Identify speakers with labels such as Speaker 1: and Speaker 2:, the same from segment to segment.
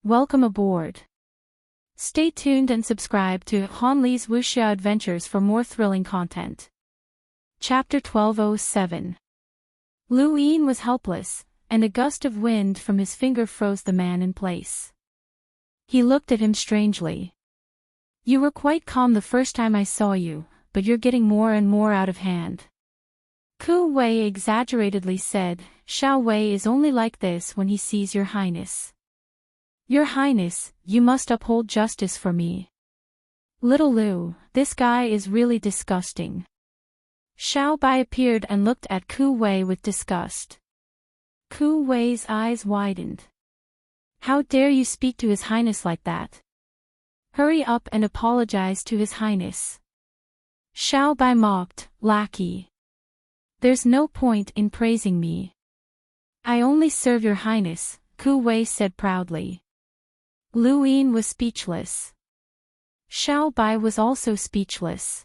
Speaker 1: Welcome aboard. Stay tuned and subscribe to Han Li's Wuxia Adventures for more thrilling content. Chapter 1207. Lu Yin was helpless, and a gust of wind from his finger froze the man in place. He looked at him strangely. You were quite calm the first time I saw you, but you're getting more and more out of hand. Ku Wei exaggeratedly said, Xiao Wei is only like this when he sees your highness. Your highness, you must uphold justice for me. Little Lu, this guy is really disgusting. Xiao Bai appeared and looked at Ku Wei with disgust. Ku Wei's eyes widened. How dare you speak to his highness like that? Hurry up and apologize to his highness. Xiao Bai mocked, lackey. There's no point in praising me. I only serve your highness, Ku Wei said proudly. Lu Yin was speechless. Xiao Bai was also speechless.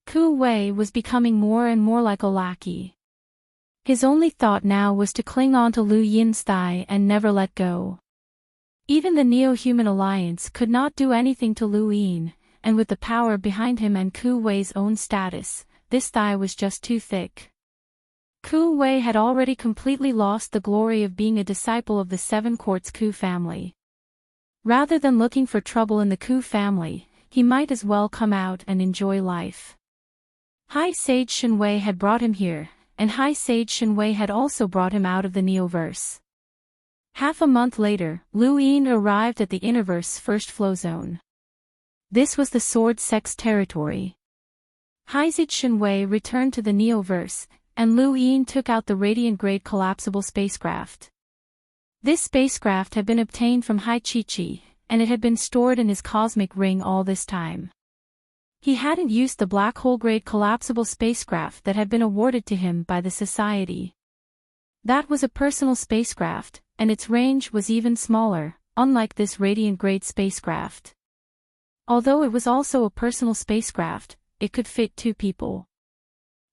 Speaker 1: Ku Wei was becoming more and more like a lackey. His only thought now was to cling on to Lu Yin's thigh and never let go. Even the Neo-Human Alliance could not do anything to Lu Yin, and with the power behind him and Ku Wei's own status, this thigh was just too thick. Ku Wei had already completely lost the glory of being a disciple of the Seven Courts Ku family. Rather than looking for trouble in the Ku family, he might as well come out and enjoy life. High Sage Shenwei had brought him here, and High Sage Shenwei had also brought him out of the Neoverse. Half a month later, Lu Yin arrived at the Innerverse First Flow Zone. This was the Sword Sect's territory. High Sage Shenwei returned to the Neoverse, and Lu Yin took out the Radiant-grade collapsible spacecraft. This spacecraft had been obtained from Hai Chi-Chi, and it had been stored in his cosmic ring all this time. He hadn't used the black hole-grade collapsible spacecraft that had been awarded to him by the Society. That was a personal spacecraft, and its range was even smaller, unlike this Radiant-grade spacecraft. Although it was also a personal spacecraft, it could fit 2 people.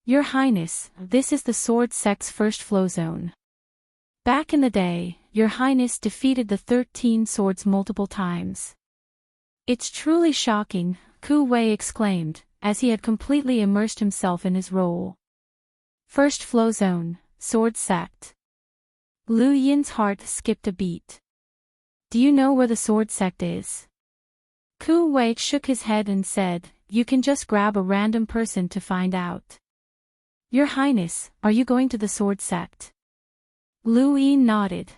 Speaker 1: Your Highness, this is the Sword Sect's First Flow Zone. Back in the day, Your Highness defeated the 13 Swords multiple times. It's truly shocking, Ku Wei exclaimed, as he had completely immersed himself in his role. First Flow Zone, Sword Sect. Lu Yin's heart skipped a beat. Do you know where the Sword Sect is? Ku Wei shook his head and said, You can just grab a random person to find out. Your Highness, are you going to the Sword Sect? Lu Yin nodded.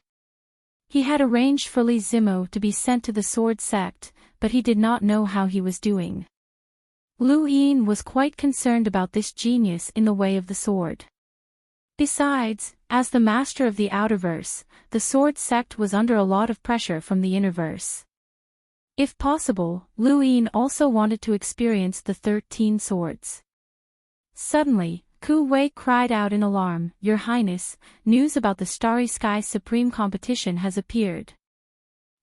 Speaker 1: He had arranged for Li Zimo to be sent to the Sword Sect, but he did not know how he was doing. Lu Yin was quite concerned about this genius in the way of the sword. Besides, as the master of the Outerverse, the Sword Sect was under a lot of pressure from the Innerverse. If possible, Lu Yin also wanted to experience the 13 swords. Suddenly, Ku Wei cried out in alarm, Your Highness, news about the Starry Sky Supreme competition has appeared.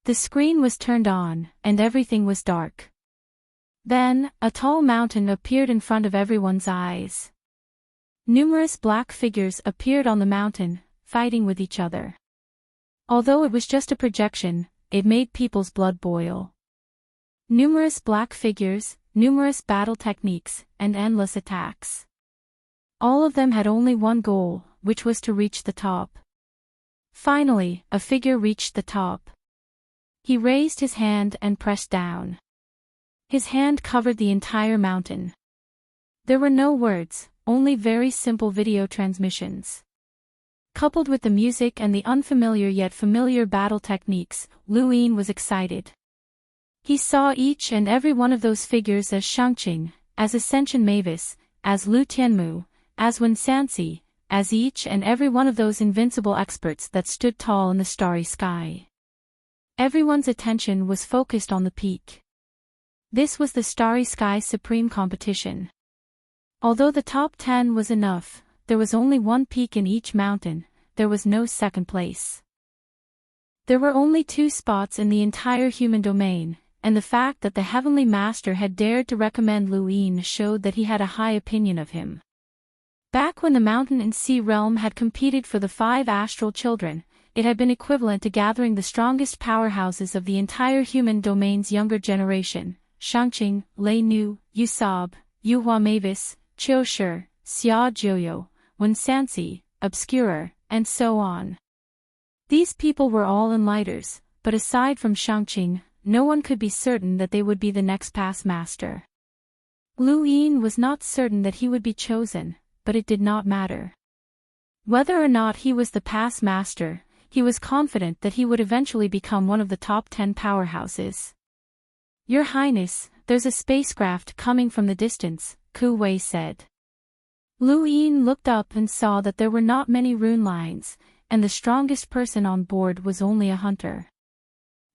Speaker 1: The screen was turned on, and everything was dark. Then, a tall mountain appeared in front of everyone's eyes. Numerous black figures appeared on the mountain, fighting with each other. Although it was just a projection, it made people's blood boil. Numerous black figures, numerous battle techniques, and endless attacks. All of them had only one goal, which was to reach the top. Finally, a figure reached the top. He raised his hand and pressed down. His hand covered the entire mountain. There were no words, only very simple video transmissions. Coupled with the music and the unfamiliar yet familiar battle techniques, Lu Yin was excited. He saw each and every one of those figures as Shangqing, as Ascension Mavis, as Lu Tianmu, as Wen Sansi, as each and every one of those invincible experts that stood tall in the starry sky. Everyone's attention was focused on the peak. This was the Starry Sky Supreme competition. Although the top 10 was enough, there was only one peak in each mountain, there was no second place. There were only 2 spots in the entire human domain, and the fact that the Heavenly Master had dared to recommend Lu Yin showed that he had a high opinion of him. Back when the Mountain and Sea Realm had competed for the 5 astral children, it had been equivalent to gathering the strongest powerhouses of the entire human domain's younger generation: Shangqing, Lei Nu, Yusab, Yuhua Mavis, Qiu Shi, Xia Jiuyo, Wen Sansi, Obscurer, and so on. These people were all enlighters, but aside from Shangqing, no one could be certain that they would be the next past master. Lu Yin was not certain that he would be chosen, but it did not matter. Whether or not he was the past master, he was confident that he would eventually become one of the top 10 powerhouses. "Your Highness, there's a spacecraft coming from the distance," Ku Wei said. Lu Yin looked up and saw that there were not many rune lines, and the strongest person on board was only a hunter.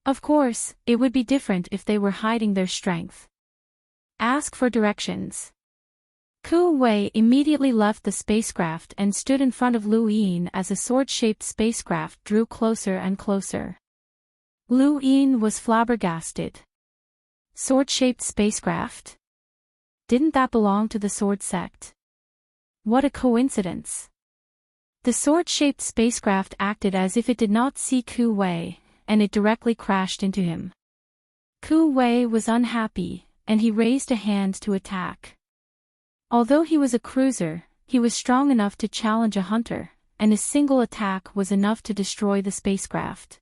Speaker 1: Of course, it would be different if they were hiding their strength. "Ask for directions." Ku Wei immediately left the spacecraft and stood in front of Lu Yin as a sword-shaped spacecraft drew closer and closer. Lu Yin was flabbergasted. Sword-shaped spacecraft? Didn't that belong to the sword sect? What a coincidence. The sword-shaped spacecraft acted as if it did not see Ku Wei, and it directly crashed into him. Ku Wei was unhappy, and he raised a hand to attack. Although he was a cruiser, he was strong enough to challenge a hunter, and a single attack was enough to destroy the spacecraft.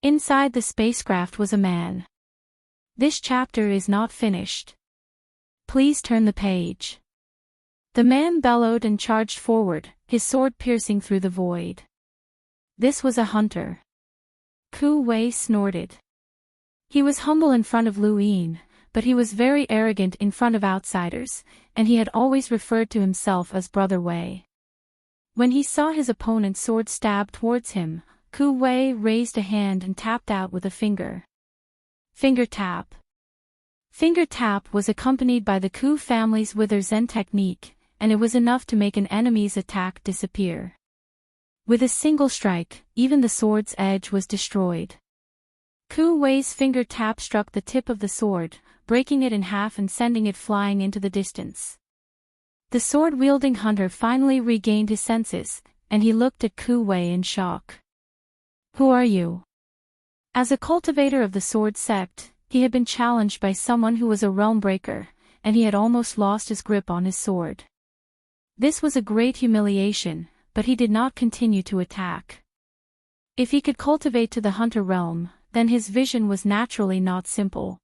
Speaker 1: Inside the spacecraft was a man. This chapter is not finished. Please turn the page. The man bellowed and charged forward, his sword piercing through the void. This was a hunter. Ku Wei snorted. He was humble in front of Lu Yin, but he was very arrogant in front of outsiders, and he had always referred to himself as Brother Wei. When he saw his opponent's sword stab towards him, Ku Wei raised a hand and tapped out with a finger. Finger tap. Finger tap was accompanied by the Ku family's Wither Zen technique, and it was enough to make an enemy's attack disappear. With a single strike, even the sword's edge was destroyed. Ku Wei's finger tap struck the tip of the sword, breaking it in half and sending it flying into the distance. The sword-wielding hunter finally regained his senses, and he looked at Ku Wei in shock. "Who are you?" As a cultivator of the sword sect, he had been challenged by someone who was a realm breaker, and he had almost lost his grip on his sword. This was a great humiliation, but he did not continue to attack. If he could cultivate to the hunter realm, then his vision was naturally not simple.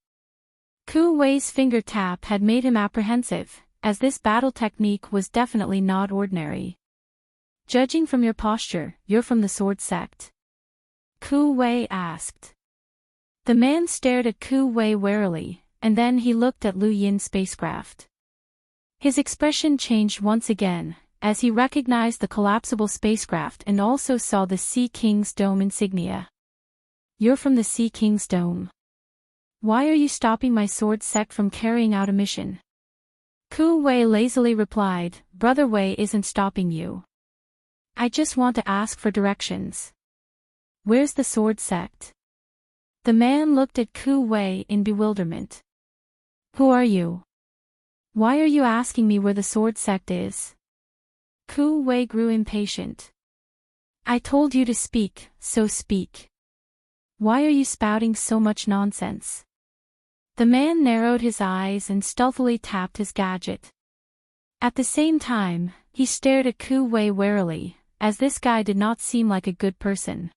Speaker 1: Ku Wei's finger tap had made him apprehensive, as this battle technique was definitely not ordinary. "Judging from your posture, you're from the sword sect?" Ku Wei asked. The man stared at Ku Wei warily, and then he looked at Lu Yin's spacecraft. His expression changed once again, as he recognized the collapsible spacecraft and also saw the Sea King's dome insignia. "You're from the Sea King's dome. Why are you stopping my sword sect from carrying out a mission?" Ku Wei lazily replied, "Brother Wei isn't stopping you. I just want to ask for directions. Where's the sword sect?" The man looked at Ku Wei in bewilderment. "Who are you? Why are you asking me where the sword sect is?" Ku Wei grew impatient. "I told you to speak, so speak. Why are you spouting so much nonsense?" The man narrowed his eyes and stealthily tapped his gadget. At the same time, he stared at Ku Wei warily, as this guy did not seem like a good person.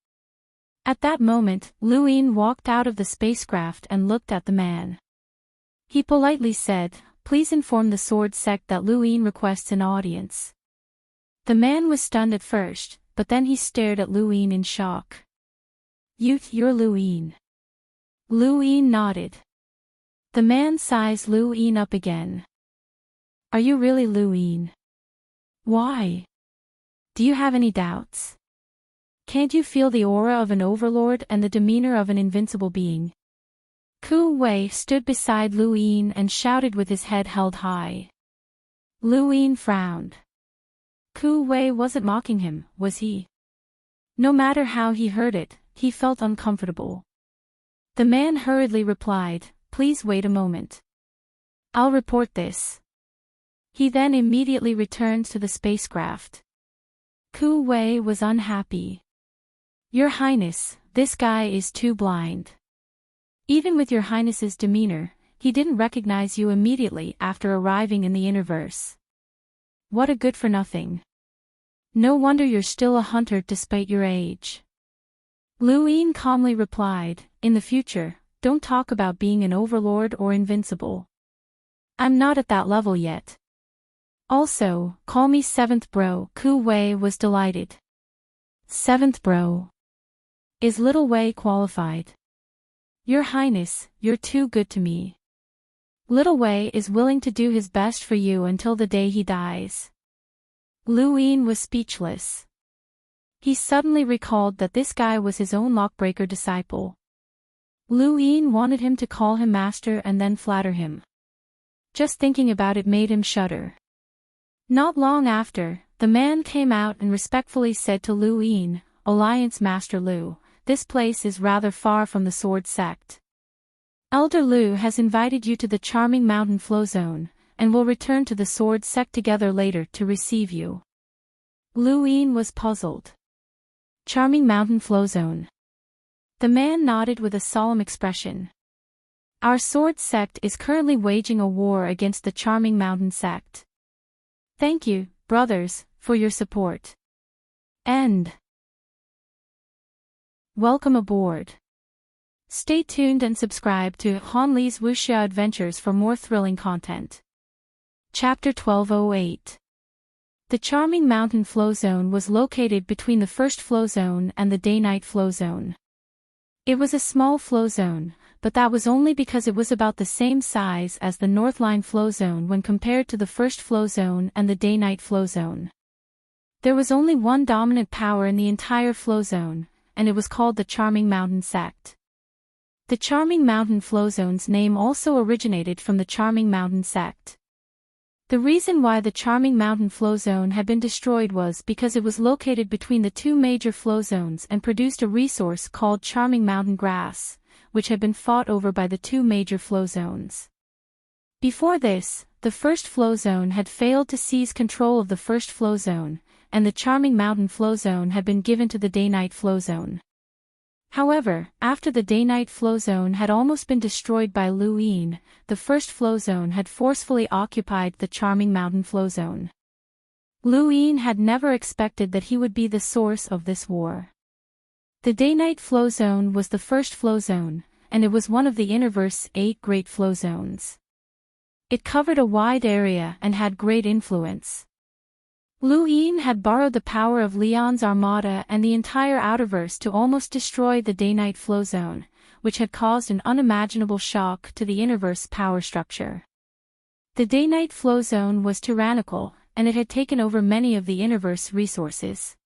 Speaker 1: At that moment, Lu Yin walked out of the spacecraft and looked at the man. He politely said, "Please inform the sword sect that Lu Yin requests an audience." The man was stunned at first, but then he stared at Lu Yin in shock. You're Lu Yin." Lu Yin nodded. The man sized Lu Yin up again. "Are you really Lu Yin? Why? Do you have any doubts? Can't you feel the aura of an overlord and the demeanor of an invincible being?" Ku Wei stood beside Lu Yin and shouted with his head held high. Lu Yin frowned. Ku Wei wasn't mocking him, was he? No matter how he heard it, he felt uncomfortable. The man hurriedly replied, "Please wait a moment. I'll report this." He then immediately returned to the spacecraft. Ku Wei was unhappy. Your Highness, this guy is too blind. Even with your Highness's demeanor, he didn't recognize you immediately after arriving in the Interverse. What a good-for-nothing. No wonder you're still a hunter despite your age. Luin calmly replied, in the future, don't talk about being an overlord or invincible. I'm not at that level yet. Also, call me Seventh Bro. Ku Wei was delighted. Seventh Bro. Is Little Wei qualified? Your Highness, you're too good to me. Little Wei is willing to do his best for you until the day he dies. Luin was speechless. He suddenly recalled that this guy was his own lockbreaker disciple. Luin wanted him to call him master and then flatter him. Just thinking about it made him shudder. Not long after, the man came out and respectfully said to Luin, Alliance Master Lu, this place is rather far from the Sword Sect. Elder Lu has invited you to the charming mountain flow zone, and will return to the Sword Sect together later to receive you. Luin was puzzled. Charming mountain flow zone. The man nodded with a solemn expression. Our Sword Sect is currently waging a war against the Charming Mountain Sect. Thank you, brothers, for your support. End. Welcome aboard. Stay tuned and subscribe to Han Li's Wuxia Adventures for more thrilling content. Chapter 1208. The Charming Mountain Flow Zone was located between the first flow zone and the day-night flow zone. It was a small flow zone, but that was only because it was about the same size as the Northline flow zone when compared to the first flow zone and the day-night flow zone. There was only one dominant power in the entire flow zone, and it was called the Charming Mountain Sect. The Charming Mountain flow zone's name also originated from the Charming Mountain Sect. The reason why the Charming Mountain flow zone had been destroyed was because it was located between the two major flow zones and produced a resource called Charming Mountain Grass, which had been fought over by the two major flow zones. Before this, the first flow zone had failed to seize control of the first flow zone, and the Charming Mountain flow zone had been given to the day-night flow zone. However, after the day-night flow zone had almost been destroyed by Luin, the first flow zone had forcefully occupied the Charming Mountain flow zone. Luin had never expected that he would be the source of this war. The day-night flow zone was the first flow zone, and it was one of the Interverse's 8 great flow zones. It covered a wide area and had great influence. Luin had borrowed the power of Leon's armada and the entire Outerverse to almost destroy the day-night flow zone, which had caused an unimaginable shock to the Interverse power structure. The day-night flow zone was tyrannical, and it had taken over many of the Interverse resources.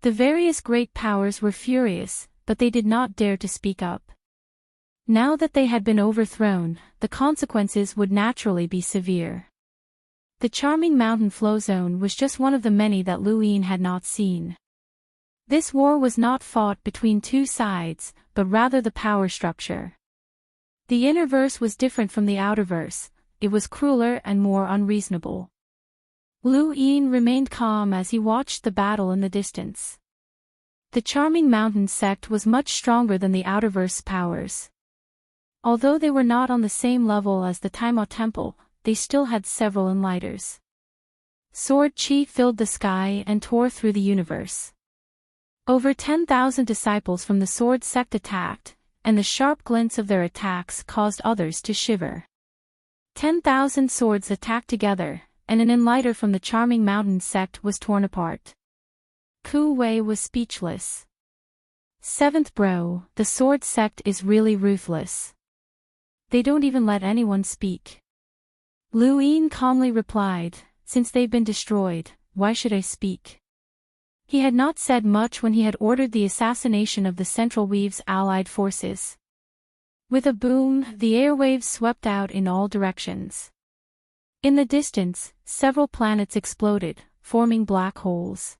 Speaker 1: The various great powers were furious, but they did not dare to speak up. Now that they had been overthrown, the consequences would naturally be severe. The Charming Mountain flow zone was just one of the many that Luin had not seen. This war was not fought between two sides, but rather the power structure. The Interverse was different from the Outerverse, it was crueler and more unreasonable. Luin remained calm as he watched the battle in the distance. The Charming Mountain sect was much stronger than the Outerverse powers. Although they were not on the same level as the Taimao Temple, they still had several enlighters. Sword chi filled the sky and tore through the universe. Over 10,000 disciples from the Sword Sect attacked, and the sharp glints of their attacks caused others to shiver. 10,000 swords attacked together, and an enlighter from the Charming Mountain sect was torn apart. Ku Wei was speechless. Seventh Bro, the Sword Sect is really ruthless. They don't even let anyone speak. Luin calmly replied, since they've been destroyed, why should I speak? He had not said much when he had ordered the assassination of the Central Weave's allied forces. With a boom, the airwaves swept out in all directions. In the distance, several planets exploded, forming black holes.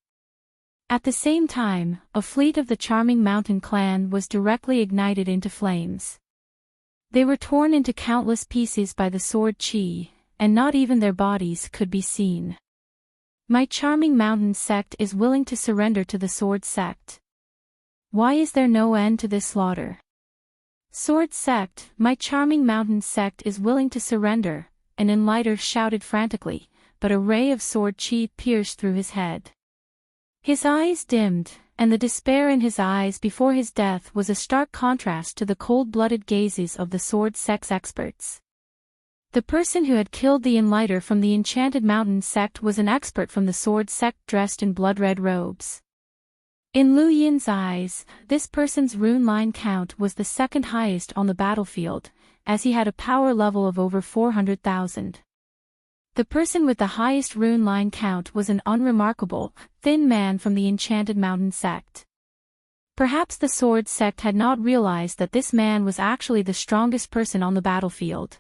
Speaker 1: At the same time, a fleet of the Charming Mountain clan was directly ignited into flames. They were torn into countless pieces by the sword chi, and not even their bodies could be seen. My Charming Mountain sect is willing to surrender to the Sword Sect. Why is there no end to this slaughter? Sword sect, my charming mountain sect is willing to surrender, an enlighter shouted frantically, but a ray of sword chi pierced through his head. His eyes dimmed, and the despair in his eyes before his death was a stark contrast to the cold-blooded gazes of the sword sect's experts. The person who had killed the enlighter from the enchanted mountain sect was an expert from the sword sect dressed in blood-red robes. In Lu Yin's eyes, this person's rune line count was the second highest on the battlefield, as he had a power level of over 400,000. The person with the highest rune line count was an unremarkable, thin man from the enchanted mountain sect. Perhaps the sword sect had not realized that this man was actually the strongest person on the battlefield.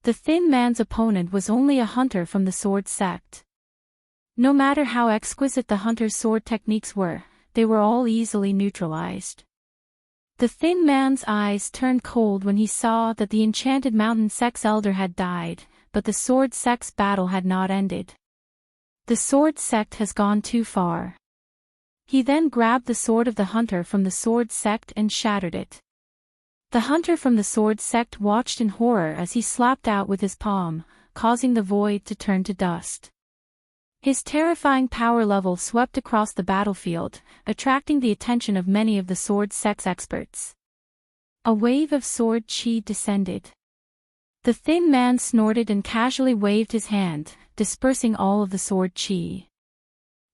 Speaker 1: The thin man's opponent was only a hunter from the sword sect. No matter how exquisite the hunter's sword techniques were, they were all easily neutralized. The thin man's eyes turned cold when he saw that the enchanted mountain sect's elder had died, but the sword sect's battle had not ended. The sword sect has gone too far. He then grabbed the sword of the hunter from the sword sect and shattered it. The hunter from the sword sect watched in horror as he slapped out with his palm, causing the void to turn to dust. His terrifying power level swept across the battlefield, attracting the attention of many of the sword sect's experts. A wave of sword chi descended. The thin man snorted and casually waved his hand, dispersing all of the sword chi.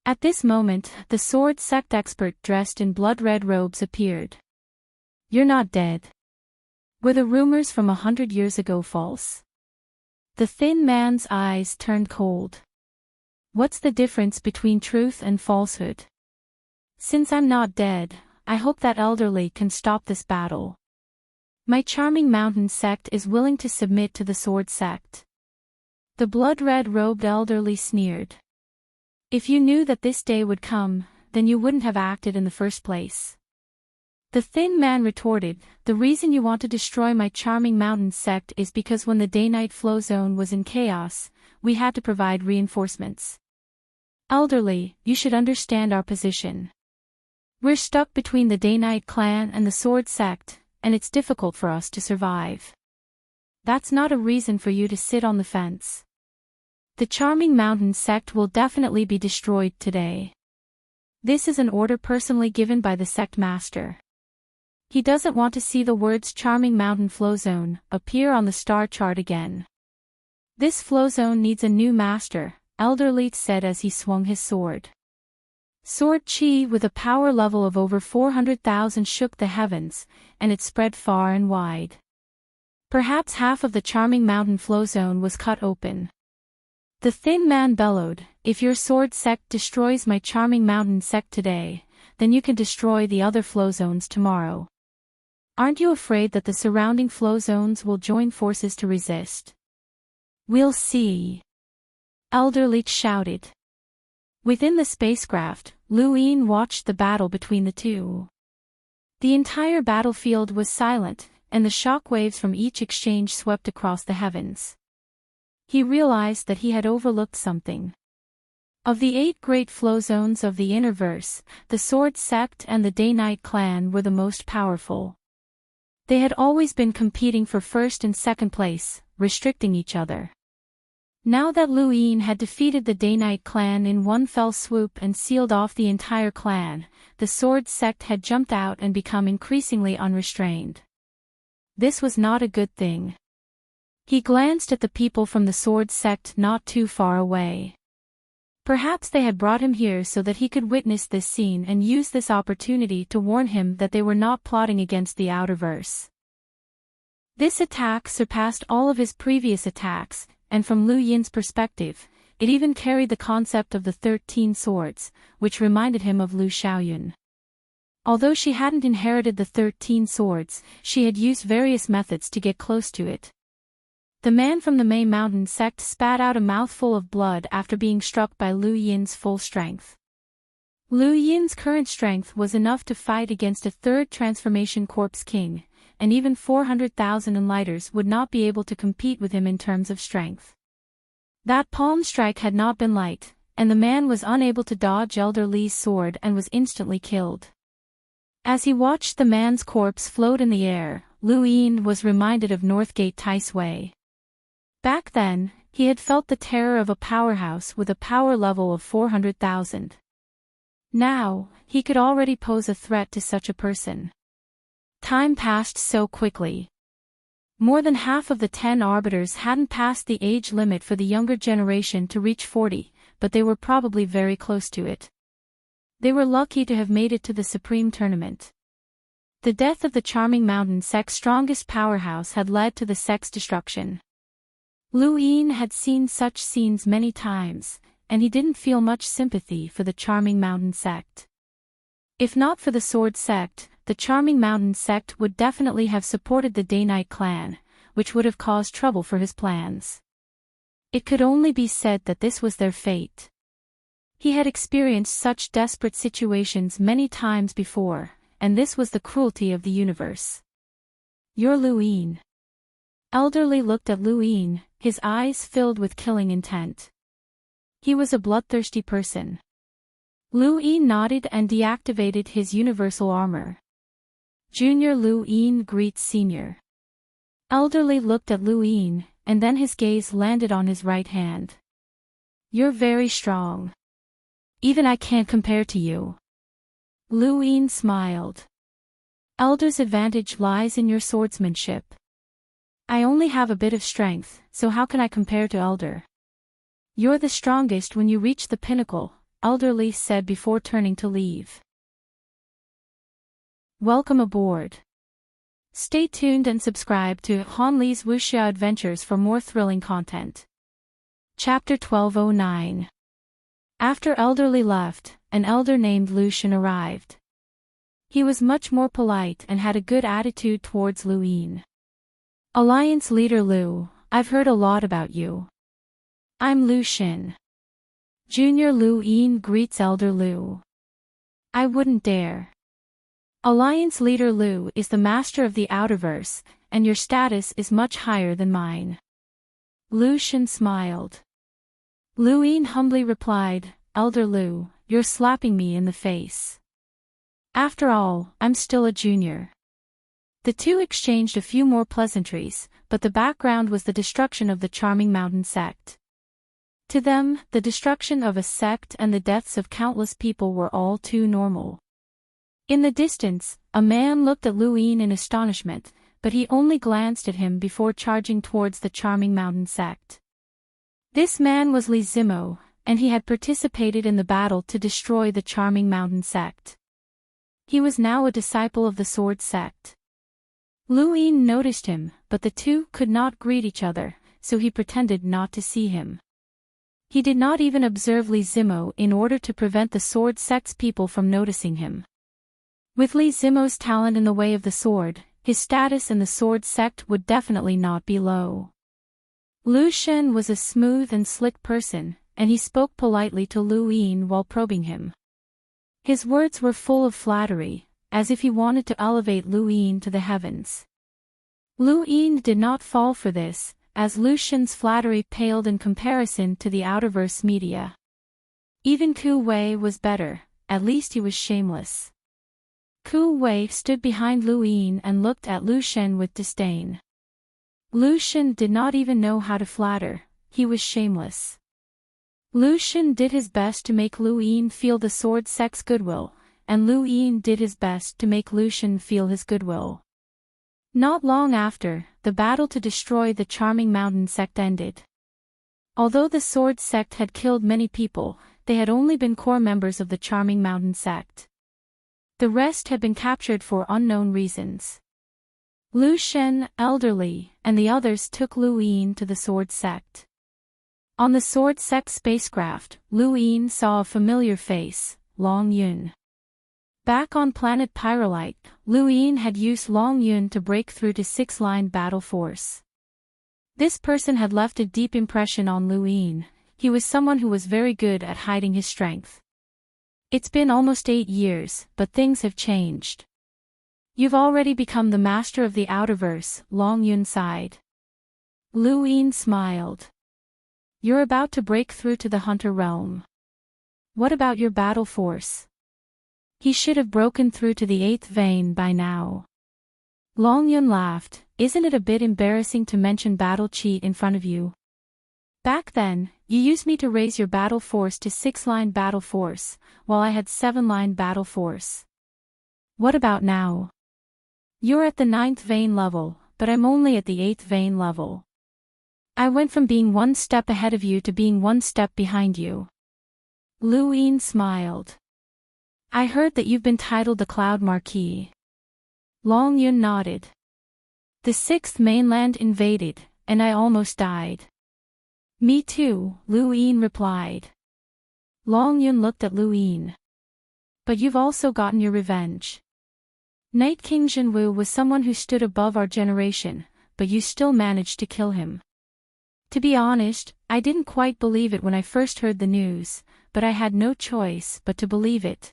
Speaker 1: At this moment, the sword sect expert dressed in blood-red robes appeared. "You're not dead. Were the rumors from 100 years ago false?" The thin man's eyes turned cold. "What's the difference between truth and falsehood? Since I'm not dead, I hope that elderly can stop this battle. My charming mountain sect is willing to submit to the sword sect." The blood-red robed elderly sneered. "If you knew that this day would come, then you wouldn't have acted in the first place." The thin man retorted, "The reason you want to destroy my charming mountain sect is because when the day-night flow zone was in chaos, we had to provide reinforcements. Elderly, you should understand our position. We're stuck between the day-night clan and the sword sect, and it's difficult for us to survive. That's not a reason for you to sit on the fence. The charming mountain sect will definitely be destroyed today. This is an order personally given by the sect master. He doesn't want to see the words charming mountain flow zone appear on the star chart again. This flow zone needs a new master," Elderly said as he swung his sword. Sword chi with a power level of over 400,000 shook the heavens, and it spread far and wide. Perhaps half of the charming mountain flow zone was cut open. The thin man bellowed, "If your sword sect destroys my charming mountain sect today, then you can destroy the other flow zones tomorrow. Aren't you afraid that the surrounding flow zones will join forces to resist?" "We'll see," Elderly shouted. Within the spacecraft, Lu Yin watched the battle between the two. The entire battlefield was silent, and the shock waves from each exchange swept across the heavens. He realized that he had overlooked something. Of the 8 great flow zones of the Interverse, the Sword Sect and the Day-Night Clan were the most powerful. They had always been competing for first and second place, restricting each other. Now that Lu Yin had defeated the Day-Night Clan in one fell swoop and sealed off the entire clan, the Sword Sect had jumped out and become increasingly unrestrained. This was not a good thing. He glanced at the people from the Sword Sect not too far away. Perhaps they had brought him here so that he could witness this scene and use this opportunity to warn him that they were not plotting against the Outerverse. This attack surpassed all of his previous attacks, and from Lu Yin's perspective, it even carried the concept of the 13 swords, which reminded him of Lu Xiaoyun. Although she hadn't inherited the 13 swords, she had used various methods to get close to it. The man from the Mei Mountain sect spat out a mouthful of blood after being struck by Lu Yin's full strength. Lu Yin's current strength was enough to fight against a third transformation corpse king, and even 400,000 enlighters would not be able to compete with him in terms of strength. That palm strike had not been light, and the man was unable to dodge Elder Li's sword and was instantly killed. As he watched the man's corpse float in the air, Lu Yin was reminded of Northgate Ticeway. Back then, he had felt the terror of a powerhouse with a power level of 400,000. Now, he could already pose a threat to such a person. Time passed so quickly. More than half of the 10 arbiters hadn't passed the age limit for the younger generation to reach 40, but they were probably very close to it. They were lucky to have made it to the Supreme Tournament. The death of the Charming Mountain sect's strongest powerhouse had led to the sect's destruction. Lu Yin had seen such scenes many times, and he didn't feel much sympathy for the Charming Mountain sect. If not for the Sword sect, the Charming Mountain sect would definitely have supported the Day-Night clan, which would have caused trouble for his plans. It could only be said that this was their fate. He had experienced such desperate situations many times before, and this was the cruelty of the universe. "You're Lu Yin." Elderly looked at Lu Yin, his eyes filled with killing intent. He was a bloodthirsty person. Lu Yin nodded and deactivated his universal armor. Junior Lu Yin greets Senior. Elderly looked at Lu Yin, and then his gaze landed on his right hand. "You're very strong. Even I can't compare to you." Lu Yin smiled. "Elder's advantage lies in your swordsmanship. I only have a bit of strength, so how can I compare to Elder?" "You're the strongest when you reach the pinnacle," Elderly said before turning to leave. Welcome aboard. Stay tuned and subscribe to Han Li's Wuxia Adventures for more thrilling content. Chapter 1209. After Elderly left, an elder named Lucian arrived. He was much more polite and had a good attitude towards Lu Yin. "Alliance leader Lu, I've heard a lot about you. I'm Lucian." Junior Lu Yin greets Elder Lu. "I wouldn't dare. Alliance leader Lu is the master of the Outerverse, and your status is much higher than mine." Lucian smiled. Lu Yin humbly replied, "Elder Lu, you're slapping me in the face. After all, I'm still a junior." The two exchanged a few more pleasantries, but the background was the destruction of the Charming Mountain sect. To them, the destruction of a sect and the deaths of countless people were all too normal. In the distance, a man looked at Lu Yin in astonishment, but he only glanced at him before charging towards the Charming Mountain sect. This man was Li Zimo, and he had participated in the battle to destroy the Charming Mountain sect. He was now a disciple of the Sword sect. Lu Yin noticed him, but the two could not greet each other, so he pretended not to see him. He did not even observe Li Zimo in order to prevent the Sword sect's people from noticing him. With Li Zimo's talent in the way of the sword, his status in the Sword sect would definitely not be low. Lucian was a smooth and slick person, and he spoke politely to Lu Yin while probing him. His words were full of flattery, as if he wanted to elevate Lu Yin to the heavens. Lu Yin did not fall for this, as Lucian's flattery paled in comparison to the Outerverse media. Even Ku Wei was better, at least he was shameless. Ku Wei stood behind Lu Yin and looked at Lucian with disdain. Lucian did not even know how to flatter, he was shameless. Lucian did his best to make Lu Yin feel the Sword sect's goodwill, and Lu Yin did his best to make Lucian feel his goodwill. Not long after, the battle to destroy the Charming Mountain sect ended. Although the Sword sect had killed many people, they had only been core members of the Charming Mountain sect. The rest had been captured for unknown reasons. Lucian, Elderly, and the others took Lu Yin to the Sword sect. On the Sword sect spacecraft, Lu Yin saw a familiar face, Long Yun. Back on planet Pyrolite, Lu Yin had used Long Yun to break through to six-line battle force. This person had left a deep impression on Lu Yin. He was someone who was very good at hiding his strength. "It's been almost 8 years, but things have changed. You've already become the master of the Outerverse," Long Yun sighed. Lu Yin smiled. "You're about to break through to the Hunter realm. What about your battle force?" He should have broken through to the 8th vein by now. Long Yun laughed. Isn't it a bit embarrassing to mention battle cheat in front of you? Back then, you used me to raise your battle force to 6-line battle force, while I had 7-line battle force. What about now? You're at the 9th vein level, but I'm only at the 8th vein level. I went from being 1 step ahead of you to being 1 step behind you. Lu Yin smiled. I heard that you've been titled the Cloud Marquis. Long Yun nodded. The 6th mainland invaded, and I almost died. Me too, Lu Yin replied. Long Yun looked at Lu Yin. But you've also gotten your revenge. Night King Jinwu was someone who stood above our generation, but you still managed to kill him. To be honest, I didn't quite believe it when I first heard the news, but I had no choice but to believe it.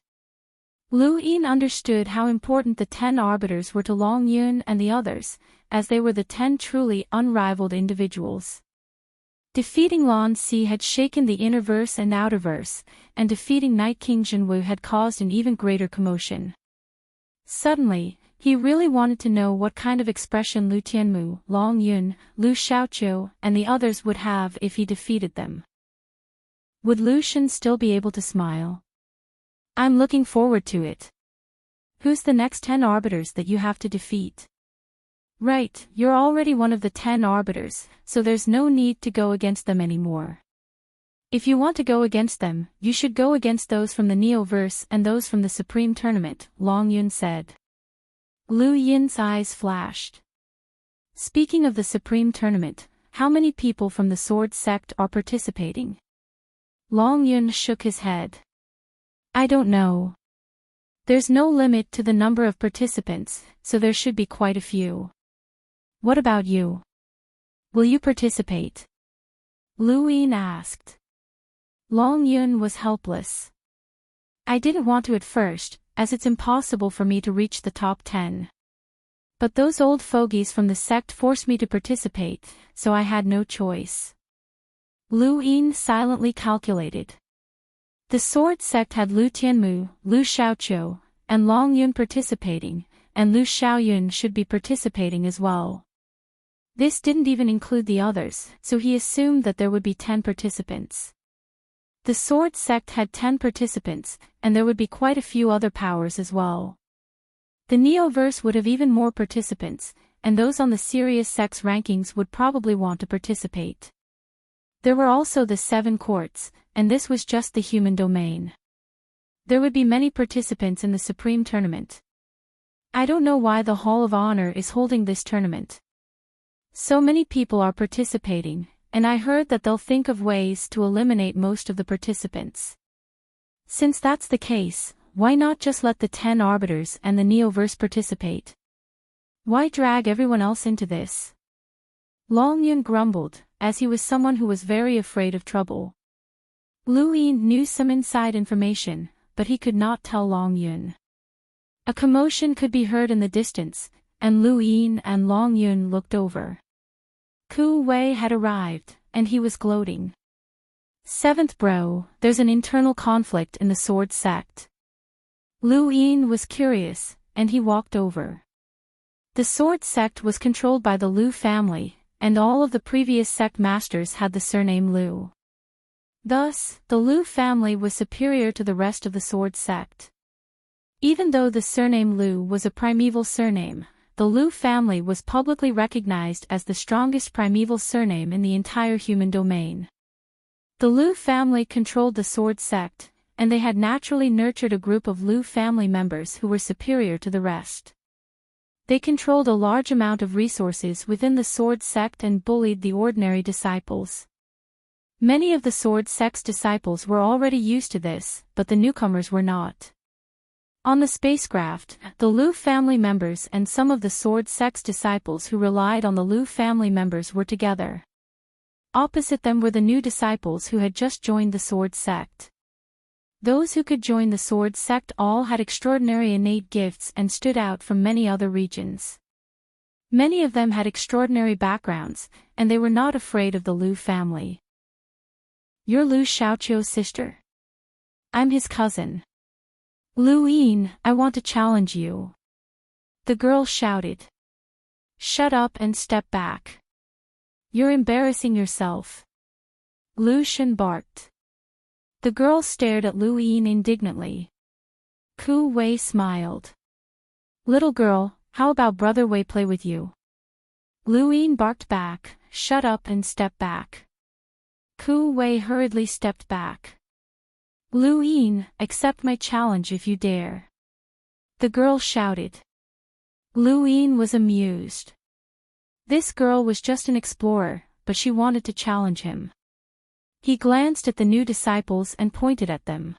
Speaker 1: Lu Yin understood how important the 10 arbiters were to Long Yun and the others, as they were the 10 truly unrivaled individuals. Defeating Lan Si had shaken the innerverse and outerverse, and defeating Night King Jinwu had caused an even greater commotion. Suddenly, he really wanted to know what kind of expression Lu Tianmu, Long Yun, Lu Xiaoqiu, and the others would have if he defeated them. Would Lu Shen still be able to smile? I'm looking forward to it. Who's the next 10 arbiters that you have to defeat? Right, you're already one of the 10 arbiters, so there's no need to go against them anymore. If you want to go against them, you should go against those from the Neoverse and those from the Supreme Tournament, Long Yun said. Lu Yin's eyes flashed. Speaking of the Supreme Tournament, how many people from the Sword Sect are participating? Long Yun shook his head. I don't know. There's no limit to the number of participants, so there should be quite a few. What about you? Will you participate? Lu Yin asked. Long Yun was helpless. I didn't want to at first, as it's impossible for me to reach the top 10. But those old fogies from the sect forced me to participate, so I had no choice. Lu Yin silently calculated. The Sword Sect had Lu Tianmu, Lu Xiaoqiu, and Long Yun participating, and Lu Xiaoyun should be participating as well. This didn't even include the others, so he assumed that there would be 10 participants. The Sword Sect had 10 participants, and there would be quite a few other powers as well. The Neoverse would have even more participants, and those on the Sirius Sect's rankings would probably want to participate. There were also the 7 courts, and this was just the human domain. There would be many participants in the Supreme Tournament. I don't know why the Hall of Honor is holding this tournament. So many people are participating, and I heard that they'll think of ways to eliminate most of the participants. Since that's the case, why not just let the 10 arbiters and the Neoverse participate? Why drag everyone else into this? Long Yun grumbled, as he was someone who was very afraid of trouble. Lu Yin knew some inside information, but he could not tell Long Yun. A commotion could be heard in the distance, and Lu Yin and Long Yun looked over. Ku Wei had arrived, and he was gloating. 7th bro, there's an internal conflict in the Sword Sect. Lu Yin was curious, and he walked over. The Sword Sect was controlled by the Lu family, and all of the previous sect masters had the surname Lu. Thus, the Lu family was superior to the rest of the Sword Sect. Even though the surname Lu was a primeval surname, the Lu family was publicly recognized as the strongest primeval surname in the entire human domain. The Lu family controlled the Sword Sect, and they had naturally nurtured a group of Lu family members who were superior to the rest. They controlled a large amount of resources within the Sword Sect and bullied the ordinary disciples. Many of the Sword Sect's disciples were already used to this, but the newcomers were not. On the spacecraft, the Lu family members and some of the Sword Sect's disciples who relied on the Lu family members were together. Opposite them were the new disciples who had just joined the Sword Sect. Those who could join the Sword Sect all had extraordinary innate gifts and stood out from many other regions. Many of them had extraordinary backgrounds, and they were not afraid of the Lu family. You're Lu Xiaoqiu's sister? I'm his cousin. Lu Yin, I want to challenge you. The girl shouted. Shut up and step back. You're embarrassing yourself. Lu Shen barked. The girl stared at Lu Yin indignantly. Ku Wei smiled. Little girl, how about Brother Wei play with you? Lu Yin barked back, shut up and step back. Ku Wei hurriedly stepped back. Lu Yin, accept my challenge if you dare. The girl shouted. Lu Yin was amused. This girl was just an explorer, but she wanted to challenge him. He glanced at the new disciples and pointed at them.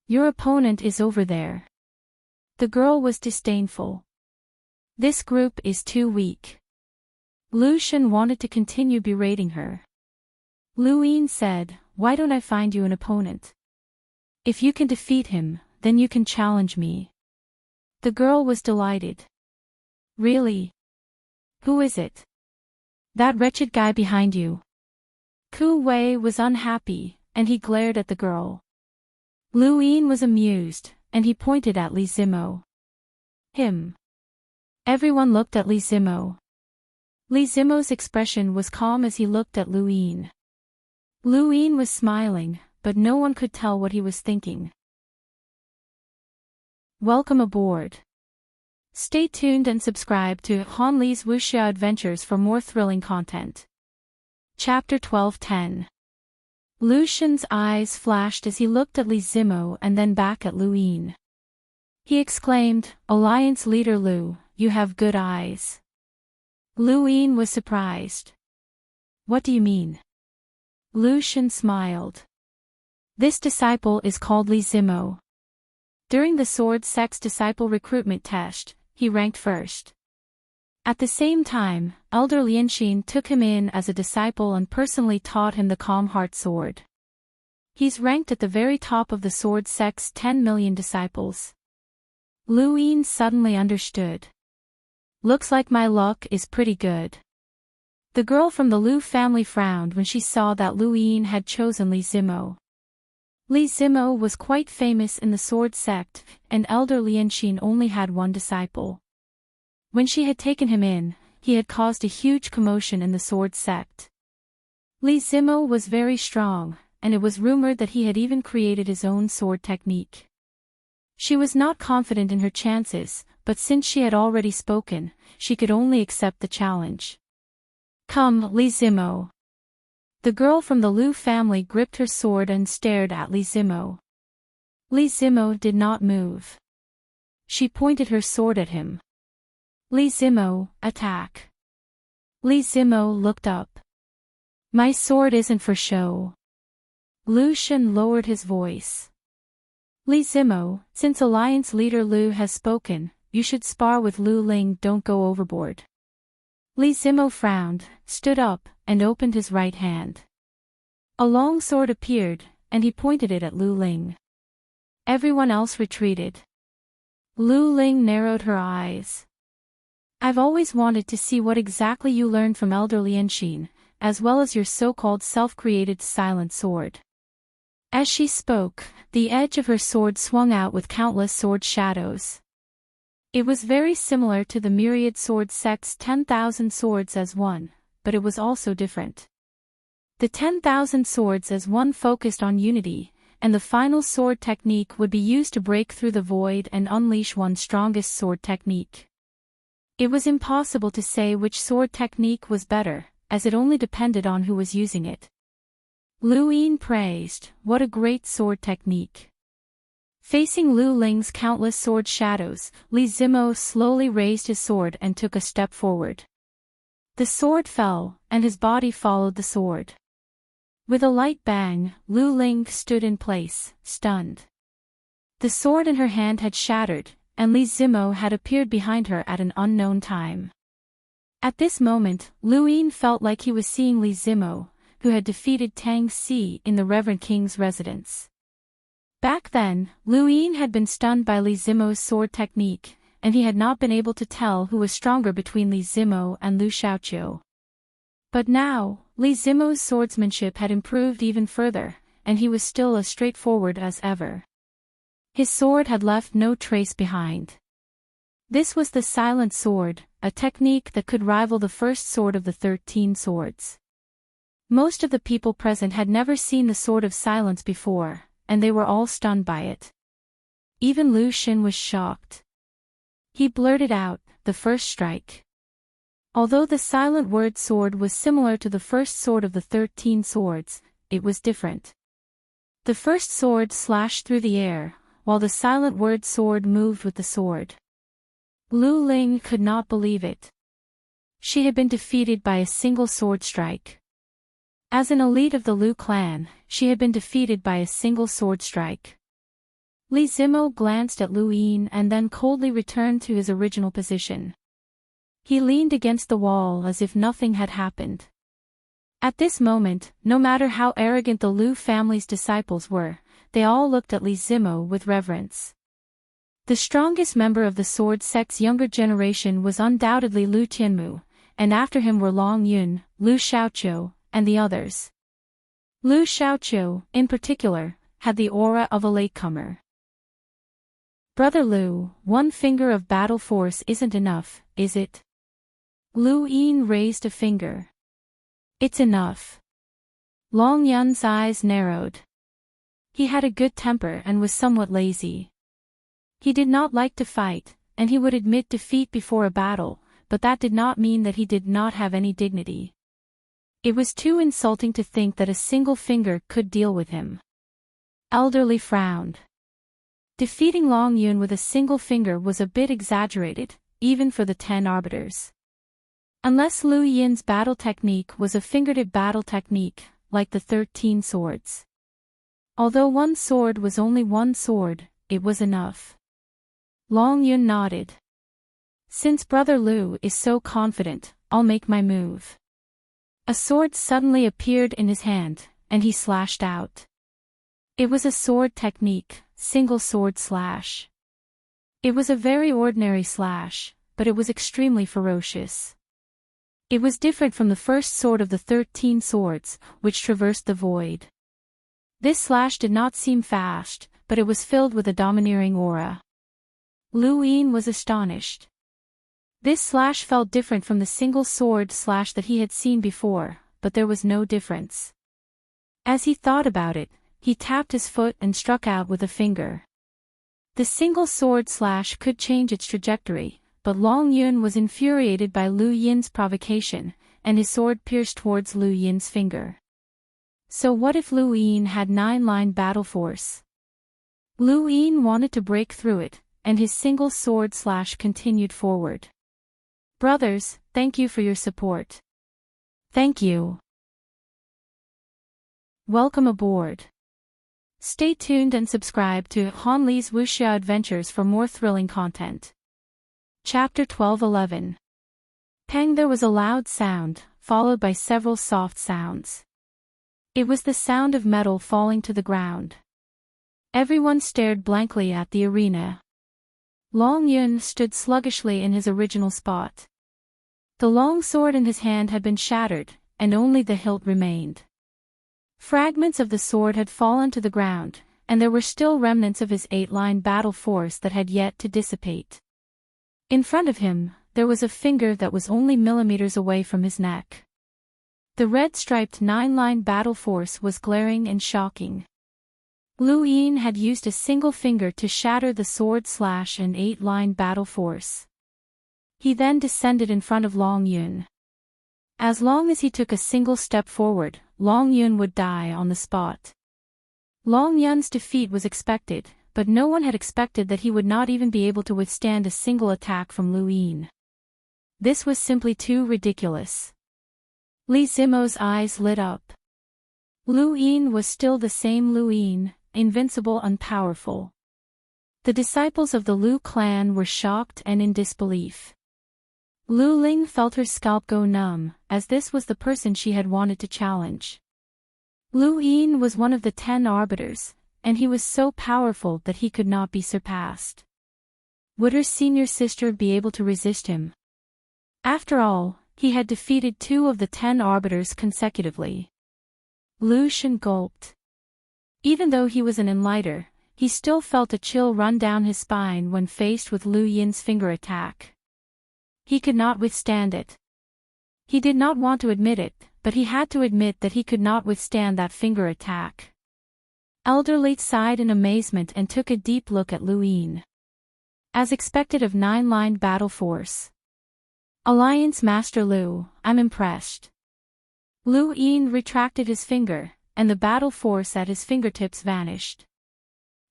Speaker 1: Your opponent is over there. The girl was disdainful. This group is too weak. Lu Shen wanted to continue berating her. Lu Yin said, why don't I find you an opponent? If you can defeat him, then you can challenge me. The girl was delighted. Really? Who is it? That wretched guy behind you. Ku Wei was unhappy, and he glared at the girl. Lu Yin was amused, and he pointed at Li Zimo. Him. Everyone looked at Li Zimo. Li Zimo's expression was calm as he looked at Lu Yin. Lu Yin was smiling, but no one could tell what he was thinking. Welcome aboard. Stay tuned and subscribe to Han Li's Wuxia Adventures for more thrilling content. Chapter 12:10. Lu Shen's eyes flashed as he looked at Li Zimo and then back at Lu Yin. He exclaimed, Alliance Leader Lu, you have good eyes. Lu Yin was surprised. What do you mean? Lu Shen smiled. This disciple is called Li Zimo. During the Sword Sect's disciple recruitment test, he ranked first. At the same time, Elder Lianxin took him in as a disciple and personally taught him the Calm Heart Sword. He's ranked at the very top of the Sword Sect's 10 million disciples. Lu Yin suddenly understood. Looks like my luck is pretty good. The girl from the Lu family frowned when she saw that Lu Yin had chosen Li Zimo. Li Zimo was quite famous in the Sword Sect, and Elder Lianxin only had one disciple. When she had taken him in, he had caused a huge commotion in the Sword Sect. Li Zimo was very strong, and it was rumored that he had even created his own sword technique. She was not confident in her chances, but since she had already spoken, she could only accept the challenge. Come, Li Zimo. The girl from the Lu family gripped her sword and stared at Li Zimo. Li Zimo did not move. She pointed her sword at him. Li Zimo, attack. Li Zimo looked up. My sword isn't for show. Lu Shen lowered his voice. Li Zimo, since Alliance Leader Lu has spoken, you should spar with Lu Ling, don't go overboard. Li Zimo frowned, stood up, and opened his right hand. A long sword appeared, and he pointed it at Lu Ling. Everyone else retreated. Lu Ling narrowed her eyes. I've always wanted to see what exactly you learned from Elder Lianxin, as well as your so-called self-created silent sword. As she spoke, the edge of her sword swung out with countless sword shadows. It was very similar to the myriad sword sect's 10,000 swords as one, but it was also different. The 10,000 swords as one focused on unity, and the final sword technique would be used to break through the void and unleash one's strongest sword technique. It was impossible to say which sword technique was better, as it only depended on who was using it. Lu Yin praised, what a great sword technique. Facing Lu Ling's countless sword shadows, Li Zimo slowly raised his sword and took a step forward. The sword fell, and his body followed the sword. With a light bang, Lu Ling stood in place, stunned. The sword in her hand had shattered, and Li Zimo had appeared behind her at an unknown time. At this moment, Lu Yin felt like he was seeing Li Zimo, who had defeated Tang Si in the Reverend King's residence. Back then, Lu Yin had been stunned by Li Zimo's sword technique, and he had not been able to tell who was stronger between Li Zimo and Lu Xiaoqiu. But now, Li Zimo's swordsmanship had improved even further, and he was still as straightforward as ever. His sword had left no trace behind. This was the silent sword, a technique that could rival the first sword of the 13 swords. Most of the people present had never seen the sword of silence before, and they were all stunned by it. Even Lu Xun was shocked. He blurted out, "The first strike." Although the silent word sword was similar to the first sword of the 13 swords, it was different. The first sword slashed through the air, while the silent word sword moved with the sword. Lu Ling could not believe it. She had been defeated by a single sword strike. As an elite of the Lu clan, she had been defeated by a single sword strike. Li Zimo glanced at Lu Yin and then coldly returned to his original position. He leaned against the wall as if nothing had happened. At this moment, no matter how arrogant the Lu family's disciples were, they all looked at Li Zimo with reverence. The strongest member of the sword sect's younger generation was undoubtedly Lu Tianmu, and after him were Long Yun, Lu Xiaoqiu, and the others. Lu Xiaoqiu, in particular, had the aura of a latecomer. "Brother Lu, one finger of battle force isn't enough, is it?" Lu Yin raised a finger. "It's enough." Long Yun's eyes narrowed. He had a good temper and was somewhat lazy. He did not like to fight, and he would admit defeat before a battle, but that did not mean that he did not have any dignity. It was too insulting to think that a single finger could deal with him. Elderly frowned. Defeating Long Yun with a single finger was a bit exaggerated, even for the 10 arbiters. Unless Lu Yin's battle technique was a fingertip battle technique, like the 13 swords. Although one sword was only one sword, it was enough. Long Yun nodded. "Since Brother Lu is so confident, I'll make my move." A sword suddenly appeared in his hand, and he slashed out. It was a sword technique, single sword slash. It was a very ordinary slash, but it was extremely ferocious. It was different from the first sword of the 13 swords, which traversed the void. This slash did not seem fast, but it was filled with a domineering aura. Lu Yin was astonished. This slash felt different from the single sword slash that he had seen before, but there was no difference. As he thought about it, he tapped his foot and struck out with a finger. The single sword slash could change its trajectory, but Long Yun was infuriated by Lu Yin's provocation, and his sword pierced towards Lu Yin's finger. So what if Lu Yin had 9-line battle force? Lu Yin wanted to break through it, and his single sword slash continued forward. "Brothers, thank you for your support." "Thank you. Welcome aboard." Stay tuned and subscribe to Han Li's Wuxia Adventures for more thrilling content. Chapter 12:11. Peng. There was a loud sound, followed by several soft sounds. It was the sound of metal falling to the ground. Everyone stared blankly at the arena. Long Yun stood sluggishly in his original spot. The long sword in his hand had been shattered, and only the hilt remained. Fragments of the sword had fallen to the ground, and there were still remnants of his 8-line battle force that had yet to dissipate. In front of him, there was a finger that was only millimeters away from his neck. The red-striped 9-line battle force was glaring and shocking. Lu Yin had used a single finger to shatter the sword slash and 8-line battle force. He then descended in front of Long Yun. As long as he took a single step forward, Long Yun would die on the spot. Long Yun's defeat was expected, but no one had expected that he would not even be able to withstand a single attack from Lu Yin. This was simply too ridiculous. Li Zimo's eyes lit up. Lu Yin was still the same Lu Yin, invincible and powerful. The disciples of the Lu clan were shocked and in disbelief. Lu Ling felt her scalp go numb, as this was the person she had wanted to challenge. Lu Yin was one of the 10 arbiters, and he was so powerful that he could not be surpassed. Would her senior sister be able to resist him? After all, he had defeated 2 of the 10 arbiters consecutively. Lu Xun gulped. Even though he was an enlighter, he still felt a chill run down his spine when faced with Lu Yin's finger attack. He could not withstand it. He did not want to admit it, but he had to admit that he could not withstand that finger attack. Elderly sighed in amazement and took a deep look at Lu Yin. As expected of nine-lined battle force. Alliance Master Lu, I'm impressed. Lu Yin retracted his finger, and the battle force at his fingertips vanished.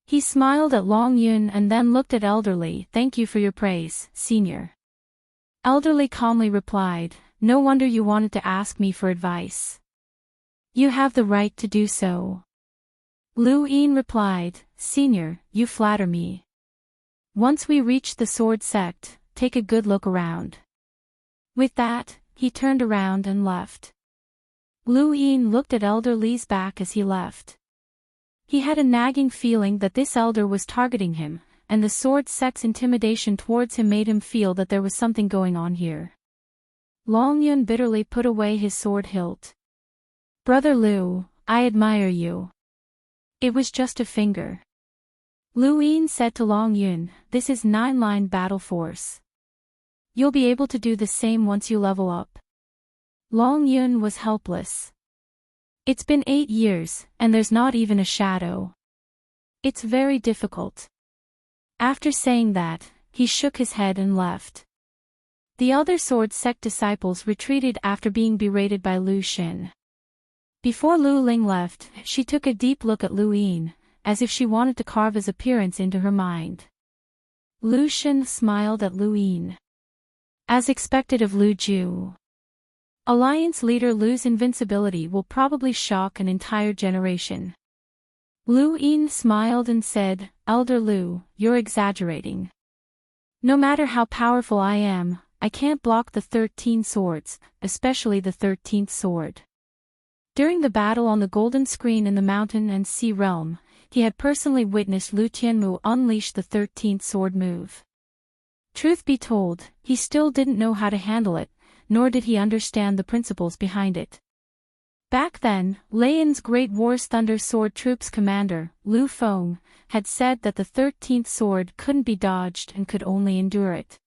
Speaker 1: He smiled at Long Yun and then looked at Elderly. Thank you for your praise, Senior. Elderly calmly replied, no wonder you wanted to ask me for advice. You have the right to do so. Lu Yin replied, Senior, you flatter me. Once we reach the sword sect, take a good look around. With that, he turned around and left. Lu Yin looked at Elder Li's back as he left. He had a nagging feeling that this elder was targeting him, and the sword sect's intimidation towards him made him feel that there was something going on here. Long Yun bitterly put away his sword hilt. Brother Lu, I admire you. It was just a finger. Lu Yin said to Long Yun, this is 9-line battle force. You'll be able to do the same once you level up. Long Yun was helpless. It's been 8 years, and there's not even a shadow. It's very difficult. After saying that, he shook his head and left. The other sword sect disciples retreated after being berated by Lu Xin. Before Lu Ling left, she took a deep look at Lu Yin, as if she wanted to carve his appearance into her mind. Lu Xin smiled at Lu Yin. As expected of Lu Ju. Alliance leader Lu's invincibility will probably shock an entire generation. Lu Yin smiled and said, Elder Lu, you're exaggerating. No matter how powerful I am, I can't block the 13 swords, especially the 13th sword. During the battle on the golden screen in the mountain and sea realm, he had personally witnessed Lu Tianmu unleash the 13th sword move. Truth be told, he still didn't know how to handle it, nor did he understand the principles behind it. Back then, Lei Great War's Thunder Sword Troops commander, Lu Feng, had said that the 13th sword couldn't be dodged and could only endure it.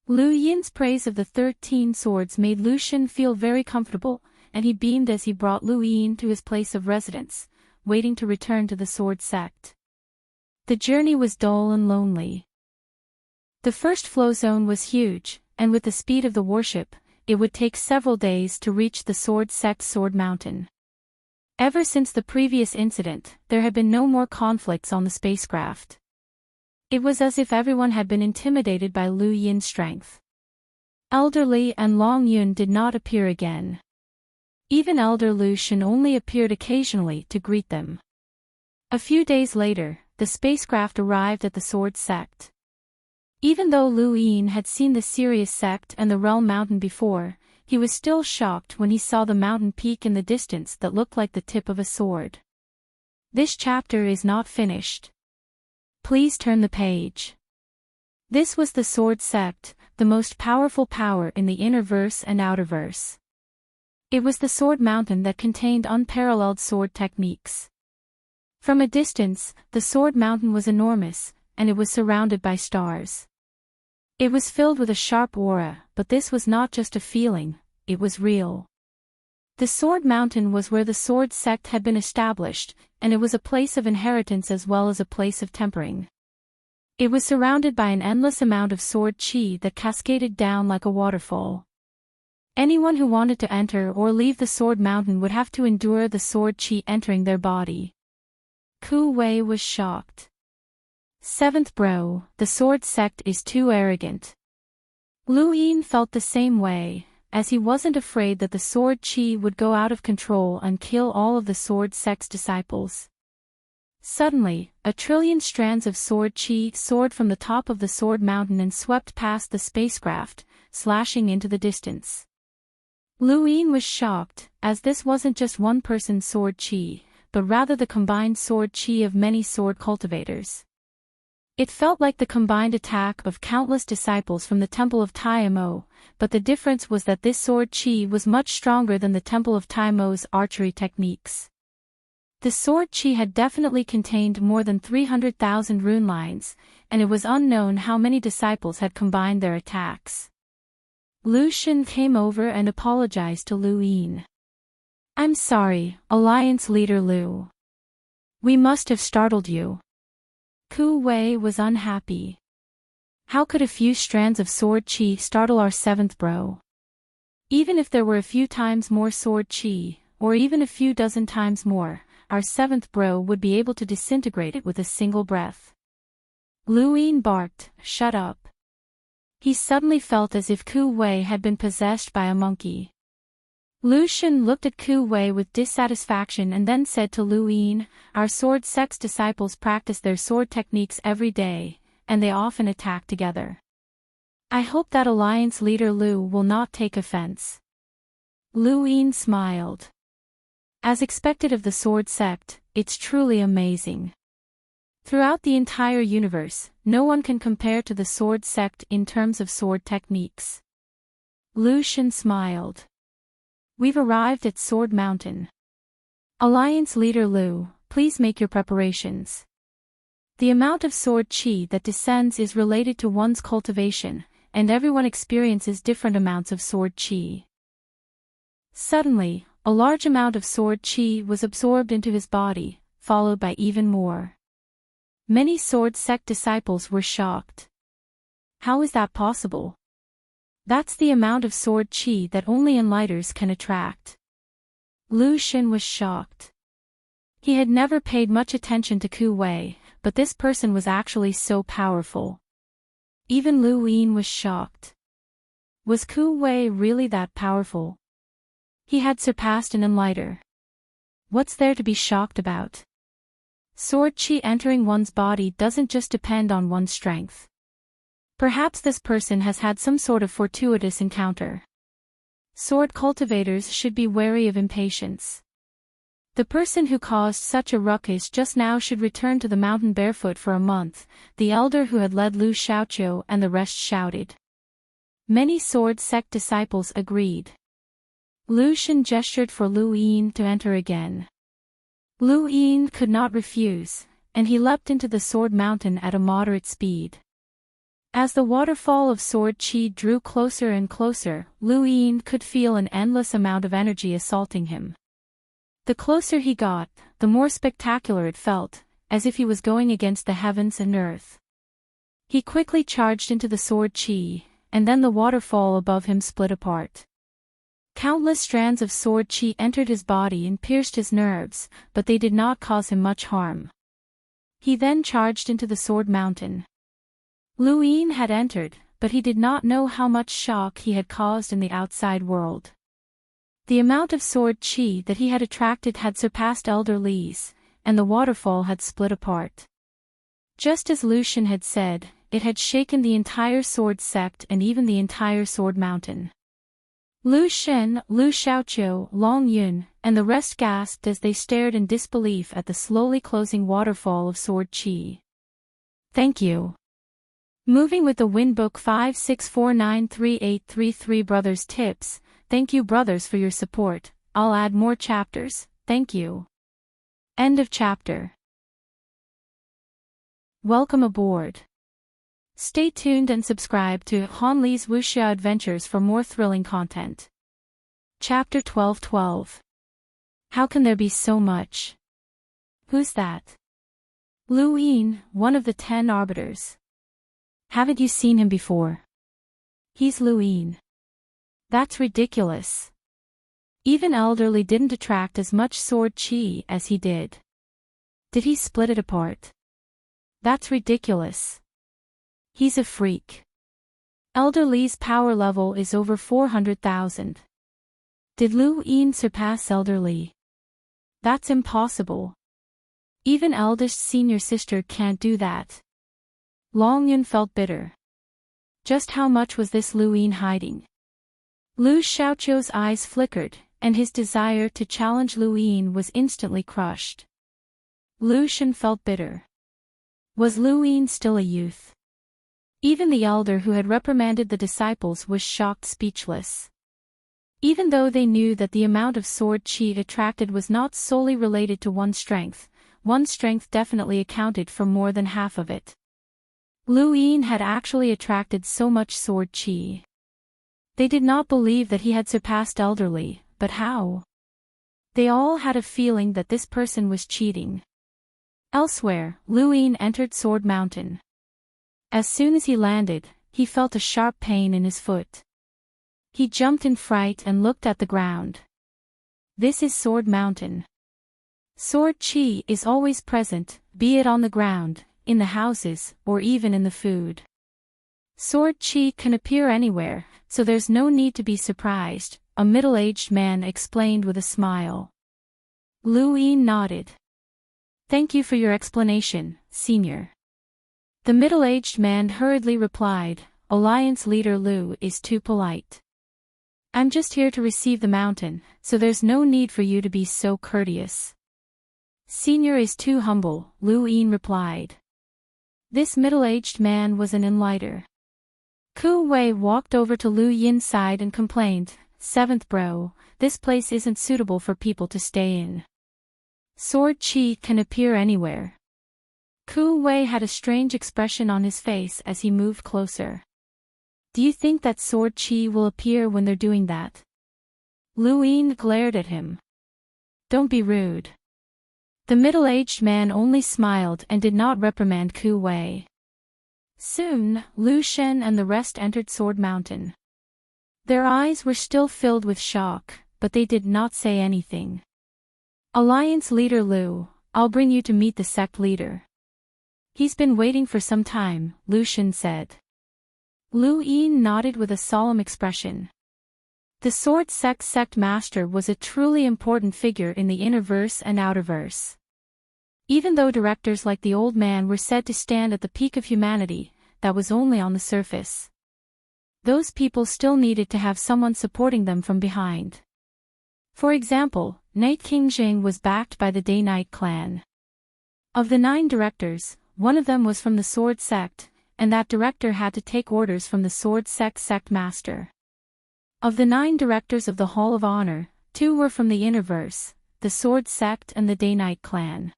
Speaker 1: Lu Yin's praise of the 13 swords made Lu Xin feel very comfortable, and he beamed as he brought Lu Yin to his place of residence, waiting to return to the sword sect. The journey was dull and lonely. The first flow zone was huge, and with the speed of the warship, it would take several days to reach the sword sect's Sword Mountain. Ever since the previous incident, there had been no more conflicts on the spacecraft. It was as if everyone had been intimidated by Lu Yin's strength. Elder Li and Long Yun did not appear again. Even Elder Lu Xin only appeared occasionally to greet them. A few days later, the spacecraft arrived at the sword sect. Even though Lu Yin had seen the Sirius sect and the Realm Mountain before, he was still shocked when he saw the mountain peak in the distance that looked like the tip of a sword. This chapter is not finished. Please turn the page. This was the sword sect, the most powerful power in the inner-verse and outer-verse. It was the sword mountain that contained unparalleled sword techniques. From a distance, the sword mountain was enormous, and it was surrounded by stars. It was filled with a sharp aura, but this was not just a feeling, it was real. The Sword Mountain was where the sword sect had been established, and it was a place of inheritance as well as a place of tempering. It was surrounded by an endless amount of sword chi that cascaded down like a waterfall. Anyone who wanted to enter or leave the Sword Mountain would have to endure the sword chi entering their body. Ku Wei was shocked. Seventh bro, the sword sect is too arrogant. Lu Yin felt the same way, as he wasn't afraid that the sword chi would go out of control and kill all of the sword sect's disciples. Suddenly, 1,000,000,000,000 strands of sword chi soared from the top of the sword mountain and swept past the spacecraft, slashing into the distance. Lu Yin was shocked, as this wasn't just one person's sword chi, but rather the combined sword chi of many sword cultivators. It felt like the combined attack of countless disciples from the Temple of Taimo, but the difference was that this sword chi was much stronger than the Temple of Taimo's archery techniques. The sword chi had definitely contained more than 300,000 rune lines, and it was unknown how many disciples had combined their attacks. Lu Xun came over and apologized to Lu Yin. "I'm sorry, Alliance Leader Lu. We must have startled you." Ku Wei was unhappy. "How could a few strands of sword chi startle our seventh bro? Even if there were a few times more sword chi, or even a few dozen times more, our seventh bro would be able to disintegrate it with a single breath." Lu Yin barked, "Shut up." He suddenly felt as if Ku Wei had been possessed by a monkey. Lu Xun looked at Ku Wei with dissatisfaction and then said to Lu Yin, "Our sword sect's disciples practice their sword techniques every day, and they often attack together. I hope that Alliance Leader Lu will not take offense." Lu Yin smiled. As expected of the sword sect, it's truly amazing. Throughout the entire universe, no one can compare to the sword sect in terms of sword techniques. Lu Xun smiled. "We've arrived at Sword Mountain. Alliance Leader Lu, please make your preparations. The amount of sword chi that descends is related to one's cultivation, and everyone experiences different amounts of sword chi." Suddenly, a large amount of sword chi was absorbed into his body, followed by even more. Many sword sect disciples were shocked. How is that possible? That's the amount of sword chi that only enlighters can attract. Lu Xun was shocked. He had never paid much attention to Ku Wei, but this person was actually so powerful. Even Lu Yin was shocked. Was Ku Wei really that powerful? He had surpassed an enlighter. What's there to be shocked about? Sword chi entering one's body doesn't just depend on one's strength. Perhaps this person has had some sort of fortuitous encounter. Sword cultivators should be wary of impatience. The person who caused such a ruckus just now should return to the mountain barefoot for a month, the elder who had led Lu Xiaoqiu and the rest shouted. Many sword sect disciples agreed. Lu Xun gestured for Lu Yin to enter again. Lu Yin could not refuse, and he leapt into the sword mountain at a moderate speed. As the waterfall of sword chi drew closer and closer, Lu Yin could feel an endless amount of energy assaulting him. The closer he got, the more spectacular it felt, as if he was going against the heavens and earth. He quickly charged into the sword chi, and then the waterfall above him split apart. Countless strands of sword chi entered his body and pierced his nerves, but they did not cause him much harm. He then charged into the sword mountain. Lu Yin had entered, but he did not know how much shock he had caused in the outside world. The amount of sword chi that he had attracted had surpassed Elder Li's, and the waterfall had split apart. Just as Lu Xun had said, it had shaken the entire sword sect and even the entire sword mountain. Lu Xun, Lu Xiaoqiu, Long Yun, and the rest gasped as they stared in disbelief at the slowly closing waterfall of sword chi. "Thank you. Moving with the Wind Book 56493833 Brothers Tips, thank you brothers for your support, I'll add more chapters, thank you." End of chapter. Welcome aboard. Stay tuned and subscribe to Han Li's Wuxia Adventures for more thrilling content. Chapter 12:12. How can there be so much? Who's that? Lu Yin, one of the 10 arbiters. Haven't you seen him before? He's Lu Yin. That's ridiculous. Even Elderly didn't attract as much sword chi as he did. Did he split it apart? That's ridiculous. He's a freak. Elder Li's power level is over 400,000. Did Lu Yin surpass Elder Li? That's impossible. Even eldest senior sister can't do that. Long Yun felt bitter. Just how much was this Lu Yin hiding? Lu Xiaoqiu's eyes flickered, and his desire to challenge Lu Yin was instantly crushed. Lu Xun felt bitter. Was Lu Yin still a youth? Even the elder who had reprimanded the disciples was shocked speechless. Even though they knew that the amount of sword qi attracted was not solely related to one's strength definitely accounted for more than half of it. Lu Yin had actually attracted so much sword qi. They did not believe that he had surpassed elderly, but how? They all had a feeling that this person was cheating. Elsewhere, Lu Yin entered Sword Mountain. As soon as he landed, he felt a sharp pain in his foot. He jumped in fright and looked at the ground. This is Sword Mountain. Sword qi is always present, be it on the ground, in the houses, or even in the food. Sword qi can appear anywhere, so there's no need to be surprised, a middle-aged man explained with a smile. Lu Yin nodded. Thank you for your explanation, senior. The middle-aged man hurriedly replied, Alliance leader Lu is too polite. I'm just here to receive the mountain, so there's no need for you to be so courteous. Senior is too humble, Lu Yin replied. This middle-aged man was an enlighter. Ku Wei walked over to Lu Yin's side and complained, Seventh bro, this place isn't suitable for people to stay in. Sword qi can appear anywhere. Ku Wei had a strange expression on his face as he moved closer. Do you think that sword qi will appear when they're doing that? Lu Yin glared at him. Don't be rude. The middle-aged man only smiled and did not reprimand Ku Wei. Soon, Lu Shen and the rest entered Sword Mountain. Their eyes were still filled with shock, but they did not say anything. Alliance leader Lu, I'll bring you to meet the sect leader. He's been waiting for some time, Lu Shen said. Lu Yin nodded with a solemn expression. The Sword Sect Master was a truly important figure in the innerverse and outerverse. Even though directors like the old man were said to stand at the peak of humanity, that was only on the surface. Those people still needed to have someone supporting them from behind. For example, Night King Jing was backed by the Day-Night clan. Of the 9 directors, one of them was from the Sword Sect, and that director had to take orders from the Sword Sect Master. Of the 9 directors of the Hall of Honor, 2 were from the Innerverse, the Sword Sect and the Day-Night clan.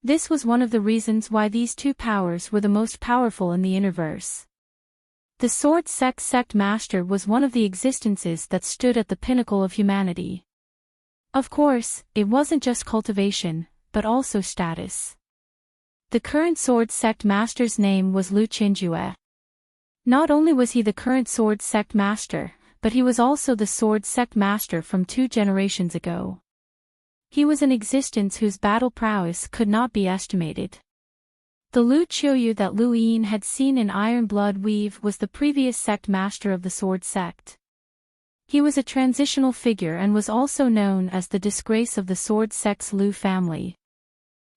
Speaker 1: This was one of the reasons why these 2 powers were the most powerful in the Innerverse. The Sword Sect Master was one of the existences that stood at the pinnacle of humanity. Of course, it wasn't just cultivation, but also status. The current Sword Sect Master's name was Lu Qinjue. Not only was he the current Sword Sect Master, but he was also the Sword Sect Master from 2 generations ago. He was an existence whose battle prowess could not be estimated. The Lu Qiuyu that Lu Yin had seen in Iron Blood Weave was the previous sect master of the Sword Sect. He was a transitional figure and was also known as the disgrace of the Sword Sect's Lu family.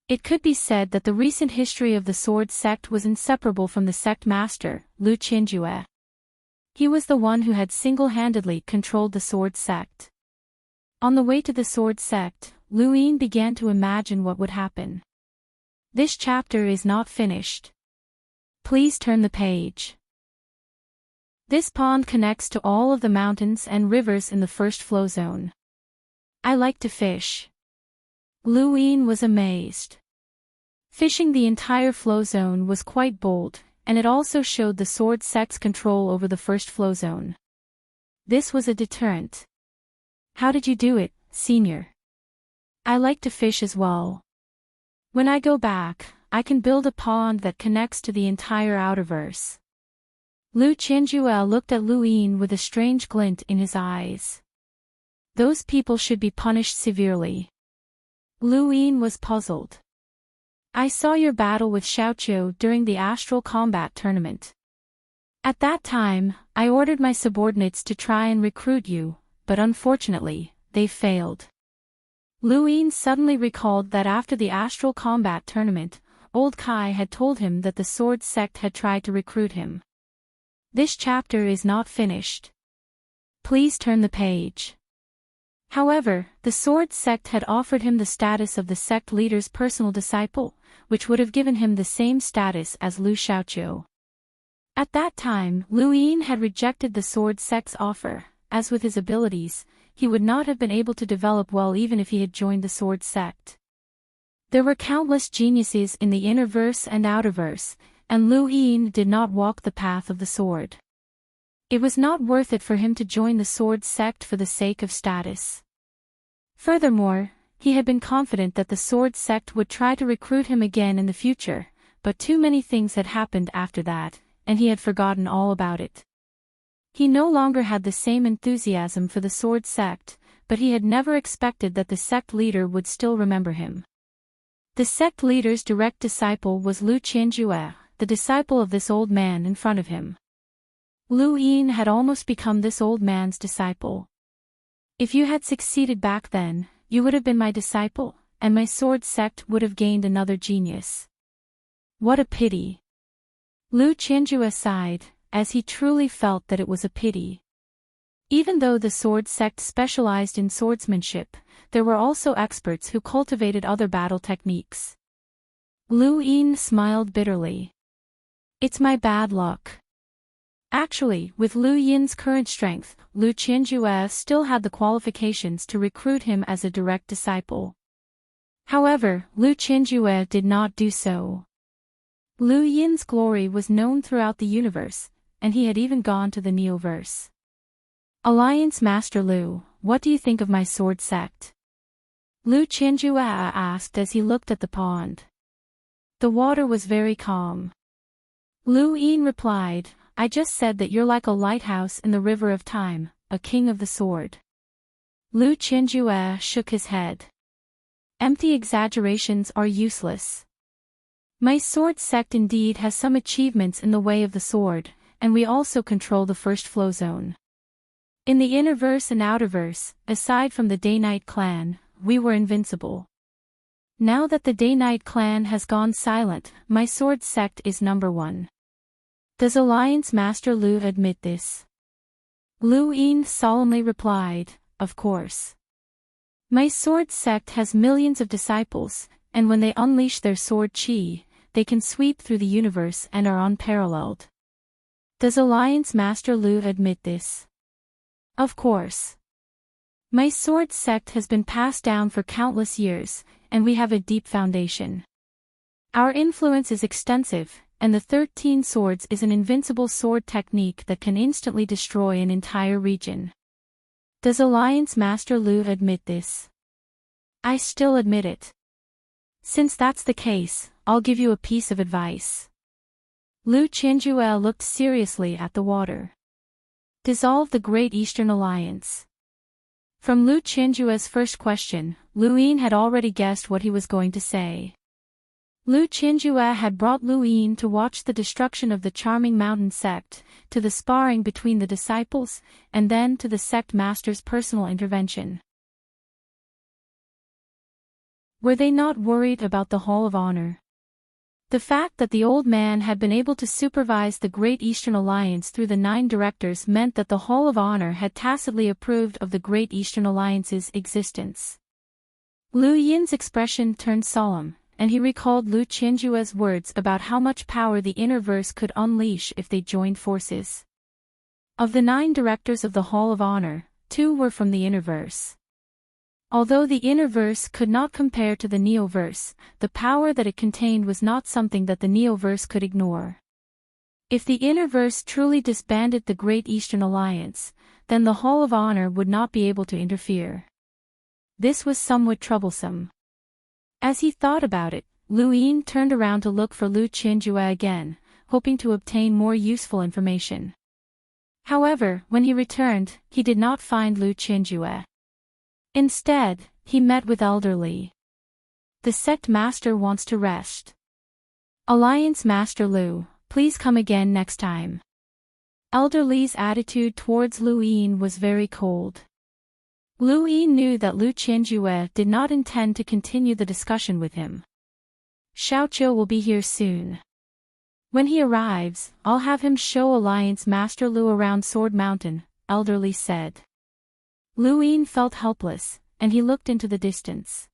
Speaker 1: It could be said that the recent history of the Sword Sect was inseparable from the sect master, Lu Qinjue. He was the one who had single-handedly controlled the Sword Sect. On the way to the Sword Sect, Lu Yin began to imagine what would happen. This chapter is not finished. Please turn the page. This pond connects to all of the mountains and rivers in the first flow zone. I like to fish. Lu Yin was amazed. Fishing the entire flow zone was quite bold, and it also showed the Sword Sect's control over the first flow zone. This was a deterrent. How did you do it, senior? I like to fish as well. When I go back, I can build a pond that connects to the entire outerverse. Lu Qinjue looked at Lu Yin with a strange glint in his eyes. Those people should be punished severely. Lu Yin was puzzled. I saw your battle with Xiaoqiu during the Astral Combat Tournament. At that time, I ordered my subordinates to try and recruit you, but unfortunately, they failed. Lu Yin suddenly recalled that after the Astral Combat Tournament, Old Kai had told him that the Sword Sect had tried to recruit him. This chapter is not finished. Please turn the page. However, the Sword Sect had offered him the status of the sect leader's personal disciple, which would have given him the same status as Lu Xiaoqiu. At that time, Lu Yin had rejected the Sword Sect's offer, as with his abilities, he would not have been able to develop well even if he had joined the sword sect. There were countless geniuses in the innerverse and outerverse, and Lu Yin did not walk the path of the sword. It was not worth it for him to join the sword sect for the sake of status. Furthermore, he had been confident that the sword sect would try to recruit him again in the future, but too many things had happened after that, and he had forgotten all about it. He no longer had the same enthusiasm for the sword sect, but he had never expected that the sect leader would still remember him. The sect leader's direct disciple was Lu Qianjue, the disciple of this old man in front of him. Lu Yin had almost become this old man's disciple. If you had succeeded back then, you would have been my disciple, and my sword sect would have gained another genius. What a pity. Lu Qianjue sighed, as he truly felt that it was a pity. Even though the sword sect specialized in swordsmanship, there were also experts who cultivated other battle techniques. Lu Yin smiled bitterly. It's my bad luck. Actually, with Lu Yin's current strength, Lu Qianjue still had the qualifications to recruit him as a direct disciple. However, Lu Qianjue did not do so. Lu Yin's glory was known throughout the universe, and he had even gone to the Neoverse. Alliance Master Lu, what do you think of my sword sect? Lu Qianjue asked as he looked at the pond. The water was very calm. Lu Yin replied, I just said that you're like a lighthouse in the river of time, a king of the sword. Lu Qianjue shook his head. Empty exaggerations are useless. My sword sect indeed has some achievements in the way of the sword, and we also control the first flow zone. In the innerverse and outerverse, aside from the Day-Night clan, we were invincible. Now that the Day-Night clan has gone silent, my sword sect is number one. Does Alliance Master Lu admit this? Lu Yin solemnly replied, of course. My sword sect has millions of disciples, and when they unleash their sword chi, they can sweep through the universe and are unparalleled. Does Alliance Master Lu admit this? Of course. My sword sect has been passed down for countless years, and we have a deep foundation. Our influence is extensive, and the 13 Swords is an invincible sword technique that can instantly destroy an entire region. Does Alliance Master Lu admit this? I still admit it. Since that's the case, I'll give you a piece of advice. Lu Qianjue looked seriously at the water. Dissolve the Great Eastern Alliance. From Lu Qianjue's first question, Lu Yin had already guessed what he was going to say. Lu Qianjue had brought Lu Yin to watch the destruction of the Charming Mountain sect, to the sparring between the disciples, and then to the sect master's personal intervention. Were they not worried about the Hall of Honor? The fact that the old man had been able to supervise the Great Eastern Alliance through the 9 directors meant that the Hall of Honor had tacitly approved of the Great Eastern Alliance's existence. Lu Yin's expression turned solemn, and he recalled Lu Qianjue's words about how much power the Innerverse could unleash if they joined forces. Of the 9 directors of the Hall of Honor, 2 were from the Innerverse. Although the Innerverse could not compare to the Neoverse, the power that it contained was not something that the Neoverse could ignore. If the Innerverse truly disbanded the Great Eastern Alliance, then the Hall of Honor would not be able to interfere. This was somewhat troublesome. As he thought about it, Lu Yin turned around to look for Lu Qianjue again, hoping to obtain more useful information. However, when he returned, he did not find Lu Qianjue. Instead, he met with Elder Li. The sect master wants to rest. Alliance Master Lu, please come again next time. Elder Li's attitude towards Lu Yin was very cold. Lu Yin knew that Lu Qianjue did not intend to continue the discussion with him. Xiaoqiu will be here soon. When he arrives, I'll have him show Alliance Master Lu around Sword Mountain, Elder Li said. Lu Yin felt helpless, and he looked into the distance.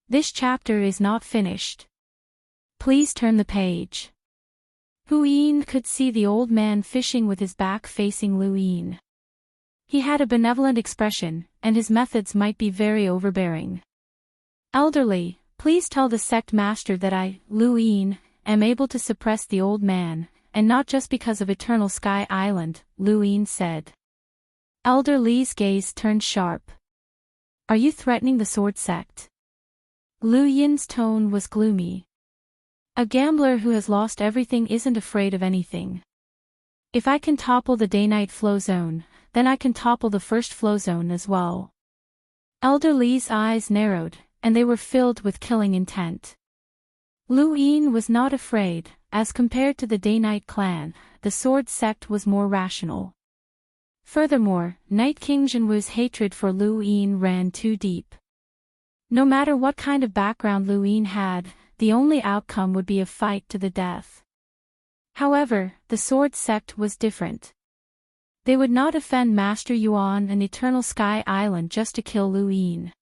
Speaker 1: This chapter is not finished. Please turn the page. Hu Yin could see the old man fishing with his back facing Lu Yin. He had a benevolent expression, and his methods might be very overbearing. "Elderly, please tell the sect master that I, Lu Yin, am able to suppress the old man, and not just because of Eternal Sky Island," Lu Yin said. Elder Li's gaze turned sharp. "Are you threatening the sword sect?" Lu Yin's tone was gloomy. "A gambler who has lost everything isn't afraid of anything. If I can topple the day-night flow zone, then I can topple the first flow zone as well." Elder Li's eyes narrowed, and they were filled with killing intent. Lu Yin was not afraid. As compared to the Day-Night clan, the sword sect was more rational. Furthermore, Night King Jinwu's hatred for Lu Yin ran too deep. No matter what kind of background Lu Yin had, the only outcome would be a fight to the death. However, the sword sect was different. They would not offend Master Yuan and Eternal Sky Island just to kill Lu Yin.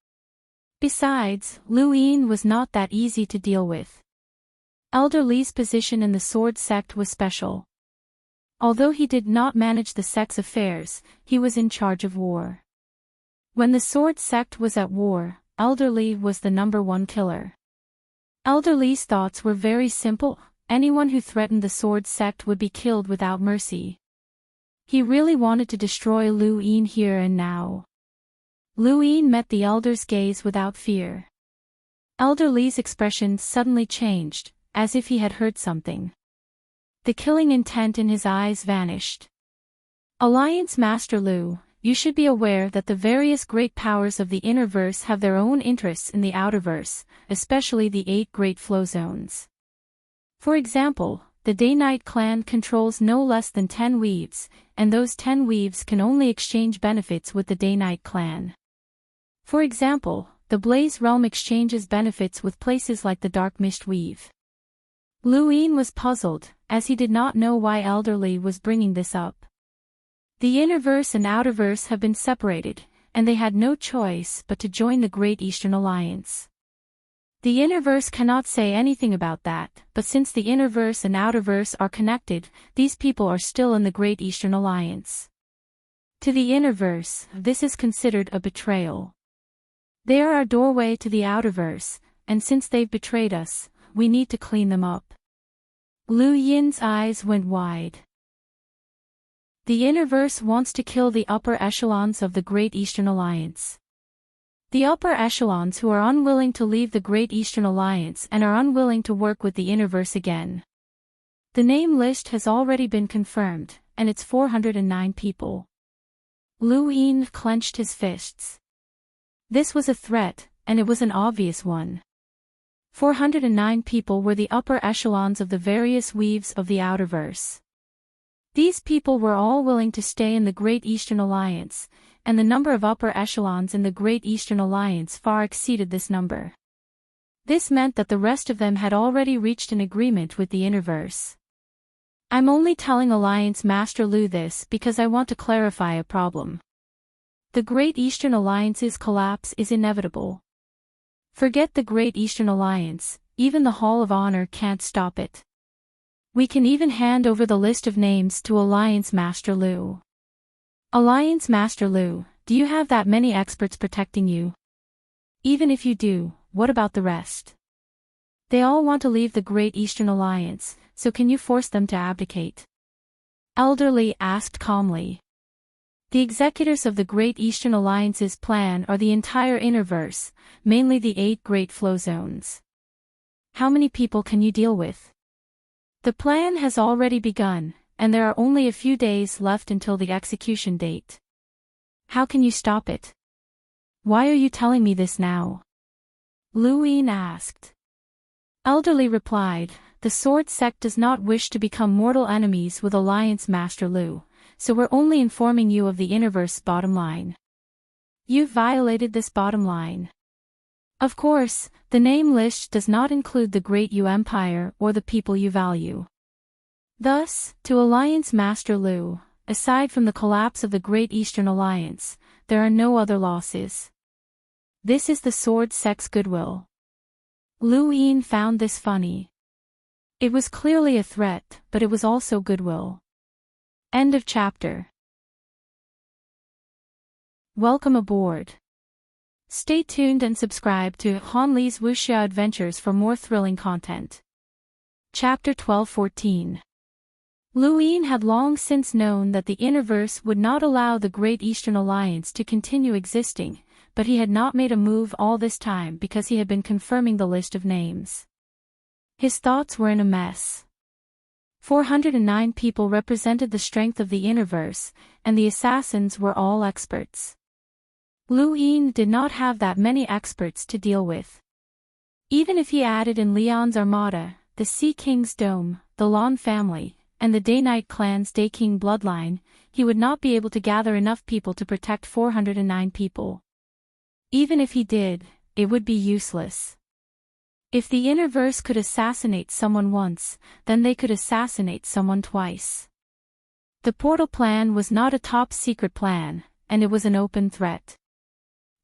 Speaker 1: Besides, Lu Yin was not that easy to deal with. Elder Li's position in the sword sect was special. Although he did not manage the sect's affairs, he was in charge of war. When the sword sect was at war, Elder Li was the #1 killer. Elder Li's thoughts were very simple: anyone who threatened the sword sect would be killed without mercy. He really wanted to destroy Lu Yin here and now. Lu Yin met the elder's gaze without fear. Elder Li's expression suddenly changed, as if he had heard something. The killing intent in his eyes vanished. "Alliance Master Lu, you should be aware that the various great powers of the Innerverse have their own interests in the Outerverse, especially the 8 great flow zones. For example, the Day-Night clan controls no less than 10 weaves, and those 10 weaves can only exchange benefits with the Day-Night clan. For example, the Blaze Realm exchanges benefits with places like the Dark Mist Weave." Lu Yin was puzzled, as he did not know why Elder Li was bringing this up. The Innerverse and Outerverse have been separated, and they had no choice but to join the Great Eastern Alliance. The Innerverse cannot say anything about that, but since the Innerverse and Outerverse are connected, these people are still in the Great Eastern Alliance. To the Innerverse, this is considered a betrayal. They are our doorway to the Outerverse, and since they've betrayed us, we need to clean them up. Lu Yin's eyes went wide. The Innerverse wants to kill the upper echelons of the Great Eastern Alliance. The upper echelons who are unwilling to leave the Great Eastern Alliance and are unwilling to work with the Innerverse again. The name list has already been confirmed, and it's 409 people. Lu Yin clenched his fists. This was a threat, and it was an obvious one. 409 people were the upper echelons of the various weaves of the Outerverse. These people were all willing to stay in the Great Eastern Alliance, and the number of upper echelons in the Great Eastern Alliance far exceeded this number. This meant that the rest of them had already reached an agreement with the Innerverse. "I'm only telling Alliance Master Lu this because I want to clarify a problem. The Great Eastern Alliance's collapse is inevitable. Forget the Great Eastern Alliance, even the Hall of Honor can't stop it. We can even hand over the list of names to Alliance Master Lu." "Alliance Master Lu, do you have that many experts protecting you? Even if you do, what about the rest? They all want to leave the Great Eastern Alliance, so can you force them to abdicate?" Elder Li asked calmly. The executors of the Great Eastern Alliance's plan are the entire Innerverse, mainly the 8 great flow zones. How many people can you deal with? The plan has already begun, and there are only a few days left until the execution date. How can you stop it? Why are you telling me this now? Lu Yin asked. Elder Li replied, "The sword sect does not wish to become mortal enemies with Alliance Master Lu. So we're only informing you of the Innerverse bottom line. You've violated this bottom line. Of course, the name list does not include the Great Yu Empire or the people you value. Thus, to Alliance Master Lu, aside from the collapse of the Great Eastern Alliance, there are no other losses. This is the sword sect's goodwill." Lu Yin found this funny. It was clearly a threat, but it was also goodwill. End of chapter. Welcome aboard. Stay tuned and subscribe to Han Li's Wuxia Adventures for more thrilling content. Chapter 12-14. Lu Yin had long since known that the Interverse would not allow the Great Eastern Alliance to continue existing, but he had not made a move all this time because he had been confirming the list of names. His thoughts were in a mess. 409 people represented the strength of the Interverse, and the assassins were all experts. Lu Yin did not have that many experts to deal with. Even if he added in Leon's armada, the Sea King's Dome, the Lan family, and the Day-Night clan's Day-King bloodline, he would not be able to gather enough people to protect 409 people. Even if he did, it would be useless. If the Interverse could assassinate someone once, then they could assassinate someone twice. The portal plan was not a top-secret plan, and it was an open threat.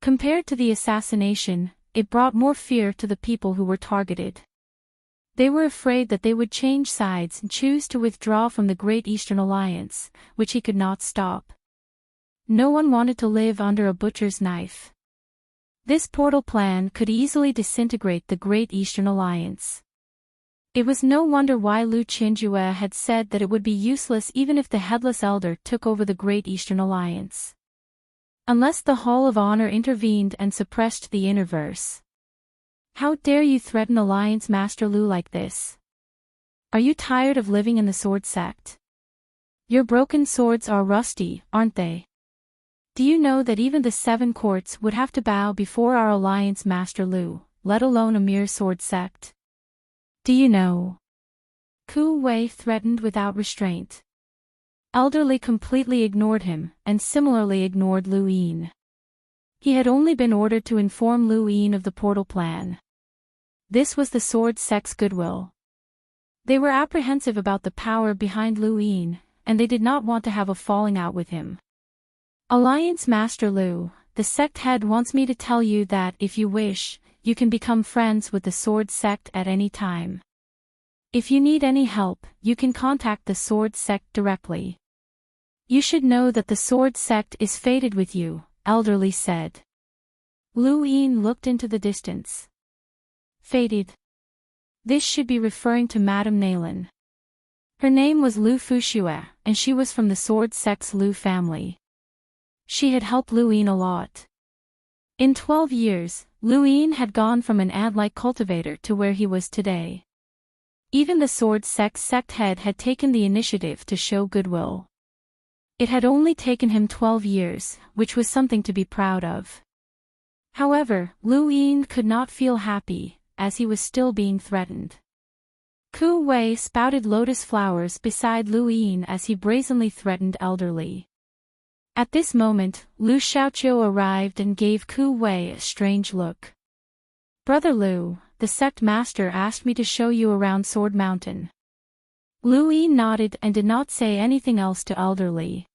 Speaker 1: Compared to the assassination, it brought more fear to the people who were targeted. They were afraid that they would change sides and choose to withdraw from the Great Eastern Alliance, which he could not stop. No one wanted to live under a butcher's knife. This portal plan could easily disintegrate the Great Eastern Alliance. It was no wonder why Lu Qinjue had said that it would be useless even if the Headless Elder took over the Great Eastern Alliance. Unless the Hall of Honor intervened and suppressed the Interverse. How dare you threaten Alliance Master Lu like this? Are you tired of living in the sword sect? Your broken swords are rusty, aren't they? Do you know that even the 7 courts would have to bow before our Alliance Master Lu, let alone a mere sword sect? Do you know? Ku Wei threatened without restraint. Elderly completely ignored him, and similarly ignored Lu Yin. He had only been ordered to inform Lu Yin of the portal plan. This was the sword sect's goodwill. They were apprehensive about the power behind Lu Yin, and they did not want to have a falling out with him. Alliance Master Lu, the sect head wants me to tell you that if you wish, you can become friends with the sword sect at any time. If you need any help, you can contact the sword sect directly. You should know that the sword sect is fated with you, Elderly said. Lu Yin looked into the distance. Fated. This should be referring to Madame Nalan. Her name was Lu Fuxue, and she was from the sword sect's Lu family. She had helped Lu Yin a lot. In 12 years, Lu Yin had gone from an ant-like cultivator to where he was today. Even the sword sect's sect head had taken the initiative to show goodwill. It had only taken him 12 years, which was something to be proud of. However, Lu Yin could not feel happy, as he was still being threatened. Ku Wei spouted lotus flowers beside Lu Yin as he brazenly threatened Elderly. At this moment, Lu Xiaoqiu arrived and gave Ku Wei a strange look. Brother Lu, the sect master asked me to show you around Sword Mountain. Lu Yin nodded and did not say anything else to Elderly.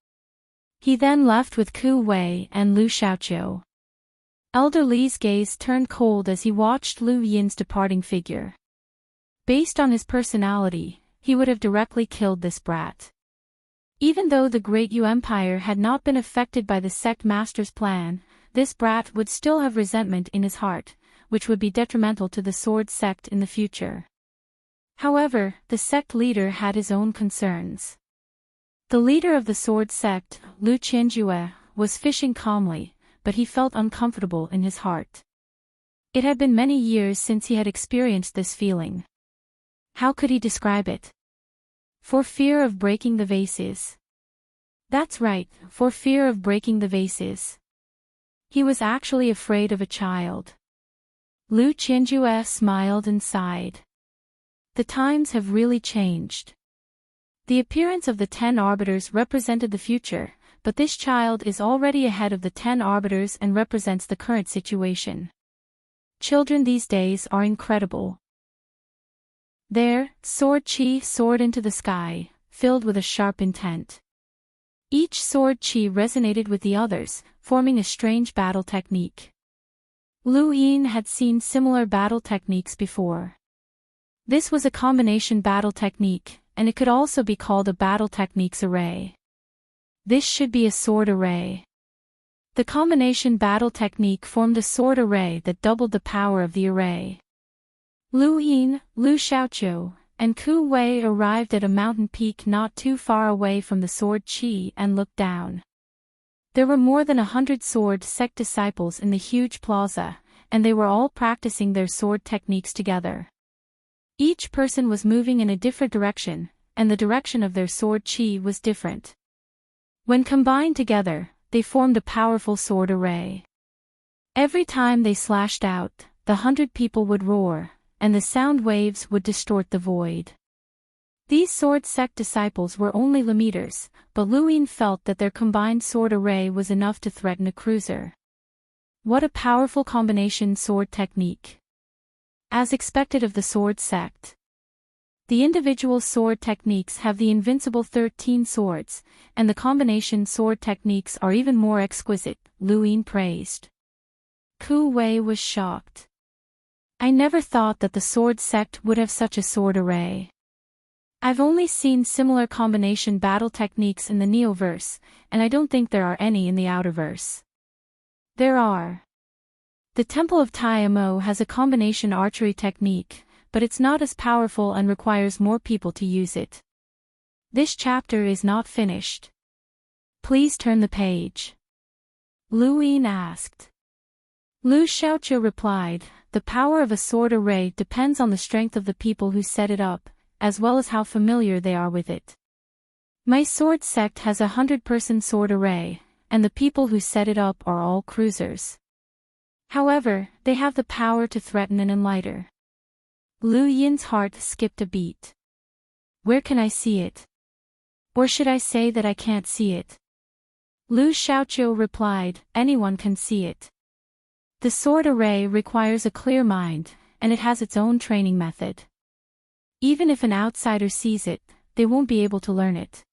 Speaker 1: He then left with Ku Wei and Lu Xiaoqiu. Elderly's gaze turned cold as he watched Lu Yin's departing figure. Based on his personality, he would have directly killed this brat. Even though the Great Yu Empire had not been affected by the sect master's plan, this brat would still have resentment in his heart, which would be detrimental to the sword sect in the future. However, the sect leader had his own concerns. The leader of the sword sect, Lu Qinjue, was fishing calmly, but he felt uncomfortable in his heart. It had been many years since he had experienced this feeling. How could he describe it? For fear of breaking the vases. That's right, for fear of breaking the vases. He was actually afraid of a child. Lu Qinjue smiled and sighed. The times have really changed. The appearance of the 10 arbiters represented the future, but this child is already ahead of the 10 arbiters and represents the current situation. Children these days are incredible. There, sword chi soared into the sky, filled with a sharp intent. Each sword chi resonated with the others, forming a strange battle technique. Lu Yin had seen similar battle techniques before. This was a combination battle technique, and it could also be called a battle techniques array. This should be a sword array. The combination battle technique formed a sword array that doubled the power of the array. Lu Yin, Lu Xiaoqiu, and Ku Wei arrived at a mountain peak not too far away from the sword Qi and looked down. There were more than 100 sword sect disciples in the huge plaza, and they were all practicing their sword techniques together. Each person was moving in a different direction, and the direction of their sword Qi was different. When combined together, they formed a powerful sword array. Every time they slashed out, the 100 people would roar, and the sound waves would distort the void. These sword sect disciples were only Lemeters, but Lu Yin felt that their combined sword array was enough to threaten a cruiser. What a powerful combination sword technique! As expected of the sword sect. The individual sword techniques have the invincible 13 swords, and the combination sword techniques are even more exquisite, Lu Yin praised. Ku Wei was shocked. I never thought that the sword sect would have such a sword array. I've only seen similar combination battle techniques in the Neoverse, and I don't think there are any in the Outerverse. There are. The Temple of Tai Amo has a combination archery technique, but it's not as powerful and requires more people to use it. This chapter is not finished. Please turn the page. Lu Yin asked. Lu Xiaoqiu replied, the power of a sword array depends on the strength of the people who set it up, as well as how familiar they are with it. My sword sect has 100-person sword array, and the people who set it up are all cruisers. However, they have the power to threaten an enlighter. Lu Yin's heart skipped a beat. Where can I see it? Or should I say that I can't see it? Lu Xiaoqiu replied, anyone can see it. The sword array requires a clear mind, and it has its own training method. Even if an outsider sees it, they won't be able to learn it.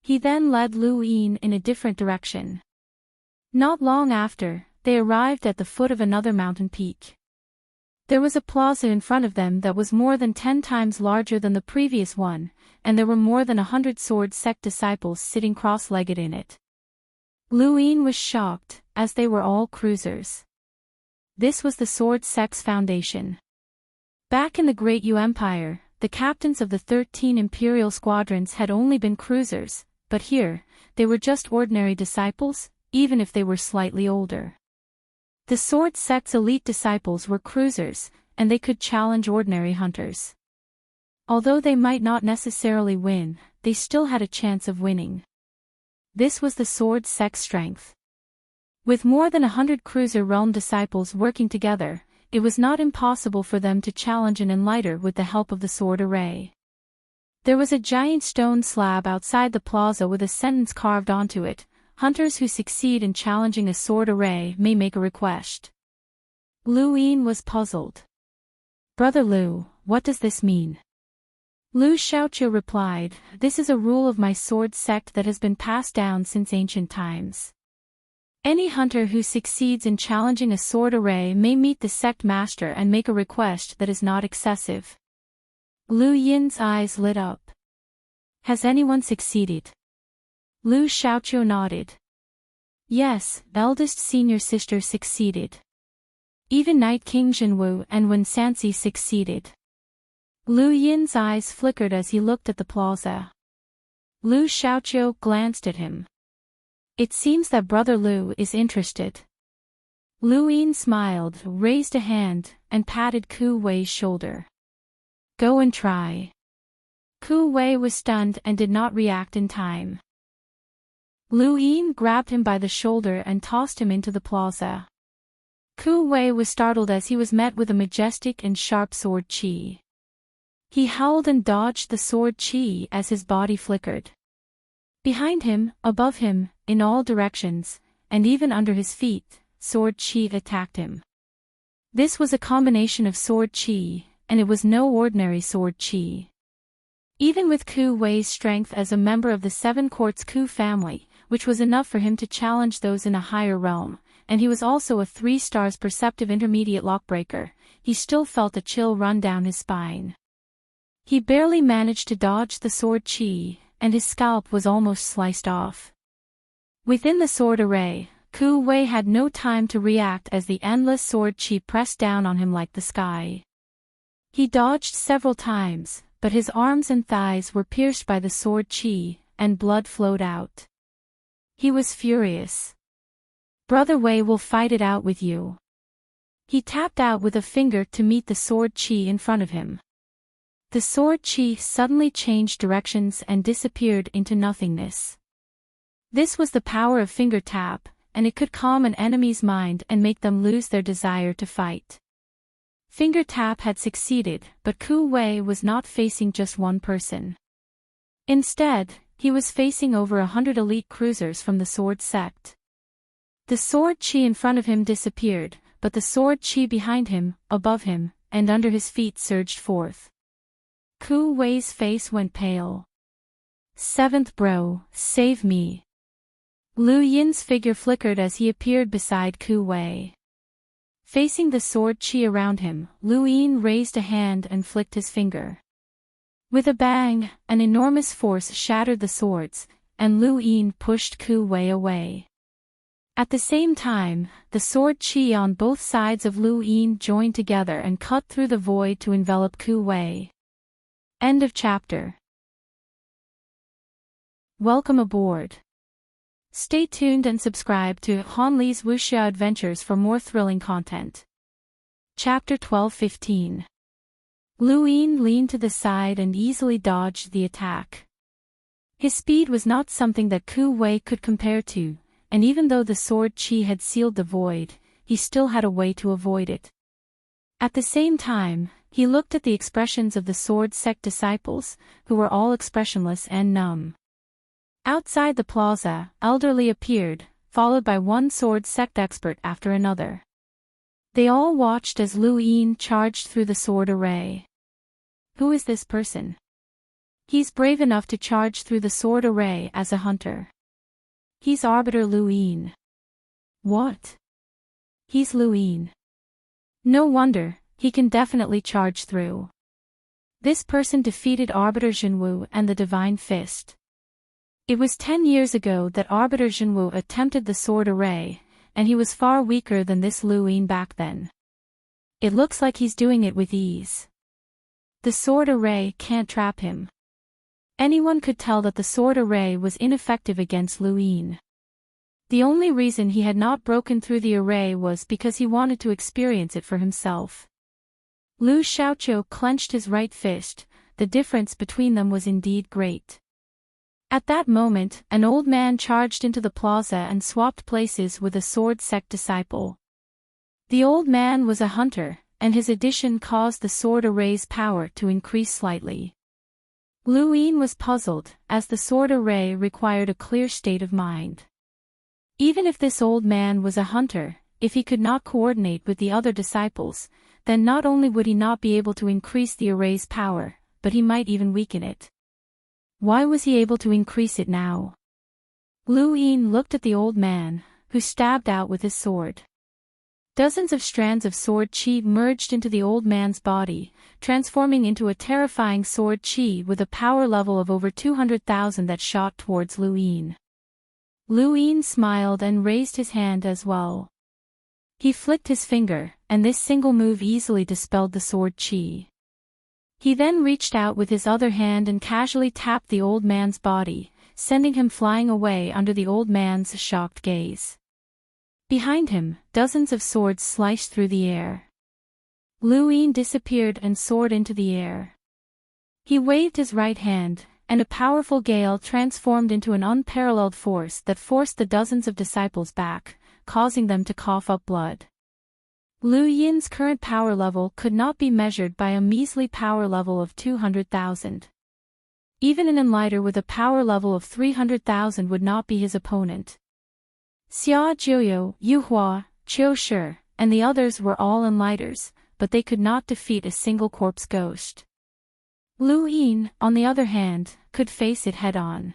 Speaker 1: He then led Lu Yin in a different direction. Not long after, they arrived at the foot of another mountain peak. There was a plaza in front of them that was more than 10 times larger than the previous one, and there were more than 100 sword sect disciples sitting cross-legged in it. Lu Yin was shocked, as they were all cruisers. This was the sword sect's foundation. Back in the Great Yu Empire, the captains of the 13 imperial squadrons had only been cruisers, but here, they were just ordinary disciples, even if they were slightly older. The sword sect's elite disciples were cruisers, and they could challenge ordinary hunters. Although they might not necessarily win, they still had a chance of winning. This was the sword sect's strength. With more than 100 cruiser realm disciples working together, it was not impossible for them to challenge an enlighter with the help of the sword array. There was a giant stone slab outside the plaza with a sentence carved onto it, hunters who succeed in challenging a sword array may make a request. Lu Yin was puzzled. Brother Lu, what does this mean? Lu Xiaoqiu replied, this is a rule of my sword sect that has been passed down since ancient times. Any hunter who succeeds in challenging a sword array may meet the sect master and make a request that is not excessive. Lu Yin's eyes lit up. Has anyone succeeded? Lu Xiaoqiu nodded. Yes, eldest senior sister succeeded. Even Knight King Jinwu and Wen Sansi succeeded. Lu Yin's eyes flickered as he looked at the plaza. Lu Xiaoqiu glanced at him. It seems that Brother Lu is interested. Lu Yin smiled, raised a hand, and patted Ku Wei's shoulder. Go and try. Ku Wei was stunned and did not react in time. Lu Yin grabbed him by the shoulder and tossed him into the plaza. Ku Wei was startled as he was met with a majestic and sharp sword Qi. He howled and dodged the sword Qi as his body flickered. Behind him, above him, in all directions, and even under his feet, sword Qi attacked him. This was a combination of sword Qi, and it was no ordinary sword Qi. Even with Ku Wei's strength as a member of the Seven Courts Ku family, which was enough for him to challenge those in a higher realm, and he was also a 3 stars perceptive intermediate lockbreaker, he still felt a chill run down his spine. He barely managed to dodge the sword Qi, and his scalp was almost sliced off. Within the sword array, Ku Wei had no time to react as the endless sword chi pressed down on him like the sky. He dodged several times, but his arms and thighs were pierced by the sword chi, and blood flowed out. He was furious. "Brother Wei will fight it out with you." He tapped out with a finger to meet the sword chi in front of him. The sword chi suddenly changed directions and disappeared into nothingness. This was the power of finger tap, and it could calm an enemy's mind and make them lose their desire to fight. Finger tap had succeeded, but Ku Wei was not facing just one person. Instead, he was facing over 100 elite cruisers from the sword sect. The sword chi in front of him disappeared, but the sword chi behind him, above him, and under his feet surged forth. Ku Wei's face went pale. "Seventh bro, save me." Lu Yin's figure flickered as he appeared beside Ku Wei. Facing the sword chi around him, Lu Yin raised a hand and flicked his finger. With a bang, an enormous force shattered the swords, and Lu Yin pushed Ku Wei away. At the same time, the sword chi on both sides of Lu Yin joined together and cut through the void to envelop Ku Wei. End of chapter. Welcome aboard. Stay tuned and subscribe to Han Li's Wuxia Adventures for more thrilling content. Chapter 12-15. Lu Yin leaned to the side and easily dodged the attack. His speed was not something that Ku Wei could compare to, and even though the sword chi had sealed the void, he still had a way to avoid it. At the same time, he looked at the expressions of the sword sect disciples, who were all expressionless and numb. Outside the plaza, elderly appeared, followed by one sword sect expert after another. They all watched as Lu Yin charged through the sword array. Who is this person? He's brave enough to charge through the sword array as a hunter. He's Arbiter Lu Yin. What? He's Lu Yin. No wonder, he can definitely charge through. This person defeated Arbiter Zhenwu and the Divine Fist. It was 10 years ago that Arbiter Zhenwu attempted the sword array, and he was far weaker than this Lu Yin back then. It looks like he's doing it with ease. The sword array can't trap him. Anyone could tell that the sword array was ineffective against Lu Yin. The only reason he had not broken through the array was because he wanted to experience it for himself. Lu Xiaoqiu clenched his right fist. The difference between them was indeed great. At that moment, an old man charged into the plaza and swapped places with a sword sect disciple. The old man was a hunter, and his addition caused the sword array's power to increase slightly. Lu Yin was puzzled, as the sword array required a clear state of mind. Even if this old man was a hunter, if he could not coordinate with the other disciples, then not only would he not be able to increase the array's power, but he might even weaken it. Why was he able to increase it now? Lu Yin looked at the old man, who stabbed out with his sword. Dozens of strands of sword chi merged into the old man's body, transforming into a terrifying sword chi with a power level of over 200,000 that shot towards Lu Yin. Lu Yin smiled and raised his hand as well. He flicked his finger, and this single move easily dispelled the sword chi. He then reached out with his other hand and casually tapped the old man's body, sending him flying away under the old man's shocked gaze. Behind him, dozens of swords sliced through the air. Lu Yin disappeared and soared into the air. He waved his right hand, and a powerful gale transformed into an unparalleled force that forced the dozens of disciples back, causing them to cough up blood. Lu Yin's current power level could not be measured by a measly power level of 200,000. Even an enlighter with a power level of 300,000 would not be his opponent. Xia Jiuyu, Yu Hua, Qiu Shi, and the others were all enlighters, but they could not defeat a single corpse ghost. Lu Yin, on the other hand, could face it head-on.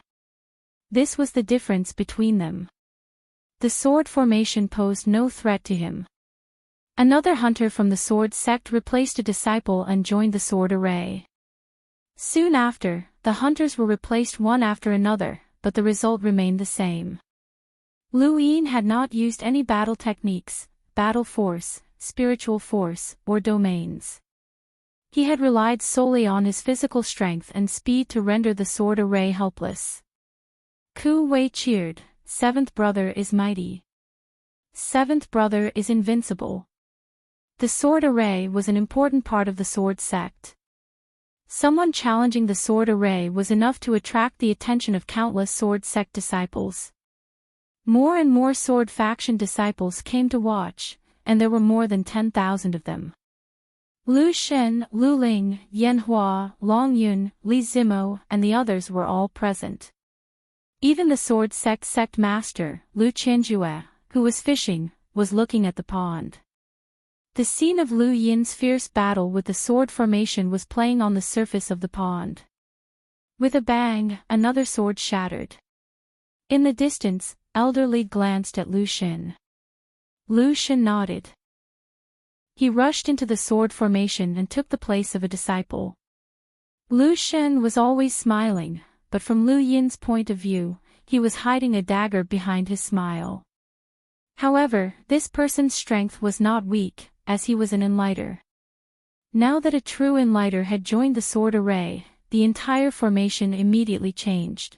Speaker 1: This was the difference between them. The sword formation posed no threat to him. Another hunter from the sword sect replaced a disciple and joined the sword array. Soon after, the hunters were replaced one after another, but the result remained the same. Lu Yin had not used any battle techniques, battle force, spiritual force, or domains. He had relied solely on his physical strength and speed to render the sword array helpless. Ku Wei cheered, "Seventh brother is mighty. Seventh brother is invincible." The sword array was an important part of the sword sect. Someone challenging the sword array was enough to attract the attention of countless sword sect disciples. More and more sword faction disciples came to watch, and there were more than 10,000 of them. Lu Shen, Lu Ling, Yan Hua, Long Yun, Li Zimo, and the others were all present. Even the sword sect master, Lu Qianjue, who was fishing, was looking at the pond. The scene of Lu Yin's fierce battle with the sword formation was playing on the surface of the pond. With a bang, another sword shattered. In the distance, Elder Li glanced at Lu Shen. Lu Shen nodded. He rushed into the sword formation and took the place of a disciple. Lu Shen was always smiling, but from Lu Yin's point of view, he was hiding a dagger behind his smile. However, this person's strength was not weak, as he was an enlighter. Now that a true enlighter had joined the sword array, the entire formation immediately changed.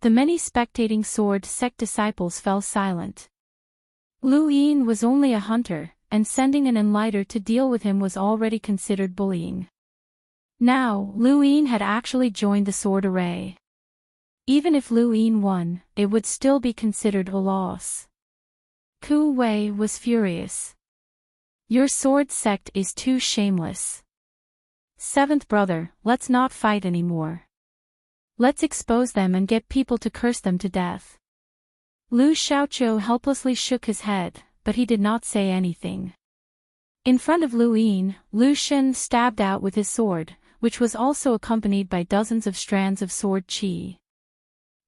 Speaker 1: The many spectating sword sect disciples fell silent. Lu Yin was only a hunter, and sending an enlighter to deal with him was already considered bullying. Now, Lu Yin had actually joined the sword array. Even if Lu Yin won, it would still be considered a loss. Ku Wei was furious. "Your sword sect is too shameless. Seventh brother, let's not fight anymore. Let's expose them and get people to curse them to death." Lu Xiaoqiu helplessly shook his head, but he did not say anything. In front of Lu Yin, Lu Shen stabbed out with his sword, which was also accompanied by dozens of strands of sword qi.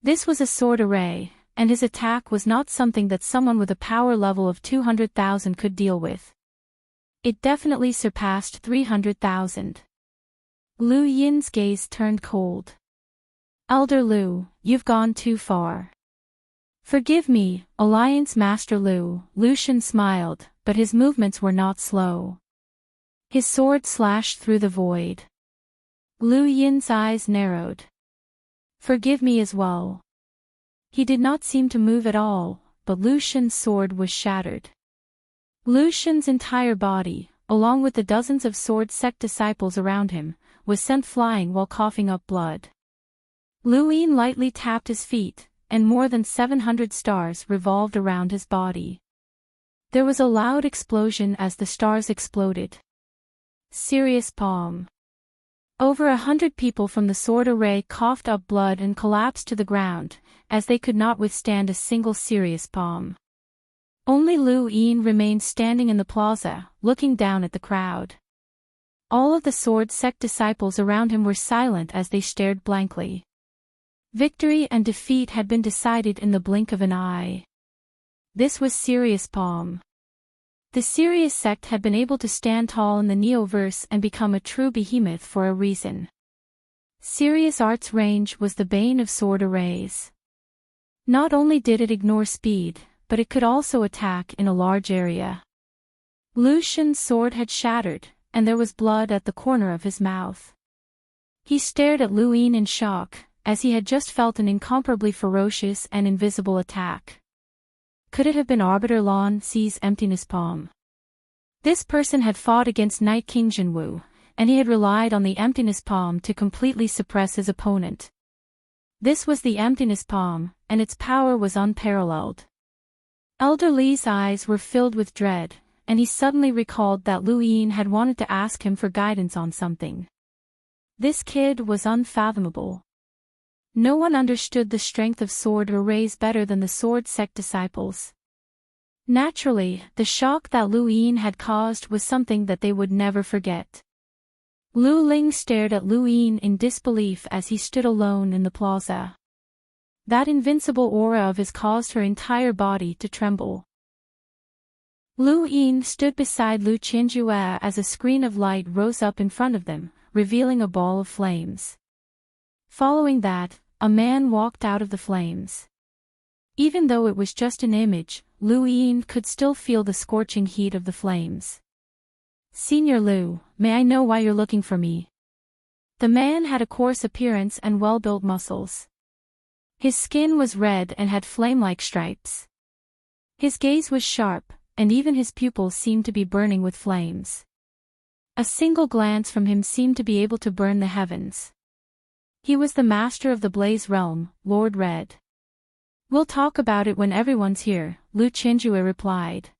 Speaker 1: This was a sword array, and his attack was not something that someone with a power level of 200,000 could deal with. It definitely surpassed 300,000. Lu Yin's gaze turned cold. "Elder Lu, you've gone too far. Forgive me, Alliance Master Lu." Lu Shen smiled, but his movements were not slow. His sword slashed through the void. Lu Yin's eyes narrowed. "Forgive me as well." He did not seem to move at all, but Lu Shen's sword was shattered. Lu Shen's entire body, along with the dozens of sword sect disciples around him, was sent flying while coughing up blood. Lu Yin lightly tapped his feet, and more than 700 stars revolved around his body. There was a loud explosion as the stars exploded. Serious palm. Over 100 people from the sword array coughed up blood and collapsed to the ground, as they could not withstand a single serious palm. Only Lu Yin remained standing in the plaza, looking down at the crowd. All of the sword sect disciples around him were silent as they stared blankly. Victory and defeat had been decided in the blink of an eye. This was Serious Palm. The Serious sect had been able to stand tall in the Neoverse and become a true behemoth for a reason. Serious Art's range was the bane of sword arrays. Not only did it ignore speed, but it could also attack in a large area. Lu Shen's sword had shattered, and there was blood at the corner of his mouth. He stared at Lu Yin in shock, as he had just felt an incomparably ferocious and invisible attack. Could it have been Arbiter Lan Si's Emptiness Palm? This person had fought against Night King Jinwu, and he had relied on the Emptiness Palm to completely suppress his opponent. This was the Emptiness Palm, and its power was unparalleled. Elder Li's eyes were filled with dread, and he suddenly recalled that Lu Yin had wanted to ask him for guidance on something. This kid was unfathomable. No one understood the strength of sword arrays better than the sword sect disciples. Naturally, the shock that Lu Yin had caused was something that they would never forget. Lu Ling stared at Lu Yin in disbelief as he stood alone in the plaza. That invincible aura of his caused her entire body to tremble. Lu Yin stood beside Lu Qianjue as a screen of light rose up in front of them, revealing a ball of flames. Following that, a man walked out of the flames. Even though it was just an image, Lu Yin could still feel the scorching heat of the flames. "Senior Lu, may I know why you're looking for me?" The man had a coarse appearance and well-built muscles. His skin was red and had flame-like stripes. His gaze was sharp, and even his pupils seemed to be burning with flames. A single glance from him seemed to be able to burn the heavens. He was the master of the Blaze Realm, Lord Red. "We'll talk about it when everyone's here," Lu Qinjue replied.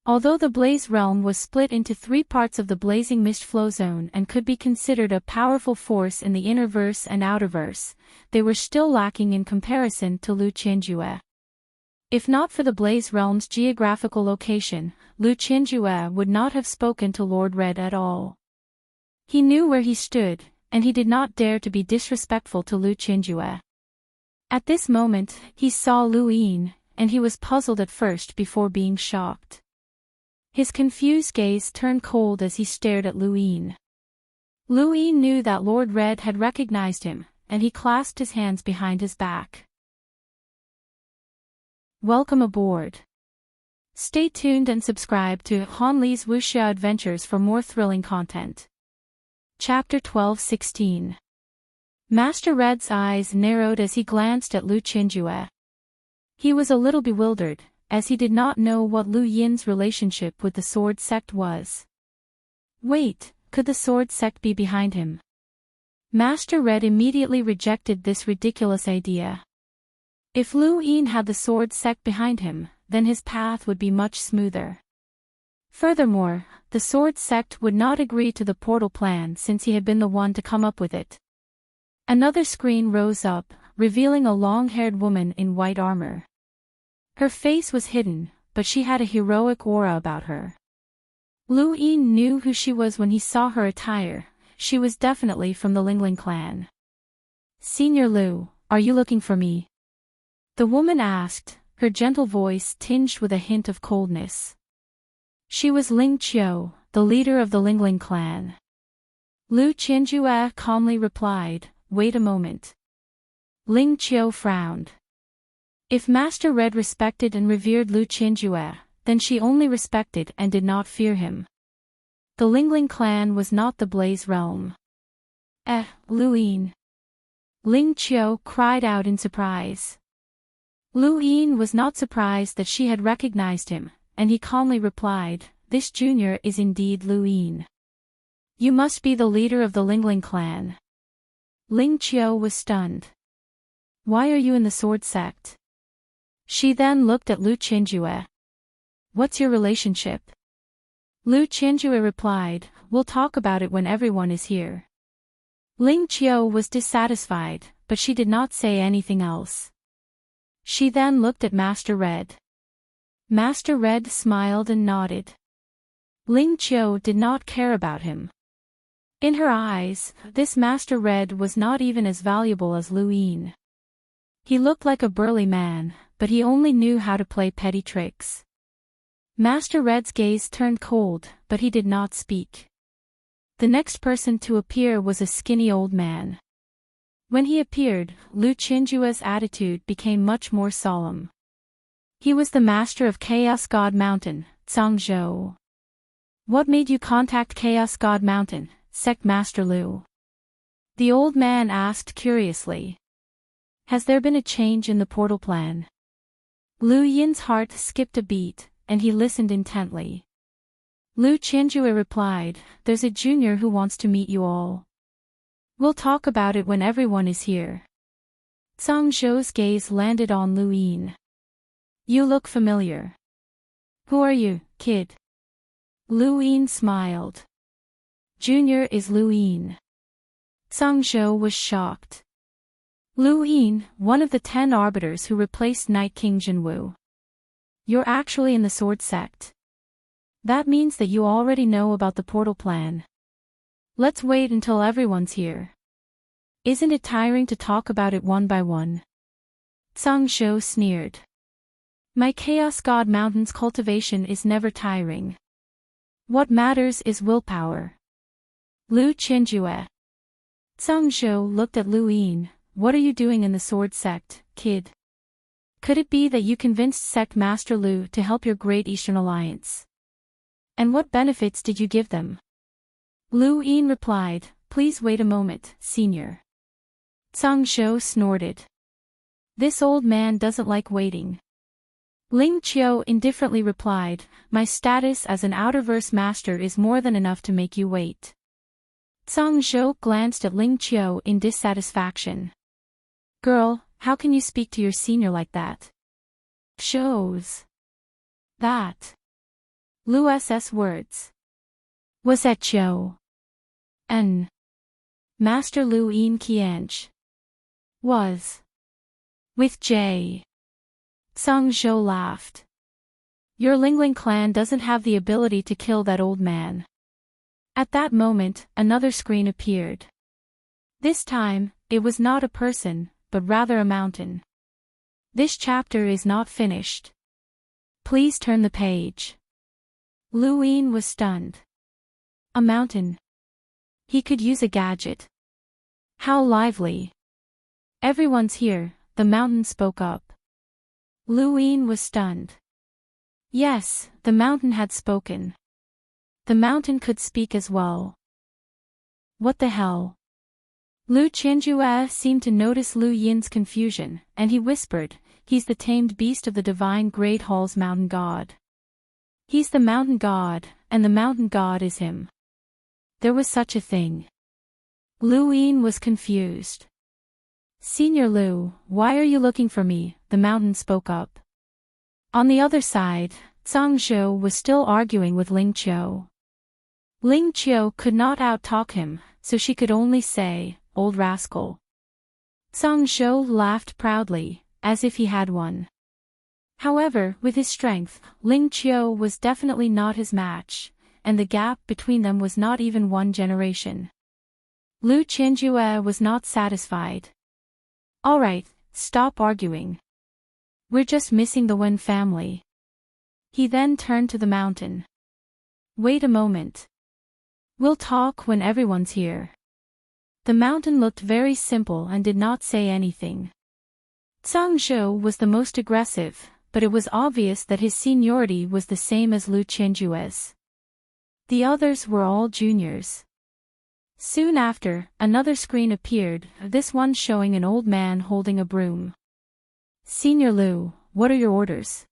Speaker 1: Although the Blaze Realm was split into 3 parts of the blazing mist flow zone and could be considered a powerful force in the innerverse and outerverse, they were still lacking in comparison to Lu Qinjue. If not for the Blaze Realm's geographical location, Lu Qinjue would not have spoken to Lord Red at all. He knew where he stood, and he did not dare to be disrespectful to Lu Qinjue. At this moment, he saw Lu Yin, and he was puzzled at first before being shocked. His confused gaze turned cold as he stared at Lu Yin. Lu Yin knew that Lord Red had recognized him, and he clasped his hands behind his back. Welcome aboard. Stay tuned and subscribe to Han Li's Wuxia Adventures for more thrilling content. Chapter 12-16. Master Red's eyes narrowed as he glanced at Lu Qinjue. He was a little bewildered, as he did not know what Lu Yin's relationship with the Sword Sect was. Wait, could the Sword Sect be behind him? Master Red immediately rejected this ridiculous idea. If Lu Yin had the Sword Sect behind him, then his path would be much smoother. Furthermore, the Sword Sect would not agree to the portal plan since he had been the one to come up with it. Another screen rose up, revealing a long-haired woman in white armor. Her face was hidden, but she had a heroic aura about her. Lu Yin knew who she was when he saw her attire. She was definitely from the Lingling clan. "Senior Lu, are you looking for me?" the woman asked, her gentle voice tinged with a hint of coldness. She was Ling Qiu, the leader of the Lingling clan. Lu Qinjue calmly replied, "Wait a moment." Ling Qiu frowned. If Master Red respected and revered Lu Qinjue, then she only respected and did not fear him. The Lingling clan was not the Blaze Realm. Lu Yin." Ling Qiu cried out in surprise. Lu Yin was not surprised that she had recognized him, and he calmly replied, "This junior is indeed Lu Yin. You must be the leader of the Lingling clan." Ling Qiu was stunned. "Why are you in the Sword Sect?" She then looked at Lu Qinjue. "What's your relationship?" Lu Qinjue replied, "We'll talk about it when everyone is here." Ling Qiu was dissatisfied, but she did not say anything else. She then looked at Master Red. Master Red smiled and nodded. Ling Qiu did not care about him. In her eyes, this Master Red was not even as valuable as Lu Yin. He looked like a burly man, but he only knew how to play petty tricks. Master Red's gaze turned cold, but he did not speak. The next person to appear was a skinny old man. When he appeared, Lu Qinjue's attitude became much more solemn. He was the master of Chaos God Mountain, Zhangzhou. "What made you contact Chaos God Mountain, Sect Master Lu?" the old man asked curiously. "Has there been a change in the portal plan?" Lu Yin's heart skipped a beat, and he listened intently. Lu Qinjue replied, "There's a junior who wants to meet you all. We'll talk about it when everyone is here." Zhang Zhou's gaze landed on Lu Yin. "You look familiar. Who are you, kid?" Lu Yin smiled. "Junior is Lu Yin." Zhang Zhou was shocked. "Lu Yin, one of the 10 arbiters who replaced Night King Jinwu. You're actually in the Sword Sect. That means that you already know about the portal plan. Let's wait until everyone's here. Isn't it tiring to talk about it one by one?" Zhang Zhou sneered. "My Chaos God Mountain's cultivation is never tiring. What matters is willpower." Lu Qinjue. Zhang Zhou looked at Lu Yin. "What are you doing in the Sword Sect, kid?" Could it be that you convinced Sect Master Lu to help your Great Eastern Alliance? And what benefits did you give them? Lu Yin replied, "Please wait a moment, senior." Zhang Zhou snorted. This old man doesn't like waiting. Ling Qiu indifferently replied, "My status as an Outerverse master is more than enough to make you wait." Zhang Zhou glanced at Ling Qiu in dissatisfaction. "Girl, how can you speak to your senior like that? Shows that Lu's words was at Qiu. And Master Lu Yin Qianj was with J." Zhang Zhou laughed. "Your Lingling clan doesn't have the ability to kill that old man." At that moment, another screen appeared. This time, it was not a person, but rather a mountain. This chapter is not finished. Please turn the page. Lu Yin was stunned. A mountain. He could use a gadget. How lively. "Everyone's here," the mountain spoke up. Lu Yin was stunned. Yes, the mountain had spoken. The mountain could speak as well. What the hell? Lu Qianjue seemed to notice Lu Yin's confusion, and he whispered, "He's the tamed beast of the divine Great Hall's mountain god. He's the mountain god, and the mountain god is him." There was such a thing. Lu Yin was confused. "Senior Lu, why are you looking for me?" the mountain spoke up. On the other side, Zhang Zhou was still arguing with Ling Qiu. Ling Qiu could not out-talk him, so she could only say, "Old rascal." Zhang Zhou laughed proudly, as if he had won. However, with his strength, Ling Qiu was definitely not his match, and the gap between them was not even one generation. Lu Qianjue was not satisfied. "All right, stop arguing. We're just missing the Wen family." He then turned to the mountain. "Wait a moment. We'll talk when everyone's here." The mountain looked very simple and did not say anything. Zhang Zhou was the most aggressive, but it was obvious that his seniority was the same as Lu Qianjue's. The others were all juniors. Soon after, another screen appeared, this one showing an old man holding a broom. "Senior Lu, what are your orders?"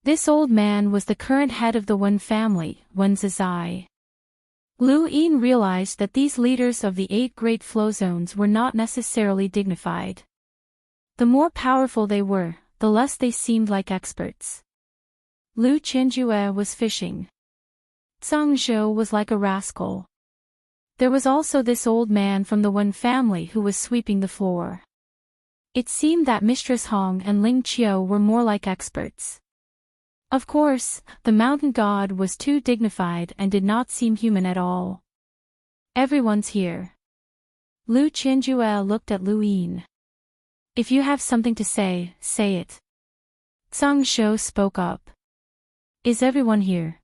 Speaker 1: This old man was the current head of the Wen family, Wen Zizai. Lu Yin realized that these leaders of the 8 great flow zones were not necessarily dignified. The more powerful they were, the less they seemed like experts. Lu Qianjue was fishing. Zhang Zhou was like a rascal. There was also this old man from the Wen family who was sweeping the floor. It seemed that Mistress Hong and Ling Qiu were more like experts. Of course, the mountain god was too dignified and did not seem human at all. "Everyone's here." Lu Qianjue looked at Lu Yin. "If you have something to say, say it." Zhang Zhou spoke up. "Is everyone here?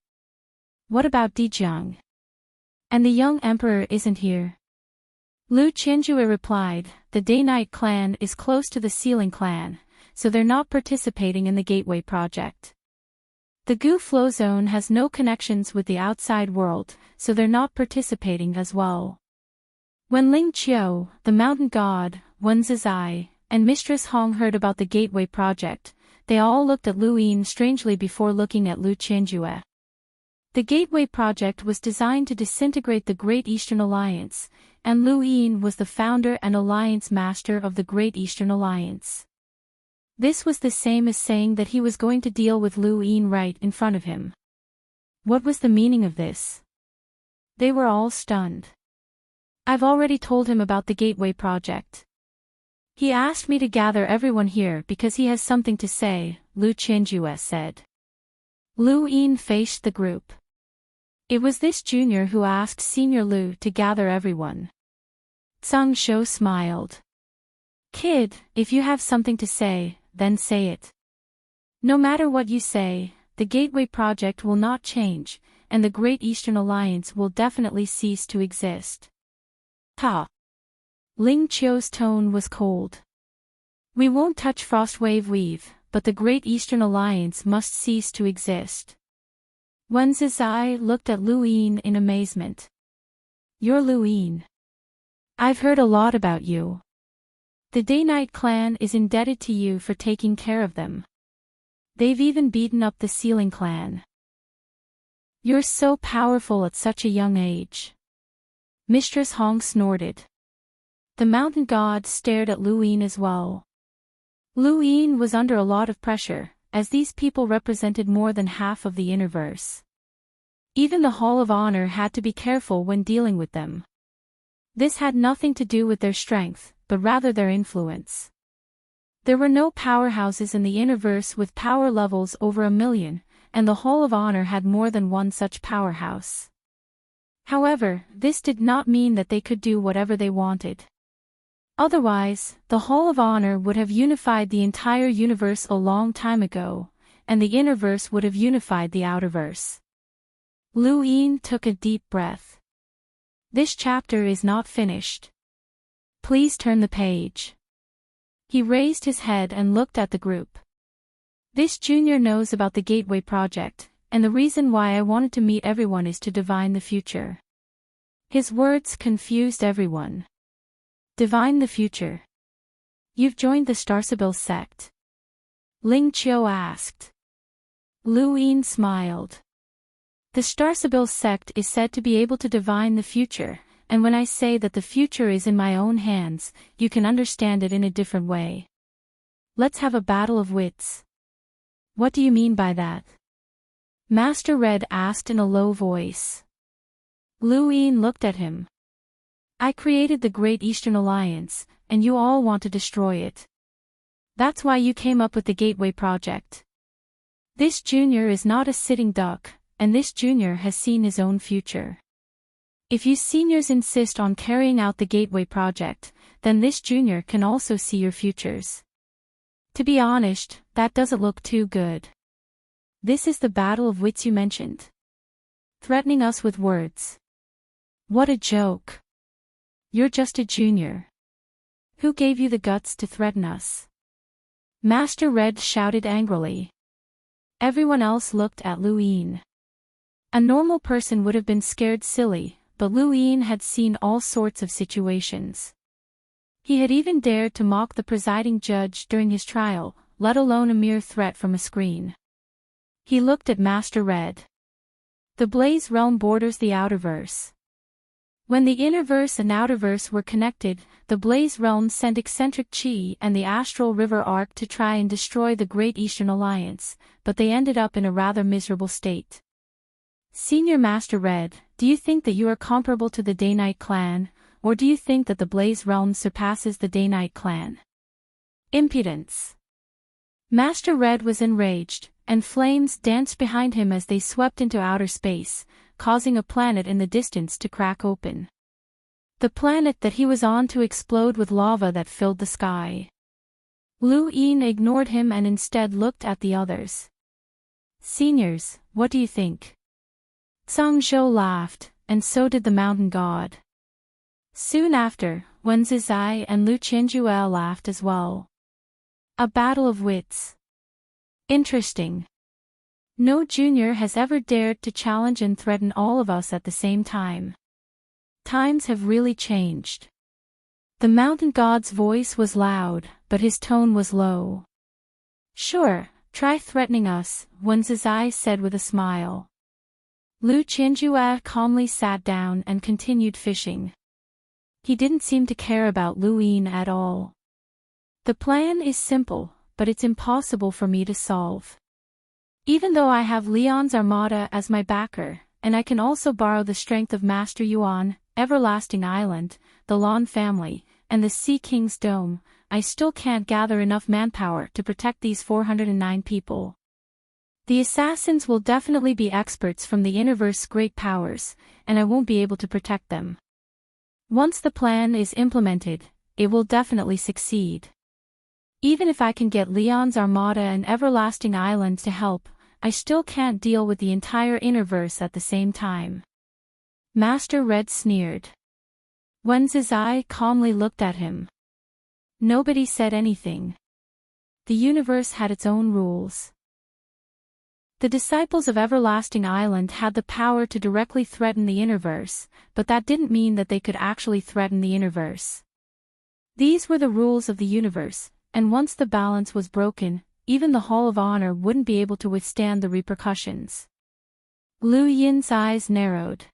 Speaker 1: What about Dijiang? And the young emperor isn't here." Lu Qianjue replied, "The Day-Night clan is close to the Ceiling clan, so they're not participating in the Gateway project. The Gu Flow Zone has no connections with the outside world, so they're not participating as well." When Ling Qiu, the mountain god, Wen Zizai, and Mistress Hong heard about the Gateway project, they all looked at Lu Yin strangely before looking at Lu Qianjue. The Gateway project was designed to disintegrate the Great Eastern Alliance, and Lu Yin was the founder and alliance master of the Great Eastern Alliance. This was the same as saying that he was going to deal with Lu Yin right in front of him. What was the meaning of this? They were all stunned. "I've already told him about the Gateway project. He asked me to gather everyone here because he has something to say," Lu Qianjue said. Lu Yin faced the group. It was this junior who asked Senior Lu to gather everyone. Zhang Zhou smiled. "Kid, if you have something to say, then say it. No matter what you say, the Gateway project will not change, and the Great Eastern Alliance will definitely cease to exist." "Ha!" Ling Qiu's tone was cold. "We won't touch Frostwave Weave, but the Great Eastern Alliance must cease to exist. Wen Zizai looked at Lu Yin in amazement. You're Lu Yin. I've heard a lot about you. The Day-Night clan is indebted to you for taking care of them. They've even beaten up the Ceiling clan. You're so powerful at such a young age. Mistress Hong snorted. The mountain god stared at Lu Yin as well. Lu Yin was under a lot of pressure, as these people represented more than half of the universe. Even the Hall of Honor had to be careful when dealing with them. This had nothing to do with their strength, but rather their influence. There were no powerhouses in the universe with power levels over 1,000,000, and the Hall of Honor had more than one such powerhouse. However, this did not mean that they could do whatever they wanted. Otherwise, the Hall of Honor would have unified the entire universe a long time ago, and the innerverse would have unified the outerverse. Lu Yin took a deep breath. This chapter is not finished. Please turn the page. He raised his head and looked at the group. This junior knows about the Gateway Project, and the reason why I wanted to meet everyone is to divine the future. His words confused everyone. Divine the future. You've joined the Starsibyl sect? Ling Qiu asked. Lu Yin smiled. The Starsibyl sect is said to be able to divine the future, and when I say that the future is in my own hands, you can understand it in a different way. Let's have a battle of wits. What do you mean by that? Master Red asked in a low voice. Lu Yin looked at him. I created the Great Eastern Alliance, and you all want to destroy it. That's why you came up with the Gateway Project. This junior is not a sitting duck, and this junior has seen his own future. If you seniors insist on carrying out the Gateway Project, then this junior can also see your futures. To be honest, that doesn't look too good. This is the battle of wits you mentioned. Threatening us with words. What a joke. You're just a junior. Who gave you the guts to threaten us? Master Red shouted angrily. Everyone else looked at Lu Yin. A normal person would have been scared silly, but Lu Yin had seen all sorts of situations. He had even dared to mock the presiding judge during his trial, let alone a mere threat from a screen. He looked at Master Red. The Blaze Realm borders the Outerverse. When the Innerverse and Outerverse were connected, the Blaze Realm sent eccentric Qi and the Astral River Arc to try and destroy the Great Eastern Alliance, but they ended up in a rather miserable state. Senior Master Red, do you think that you are comparable to the Day-Night clan, or do you think that the Blaze Realm surpasses the Day-Night clan? Impudence. Master Red was enraged, and flames danced behind him as they swept into outer space, causing a planet in the distance to crack open. The planet that he was on to explode with lava that filled the sky. Lu Yin ignored him and instead looked at the others. Seniors, what do you think? Zhang Zhou laughed, and so did the mountain god. Soon after, Wen Zizai and Lu Qianjue laughed as well. A battle of wits. Interesting. No junior has ever dared to challenge and threaten all of us at the same time. Times have really changed. The mountain god's voice was loud, but his tone was low. Sure, try threatening us, Wen Zizai said with a smile. Lu Qianjue calmly sat down and continued fishing. He didn't seem to care about Lu Yin at all. The plan is simple, but it's impossible for me to solve. Even though I have Leon's Armada as my backer, and I can also borrow the strength of Master Yuan, Everlasting Island, the Lan family, and the Sea King's Dome, I still can't gather enough manpower to protect these 409 people. The assassins will definitely be experts from the Innerverse's great powers, and I won't be able to protect them. Once the plan is implemented, it will definitely succeed. Even if I can get Leon's Armada and Everlasting Island to help, I still can't deal with the entire Innerverse at the same time. Master Red sneered. Wen Zizai calmly looked at him. Nobody said anything. the universe had its own rules. The disciples of Everlasting Island had the power to directly threaten the Interverse, but that didn't mean that they could actually threaten the Interverse. These were the rules of the universe, and once the balance was broken, even the Hall of Honor wouldn't be able to withstand the repercussions. Lu Yin's eyes narrowed.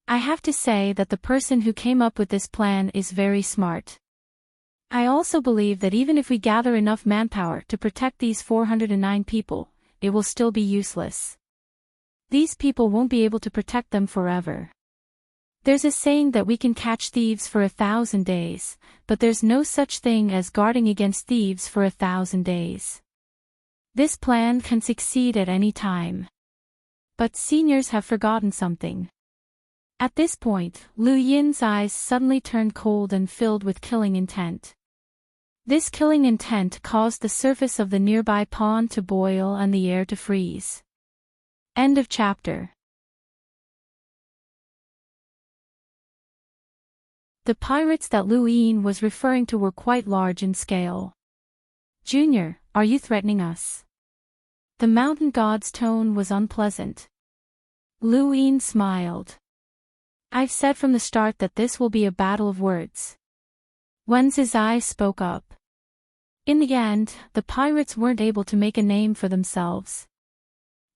Speaker 1: I have to say that the person who came up with this plan is very smart. I also believe that even if we gather enough manpower to protect these 409 people, it will still be useless. These people won't be able to protect them forever. There's a saying that we can catch thieves for 1,000 days, but there's no such thing as guarding against thieves for 1,000 days. This plan can succeed at any time. But seniors have forgotten something. At this point, Lu Yin's eyes suddenly turned cold and filled with killing intent. This killing intent caused the surface of the nearby pond to boil and the air to freeze. End of chapter. The pirates that Lu Yin was referring to were quite large in scale. Junior, are you threatening us? The mountain god's tone was unpleasant. Lu Yin smiled. I've said from the start that this will be a battle of words. Wen Zizai spoke up. In the end, the pirates weren't able to make a name for themselves.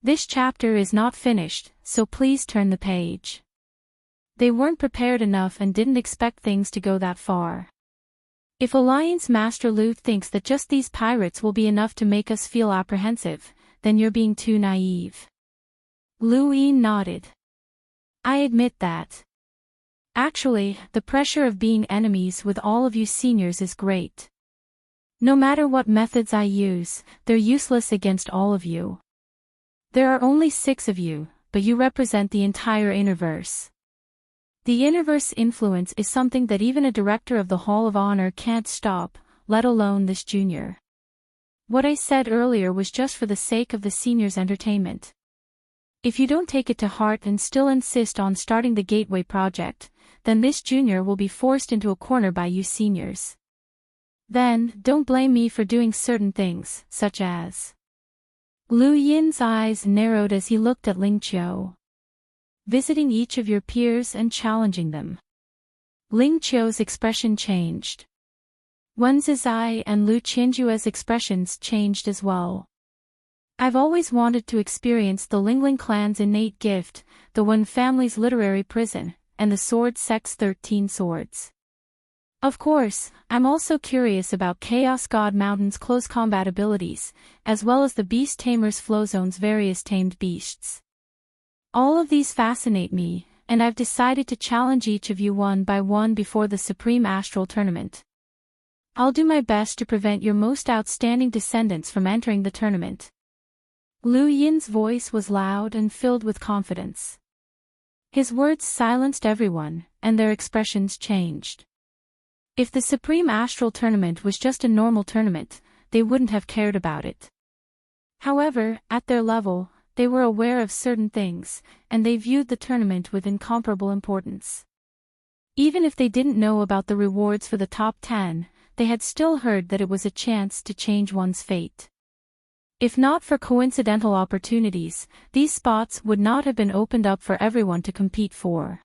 Speaker 1: This chapter is not finished, so please turn the page. They weren't prepared enough and didn't expect things to go that far. If Alliance Master Lu thinks that just these pirates will be enough to make us feel apprehensive, then you're being too naive. Lu Yin nodded. I admit that. Actually, the pressure of being enemies with all of you seniors is great. No matter what methods I use, they're useless against all of you. There are only 6 of you, but you represent the entire Interverse. The Interverse influence is something that even a director of the Hall of Honor can't stop, let alone this junior. What I said earlier was just for the sake of the seniors' entertainment. If you don't take it to heart and still insist on starting the Gateway project, then this junior will be forced into a corner by you seniors. Then, don't blame me for doing certain things, such as... Lu Yin's eyes narrowed as he looked at Ling Qiu. Visiting each of your peers and challenging them. Ling Qiu's expression changed. Wen Zizai and Lu Qianjue's expressions changed as well. I've always wanted to experience the Lingling clan's innate gift, the Wen family's literary prison, and the sword sect's 13 swords. Of course, I'm also curious about Chaos God Mountain's close combat abilities, as well as the Beast Tamer's Flow Zone's various tamed beasts. All of these fascinate me, and I've decided to challenge each of you one by one before the Supreme Astral Tournament. I'll do my best to prevent your most outstanding descendants from entering the tournament. Lu Yin's voice was loud and filled with confidence. His words silenced everyone, and their expressions changed. If the Supreme Astral Tournament was just a normal tournament, they wouldn't have cared about it. However, at their level, they were aware of certain things, and they viewed the tournament with incomparable importance. Even if they didn't know about the rewards for the top 10, they had still heard that it was a chance to change one's fate. If not for coincidental opportunities, these spots would not have been opened up for everyone to compete for.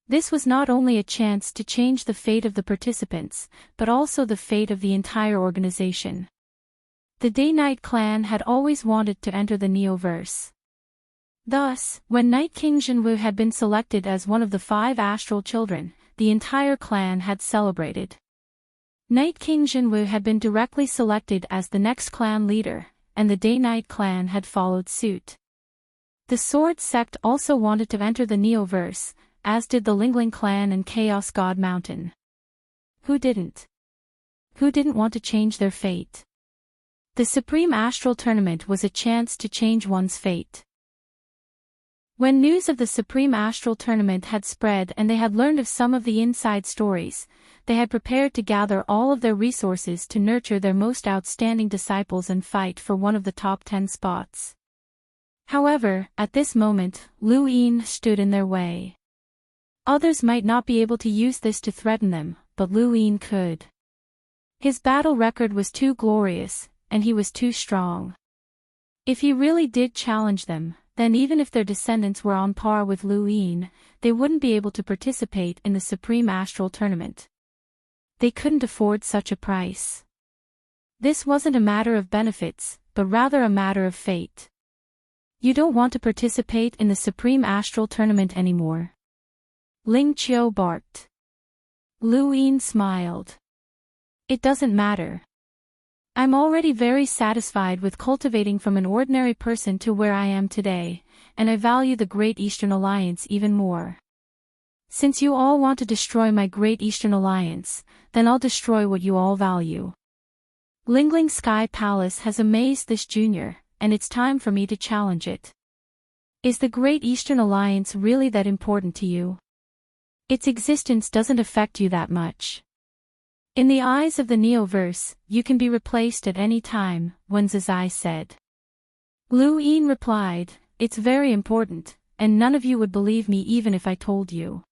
Speaker 1: This was not only a chance to change the fate of the participants, but also the fate of the entire organization. The Day-Night clan had always wanted to enter the Neoverse. Thus, when Night King Jinwu had been selected as one of the 5 astral children, the entire clan had celebrated. Night King Jinwu had been directly selected as the next clan leader, and the Day-Night clan had followed suit. The Sword sect also wanted to enter the Neoverse, as did the Lingling clan and Chaos God Mountain. Who didn't? Who didn't want to change their fate? The Supreme Astral Tournament was a chance to change one's fate. When news of the Supreme Astral Tournament had spread and they had learned of some of the inside stories, they had prepared to gather all of their resources to nurture their most outstanding disciples and fight for one of the top 10 spots. However, at this moment, Lu Yin stood in their way. Others might not be able to use this to threaten them, but Lu Yin could. His battle record was too glorious, and he was too strong. If he really did challenge them, then even if their descendants were on par with Lu Yin, they wouldn't be able to participate in the Supreme Astral Tournament. They couldn't afford such a price. This wasn't a matter of benefits, but rather a matter of fate. You don't want to participate in the Supreme Astral Tournament anymore? Ling Qiu barked. Lu Yin smiled. It doesn't matter. I'm already very satisfied with cultivating from an ordinary person to where I am today, and I value the Great Eastern Alliance even more. Since you all want to destroy my Great Eastern Alliance, then I'll destroy what you all value. Lingling Sky Palace has amazed this junior, and it's time for me to challenge it. Is the Great Eastern Alliance really that important to you? Its existence doesn't affect you that much. In the eyes of the Neoverse, you can be replaced at any time, Wen Zizai said. Lu Yin replied, it's very important, and none of you would believe me even if I told you.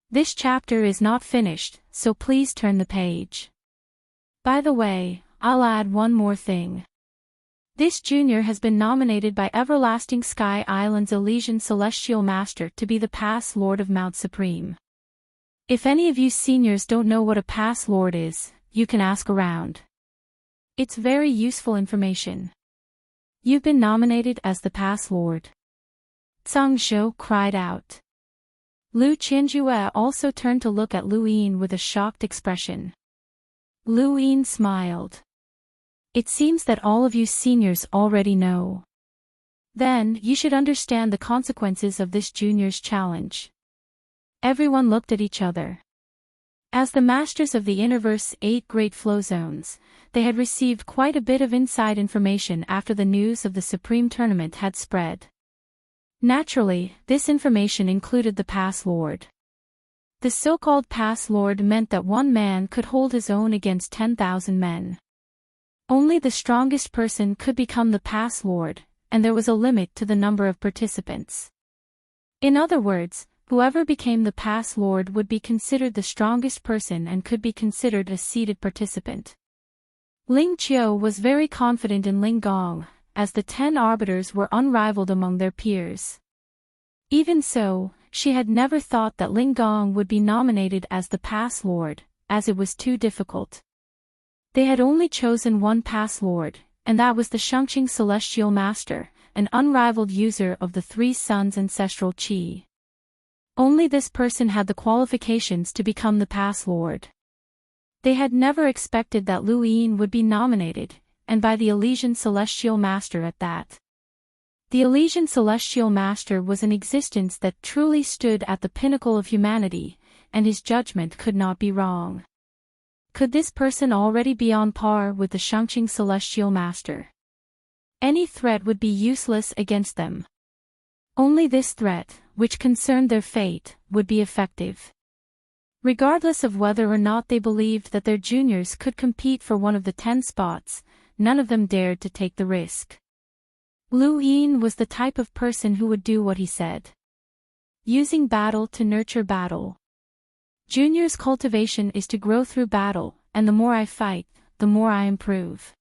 Speaker 1: This chapter is not finished, so please turn the page. By the way, I'll add one more thing. This junior has been nominated by Everlasting Sky Island's Elysian Celestial Master to be the Pass Lord of Mount Supreme. If any of you seniors don't know what a Pass Lord is, you can ask around. It's very useful information. You've been nominated as the Pass Lord. Zhang Zhou cried out. Lu Qianjue also turned to look at Lu Yin with a shocked expression. Lu Yin smiled. It seems that all of you seniors already know. Then, you should understand the consequences of this junior's challenge. Everyone looked at each other. As the masters of the Interverse's 8 great flow zones, they had received quite a bit of inside information after the news of the Supreme Tournament had spread. Naturally, this information included the Pass Lord. The so-called Pass Lord meant that one man could hold his own against 10,000 men. Only the strongest person could become the Pass Lord, and there was a limit to the number of participants. In other words, whoever became the Pass Lord would be considered the strongest person and could be considered a seeded participant. Ling Qiu was very confident in Ling Gong, as the 10 arbiters were unrivaled among their peers. Even so, she had never thought that Ling Gong would be nominated as the Pass Lord, as it was too difficult. They had only chosen one Pass Lord, and that was the Shangqing Celestial Master, an unrivaled user of the Three Suns ancestral qi. Only this person had the qualifications to become the Pass Lord. They had never expected that Lu Yin would be nominated, and by the Elysian Celestial Master at that. The Elysian Celestial Master was an existence that truly stood at the pinnacle of humanity, and his judgment could not be wrong. Could this person already be on par with the Shangqing Celestial Master? Any threat would be useless against them. Only this threat, which concerned their fate, would be effective. Regardless of whether or not they believed that their juniors could compete for one of the 10 spots, none of them dared to take the risk. Lu Yin was the type of person who would do what he said. Using battle to nurture battle. Junior's cultivation is to grow through battle, and the more I fight, the more I improve.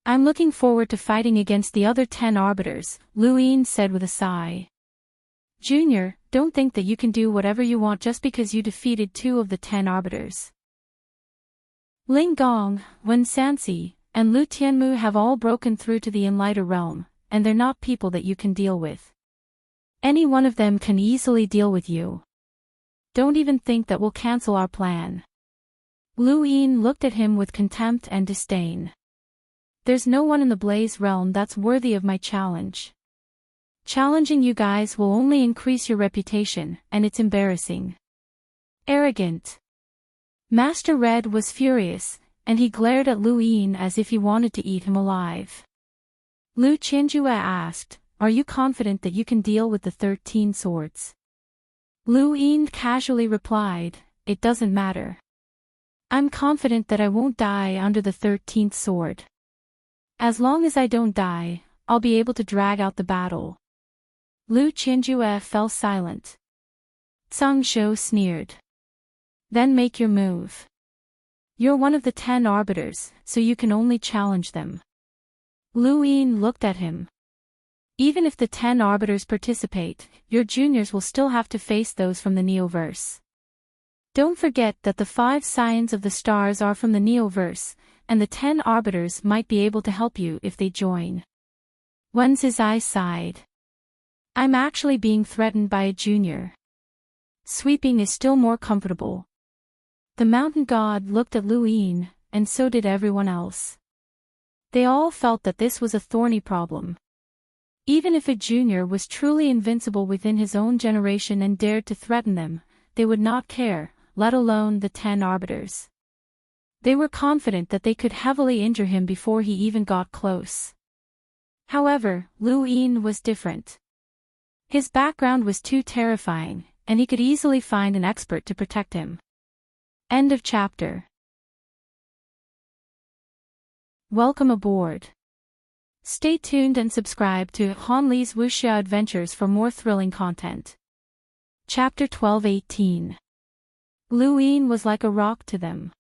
Speaker 1: I'm looking forward to fighting against the other 10 arbiters, Lu Yin said with a sigh. Junior, don't think that you can do whatever you want just because you defeated 2 of the 10 arbiters. Ling Gong, Wen Sanxi, and Lu Tianmu have all broken through to the Enlighter realm, and they're not people that you can deal with. Any one of them can easily deal with you. Don't even think that we'll cancel our plan. Lu Yin looked at him with contempt and disdain. There's no one in the Blaze realm that's worthy of my challenge. Challenging you guys will only increase your reputation, and it's embarrassing. Arrogant. Master Red was furious, and he glared at Lu Yin as if he wanted to eat him alive. Lu Qianjue asked, are you confident that you can deal with the 13 swords? Lu Yin casually replied, it doesn't matter. I'm confident that I won't die under the 13th sword. As long as I don't die, I'll be able to drag out the battle. Lu Qianjue fell silent. Zhang Zhou sneered. Then make your move. You're one of the 10 arbiters, so you can only challenge them. Lu Yin looked at him. Even if the 10 arbiters participate, your juniors will still have to face those from the Neoverse. Don't forget that the 5 signs of the stars are from the Neoverse, and the 10 arbiters might be able to help you if they join. Wen's eyes sighed. I'm actually being threatened by a junior. Sweeping is still more comfortable. The mountain god looked at Lu Yin, and so did everyone else. They all felt that this was a thorny problem. Even if a junior was truly invincible within his own generation and dared to threaten them, they would not care, let alone the 10 arbiters. They were confident that they could heavily injure him before he even got close. However, Lu Yin was different. His background was too terrifying, and he could easily find an expert to protect him. End of chapter. Welcome aboard. Stay tuned and subscribe to Han Li's Wuxia Adventures for more thrilling content. Chapter 12-18. Lu Yin was like a rock to them.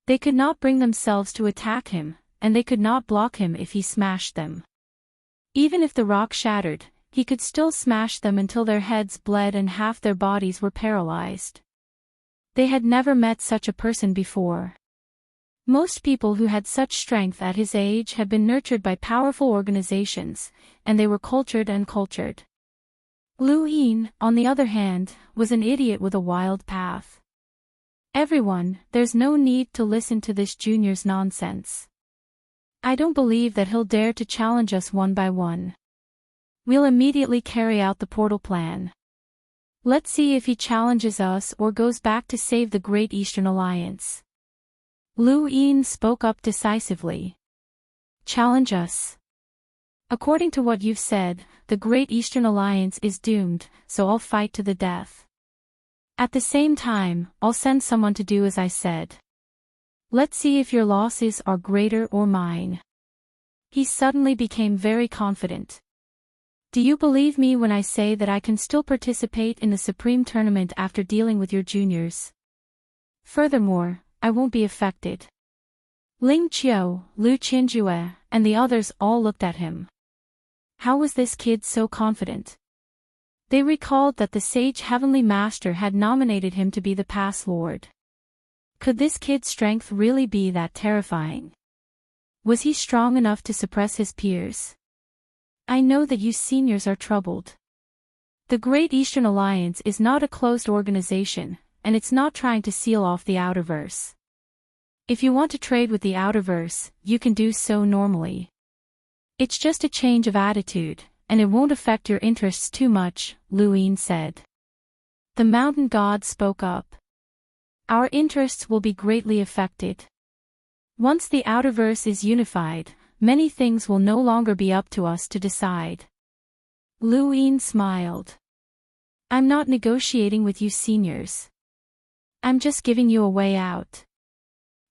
Speaker 1: They could not bring themselves to attack him, and they could not block him if he smashed them. Even if the rock shattered, he could still smash them until their heads bled and half their bodies were paralyzed. They had never met such a person before. Most people who had such strength at his age had been nurtured by powerful organizations, and they were cultured and cultured. Lu Yin, on the other hand, was an idiot with a wild path. Everyone, there's no need to listen to this junior's nonsense. I don't believe that he'll dare to challenge us one by one. We'll immediately carry out the portal plan. Let's see if he challenges us or goes back to save the Great Eastern Alliance. Lu Yin spoke up decisively. Challenge us. According to what you've said, the Great Eastern Alliance is doomed, so I'll fight to the death. At the same time, I'll send someone to do as I said. Let's see if your losses are greater or mine. He suddenly became very confident. Do you believe me when I say that I can still participate in the Supreme Tournament after dealing with your juniors? Furthermore, I won't be affected. Ling Qiu, Lu Qinjue, and the others all looked at him. How was this kid so confident? They recalled that the Sage Heavenly Master had nominated him to be the Pass Lord. Could this kid's strength really be that terrifying? Was he strong enough to suppress his peers? I know that you seniors are troubled. The Great Eastern Alliance is not a closed organization, and it's not trying to seal off the Outerverse. If you want to trade with the Outerverse, you can do so normally. It's just a change of attitude, and it won't affect your interests too much, Lu Yin said. The mountain god spoke up. Our interests will be greatly affected. Once the Outerverse is unified, many things will no longer be up to us to decide. Lu Yin smiled. I'm not negotiating with you seniors. I'm just giving you a way out.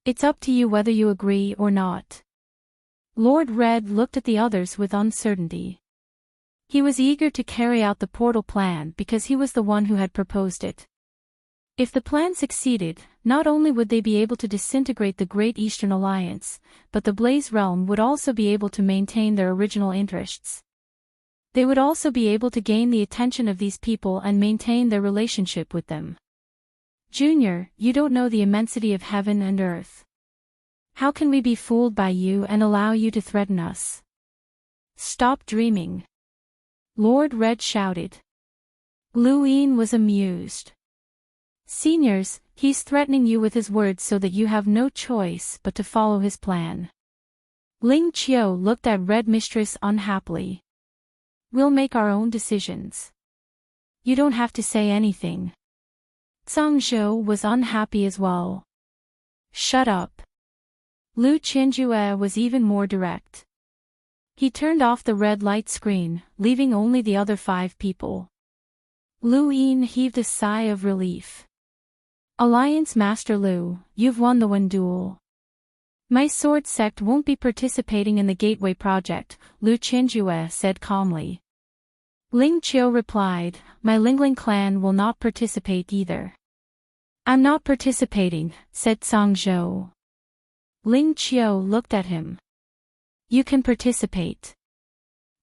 Speaker 1: It's up to you whether you agree or not. Lord Red looked at the others with uncertainty. He was eager to carry out the portal plan because he was the one who had proposed it. If the plan succeeded, not only would they be able to disintegrate the Great Eastern Alliance, but the Blaze Realm would also be able to maintain their original interests. They would also be able to gain the attention of these people and maintain their relationship with them. Junior, you don't know the immensity of heaven and earth. How can we be fooled by you and allow you to threaten us? Stop dreaming. Lord Red shouted. Lu Yin was amused. Seniors, he's threatening you with his words so that you have no choice but to follow his plan. Ling Qiu looked at Red Mistress unhappily. We'll make our own decisions. You don't have to say anything. Zhang Zhou was unhappy as well. Shut up. Lu Qinjue was even more direct. He turned off the red light screen, leaving only the other 5 people. Lu Yin heaved a sigh of relief. Alliance Master Lu, you've won the Wen duel. My sword sect won't be participating in the Gateway project, Lu Qinjue said calmly. Ling Qiu replied, my Lingling clan will not participate either. I'm not participating, said Song Zhou. Ling Qiu looked at him. You can participate.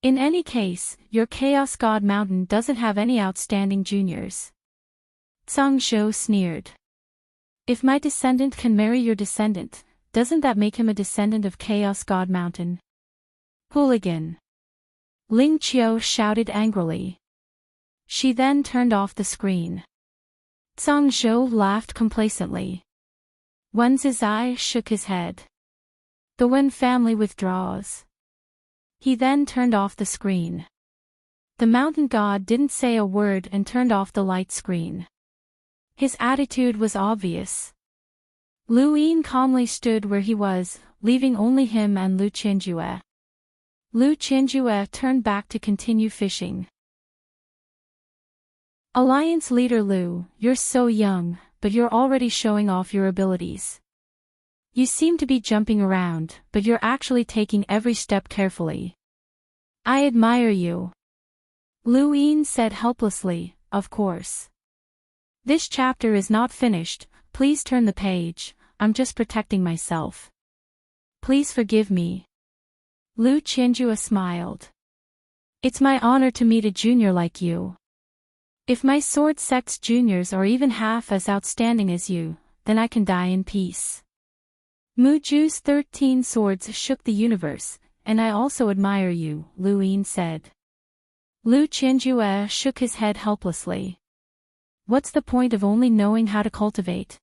Speaker 1: In any case, your Chaos God Mountain doesn't have any outstanding juniors. Song Zhou sneered. If my descendant can marry your descendant, doesn't that make him a descendant of Chaos God Mountain? Hooligan! Ling Qiu shouted angrily. She then turned off the screen. Song Zhou laughed complacently. Wen Zizai shook his head. The Wen family withdraws. He then turned off the screen. The mountain god didn't say a word and turned off the light screen. His attitude was obvious. Lu Yin calmly stood where he was, leaving only him and Lu Qianjue. Lu Qianjue turned back to continue fishing. Alliance leader Lu, you're so young, but you're already showing off your abilities. You seem to be jumping around, but you're actually taking every step carefully. I admire you. Lu Yin said helplessly, of course. This chapter is not finished, please turn the page, I'm just protecting myself. Please forgive me. Lu Qianjue smiled. It's my honor to meet a junior like you. If my sword sect's juniors are even half as outstanding as you, then I can die in peace. Mu Ju's 13 swords shook the universe, and I also admire you, Lu Yin said. Lu Qianjue shook his head helplessly. What's the point of only knowing how to cultivate?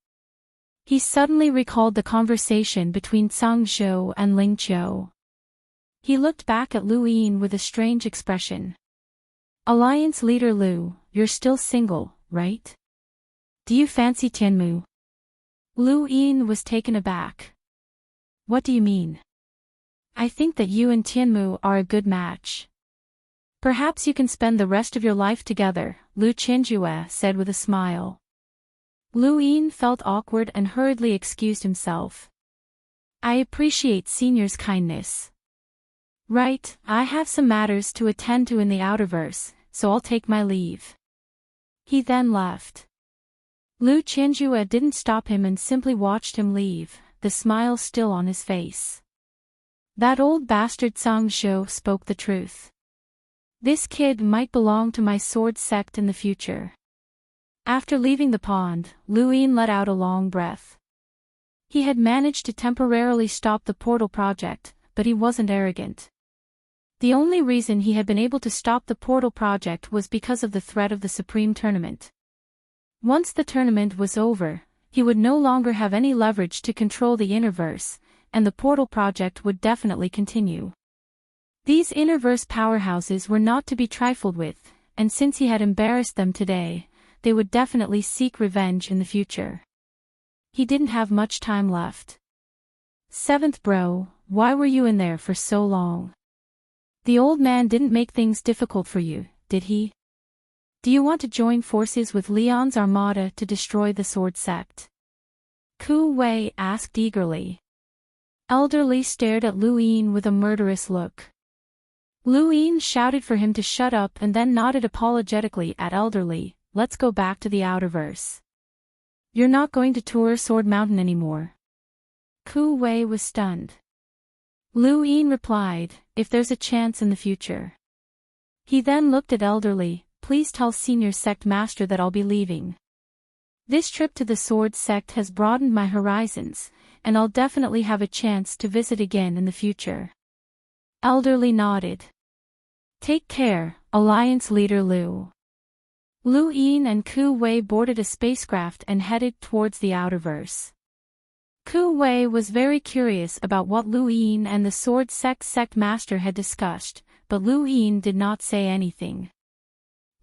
Speaker 1: He suddenly recalled the conversation between Song Zhou and Ling Qiu. He looked back at Lu Yin with a strange expression. Alliance leader Lu, you're still single, right? Do you fancy Tianmu? Lu Yin was taken aback. What do you mean? I think that you and Tianmu are a good match. Perhaps you can spend the rest of your life together, Lu Qianjue said with a smile. Lu Yin felt awkward and hurriedly excused himself. I appreciate senior's kindness. Right, I have some matters to attend to in the outerverse, so I'll take my leave. He then left. Lu Qianjue didn't stop him and simply watched him leave, the smile still on his face. That old bastard Song Zhou spoke the truth. This kid might belong to my sword sect in the future. After leaving the pond, Lu Yin let out a long breath. He had managed to temporarily stop the portal project, but he wasn't arrogant. The only reason he had been able to stop the portal project was because of the threat of the Supreme Tournament. Once the tournament was over, he would no longer have any leverage to control the Innerverse, and the portal project would definitely continue. These Innerverse powerhouses were not to be trifled with, and since he had embarrassed them today, they would definitely seek revenge in the future. He didn't have much time left. Seventh bro, why were you in there for so long? The old man didn't make things difficult for you, did he? Do you want to join forces with Leon's armada to destroy the sword sect? Ku Wei asked eagerly. Elderly stared at Lu Yin with a murderous look. Lu Yin shouted for him to shut up and then nodded apologetically at Elderly. Let's go back to the outerverse. You're not going to tour Sword Mountain anymore. Ku Wei was stunned. Lu Yin replied, if there's a chance in the future. He then looked at Elderly, please tell Senior Sect Master that I'll be leaving. This trip to the Sword Sect has broadened my horizons, and I'll definitely have a chance to visit again in the future. Elderly nodded. Take care, Alliance Leader Lu. Lu Yin and Ku Wei boarded a spacecraft and headed towards the outerverse. Ku Wei was very curious about what Lu Yin and the Sword Sect Master had discussed, but Lu Yin did not say anything.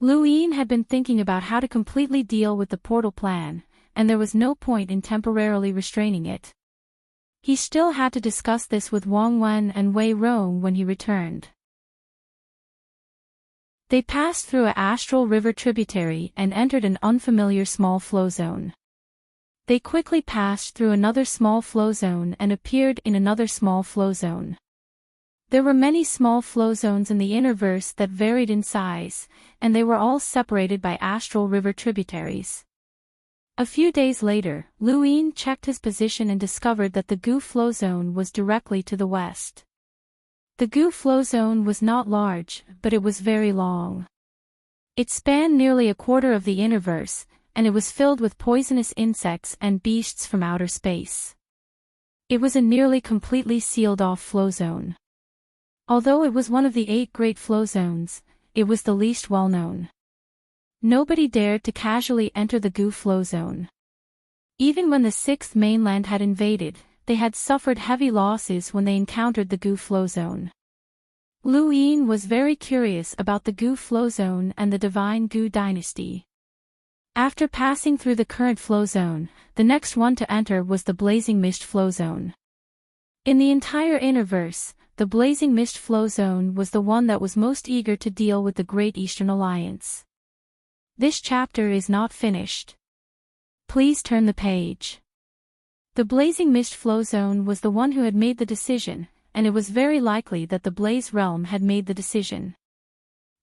Speaker 1: Lu Yin had been thinking about how to completely deal with the portal plan, and there was no point in temporarily restraining it. He still had to discuss this with Wang Wen and Wei Rong when he returned. They passed through a astral river tributary and entered an unfamiliar small flow zone. They quickly passed through another small flow zone and appeared in another small flow zone. There were many small flow zones in the Innerverse that varied in size, and they were all separated by astral river tributaries. A few days later, Luin checked his position and discovered that the Gu flow zone was directly to the west. The Gu flow zone was not large, but it was very long. It spanned nearly a quarter of the universe, and it was filled with poisonous insects and beasts from outer space. It was a nearly completely sealed-off flow zone. Although it was one of the 8 great flow zones, it was the least well-known. Nobody dared to casually enter the Gu flow zone. Even when the 6th mainland had invaded, they had suffered heavy losses when they encountered the Gu flow zone. Luin was very curious about the Gu flow zone and the divine Gu dynasty. After passing through the current flow zone, the next one to enter was the Blazing Mist flow zone. In the entire Interverse, the Blazing Mist flow zone was the one that was most eager to deal with the Great Eastern Alliance. This chapter is not finished. Please turn the page. The Blazing Mist flow zone was the one who had made the decision, and it was very likely that the Blaze Realm had made the decision.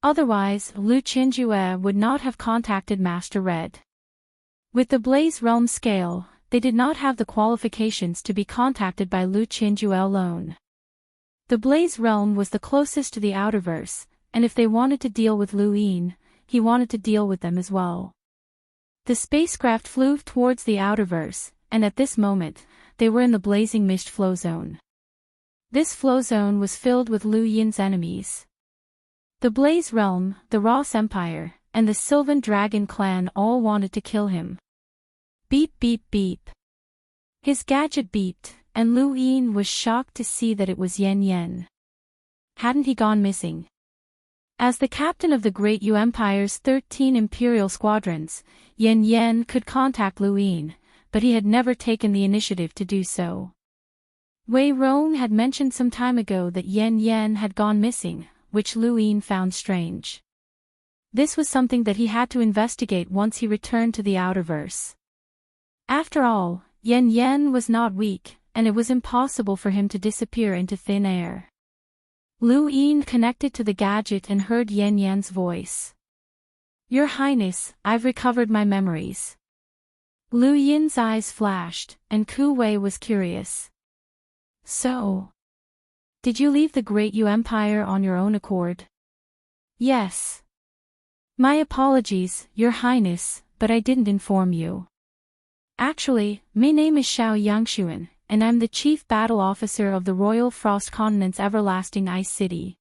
Speaker 1: Otherwise, Lu Qinjue would not have contacted Master Red. With the Blaze Realm scale, they did not have the qualifications to be contacted by Lu Qinjue alone. The Blaze Realm was the closest to the Outerverse, and if they wanted to deal with Luin, he wanted to deal with them as well. The spacecraft flew towards the Outerverse, and at this moment, they were in the Blazing Mist flow zone. This flow zone was filled with Lu Yin's enemies. The Blaze Realm, the Ross Empire, and the Sylvan Dragon clan all wanted to kill him. Beep beep beep. His gadget beeped, and Lu Yin was shocked to see that it was Yen Yen. Hadn't he gone missing? As the captain of the Great Yu Empire's 13 Imperial squadrons, Yen Yen could contact Lu Yin, but he had never taken the initiative to do so. Wei Rong had mentioned some time ago that Yen Yen had gone missing, which Lu Yin found strange. This was something that he had to investigate once he returned to the Outerverse. After all, Yen Yen was not weak, and it was impossible for him to disappear into thin air. Lu Yin connected to the gadget and heard Yen Yen's voice. "Your Highness, I've recovered my memories." Lu Yin's eyes flashed, and Ku Wei was curious. "So, did you leave the Great Yu Empire on your own accord?" "Yes." "My apologies, Your Highness, but I didn't inform you. Actually, my name is Xiao Yangshuan, and I'm the Chief Battle Officer of the Royal Frost Continent's Everlasting Ice City."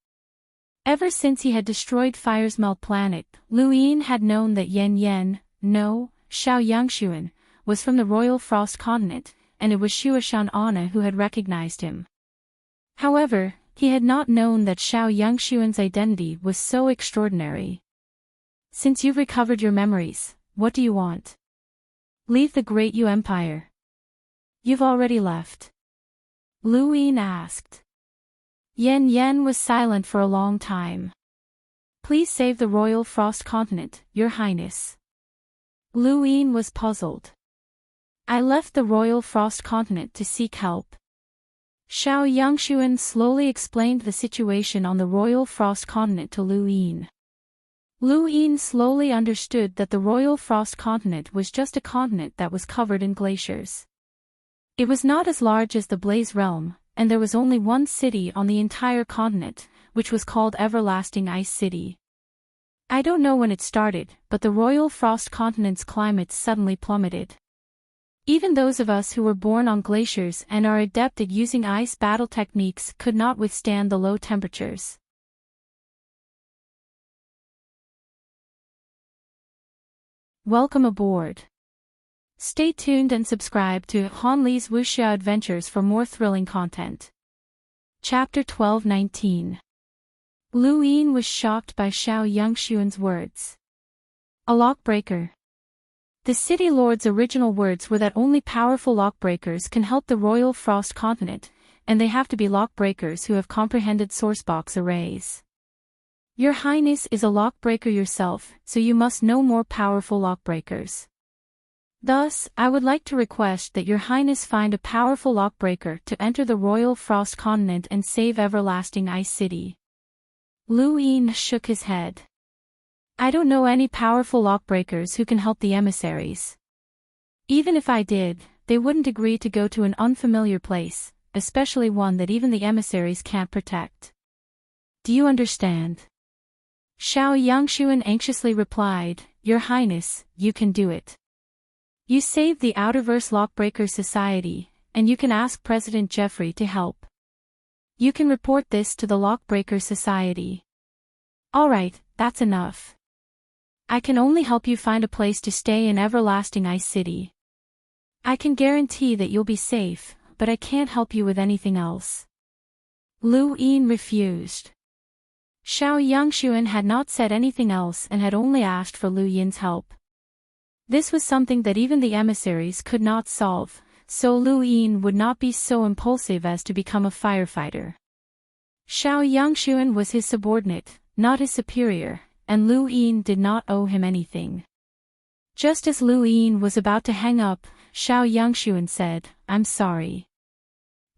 Speaker 1: Ever since he had destroyed Fire's Melt planet, Lu Yin had known that Yen Yen, no, Xiao Yangshuan, was from the Royal Frost Continent, and it was Shuashan Anna who had recognized him. However, he had not known that Xiao Yangshuan's identity was so extraordinary. "Since you've recovered your memories, what do you want?" "Leave the Great Yu Empire." "You've already left?" Lu Yin asked. Yen Yen was silent for a long time. "Please save the Royal Frost Continent, Your Highness." Lu Yin was puzzled. "I left the Royal Frost Continent to seek help." Xiao Yangshuan slowly explained the situation on the Royal Frost Continent to Lu Yin. Lu Yin slowly understood that the Royal Frost Continent was just a continent that was covered in glaciers. It was not as large as the Blaze Realm, and there was only one city on the entire continent, which was called Everlasting Ice City. I don't know when it started, but the Royal Frost Continent's climate suddenly plummeted. Even those of us who were born on glaciers and are adept at using ice battle techniques could not withstand the low temperatures. Welcome aboard. Stay tuned and subscribe to Han Li's Wuxia Adventures for more thrilling content. Chapter 12-19. Lu Yin was shocked by Xiao Yangshuan's words. A lockbreaker. The City Lord's original words were that only powerful lockbreakers can help the Royal Frost Continent, and they have to be lockbreakers who have comprehended sourcebox arrays. Your Highness is a lockbreaker yourself, so you must know more powerful lockbreakers. Thus, I would like to request that Your Highness find a powerful lockbreaker to enter the Royal Frost Continent and save Everlasting Ice City. Lu Yin shook his head. I don't know any powerful lockbreakers who can help the emissaries. Even if I did, they wouldn't agree to go to an unfamiliar place, especially one that even the emissaries can't protect. Do you understand? Xiao Yangshuan anxiously replied, Your Highness, you can do it. You saved the Outerverse Lockbreaker Society, and you can ask President Jeffrey to help. You can report this to the Lockbreaker Society. Alright, that's enough. I can only help you find a place to stay in Everlasting Ice City. I can guarantee that you'll be safe, but I can't help you with anything else. Lu Yin refused. Xiao Yangshuan had not said anything else and had only asked for Lu Yin's help. This was something that even the emissaries could not solve, so Lu Yin would not be so impulsive as to become a firefighter. Xiao Yangshuan was his subordinate, not his superior, and Lu Yin did not owe him anything. Just as Lu Yin was about to hang up, Xiao Yangshuan said, I'm sorry.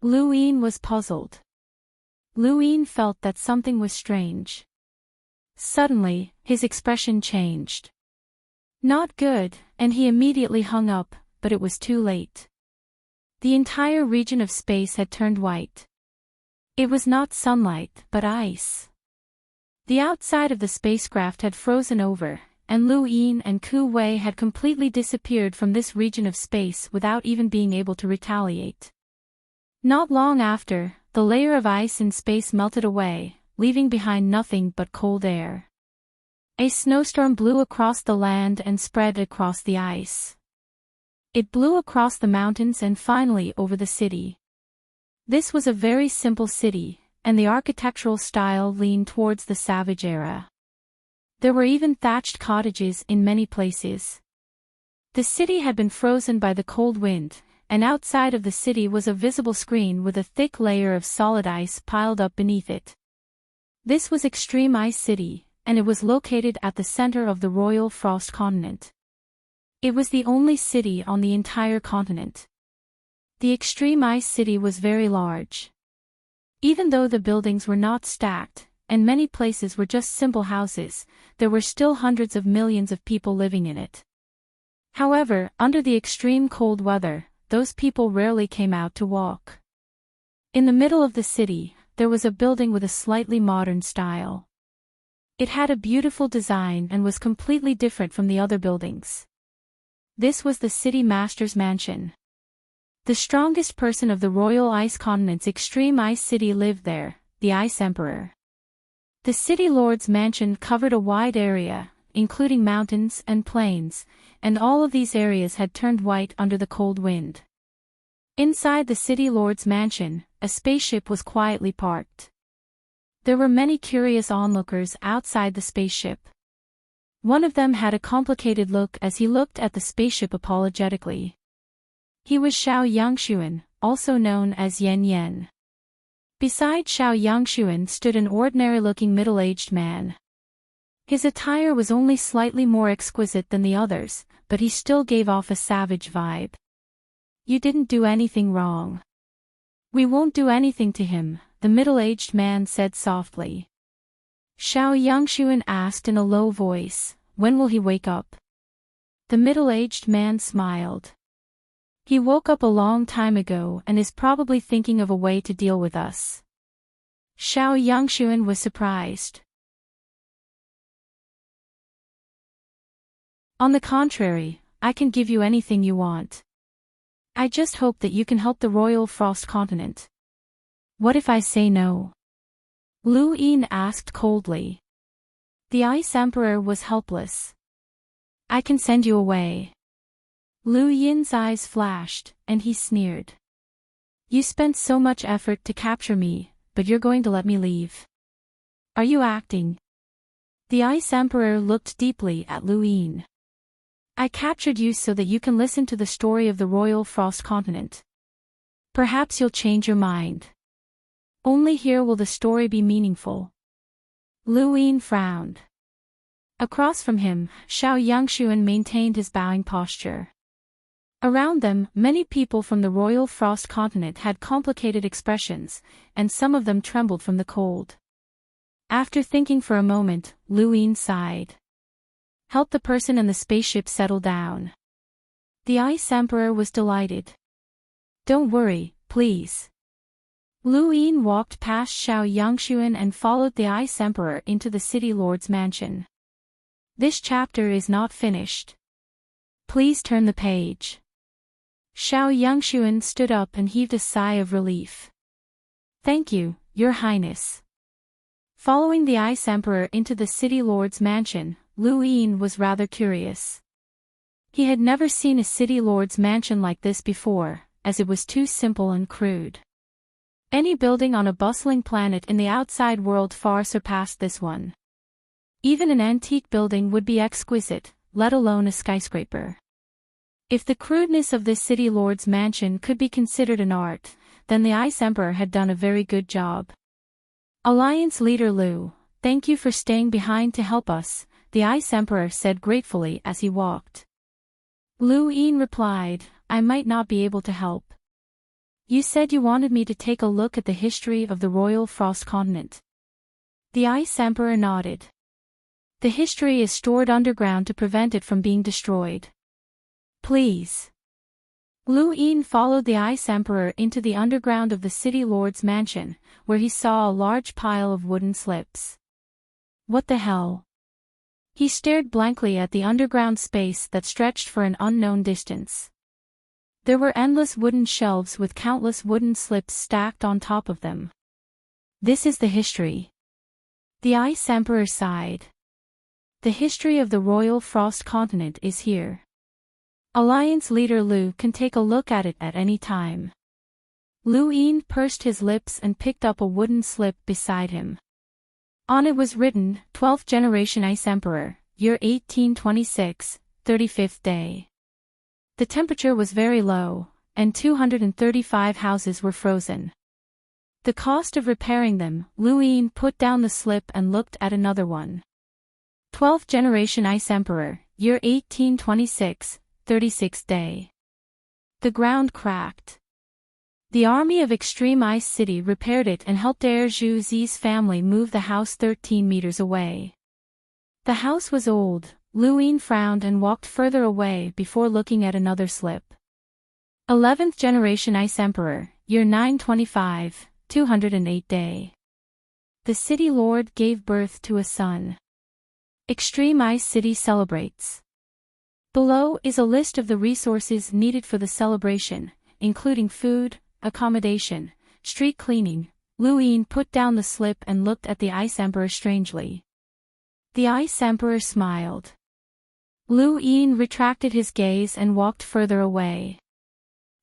Speaker 1: Lu Yin was puzzled. Lu Yin felt that something was strange. Suddenly, his expression changed. Not good, and he immediately hung up, but it was too late. The entire region of space had turned white. It was not sunlight, but ice. The outside of the spacecraft had frozen over, and Lu Yin and Ku Wei had completely disappeared from this region of space without even being able to retaliate. Not long after, the layer of ice in space melted away, leaving behind nothing but cold air. A snowstorm blew across the land and spread across the ice. It blew across the mountains and finally over the city. This was a very simple city, and the architectural style leaned towards the Savage era. There were even thatched cottages in many places. The city had been frozen by the cold wind, and outside of the city was a visible screen with a thick layer of solid ice piled up beneath it. This was Extreme Ice City, and it was located at the center of the Royal Frost Continent. It was the only city on the entire continent. The Extreme Ice City was very large. Even though the buildings were not stacked, and many places were just simple houses, there were still hundreds of millions of people living in it. However, under the extreme cold weather, those people rarely came out to walk. In the middle of the city, there was a building with a slightly modern style. It had a beautiful design and was completely different from the other buildings. This was the City Master's Mansion. The strongest person of the Royal Ice Continent's Extreme Ice City lived there, the Ice Emperor. The City Lord's mansion covered a wide area, including mountains and plains, and all of these areas had turned white under the cold wind. Inside the City Lord's mansion, a spaceship was quietly parked. There were many curious onlookers outside the spaceship. One of them had a complicated look as he looked at the spaceship apologetically. He was Xiao Yangshuan, also known as Yen Yen. Beside Xiao Yangshuan stood an ordinary-looking middle-aged man. His attire was only slightly more exquisite than the others, but he still gave off a savage vibe. You didn't do anything wrong. We won't do anything to him, the middle-aged man said softly. Xiao Yangshuan asked in a low voice, when will he wake up? The middle-aged man smiled. He woke up a long time ago and is probably thinking of a way to deal with us. Xiao Yangshuan was surprised. On the contrary, I can give you anything you want. I just hope that you can help the Royal Frost Continent. What if I say no? Lu Yin asked coldly. The Ice Emperor was helpless. I can send you away. Lu Yin's eyes flashed, and he sneered. You spent so much effort to capture me, but you're going to let me leave. Are you acting? The Ice Emperor looked deeply at Lu Yin. I captured you so that you can listen to the story of the Royal Frost Continent. Perhaps you'll change your mind. Only here will the story be meaningful. Lu Yin frowned. Across from him, Xiao Yangshuan maintained his bowing posture. Around them, many people from the Royal Frost Continent had complicated expressions, and some of them trembled from the cold. After thinking for a moment, Lu Yin sighed. Help the person in the spaceship settle down. The Ice Emperor was delighted. Don't worry, please. Lu Yin walked past Xiao Yangshuan and followed the Ice Emperor into the city lord's mansion. This chapter is not finished. Please turn the page. Xiao Yangshuan stood up and heaved a sigh of relief. Thank you, Your Highness. Following the Ice Emperor into the city lord's mansion, Lu Yin was rather curious. He had never seen a city lord's mansion like this before, as it was too simple and crude. Any building on a bustling planet in the outside world far surpassed this one. Even an antique building would be exquisite, let alone a skyscraper. If the crudeness of this city lord's mansion could be considered an art, then the Ice Emperor had done a very good job. Alliance leader Lu, thank you for staying behind to help us, the Ice Emperor said gratefully as he walked. Lu Yin replied, I might not be able to help. You said you wanted me to take a look at the history of the Royal Frost Continent. The Ice Emperor nodded. The history is stored underground to prevent it from being destroyed. Please. Lu Yin followed the Ice Emperor into the underground of the city lord's mansion, where he saw a large pile of wooden slips. What the hell? He stared blankly at the underground space that stretched for an unknown distance. There were endless wooden shelves with countless wooden slips stacked on top of them. This is the history. The Ice Emperor sighed. The history of the Royal Frost Continent is here. Alliance leader Lu can take a look at it at any time. Lu Yin pursed his lips and picked up a wooden slip beside him. On it was written, 12th Generation Ice Emperor, Year 1826, 35th day. The temperature was very low, and 235 houses were frozen. The cost of repairing them, Lu Yin put down the slip and looked at another one. 12th Generation Ice Emperor, Year 1826, 36th day. The ground cracked. The army of Extreme Ice City repaired it and helped Heir Zhu Zi's family move the house 13 meters away. The house was old. Lu Yin frowned and walked further away before looking at another slip. 11th Generation Ice Emperor, Year 925, 208 day. The city lord gave birth to a son. Extreme Ice City celebrates. Below is a list of the resources needed for the celebration, including food, accommodation, street cleaning. Lu Yin put down the slip and looked at the Ice Emperor strangely. The Ice Emperor smiled. Lu Yin retracted his gaze and walked further away.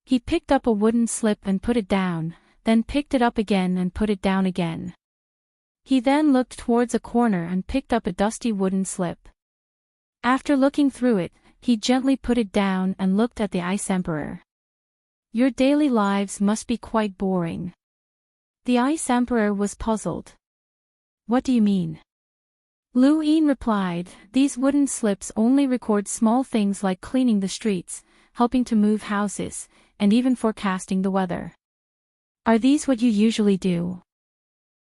Speaker 1: He picked up a wooden slip and put it down, then picked it up again and put it down again. He then looked towards a corner and picked up a dusty wooden slip. After looking through it, he gently put it down and looked at the Ice Emperor. Your daily lives must be quite boring. The Ice Emperor was puzzled. What do you mean? Lu Yin replied, these wooden slips only record small things like cleaning the streets, helping to move houses, and even forecasting the weather. Are these what you usually do?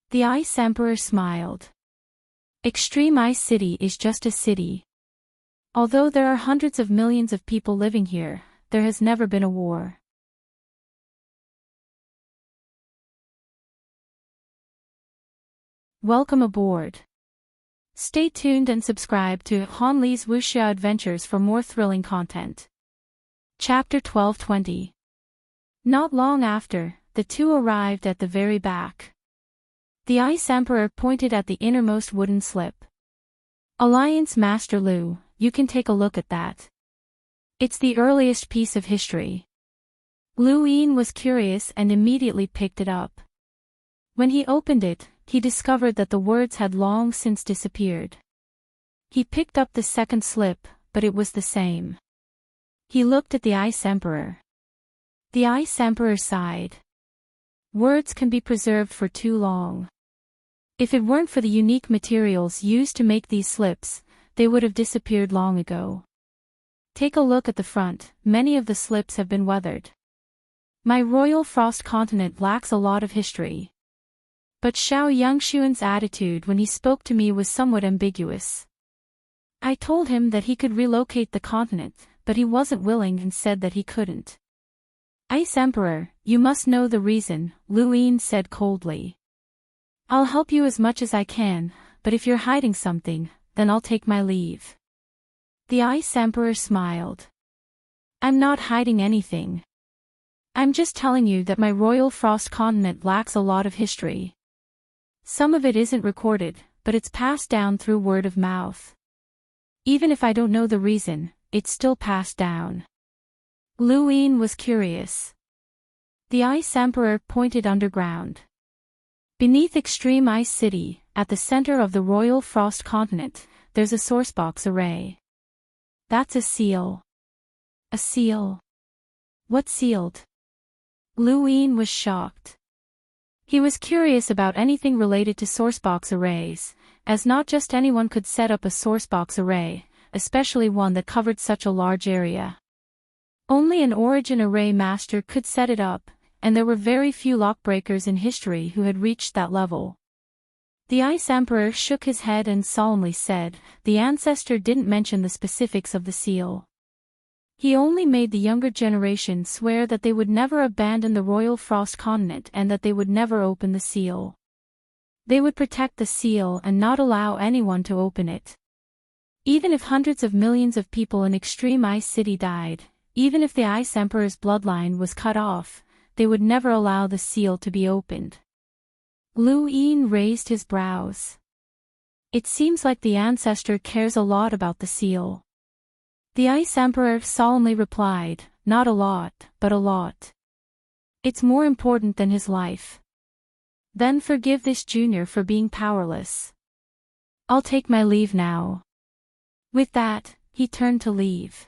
Speaker 1: The Ice Emperor smiled. Extreme Ice City is just a city. Although there are hundreds of millions of people living here, there has never been a war. Welcome aboard. Stay tuned and subscribe to Han Li's Wuxia Adventures for more thrilling content. Chapter 1220. Not long after, the two arrived at the very back. The Ice Emperor pointed at the innermost wooden slip. Alliance Master Lu, you can take a look at that. It's the earliest piece of history. Lu Yin was curious and immediately picked it up. When he opened it, he discovered that the words had long since disappeared. He picked up the second slip, but it was the same. He looked at the Ice Emperor. The Ice Emperor sighed. Words can be preserved for too long. If it weren't for the unique materials used to make these slips, they would have disappeared long ago. Take a look at the front, many of the slips have been weathered. My Royal Frost Continent lacks a lot of history. But Xiao Yangshuan's attitude when he spoke to me was somewhat ambiguous. I told him that he could relocate the continent, but he wasn't willing and said that he couldn't. Ice Emperor, you must know the reason, Lu Yin said coldly. I'll help you as much as I can, but if you're hiding something, then I'll take my leave. The Ice Emperor smiled. I'm not hiding anything. I'm just telling you that my royal frost continent lacks a lot of history. Some of it isn't recorded, but it's passed down through word of mouth. Even if I don't know the reason, it's still passed down. Lu Yin was curious. The Ice Emperor pointed underground. Beneath Extreme Ice City, at the center of the royal frost continent, there's a sourcebox array. That's a seal. A seal? What's sealed? Lu Yin was shocked. He was curious about anything related to sourcebox arrays, as not just anyone could set up a sourcebox array, especially one that covered such a large area. Only an origin array master could set it up, and there were very few lockbreakers in history who had reached that level. The Ice Emperor shook his head and solemnly said, the ancestor didn't mention the specifics of the seal. He only made the younger generation swear that they would never abandon the royal frost continent and that they would never open the seal. They would protect the seal and not allow anyone to open it. Even if hundreds of millions of people in Extreme Ice City died, even if the Ice Emperor's bloodline was cut off, they would never allow the seal to be opened. Lu Yin raised his brows. It seems like the ancestor cares a lot about the seal. The Ice Emperor solemnly replied, not a lot, but a lot. It's more important than his life. Then forgive this junior for being powerless. I'll take my leave now. With that, he turned to leave.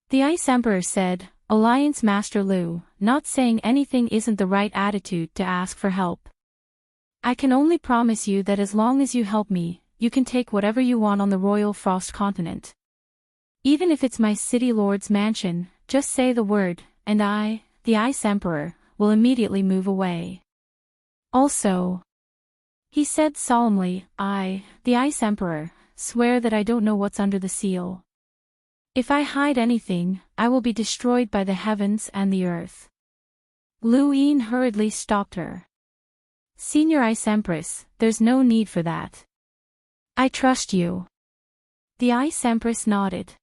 Speaker 1: The Ice Emperor said, Alliance Master Lu, not saying anything isn't the right attitude to ask for help. I can only promise you that as long as you help me, you can take whatever you want on the Royal Frost Continent. Even if it's my city lord's mansion, just say the word, and I, the Ice Emperor, will immediately move away. Also, he said solemnly, I, the Ice Emperor, swear that I don't know what's under the seal. If I hide anything, I will be destroyed by the heavens and the earth. Lu Yin hurriedly stopped her. Senior Ice Empress, there's no need for that. I trust you. The Ice Empress nodded.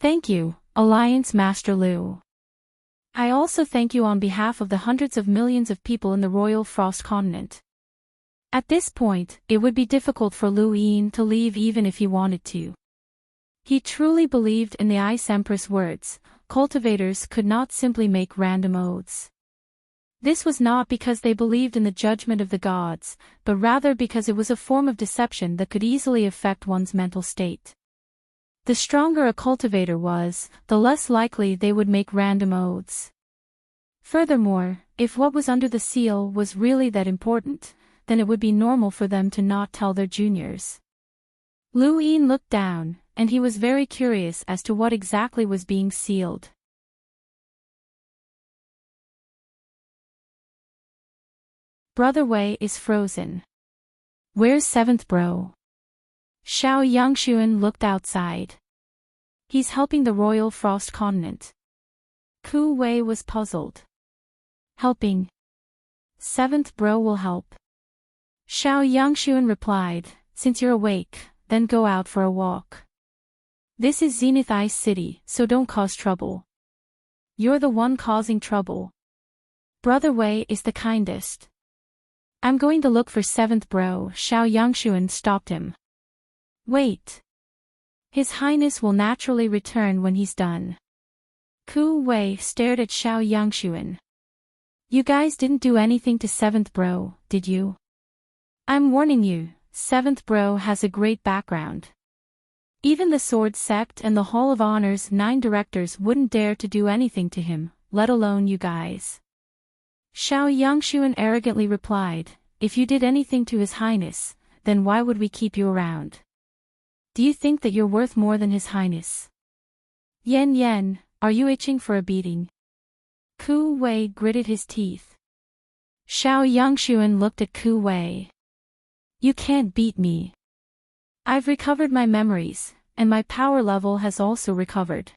Speaker 1: Thank you, Alliance Master Lu. I also thank you on behalf of the hundreds of millions of people in the Royal Frost Continent. At this point, it would be difficult for Lu Yin to leave even if he wanted to. He truly believed in the Ice Empress' words, cultivators could not simply make random oaths. This was not because they believed in the judgment of the gods, but rather because it was a form of deception that could easily affect one's mental state. The stronger a cultivator was, the less likely they would make random oaths. Furthermore, if what was under the seal was really that important, then it would be normal for them to not tell their juniors. Lu Yin looked down, and he was very curious as to what exactly was being sealed. Brother Wei is frozen. Where's seventh bro? Xiao Yangshuan looked outside. He's helping the Royal Frost Continent. Ku Wei was puzzled. Helping? Seventh bro will help. Xiao Yangshuan replied, since you're awake, then go out for a walk. This is Zenith Ice City, so don't cause trouble. You're the one causing trouble. Brother Wei is the kindest. I'm going to look for seventh bro. Xiao Yangshuan stopped him. Wait. His Highness will naturally return when he's done. Ku Wei stared at Xiao Yangshuan. You guys didn't do anything to seventh bro, did you? I'm warning you, seventh bro has a great background. Even the Sword Sect and the Hall of Honor's 9 directors wouldn't dare to do anything to him, let alone you guys. Xiao Yangshuan arrogantly replied, if you did anything to His Highness, then why would we keep you around? Do you think that you're worth more than His Highness? Yen Yen, are you itching for a beating? Ku Wei gritted his teeth. Xiao Yangshuan looked at Ku Wei. You can't beat me. I've recovered my memories, and my power level has also recovered.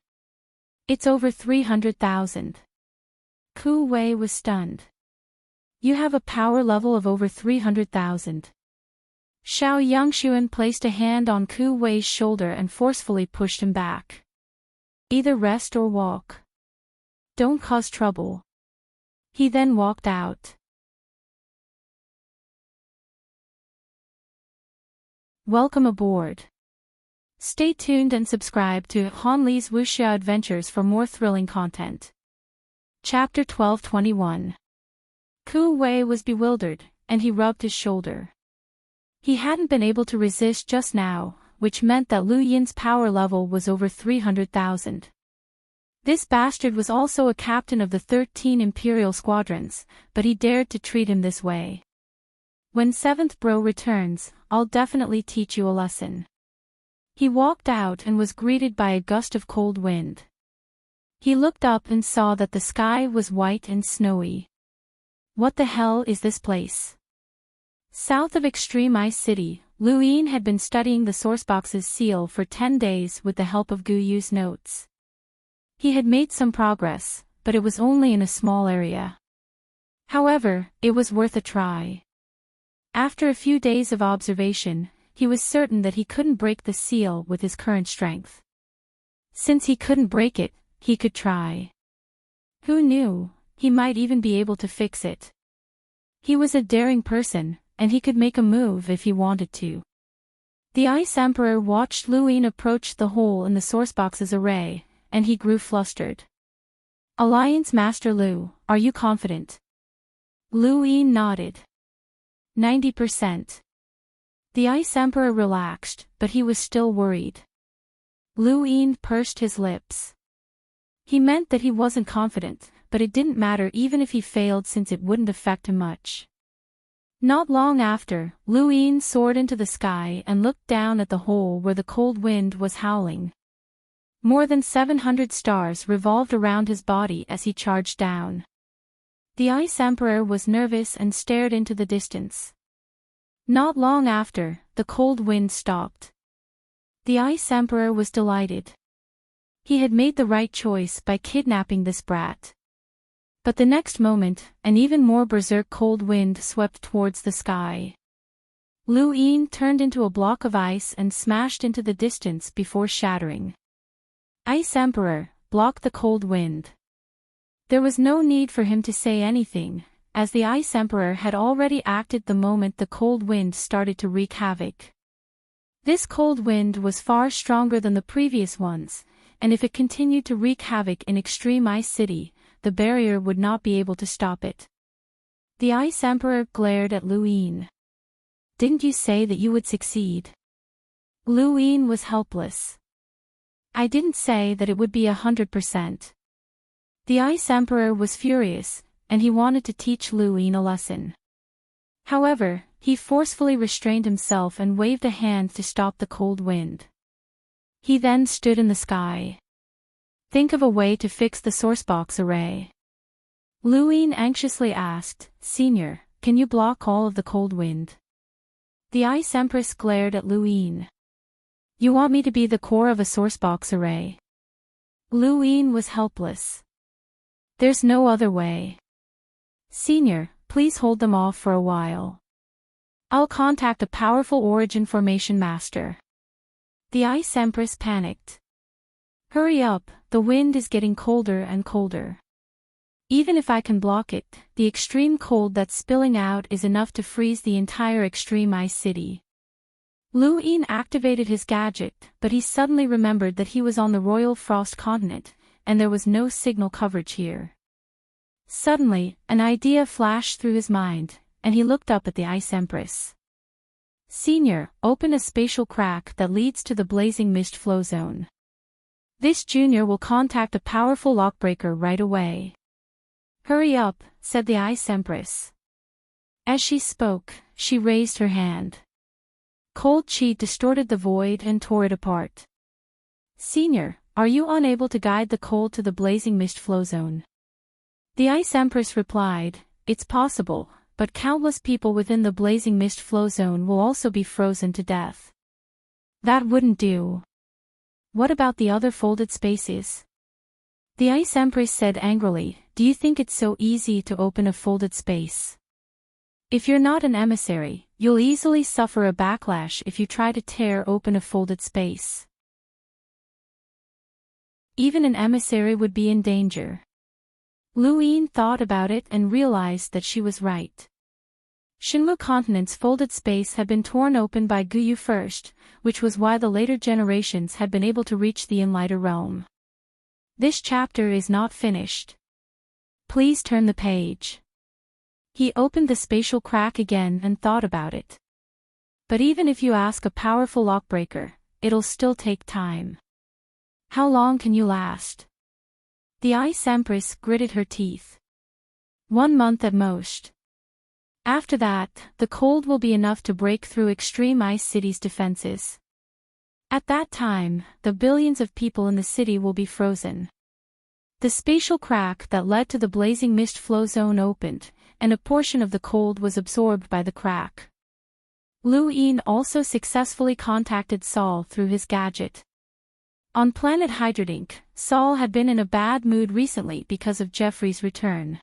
Speaker 1: It's over 300,000. Ku Wei was stunned. You have a power level of over 300,000. Xiao Yangshuan placed a hand on Ku Wei's shoulder and forcefully pushed him back. Either rest or walk. Don't cause trouble. He then walked out. Welcome aboard. Stay tuned and subscribe to Han Li's Wuxia Adventures for more thrilling content. Chapter 1221. Ku Wei was bewildered, and he rubbed his shoulder. He hadn't been able to resist just now, which meant that Lu Yin's power level was over 300,000. This bastard was also a captain of the 13 Imperial squadrons, but he dared to treat him this way. When 7th Bro returns, I'll definitely teach you a lesson. He walked out and was greeted by a gust of cold wind. He looked up and saw that the sky was white and snowy. What the hell is this place? South of Extreme Ice City, Lu Yin had been studying the sourcebox's seal for 10 days with the help of Gu Yu's notes. He had made some progress, but it was only in a small area. However, it was worth a try. After a few days of observation, he was certain that he couldn't break the seal with his current strength. Since he couldn't break it, he could try. Who knew, he might even be able to fix it. He was a daring person, and he could make a move if he wanted to. The Ice Emperor watched Lu Yin approach the hole in the sourcebox's array, and he grew flustered. Alliance Master Lu, are you confident? Lu Yin nodded. 90%. The Ice Emperor relaxed, but he was still worried. Lu Yin pursed his lips. He meant that he wasn't confident, but it didn't matter even if he failed since it wouldn't affect him much. Not long after, Lu Yin soared into the sky and looked down at the hole where the cold wind was howling. More than 700 stars revolved around his body as he charged down. The Ice Emperor was nervous and stared into the distance. Not long after, the cold wind stopped. The Ice Emperor was delighted. He had made the right choice by kidnapping this brat. But the next moment, an even more berserk cold wind swept towards the sky. Lu Yin turned into a block of ice and smashed into the distance before shattering. Ice Emperor, block the cold wind. There was no need for him to say anything, as the Ice Emperor had already acted the moment the cold wind started to wreak havoc. This cold wind was far stronger than the previous ones, and if it continued to wreak havoc in Extreme Ice City, the barrier would not be able to stop it. The Ice Emperor glared at Lu Yin. Didn't you say that you would succeed? Lu Yin was helpless. I didn't say that it would be 100%. The Ice Emperor was furious, and he wanted to teach Lu Yin a lesson. However, he forcefully restrained himself and waved a hand to stop the cold wind. He then stood in the sky. Think of a way to fix the sourcebox array. Lu Yin anxiously asked, Senior, can you block all of the cold wind? The Ice Empress glared at Lu Yin. You want me to be the core of a sourcebox array? Lu Yin was helpless. There's no other way. Senior, please hold them off for a while. I'll contact a powerful origin formation master. The Ice Empress panicked. Hurry up, the wind is getting colder and colder. Even if I can block it, the extreme cold that's spilling out is enough to freeze the entire Extreme Ice City. Lu Yin activated his gadget, but he suddenly remembered that he was on the Royal Frost continent, and there was no signal coverage here. Suddenly, an idea flashed through his mind, and he looked up at the Ice Empress. Senior, open a spatial crack that leads to the Blazing Mist flow zone. This junior will contact a powerful lockbreaker right away. Hurry up, said the Ice Empress. As she spoke, she raised her hand. Cold chi distorted the void and tore it apart. Senior, are you unable to guide the cold to the Blazing Mist flow zone? The Ice Empress replied, It's possible, but countless people within the Blazing Mist flow zone will also be frozen to death. That wouldn't do. What about the other folded spaces? The Ice Empress said angrily, "Do you think it's so easy to open a folded space? If you're not an emissary, you'll easily suffer a backlash if you try to tear open a folded space. Even an emissary would be in danger." Lu Yin thought about it and realized that she was right. Shinmu continent's folded space had been torn open by Guyu first, which was why the later generations had been able to reach the Enlighter realm. This chapter is not finished. Please turn the page. He opened the spatial crack again and thought about it. But even if you ask a powerful lockbreaker, it'll still take time. How long can you last? The Ice Empress gritted her teeth. 1 month at most. After that, the cold will be enough to break through Extreme Ice City's defenses. At that time, the billions of people in the city will be frozen. The spatial crack that led to the blazing mist flow zone opened, and a portion of the cold was absorbed by the crack. Lu Yin also successfully contacted Saul through his gadget. On planet Hydrodink, Saul had been in a bad mood recently because of Jeffrey's return.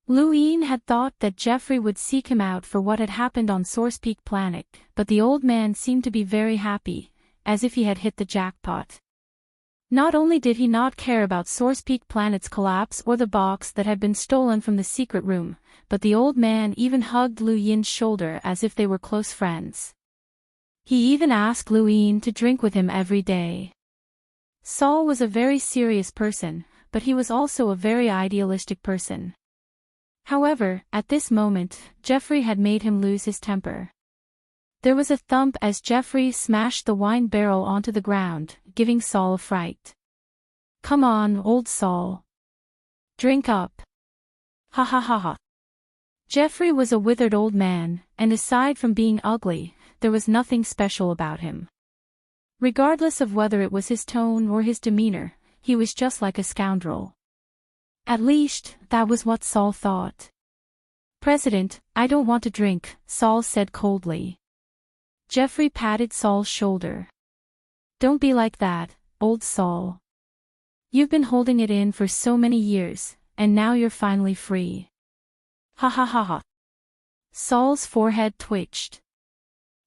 Speaker 1: Lu Yin had thought that Jeffrey would seek him out for what had happened on Source Peak Planet, but the old man seemed to be very happy, as if he had hit the jackpot. Not only did he not care about Source Peak Planet's collapse or the box that had been stolen from the secret room, but the old man even hugged Lu Yin's shoulder as if they were close friends. He even asked Lu Yin to drink with him every day. Saul was a very serious person, but he was also a very idealistic person. However, at this moment, Jeffrey had made him lose his temper. There was a thump as Jeffrey smashed the wine barrel onto the ground, giving Saul a fright. "Come on, old Saul. Drink up. Ha ha ha ha." Jeffrey was a withered old man, and aside from being ugly, there was nothing special about him. Regardless of whether it was his tone or his demeanor, he was just like a scoundrel. At least, that was what Saul thought. "President, I don't want to drink," Saul said coldly. Jeffrey patted Saul's shoulder. "Don't be like that, old Saul. You've been holding it in for so many years, and now you're finally free." Ha ha ha ha. Saul's forehead twitched.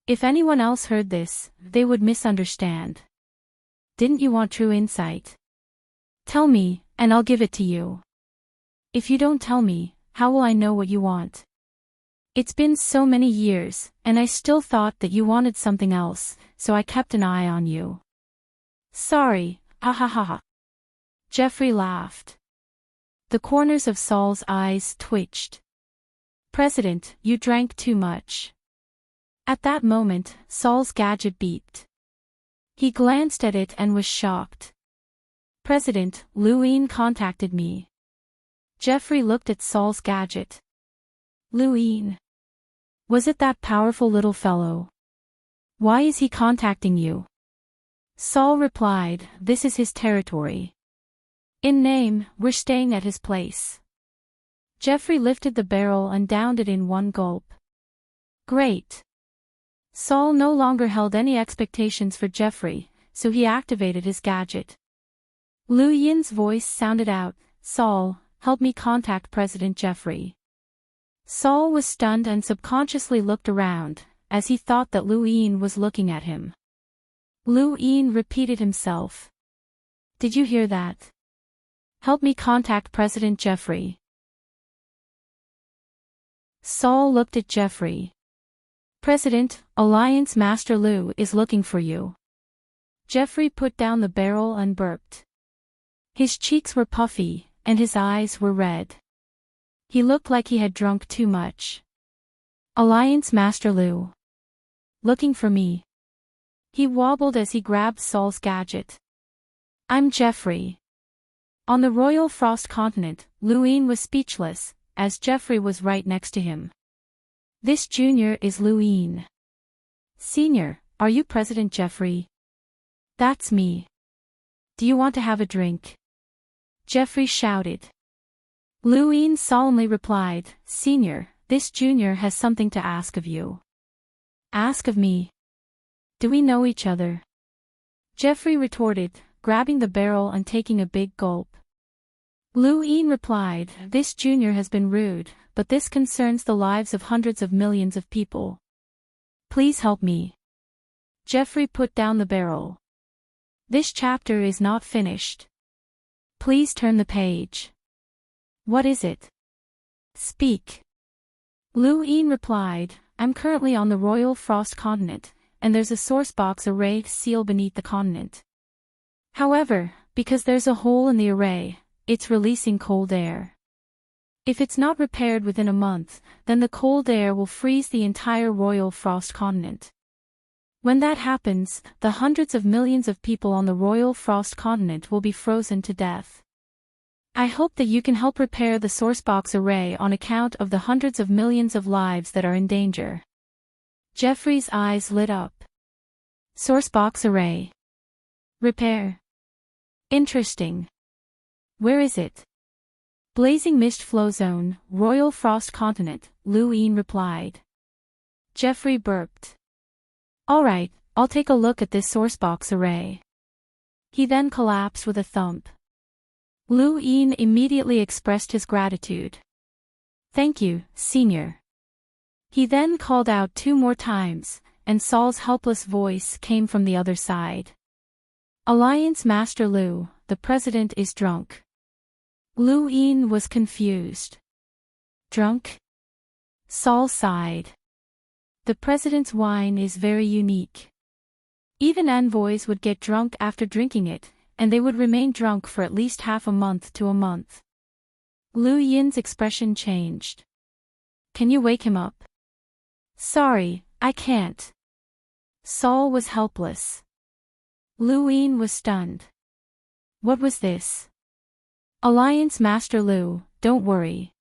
Speaker 1: If anyone else heard this, they would misunderstand. "Didn't you want true insight? Tell me, and I'll give it to you. If you don't tell me, how will I know what you want? It's been so many years, and I still thought that you wanted something else, so I kept an eye on you." "Sorry, ha ha ha ha." Jeffrey laughed. The corners of Saul's eyes twitched. "President, you drank too much." At that moment, Saul's gadget beeped. He glanced at it and was shocked. "President, Lu Yin contacted me." Jeffrey looked at Saul's gadget. "Lu Yin? Was it that powerful little fellow? Why is he contacting you?" Saul replied, "This is his territory. In name, we're staying at his place." Jeffrey lifted the barrel and downed it in one gulp. Great. Saul no longer held any expectations for Jeffrey, so he activated his gadget. Lu Yin's voice sounded out, "Saul, help me contact President Jeffrey." Saul was stunned and subconsciously looked around, as he thought that Lu Yin was looking at him. Lu Yin repeated himself. "Did you hear that? Help me contact President Jeffrey." Saul looked at Jeffrey. "President, Alliance Master Lu is looking for you." Jeffrey put down the barrel and burped. His cheeks were puffy, and his eyes were red. He looked like he had drunk too much. "Alliance Master Lu. Looking for me." He wobbled as he grabbed Saul's gadget. "I'm Jeffrey." On the Royal Frost continent, Lu Yin was speechless, as Jeffrey was right next to him. "This junior is Lu Yin." "Senior, are you President Jeffrey?" "That's me. Do you want to have a drink?" Jeffrey shouted. Lu Yin solemnly replied, "Senior, this junior has something to ask of you." "Ask of me? Do we know each other?" Jeffrey retorted, grabbing the barrel and taking a big gulp. Lu Yin replied, "This junior has been rude, but this concerns the lives of hundreds of millions of people. Please help me." Jeffrey put down the barrel. "This chapter is not finished. Please turn the page." "What is it? Speak." Lu Yin replied, "I'm currently on the Royal Frost continent, and there's a source box array seal beneath the continent. However, because there's a hole in the array, it's releasing cold air. If it's not repaired within a month, then the cold air will freeze the entire Royal Frost continent. When that happens, the hundreds of millions of people on the Royal Frost continent will be frozen to death. I hope that you can help repair the sourcebox array on account of the hundreds of millions of lives that are in danger." Jeffrey's eyes lit up. Sourcebox array. Repair. Interesting. Where is it? Blazing Mist Flow Zone, Royal Frost Continent, Lu Yin replied. Jeffrey burped. "Alright, I'll take a look at this sourcebox array." He then collapsed with a thump. Lu Yin immediately expressed his gratitude. "Thank you, Senior." He then called out 2 more times, and Saul's helpless voice came from the other side. "Alliance Master Lu, the President is drunk." Lu Yin was confused. "Drunk?" Saul sighed. "The President's wine is very unique. Even envoys would get drunk after drinking it, and they would remain drunk for at least half a month to a month." Lu Yin's expression changed. "Can you wake him up?" "Sorry, I can't." Saul was helpless. Lu Yin was stunned. What was this? "Alliance Master Lu, don't worry.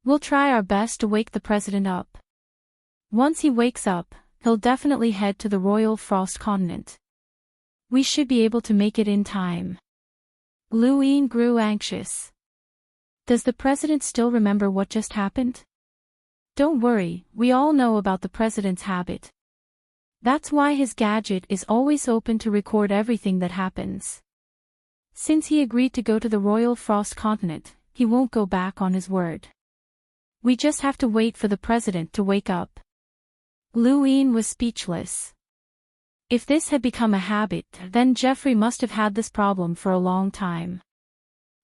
Speaker 1: We'll try our best to wake the President up. Once he wakes up, he'll definitely head to the Royal Frost Continent. We should be able to make it in time." Lu Yin grew anxious. Does the President still remember what just happened? Don't worry, we all know about the President's habit. That's why his gadget is always open to record everything that happens. Since he agreed to go to the Royal Frost Continent, he won't go back on his word. We just have to wait for the President to wake up." Lu Yin was speechless. If this had become a habit, then Jeffrey must have had this problem for a long time.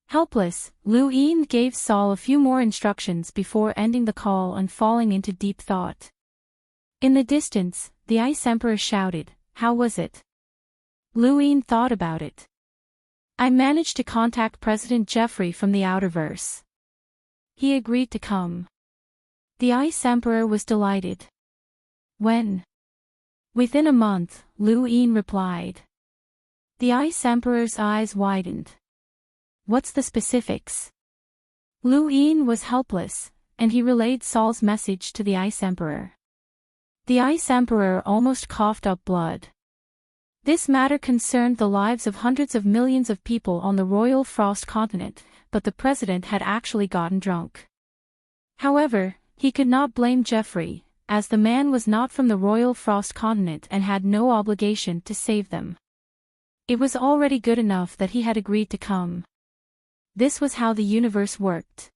Speaker 1: Helpless, Lu Yin gave Saul a few more instructions before ending the call and falling into deep thought. In the distance, the Ice Emperor shouted, "How was it?" Lu Yin thought about it. "I managed to contact President Jeffrey from the Outerverse. He agreed to come." The Ice Emperor was delighted. "When?" "Within a month," Lu Yin replied. The Ice Emperor's eyes widened. "What's the specifics?" Lu Yin was helpless, and he relayed Saul's message to the Ice Emperor. The Ice Emperor almost coughed up blood. This matter concerned the lives of hundreds of millions of people on the Royal Frost Continent, but the President had actually gotten drunk. However, he could not blame Jeffrey, as the man was not from the Royal Frost Continent and had no obligation to save them. It was already good enough that he had agreed to come. This was how the universe worked.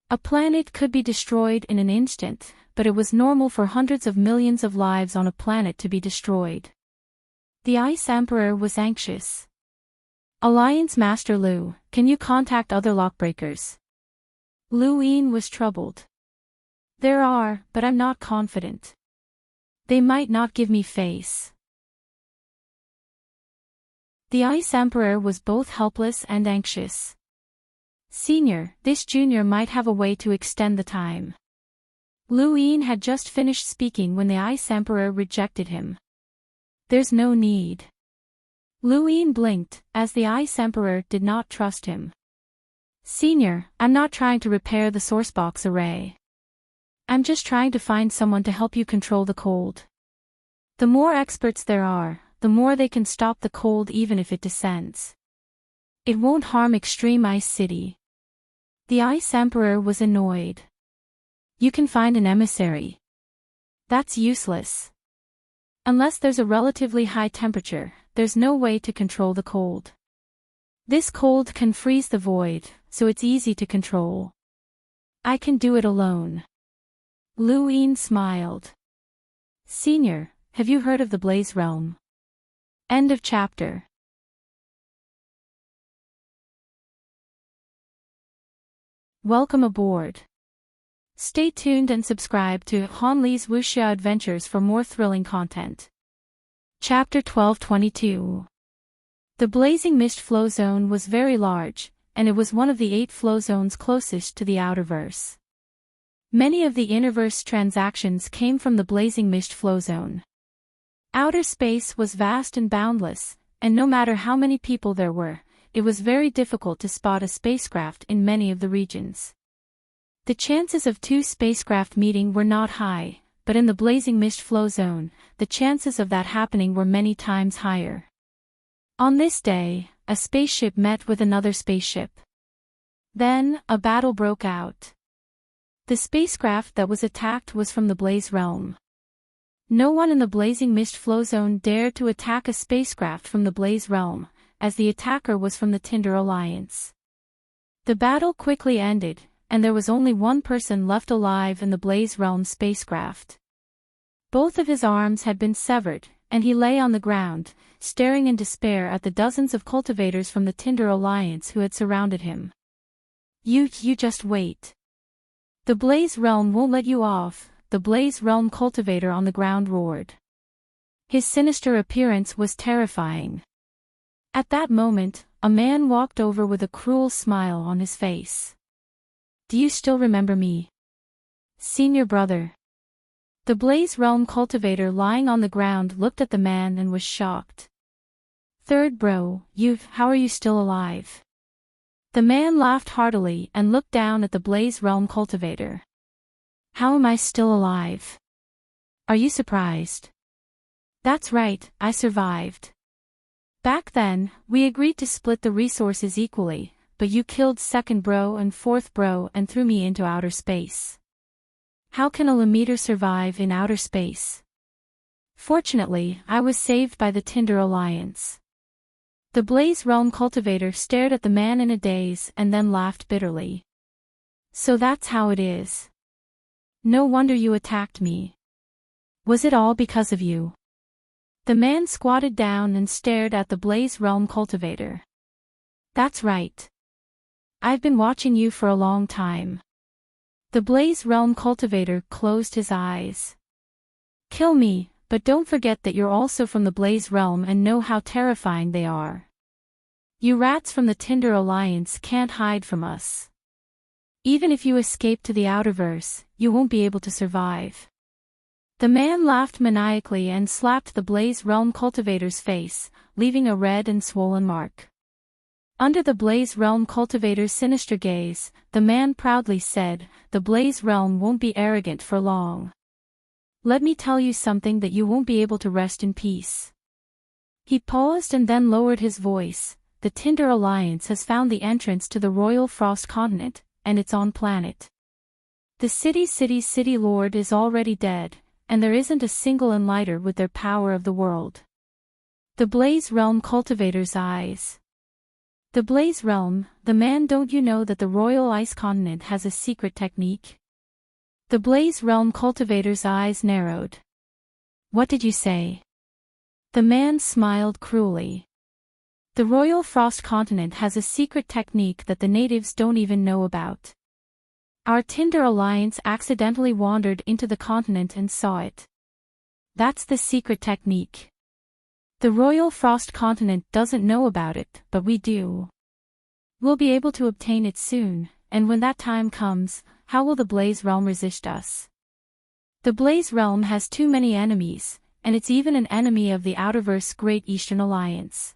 Speaker 1: A planet could be destroyed in an instant, but it was normal for hundreds of millions of lives on a planet to be destroyed. The Ice Emperor was anxious. "Alliance Master Lu, can you contact other lockbreakers?" Lu Yin was troubled. "There are, but I'm not confident. They might not give me face." The Ice Emperor was both helpless and anxious. "Senior, this junior might have a way to extend the time." Lu Yin had just finished speaking when the Ice Emperor rejected him. "There's no need." Lu Yin blinked, as the Ice Emperor did not trust him. "Senior, I'm not trying to repair the sourcebox array. I'm just trying to find someone to help you control the cold. The more experts there are, the more they can stop the cold even if it descends. It won't harm Extreme Ice City." The Ice Emperor was annoyed. "You can find an emissary. That's useless. Unless there's a relatively high temperature, there's no way to control the cold. This cold can freeze the void, so it's easy to control. I can do it alone. Lu Yin smiled. Senior, have you heard of the Blaze Realm? End of chapter. Welcome aboard. Stay tuned and subscribe to Han Li's Wuxia Adventures for more thrilling content. Chapter 1222. The blazing mist flow zone was very large, and it was one of the 8 flow zones closest to the outerverse. Many of the innerverse transactions came from the blazing mist flow zone. Outer space was vast and boundless, and no matter how many people there were, it was very difficult to spot a spacecraft in many of the regions. The chances of 2 spacecraft meeting were not high, but in the blazing mist flow zone, the chances of that happening were many times higher. On this day, a spaceship met with another spaceship. Then, a battle broke out. The spacecraft that was attacked was from the Blaze Realm. No one in the blazing mist flow zone dared to attack a spacecraft from the Blaze Realm, as the attacker was from the Tinder Alliance. The battle quickly ended, and there was only one person left alive in the Blaze Realm spacecraft. Both of his arms had been severed, and he lay on the ground, staring in despair at the dozens of cultivators from the Tinder Alliance who had surrounded him. You just wait. The Blaze Realm won't let you off, the Blaze Realm cultivator on the ground roared. His sinister appearance was terrifying. At that moment, a man walked over with a cruel smile on his face. Do you still remember me? Senior brother. The Blaze Realm cultivator lying on the ground looked at the man and was shocked. Third bro, how are you still alive? The man laughed heartily and looked down at the Blaze Realm cultivator. How am I still alive? Are you surprised? That's right, I survived. Back then, we agreed to split the resources equally, but you killed second bro and fourth bro and threw me into outer space. How can a Lemmeter survive in outer space? Fortunately, I was saved by the Tinder Alliance. The Blaze Realm cultivator stared at the man in a daze and then laughed bitterly. So that's how it is. No wonder you attacked me. Was it all because of you? The man squatted down and stared at the Blaze Realm cultivator. That's right. I've been watching you for a long time. The Blaze Realm cultivator closed his eyes. Kill me, but don't forget that you're also from the Blaze Realm and know how terrifying they are. You rats from the Tinder Alliance can't hide from us. Even if you escape to the outerverse, you won't be able to survive. The man laughed maniacally and slapped the Blaze Realm cultivator's face, leaving a red and swollen mark. Under the Blaze Realm cultivator's sinister gaze, the man proudly said, "The Blaze Realm won't be arrogant for long. Let me tell you something that you won't be able to rest in peace." He paused and then lowered his voice. The Tinder Alliance has found the entrance to the Royal Frost Continent, and it's on planet. The city lord is already dead, and there isn't a single enlighter with their power of the world. The Blaze Realm cultivator's eyes. The Blaze Realm, the man, don't you know that the Royal Ice Continent has a secret technique? The Blaze Realm cultivator's eyes narrowed. What did you say? The man smiled cruelly. The Royal Frost Continent has a secret technique that the natives don't even know about. Our Tinder Alliance accidentally wandered into the continent and saw it. That's the secret technique. The Royal Frost Continent doesn't know about it, but we do. We'll be able to obtain it soon, and when that time comes, how will the Blaze Realm resist us? The Blaze Realm has too many enemies, and it's even an enemy of the Outerverse Great Eastern Alliance.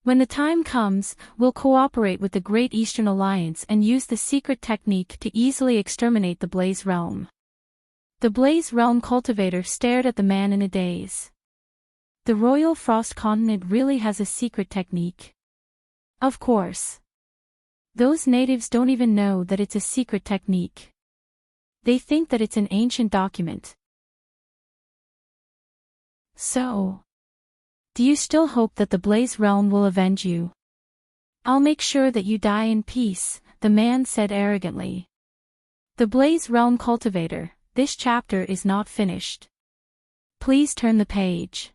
Speaker 1: When the time comes, we'll cooperate with the Great Eastern Alliance and use the secret technique to easily exterminate the Blaze Realm. The Blaze Realm cultivator stared at the man in a daze. The Royal Frost Continent really has a secret technique. Of course. Those natives don't even know that it's a secret technique. They think that it's an ancient document. So, do you still hope that the Blaze Realm will avenge you? I'll make sure that you die in peace, the man said arrogantly. The Blaze Realm Cultivator, this chapter is not finished. Please turn the page.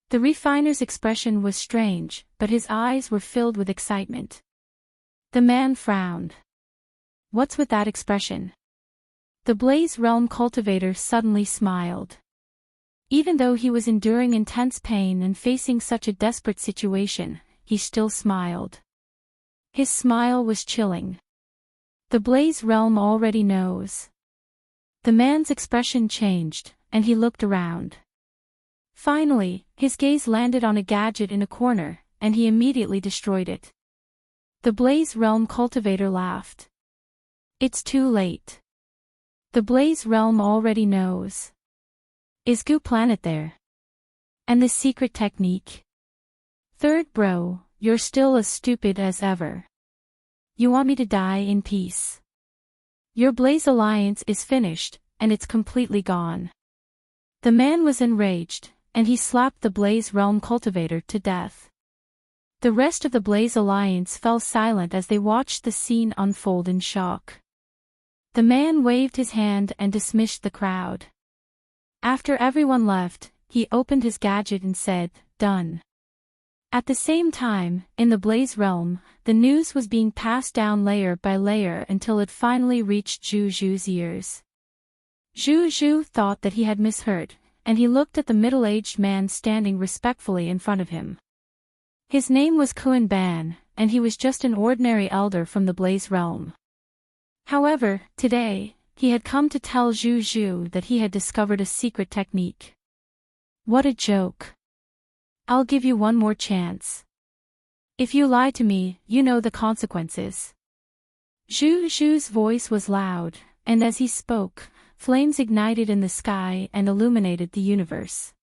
Speaker 1: The refiner's expression was strange, but his eyes were filled with excitement. The man frowned. What's with that expression? The Blaze Realm Cultivator suddenly smiled. Even though he was enduring intense pain and facing such a desperate situation, he still smiled. His smile was chilling. The Blaze Realm already knows. The man's expression changed, and he looked around. Finally, his gaze landed on a gadget in a corner, and he immediately destroyed it. The Blaze Realm Cultivator laughed. It's too late. The Blaze Realm already knows. Is Goo Planet there? And the secret technique? Third bro, you're still as stupid as ever. You want me to die in peace. Your Blaze Alliance is finished, and it's completely gone. The man was enraged, and he slapped the Blaze Realm Cultivator to death. The rest of the Blaze Alliance fell silent as they watched the scene unfold in shock. The man waved his hand and dismissed the crowd. After everyone left, he opened his gadget and said, "Done." At the same time, in the Blaze Realm, the news was being passed down layer by layer until it finally reached Zhu Zhu's ears. Zhu Zhu thought that he had misheard, and he looked at the middle-aged man standing respectfully in front of him. His name was Kuan Ban, and he was just an ordinary elder from the Blaze Realm. However, today, he had come to tell Zhu Zhu that he had discovered a secret technique. What a joke. I'll give you one more chance. If you lie to me, you know the consequences. Zhu Zhu's voice was loud, and as he spoke, flames ignited in the sky and illuminated the universe.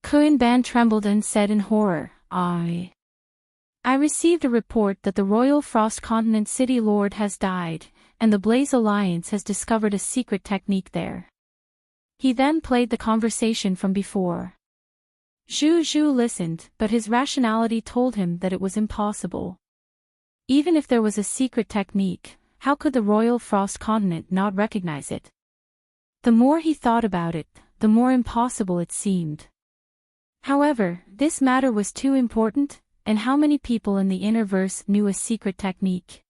Speaker 1: Kuan Ban trembled and said in horror, I received a report that the Royal Frost Continent City Lord has died, and the Blaze Alliance has discovered a secret technique there. He then played the conversation from before. Zhu Zhu listened, but his rationality told him that it was impossible. Even if there was a secret technique, how could the Royal Frost Continent not recognize it? The more he thought about it, the more impossible it seemed. However, this matter was too important, and how many people in the Innerverse knew a secret technique?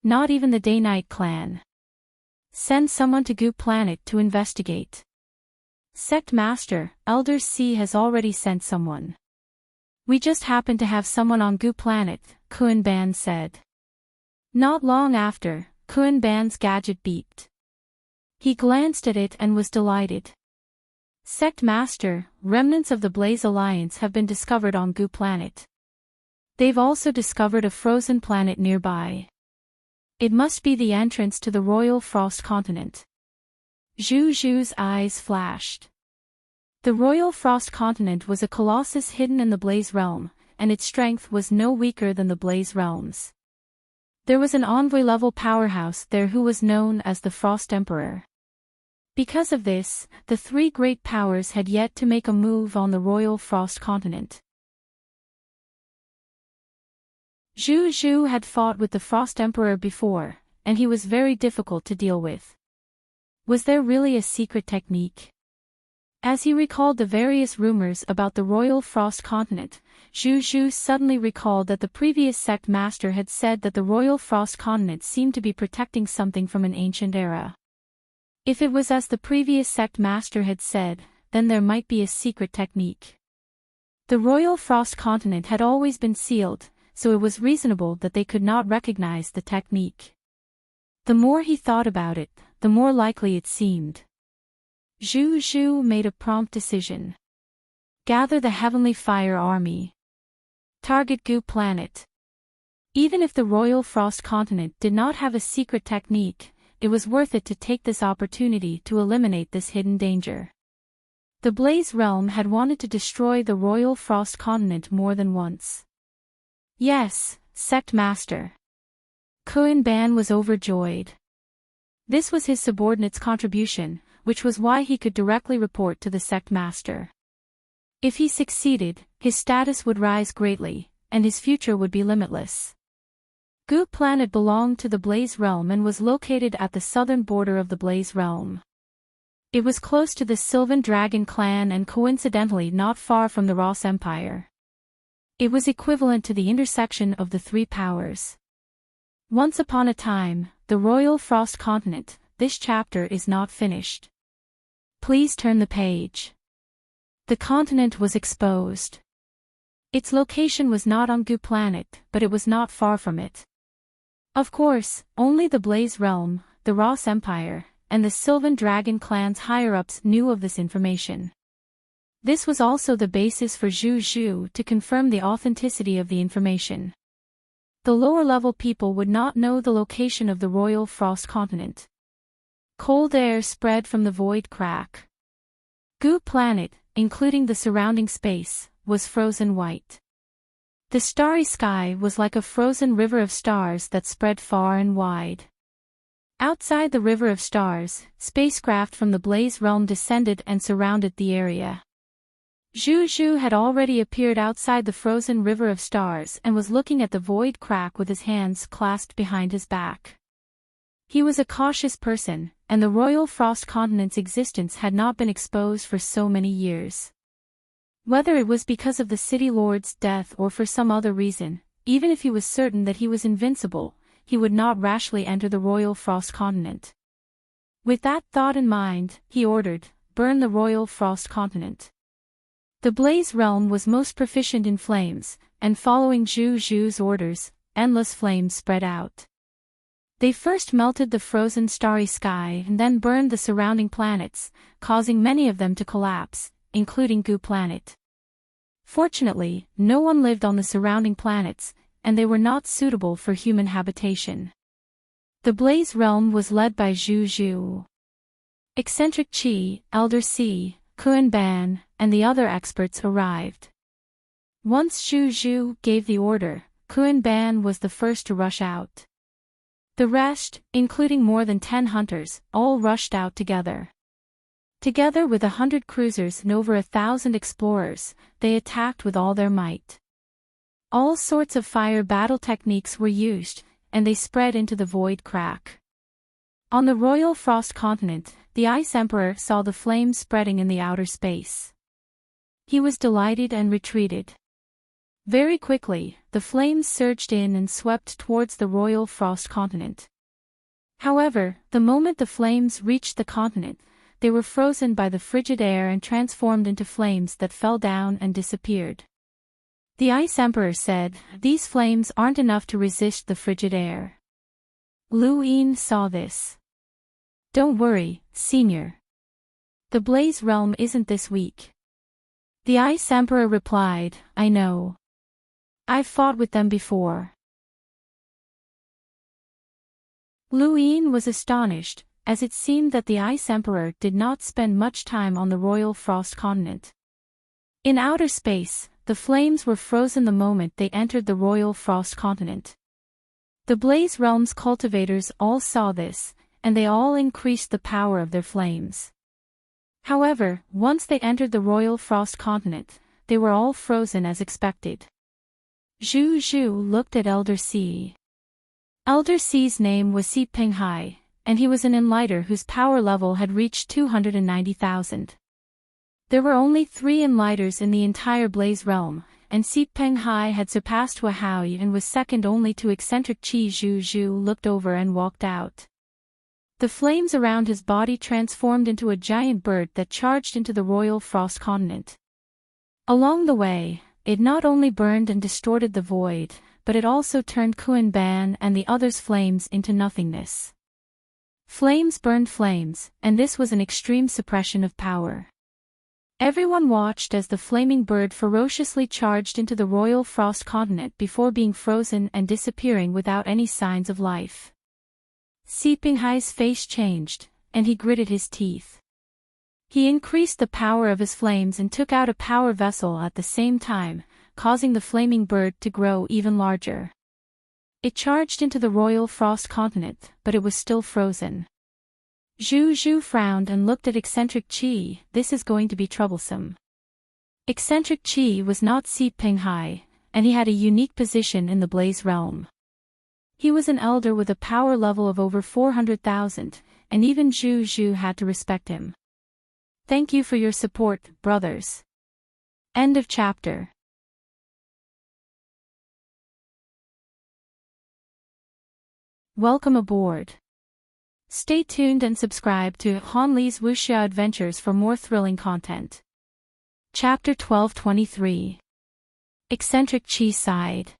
Speaker 1: Not even the Day-Night clan. Send someone to Goo Planet to investigate. Sect Master, Elder C has already sent someone. We just happen to have someone on Goo Planet, Kuan Ban said. Not long after, Kuan Ban's gadget beeped. He glanced at it and was delighted. Sect Master, remnants of the Blaze Alliance have been discovered on Goo Planet. They've also discovered a frozen planet nearby. It must be the entrance to the Royal Frost Continent. Zhu Zhu's eyes flashed. The Royal Frost Continent was a colossus hidden in the Blaze Realm, and its strength was no weaker than the Blaze Realms. There was an envoy-level powerhouse there who was known as the Frost Emperor. Because of this, the three great powers had yet to make a move on the Royal Frost Continent. Zhu Zhu had fought with the Frost Emperor before, and he was very difficult to deal with. Was there really a secret technique? As he recalled the various rumors about the Royal Frost Continent, Zhu Zhu suddenly recalled that the previous sect master had said that the Royal Frost Continent seemed to be protecting something from an ancient era. If it was as the previous sect master had said, then there might be a secret technique. The Royal Frost Continent had always been sealed, so it was reasonable that they could not recognize the technique. The more he thought about it, the more likely it seemed. Zhu Zhu made a prompt decision. Gather the Heavenly Fire Army. Target Goo Planet. Even if the Royal Frost Continent did not have a secret technique, it was worth it to take this opportunity to eliminate this hidden danger. The Blaze Realm had wanted to destroy the Royal Frost Continent more than once. Yes, Sect Master. Kuan Ban was overjoyed. This was his subordinate's contribution, which was why he could directly report to the Sect Master. If he succeeded, his status would rise greatly, and his future would be limitless. Gu Planet belonged to the Blaze Realm and was located at the southern border of the Blaze Realm. It was close to the Sylvan Dragon clan and coincidentally not far from the Ross Empire. It was equivalent to the intersection of the three powers. Once upon a time, the Royal Frost Continent. This chapter is not finished. Please turn the page. The continent was exposed. Its location was not on Gu Planet, but it was not far from it. Of course, only the Blaze Realm, the Ross Empire, and the Sylvan Dragon clan's higher-ups knew of this information. This was also the basis for Zhu Zhu to confirm the authenticity of the information. The lower-level people would not know the location of the Royal Frost Continent. Cold air spread from the void crack. Gu Planet, including the surrounding space, was frozen white. The starry sky was like a frozen river of stars that spread far and wide. Outside the river of stars, spacecraft from the Blaze Realm descended and surrounded the area. Zhu Zhu had already appeared outside the frozen river of stars and was looking at the void crack with his hands clasped behind his back. He was a cautious person, and the Royal Frost Continent's existence had not been exposed for so many years. Whether it was because of the City Lord's death or for some other reason, even if he was certain that he was invincible, he would not rashly enter the Royal Frost Continent. With that thought in mind, he ordered, "Burn the Royal Frost Continent." The Blaze Realm was most proficient in flames, and following Zhu Zhu's orders, endless flames spread out. They first melted the frozen starry sky and then burned the surrounding planets, causing many of them to collapse, including Gu Planet. Fortunately, no one lived on the surrounding planets, and they were not suitable for human habitation. The Blaze Realm was led by Zhu Zhu. Eccentric Qi, Elder Si, Kun Ban, and the other experts arrived. Once Zhu Zhu gave the order, Kun Ban was the first to rush out. The rest, including more than 10 hunters, all rushed out together. Together with 100 cruisers and over 1,000 explorers, they attacked with all their might. All sorts of fire battle techniques were used, and they spread into the void crack. On the Royal Frost Continent, the Ice Emperor saw the flames spreading in the outer space. He was delighted and retreated. Very quickly, the flames surged in and swept towards the Royal Frost Continent. However, the moment the flames reached the continent, they were frozen by the frigid air and transformed into flames that fell down and disappeared. The Ice Emperor said, "These flames aren't enough to resist the frigid air." Lu Yin saw this. "Don't worry, Senior. The Blaze Realm isn't this weak." The Ice Emperor replied, "I know. I've fought with them before." Lu Yin was astonished, as it seemed that the Ice Emperor did not spend much time on the Royal Frost Continent. In outer space, the flames were frozen the moment they entered the Royal Frost Continent. The Blaze Realm's cultivators all saw this, and they all increased the power of their flames. However, once they entered the Royal Frost Continent, they were all frozen as expected. Zhu Zhu looked at Elder Si. Elder Si's name was Si Penghai, and he was an enlighter whose power level had reached 290,000. There were only 3 enlighters in the entire Blaze Realm, and Si Penghai had surpassed Hua Haoyi and was second only to eccentric Qi. Zhu Zhu looked over and walked out. The flames around his body transformed into a giant bird that charged into the Royal Frost Continent. Along the way, it not only burned and distorted the void, but it also turned Kun Ban and the others' flames into nothingness. Flames burned flames, and this was an extreme suppression of power. Everyone watched as the flaming bird ferociously charged into the Royal Frost Continent before being frozen and disappearing without any signs of life. Si Penghai's face changed, and he gritted his teeth. He increased the power of his flames and took out a power vessel at the same time, causing the flaming bird to grow even larger. It charged into the Royal Frost Continent, but it was still frozen. Zhu Zhu frowned and looked at eccentric Qi. "This is going to be troublesome." Eccentric Qi was not Si Penghai, and he had a unique position in the Blaze realm. He was an elder with a power level of over 400,000, and even Zhu Zhu had to respect him. Thank you for your support, brothers. End of chapter. Welcome aboard. Stay tuned and subscribe to Han Li's Wuxia Adventures for more thrilling content. Chapter 1223. Eccentric Qi Side.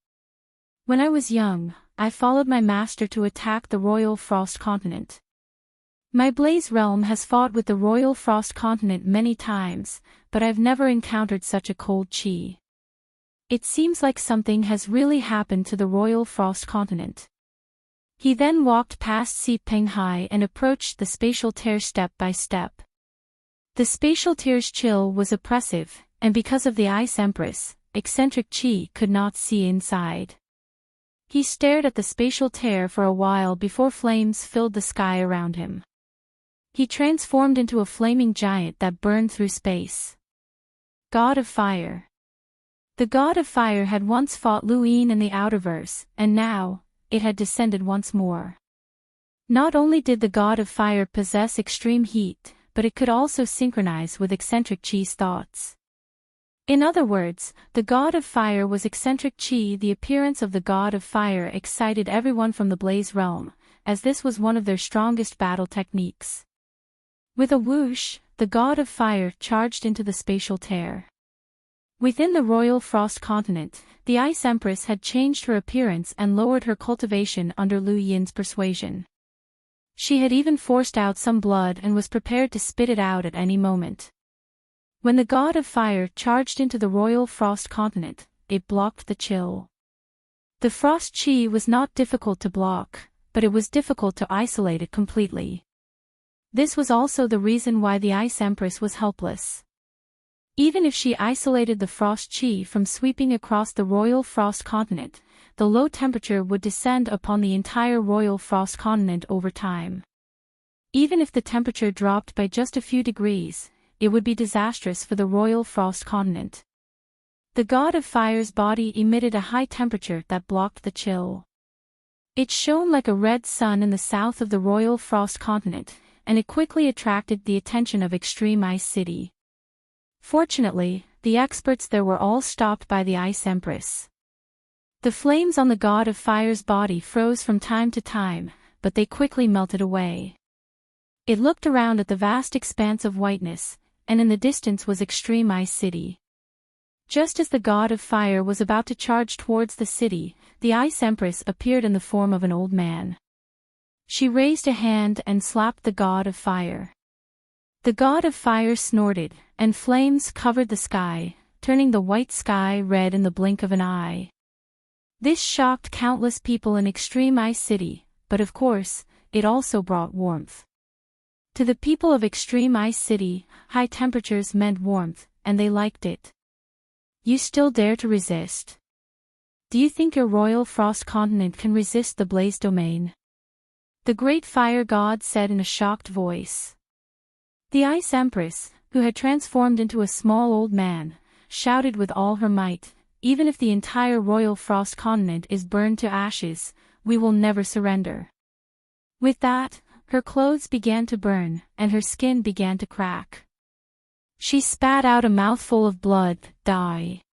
Speaker 1: When I was young, I followed my master to attack the Royal Frost Continent. My Blaze realm has fought with the Royal Frost Continent many times, but I've never encountered such a cold Qi. It seems like something has really happened to the Royal Frost Continent. He then walked past Si Penghai and approached the spatial tear step by step. The spatial tear's chill was oppressive, and because of the Ice Empress, eccentric Qi could not see inside. He stared at the spatial tear for a while before flames filled the sky around him. He transformed into a flaming giant that burned through space. God of Fire. The God of Fire had once fought Lu Yin in the Outerverse, and now, it had descended once more. Not only did the God of Fire possess extreme heat, but it could also synchronize with eccentric Qi's thoughts. In other words, the God of Fire was eccentric Qi. The appearance of the God of Fire excited everyone from the Blaze realm, as this was one of their strongest battle techniques. With a whoosh, the God of Fire charged into the spatial tear. Within the Royal Frost Continent, the Ice Empress had changed her appearance and lowered her cultivation under Lu Yin's persuasion. She had even forced out some blood and was prepared to spit it out at any moment. When the God of Fire charged into the Royal Frost Continent, it blocked the chill. The Frost Qi was not difficult to block, but it was difficult to isolate it completely. This was also the reason why the Ice Empress was helpless. Even if she isolated the Frost Qi from sweeping across the Royal Frost Continent, the low temperature would descend upon the entire Royal Frost Continent over time. Even if the temperature dropped by just a few degrees, it would be disastrous for the Royal Frost Continent. The God of Fire's body emitted a high temperature that blocked the chill. It shone like a red sun in the south of the Royal Frost Continent, and it quickly attracted the attention of Extreme Ice City. Fortunately, the experts there were all stopped by the Ice Empress. The flames on the God of Fire's body froze from time to time, but they quickly melted away. It looked around at the vast expanse of whiteness, and in the distance was Extreme Ice City. Just as the God of Fire was about to charge towards the city, the Ice Empress appeared in the form of an old man. She raised a hand and slapped the God of Fire. The God of Fire snorted, and flames covered the sky, turning the white sky red in the blink of an eye. This shocked countless people in Extreme Ice City, but of course, it also brought warmth. To the people of Extreme Ice City, high temperatures meant warmth, and they liked it. You still dare to resist? Do you think your Royal Frost Continent can resist the Blaze Domain? The Great Fire God said in a shocked voice. The Ice Empress, who had transformed into a small old man, shouted with all her might, "Even if the entire Royal Frost Continent is burned to ashes, we will never surrender." With that, her clothes began to burn, and her skin began to crack. She spat out a mouthful of blood, "Die."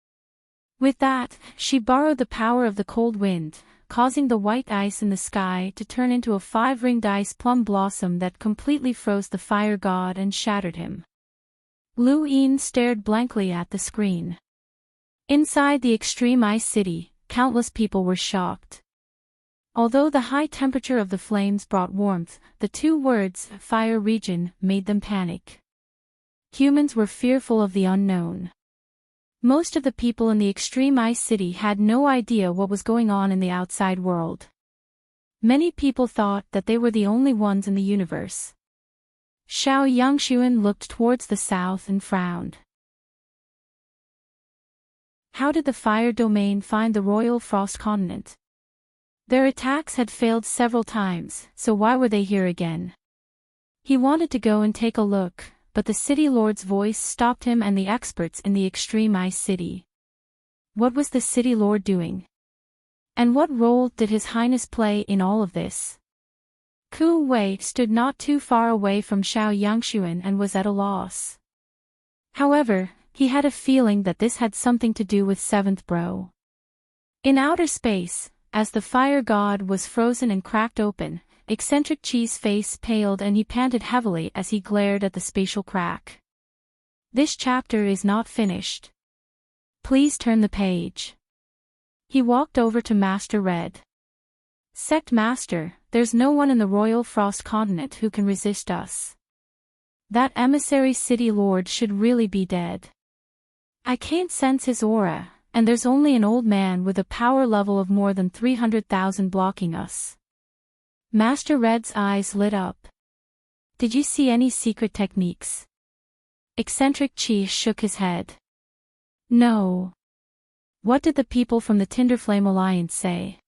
Speaker 1: With that, she borrowed the power of the cold wind, causing the white ice in the sky to turn into a 5-ringed ice plum blossom that completely froze the fire god and shattered him. Lu Yin stared blankly at the screen. Inside the Extreme Ice City, countless people were shocked. Although the high temperature of the flames brought warmth, the two words, "fire region," made them panic. Humans were fearful of the unknown. Most of the people in the Extreme Ice City had no idea what was going on in the outside world. Many people thought that they were the only ones in the universe. Xiao Yangshuan looked towards the south and frowned. How did the Fire Domain find the Royal Frost Continent? Their attacks had failed several times, so why were they here again? He wanted to go and take a look, but the city lord's voice stopped him and the experts in the Extreme Ice City. What was the city lord doing? And what role did His Highness play in all of this? Ku Wei stood not too far away from Xiao Yangshuan and was at a loss. However, he had a feeling that this had something to do with Seventh Bro. In outer space, as the fire god was frozen and cracked open, Eccentric Chi's face paled and he panted heavily as he glared at the spatial crack. This chapter is not finished. Please turn the page. He walked over to Master Red. Sect Master, there's no one in the Royal Frost Continent who can resist us. That emissary city lord should really be dead. I can't sense his aura, and there's only an old man with a power level of more than 300,000 blocking us. Master Red's eyes lit up. Did you see any secret techniques? Eccentric Chi shook his head. No. What did the people from the Tinderflame Alliance say?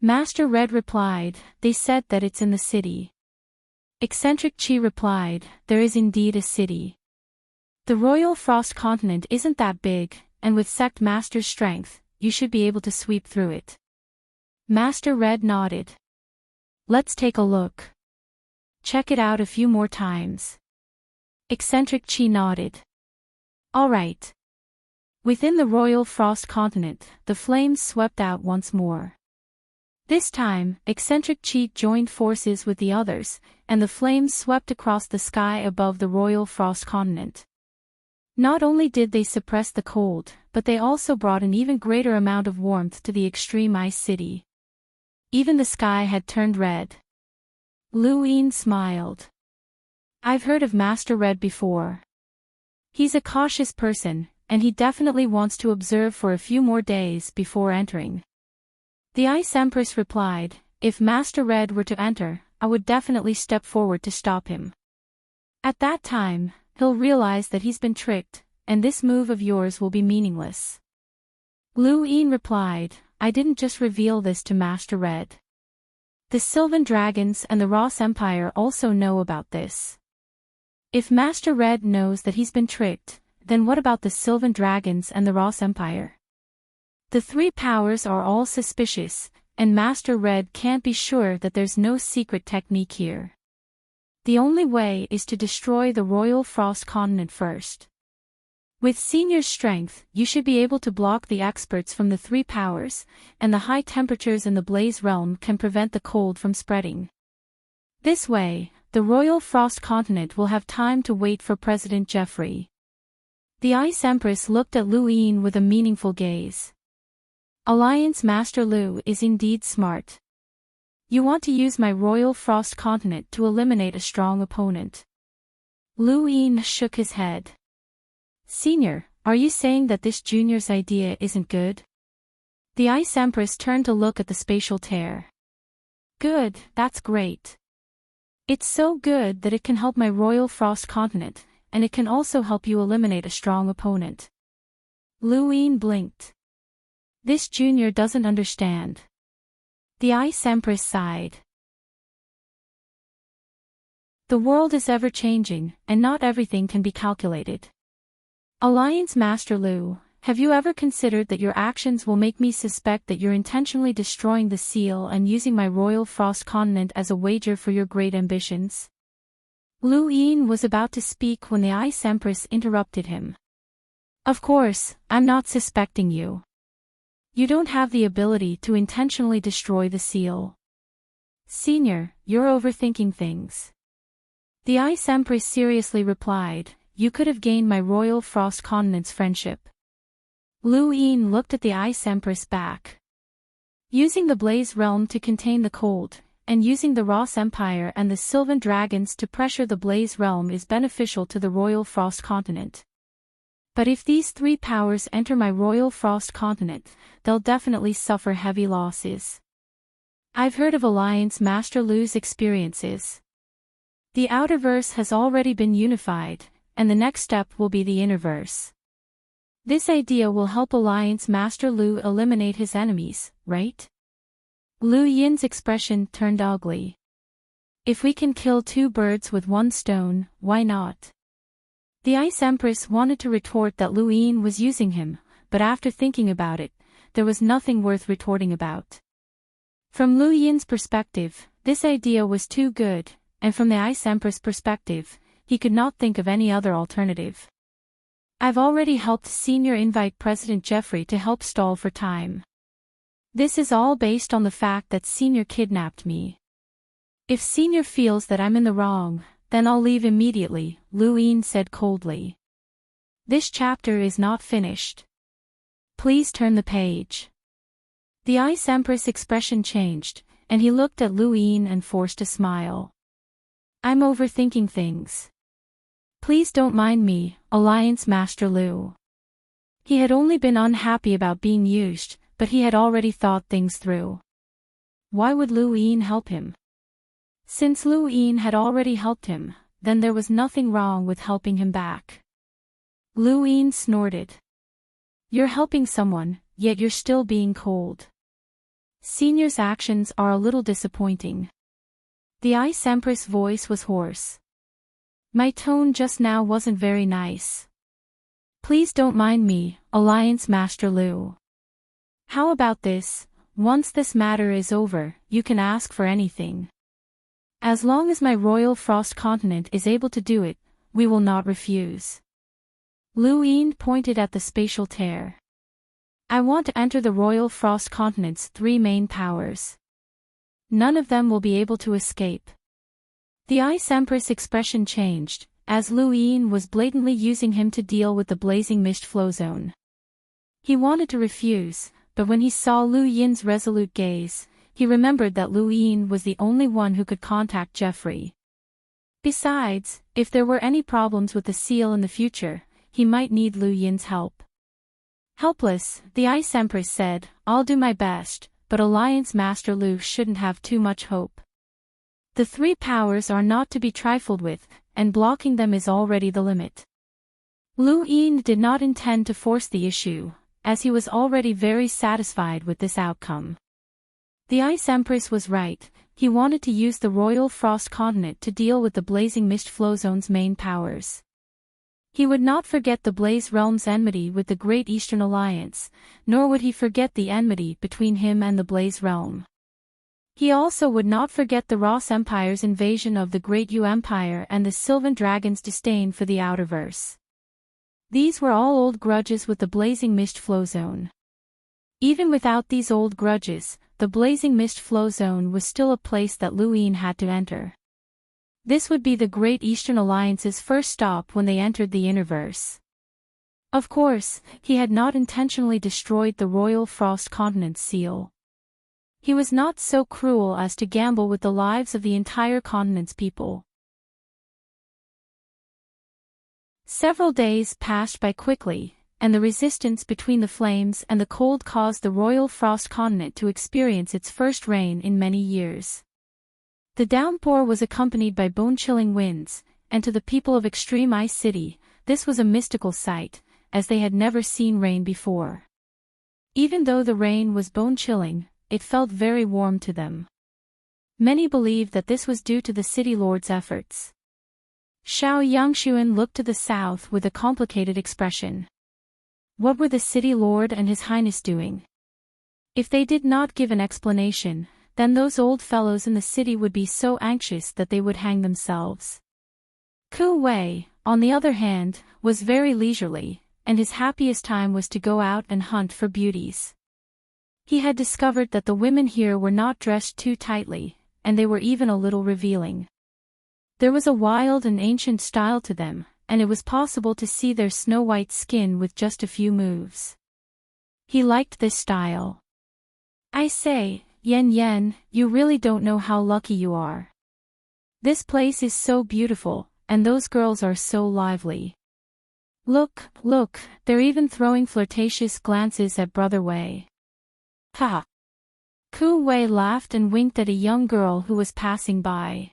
Speaker 1: Master Red replied, they said that it's in the city. Eccentric Chi replied, there is indeed a city. The Royal Frost Continent isn't that big, and with Sect Master's strength, you should be able to sweep through it. Master Red nodded. Let's take a look. Check it out a few more times. Eccentric Chi nodded. All right. Within the Royal Frost Continent, the flames swept out once more. This time, Eccentric Chi joined forces with the others, and the flames swept across the sky above the Royal Frost Continent. Not only did they suppress the cold, but they also brought an even greater amount of warmth to the extreme ice city. Even the sky had turned red. Lu Yin smiled. I've heard of Master Red before. He's a cautious person, and he definitely wants to observe for a few more days before entering. The Ice Empress replied, if Master Red were to enter, I would definitely step forward to stop him. At that time, he'll realize that he's been tricked, and this move of yours will be meaningless. Lu Yin replied, I didn't just reveal this to Master Red. The Sylvan Dragons and the Ross Empire also know about this. If Master Red knows that he's been tricked, then what about the Sylvan Dragons and the Ross Empire? The three powers are all suspicious, and Master Red can't be sure that there's no secret technique here. The only way is to destroy the Royal Frost Continent first. With Senior's strength, you should be able to block the experts from the three powers, and the high temperatures in the Blaze Realm can prevent the cold from spreading. This way, the Royal Frost Continent will have time to wait for President Jeffrey. The Ice Empress looked at Lu Yin with a meaningful gaze. Alliance Master Lu is indeed smart. You want to use my Royal Frost Continent to eliminate a strong opponent. Lu Yin shook his head. Senior, are you saying that this junior's idea isn't good? The Ice Empress turned to look at the spatial tear. Good, that's great. It's so good that it can help my Royal Frost Continent, and it can also help you eliminate a strong opponent. Lu Yin blinked. This junior doesn't understand. The Ice Empress sighed. The world is ever-changing, and not everything can be calculated. Alliance Master Lu, have you ever considered that your actions will make me suspect that you're intentionally destroying the seal and using my Royal Frost Continent as a wager for your great ambitions? Lu Yin was about to speak when the Ice Empress interrupted him. Of course, I'm not suspecting you. You don't have the ability to intentionally destroy the seal. Senior, you're overthinking things. The Ice Empress seriously replied, you could have gained my Royal Frost Continent's friendship. Lu Yin looked at the Ice Empress back. Using the Blaze Realm to contain the cold, and using the Ross Empire and the Sylvan Dragons to pressure the Blaze Realm is beneficial to the Royal Frost Continent. But if these three powers enter my Royal Frost Continent, they'll definitely suffer heavy losses. I've heard of Alliance Master Lu's experiences. The Outerverse has already been unified, and the next step will be the Innerverse. This idea will help Alliance Master Lu eliminate his enemies, right? Lu Yin's expression turned ugly. If we can kill two birds with one stone, why not? The Ice Empress wanted to retort that Lu Yin was using him, but after thinking about it, there was nothing worth retorting about. From Lu Yin's perspective, this idea was too good, and from the Ice Empress' perspective, he could not think of any other alternative. I've already helped Senior invite President Jeffrey to help stall for time. This is all based on the fact that Senior kidnapped me. If Senior feels that I'm in the wrong, then I'll leave immediately, Lu Yin said coldly. This chapter is not finished. Please turn the page. The Ice Empress' expression changed, and he looked at Lu Yin and forced a smile. I'm overthinking things. Please don't mind me, Alliance Master Lu. He had only been unhappy about being used, but he had already thought things through. Why would Lu Yin help him? Since Lu Yin had already helped him, then there was nothing wrong with helping him back. Lu Yin snorted. You're helping someone, yet you're still being cold. Senior's actions are a little disappointing. The Ice Empress' voice was hoarse. My tone just now wasn't very nice. Please don't mind me, Alliance Master Lu. How about this? Once this matter is over, you can ask for anything. As long as my Royal Frost Continent is able to do it, we will not refuse. Lu Yin pointed at the spatial tear. I want to enter the Royal Frost Continent's 3 main powers. None of them will be able to escape. The Ice Empress' expression changed, as Lu Yin was blatantly using him to deal with the blazing mist flow zone. He wanted to refuse, but when he saw Lu Yin's resolute gaze, he remembered that Lu Yin was the only one who could contact Jeffrey. Besides, if there were any problems with the seal in the future, he might need Lu Yin's help. Helpless, the Ice Empress said, I'll do my best, but Alliance Master Lu shouldn't have too much hope. The 3 powers are not to be trifled with, and blocking them is already the limit. Lu Yin did not intend to force the issue, as he was already very satisfied with this outcome. The Ice Empress was right, he wanted to use the Royal Frost Continent to deal with the blazing mist flow zone's main powers. He would not forget the Blaze Realm's enmity with the Great Eastern Alliance, nor would he forget the enmity between him and the Blaze Realm. He also would not forget the Ross Empire's invasion of the Great Yu Empire and the Sylvan Dragon's disdain for the Outerverse. These were all old grudges with the Blazing Mist Flow Zone. Even without these old grudges, the Blazing Mist Flow Zone was still a place that Lu Yin had to enter. This would be the Great Eastern Alliance's first stop when they entered the Innerverse. Of course, he had not intentionally destroyed the Royal Frost Continent's seal. He was not so cruel as to gamble with the lives of the entire continent's people. Several days passed by quickly, and the resistance between the flames and the cold caused the Royal Frost Continent to experience its first rain in many years. The downpour was accompanied by bone-chilling winds, and to the people of Extreme Ice City, this was a mystical sight, as they had never seen rain before. Even though the rain was bone-chilling, it felt very warm to them. Many believed that this was due to the city lord's efforts. Xiao Yangshuan looked to the south with a complicated expression. What were the city lord and his highness doing? If they did not give an explanation, then those old fellows in the city would be so anxious that they would hang themselves. Ku Wei, on the other hand, was very leisurely, and his happiest time was to go out and hunt for beauties. He had discovered that the women here were not dressed too tightly, and they were even a little revealing. There was a wild and ancient style to them, and it was possible to see their snow-white skin with just a few moves. He liked this style. I say, Yen Yen, you really don't know how lucky you are. This place is so beautiful, and those girls are so lively. Look, look, they're even throwing flirtatious glances at Brother Wei. Ha! Ku Wei laughed and winked at a young girl who was passing by.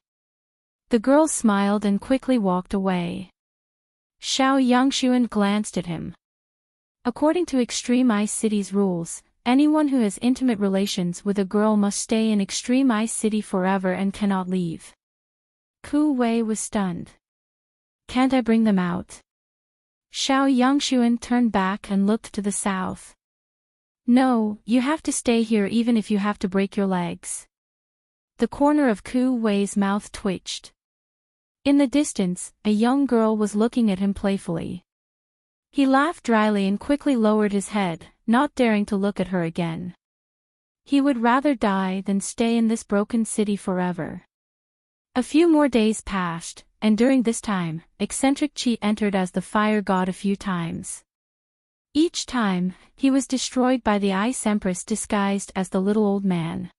Speaker 1: The girl smiled and quickly walked away. Xiao Yangshuan glanced at him. According to Extreme Ice City's rules, anyone who has intimate relations with a girl must stay in Extreme Ice City forever and cannot leave. Ku Wei was stunned. Can't I bring them out? Xiao Yangshuan turned back and looked to the south. No, you have to stay here even if you have to break your legs. The corner of Ku Wei's mouth twitched. In the distance, a young girl was looking at him playfully. He laughed dryly and quickly lowered his head, not daring to look at her again. He would rather die than stay in this broken city forever. A few more days passed, and during this time, eccentric Qi entered as the fire god a few times. Each time, he was destroyed by the Ice Empress disguised as the little old man.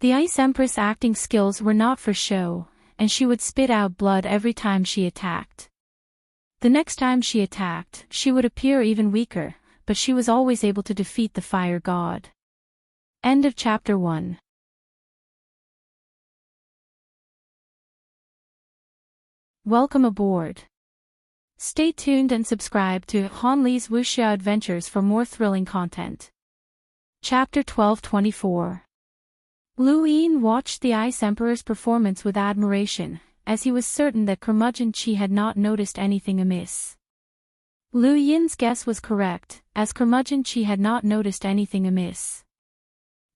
Speaker 1: The Ice Empress acting skills were not for show, and she would spit out blood every time she attacked. The next time she attacked, she would appear even weaker, but she was always able to defeat the fire god. End of Chapter 1. Welcome aboard. Stay tuned and subscribe to Han Li's Wuxia Adventures for more thrilling content. Chapter 1224. Lu Yin watched the Ice Emperor's performance with admiration, as he was certain that Curmudgeon Qi had not noticed anything amiss. Lu Yin's guess was correct, as Curmudgeon Qi had not noticed anything amiss.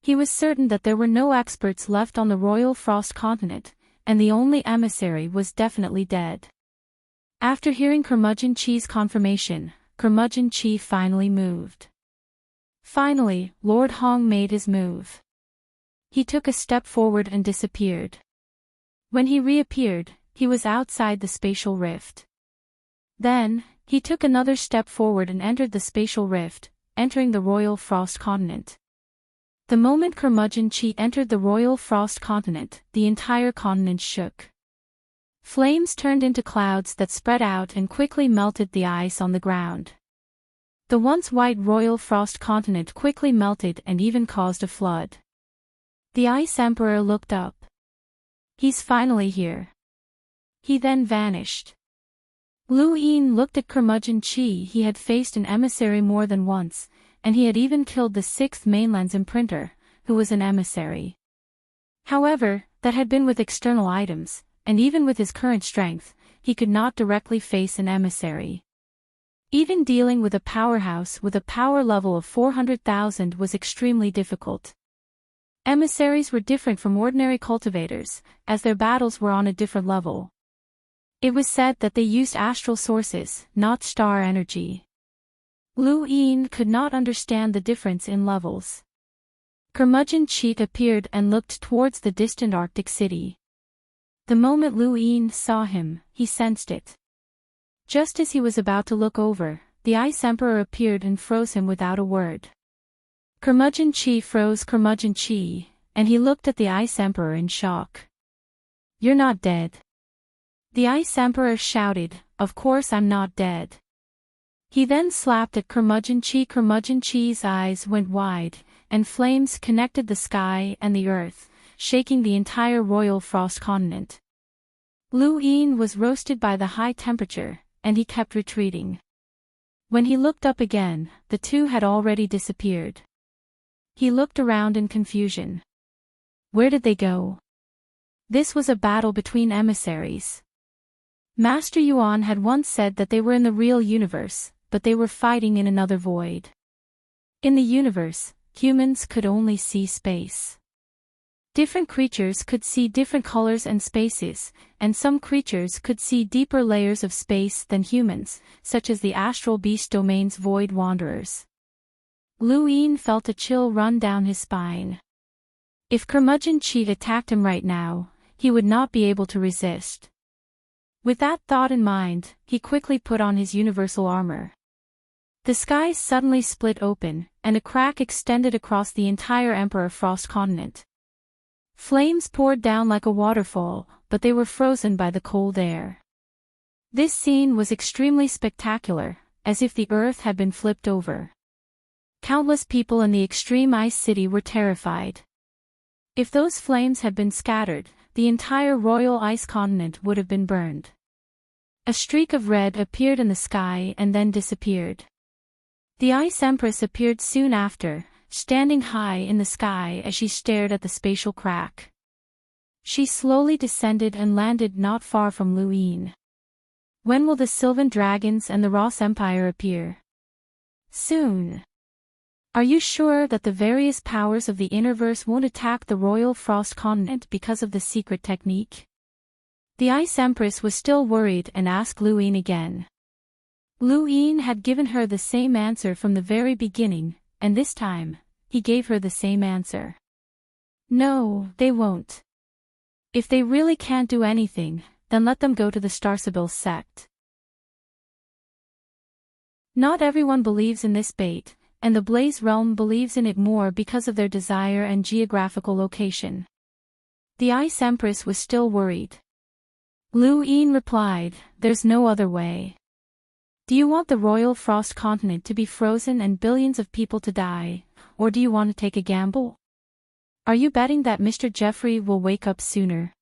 Speaker 1: He was certain that there were no experts left on the Royal Frost Continent, and the only emissary was definitely dead. After hearing Curmudgeon Qi's confirmation, Curmudgeon Qi finally moved. Finally, Lord Hong made his move. He took a step forward and disappeared. When he reappeared, he was outside the spatial rift. Then, he took another step forward and entered the spatial rift, entering the Royal Frost Continent. The moment Curmudgeon Qi entered the Royal Frost Continent, the entire continent shook. Flames turned into clouds that spread out and quickly melted the ice on the ground. The once white Royal Frost Continent quickly melted and even caused a flood. The Ice Emperor looked up. He's finally here. He then vanished. Lu Yin looked at Curmudgeon Qi. He had faced an emissary more than once, and he had even killed the 6th Mainland's imprinter, who was an emissary. However, that had been with external items, and even with his current strength, he could not directly face an emissary. Even dealing with a powerhouse with a power level of 400,000 was extremely difficult. Emissaries were different from ordinary cultivators, as their battles were on a different level. It was said that they used astral sources, not star energy. Lu Yin could not understand the difference in levels. Curmudgeon Qi appeared and looked towards the distant Arctic city. The moment Lu Yin saw him, he sensed it. Just as he was about to look over, the Ice Emperor appeared and froze him without a word. Curmudgeon Qi froze Curmudgeon Qi, and he looked at the Ice Emperor in shock. "You're not dead." The Ice Emperor shouted, "Of course I'm not dead." He then slapped at Curmudgeon Qi. Curmudgeon Qi's eyes went wide, and flames connected the sky and the earth, shaking the entire Royal Frost Continent. Lu Yin was roasted by the high temperature, and he kept retreating. When he looked up again, the two had already disappeared. He looked around in confusion. Where did they go? This was a battle between emissaries. Master Yuan had once said that they were in the real universe, but they were fighting in another void. In the universe, humans could only see space. Different creatures could see different colors and spaces, and some creatures could see deeper layers of space than humans, such as the astral beast domain's void wanderers. Lu Yin felt a chill run down his spine. If Curmudgeon Qi attacked him right now, he would not be able to resist. With that thought in mind, he quickly put on his universal armor. The sky suddenly split open, and a crack extended across the entire Emperor Frost continent. Flames poured down like a waterfall, but they were frozen by the cold air. This scene was extremely spectacular, as if the earth had been flipped over. Countless people in the extreme ice city were terrified. If those flames had been scattered, the entire royal ice continent would have been burned. A streak of red appeared in the sky and then disappeared. The Ice Empress appeared soon after, standing high in the sky as she stared at the spatial crack. She slowly descended and landed not far from Lu Yin. When will the Sylvan Dragons and the Ross Empire appear? Soon. Are you sure that the various powers of the Interverse won't attack the Royal Frost Continent because of the secret technique? The Ice Empress was still worried and asked Luine again. Luine had given her the same answer from the very beginning, and this time, he gave her the same answer. No, they won't. If they really can't do anything, then let them go to the Starsibyl sect. Not everyone believes in this bait, and the Blaze Realm believes in it more because of their desire and geographical location. The Ice Empress was still worried. Luine replied, "There's no other way. Do you want the Royal Frost Continent to be frozen and billions of people to die, or do you want to take a gamble? Are you betting that Mr. Jeffrey will wake up sooner?"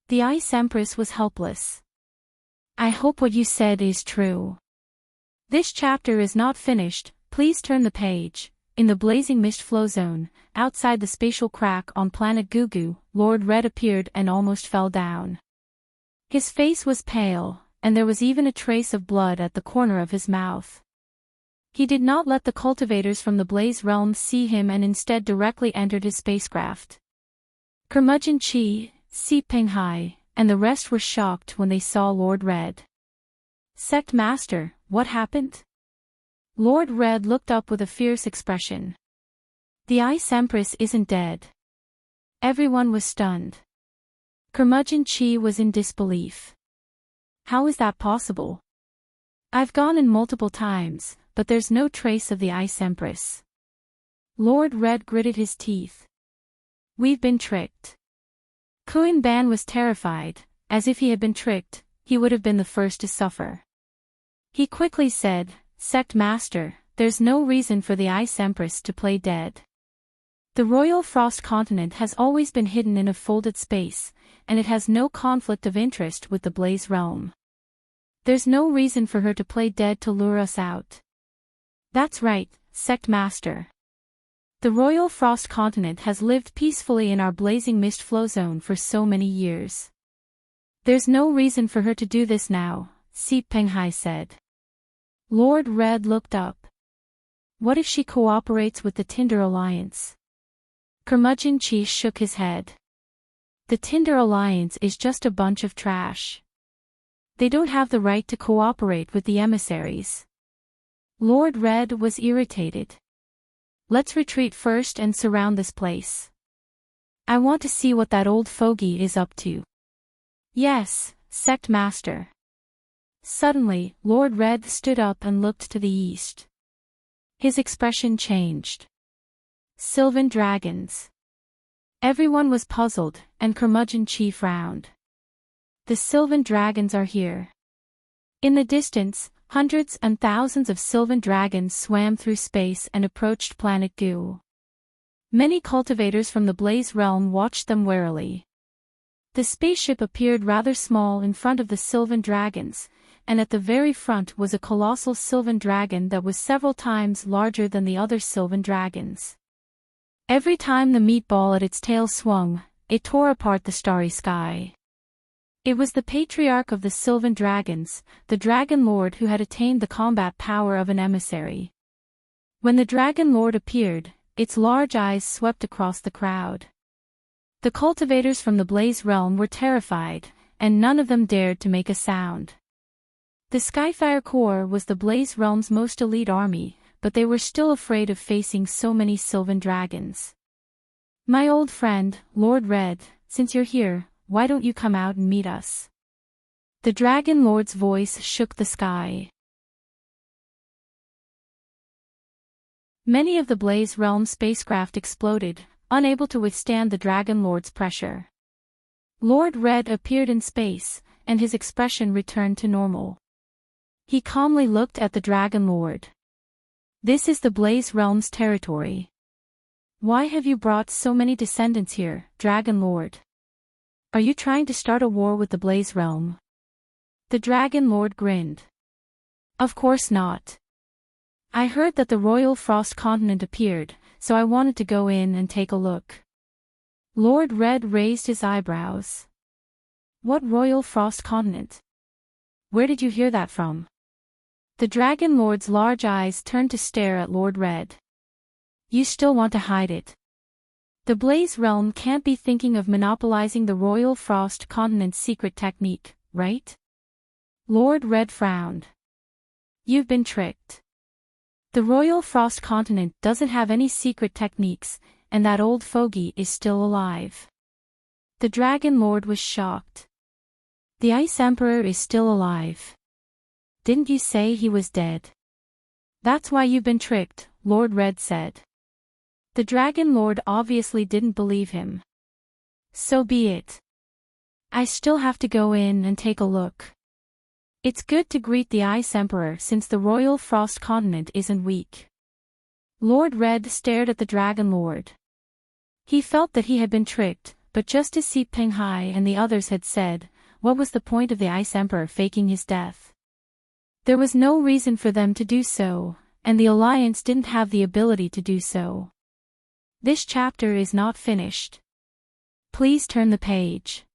Speaker 1: The Ice Empress was helpless. "I hope what you said is true." This chapter is not finished, please turn the page. In the blazing mist flow zone, outside the spatial crack on planet Gugu, Lord Red appeared and almost fell down. His face was pale, and there was even a trace of blood at the corner of his mouth. He did not let the cultivators from the Blaze Realm see him and instead directly entered his spacecraft. Curmudgeon Chi, Si Penghai, and the rest were shocked when they saw Lord Red. "Sect Master, what happened?" Lord Red looked up with a fierce expression. "The Ice Empress isn't dead." Everyone was stunned. Curmudgeon Chi was in disbelief. "How is that possible? I've gone in multiple times, but there's no trace of the Ice Empress." Lord Red gritted his teeth. "We've been tricked." Kuin Ban was terrified. As if he had been tricked, he would have been the first to suffer. He quickly said, "Sect Master, there's no reason for the Ice Empress to play dead. The Royal Frost Continent has always been hidden in a folded space, and it has no conflict of interest with the Blaze Realm. There's no reason for her to play dead to lure us out." "That's right, Sect Master. The Royal Frost Continent has lived peacefully in our blazing mist flow zone for so many years. There's no reason for her to do this now," Si Penghai said. Lord Red looked up. "What if she cooperates with the Tinder Alliance?" Curmudgeon Chi shook his head. "The Tinder Alliance is just a bunch of trash. They don't have the right to cooperate with the emissaries." Lord Red was irritated. "Let's retreat first and surround this place. I want to see what that old fogey is up to." "Yes, Sect Master." Suddenly, Lord Red stood up and looked to the east. His expression changed. "Sylvan Dragons." Everyone was puzzled, and Curmudgeon Chi frowned. "The Sylvan Dragons are here." In the distance, hundreds and thousands of Sylvan Dragons swam through space and approached planet Gu. Many cultivators from the Blaze Realm watched them warily. The spaceship appeared rather small in front of the Sylvan Dragons, and at the very front was a colossal Sylvan Dragon that was several times larger than the other Sylvan Dragons. Every time the meatball at its tail swung, it tore apart the starry sky. It was the patriarch of the Sylvan Dragons, the Dragon Lord who had attained the combat power of an emissary. When the Dragon Lord appeared, its large eyes swept across the crowd. The cultivators from the Blaze Realm were terrified, and none of them dared to make a sound. The Skyfire Corps was the Blaze Realm's most elite army, but they were still afraid of facing so many Sylvan Dragons. "My old friend, Lord Red, since you're here, why don't you come out and meet us?" The Dragon Lord's voice shook the sky. Many of the Blaze Realm spacecraft exploded, unable to withstand the Dragon Lord's pressure. Lord Red appeared in space, and his expression returned to normal. He calmly looked at the Dragon Lord. "This is the Blaze Realm's territory. Why have you brought so many descendants here, Dragon Lord? Are you trying to start a war with the Blaze Realm?" The Dragon Lord grinned. "Of course not. I heard that the Royal Frost Continent appeared, so I wanted to go in and take a look." Lord Red raised his eyebrows. "What Royal Frost Continent? Where did you hear that from? The Dragon Lord's large eyes turned to stare at Lord Red. You still want to hide it? The Blaze Realm can't be thinking of monopolizing the Royal Frost Continent's secret technique, right? Lord Red frowned. You've been tricked. The Royal Frost Continent doesn't have any secret techniques, and that old fogey is still alive. The Dragon Lord was shocked. The Ice Emperor is still alive. Didn't you say he was dead? That's why you've been tricked, Lord Red said. The Dragon Lord obviously didn't believe him. So be it. I still have to go in and take a look. It's good to greet the Ice Emperor since the Royal Frost Continent isn't weak. Lord Red stared at the Dragon Lord. He felt that he had been tricked, but just as Si Penghai and the others had said, what was the point of the Ice Emperor faking his death? There was no reason for them to do so, and the Alliance didn't have the ability to do so. This chapter is not finished. Please turn the page.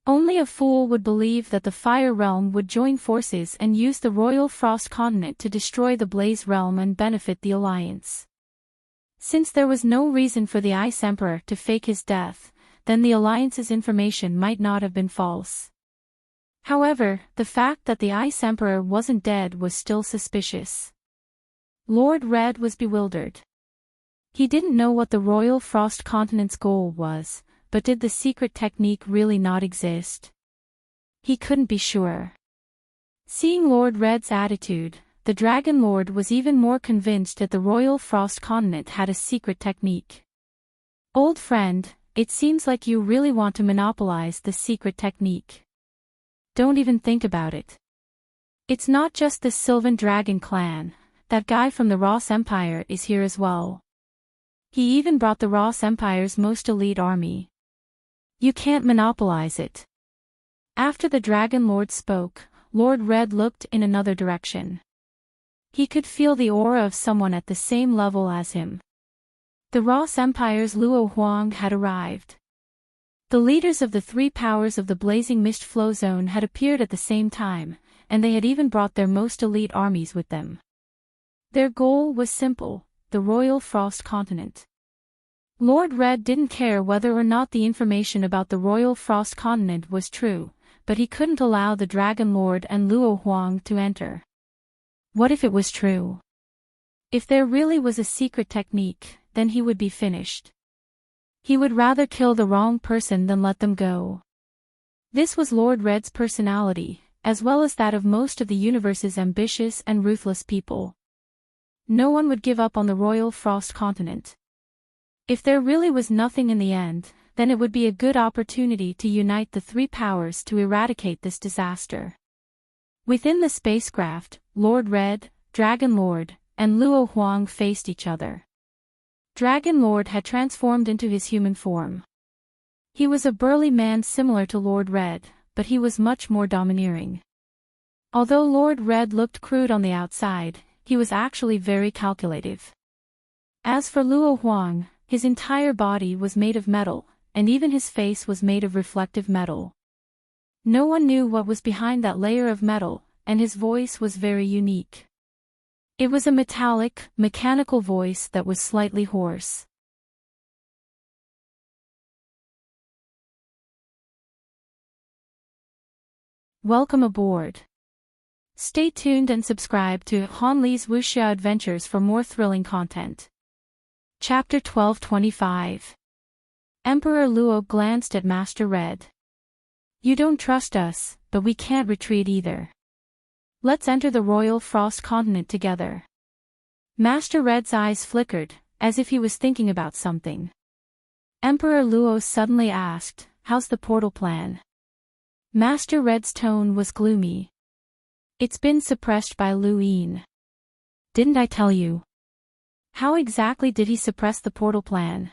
Speaker 1: Only a fool would believe that the Fire Realm would join forces and use the Royal Frost Continent to destroy the Blaze Realm and benefit the Alliance. Since there was no reason for the Ice Emperor to fake his death, then the Alliance's information might not have been false. However, the fact that the Ice Emperor wasn't dead was still suspicious. Lord Red was bewildered. He didn't know what the Royal Frost Continent's goal was, but did the secret technique really not exist? He couldn't be sure. Seeing Lord Red's attitude, the Dragon Lord was even more convinced that the Royal Frost Continent had a secret technique. Old friend, it seems like you really want to monopolize the secret technique. Don't even think about it. It's not just the Sylvan Dragon clan, that guy from the Ross Empire is here as well. He even brought the Ross Empire's most elite army. You can't monopolize it. After the Dragon Lord spoke, Lord Red looked in another direction. He could feel the aura of someone at the same level as him. The Ross Empire's Luo Huang had arrived. The leaders of the three powers of the Blazing Mist Flow Zone had appeared at the same time, and they had even brought their most elite armies with them. Their goal was simple: the Royal Frost Continent. Lord Red didn't care whether or not the information about the Royal Frost Continent was true, but he couldn't allow the Dragon Lord and Luo Huang to enter. What if it was true? If there really was a secret technique, then he would be finished. He would rather kill the wrong person than let them go. This was Lord Red's personality, as well as that of most of the universe's ambitious and ruthless people. No one would give up on the Royal Frost Continent. If there really was nothing in the end, then it would be a good opportunity to unite the three powers to eradicate this disaster. Within the spacecraft, Lord Red, Dragon Lord, and Luo Huang faced each other. Dragon Lord had transformed into his human form. He was a burly man similar to Lord Red, but he was much more domineering. Although Lord Red looked crude on the outside, he was actually very calculative. As for Luo Huang, his entire body was made of metal, and even his face was made of reflective metal. No one knew what was behind that layer of metal, and his voice was very unique. It was a metallic, mechanical voice that was slightly hoarse. Welcome aboard. Stay tuned and subscribe to Han Li's Wuxia Adventures for more thrilling content. Chapter 1225. Emperor Luo glanced at Master Red. You don't trust us, but we can't retreat either. Let's enter the Royal Frost Continent together. Master Red's eyes flickered, as if he was thinking about something. Emperor Luo suddenly asked, "How's the portal plan?" Master Red's tone was gloomy. It's been suppressed by Lu Yin. Didn't I tell you? How exactly did he suppress the portal plan?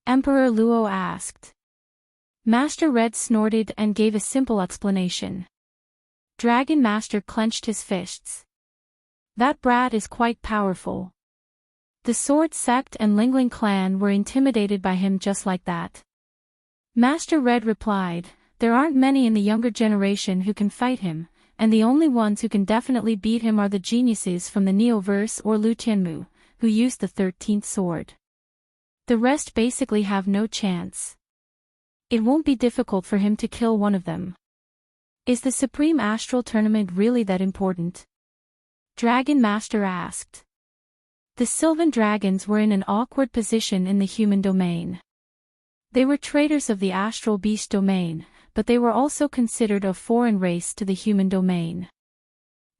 Speaker 1: Emperor Luo asked. Master Red snorted and gave a simple explanation. Dragon Master clenched his fists. That brat is quite powerful. The Sword Sect and Lingling clan were intimidated by him just like that. Master Red replied, there aren't many in the younger generation who can fight him, and the only ones who can definitely beat him are the geniuses from the Neoverse or Lu Tianmu, who used the 13th sword. The rest basically have no chance. It won't be difficult for him to kill one of them. Is the Supreme Astral Tournament really that important? Dragon Master asked. The Sylvan Dragons were in an awkward position in the human domain. They were traders of the Astral Beast domain, but they were also considered a foreign race to the human domain.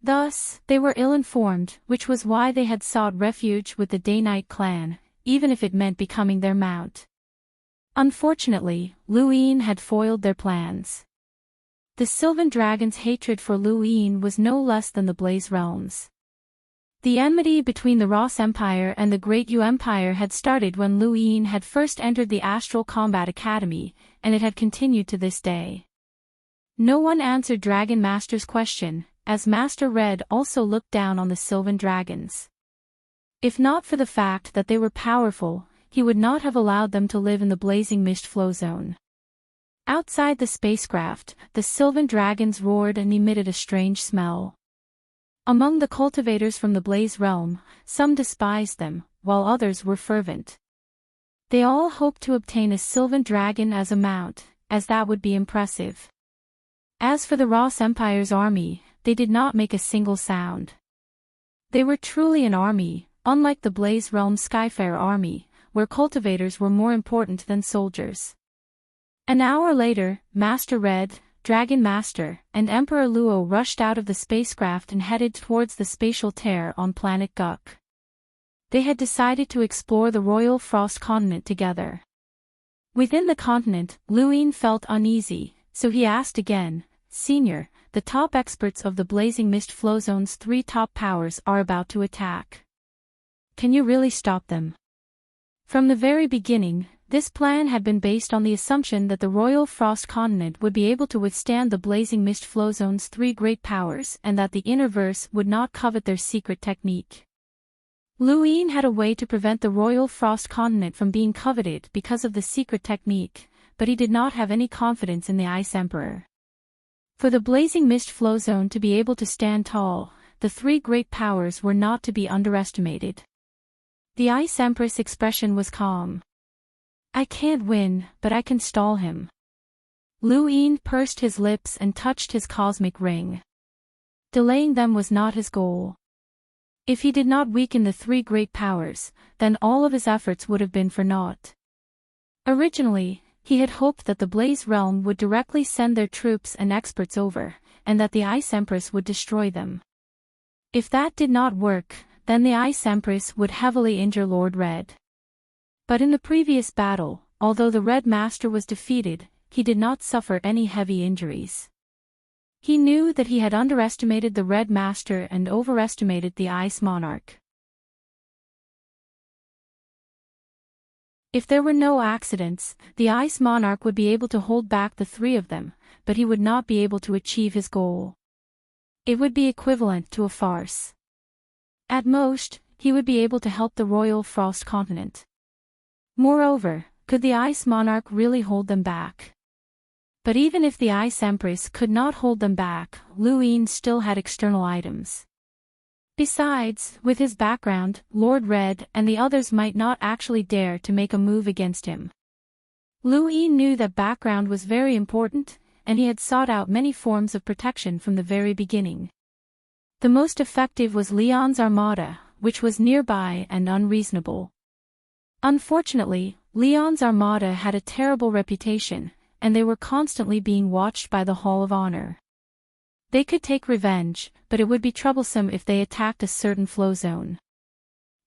Speaker 1: Thus, they were ill-informed, which was why they had sought refuge with the Day-Night clan, even if it meant becoming their mount. Unfortunately, Lu Yin had foiled their plans. The Sylvan Dragon's hatred for Lu Yin was no less than the Blaze Realms. The enmity between the Ross Empire and the Great Yu Empire had started when Lu Yin had first entered the Astral Combat Academy, and it had continued to this day. No one answered Dragon Master's question, as Master Red also looked down on the Sylvan Dragons. If not for the fact that they were powerful, he would not have allowed them to live in the blazing mist flow zone. Outside the spacecraft, the Sylvan Dragons roared and emitted a strange smell. Among the cultivators from the Blaze Realm, some despised them, while others were fervent. They all hoped to obtain a Sylvan Dragon as a mount, as that would be impressive. As for the Ross Empire's army, they did not make a single sound. They were truly an army, unlike the Blaze Realm Skyfarer army, where cultivators were more important than soldiers. An hour later, Master Red, Dragon Master, and Emperor Luo rushed out of the spacecraft and headed towards the spatial tear on planet Guk. They had decided to explore the Royal Frost Continent together. Within the continent, Lu Yin felt uneasy, so he asked again, "Senior, the top experts of the Blazing Mist Flow Zone's 3 top powers are about to attack. Can you really stop them?" From the very beginning, this plan had been based on the assumption that the Royal Frost Continent would be able to withstand the Blazing Mist Flow Zone's 3 great powers and that the Innerverse would not covet their secret technique. Lu Yin had a way to prevent the Royal Frost Continent from being coveted because of the secret technique, but he did not have any confidence in the Ice Emperor. For the Blazing Mist Flow Zone to be able to stand tall, the 3 great powers were not to be underestimated. The Ice Empress' expression was calm. "I can't win, but I can stall him." Lu Yin pursed his lips and touched his cosmic ring. Delaying them was not his goal. If he did not weaken the 3 great powers, then all of his efforts would have been for naught. Originally, he had hoped that the Blaze Realm would directly send their troops and experts over, and that the Ice Empress would destroy them. If that did not work, then the Ice Empress would heavily injure Lord Red. But in the previous battle, although the Red Master was defeated, he did not suffer any heavy injuries. He knew that he had underestimated the Red Master and overestimated the Ice Monarch. If there were no accidents, the Ice Monarch would be able to hold back the 3 of them, but he would not be able to achieve his goal. It would be equivalent to a farce. At most, he would be able to help the Royal Frost Continent. Moreover, could the Ice Monarch really hold them back? But even if the Ice Empress could not hold them back, Lu Yin still had external items. Besides, with his background, Lord Red and the others might not actually dare to make a move against him. Lu Yin knew that background was very important, and he had sought out many forms of protection from the very beginning. The most effective was Leon's Armada, which was nearby and unreasonable. Unfortunately, Leon's Armada had a terrible reputation, and they were constantly being watched by the Hall of Honor. They could take revenge, but it would be troublesome if they attacked a certain flow zone.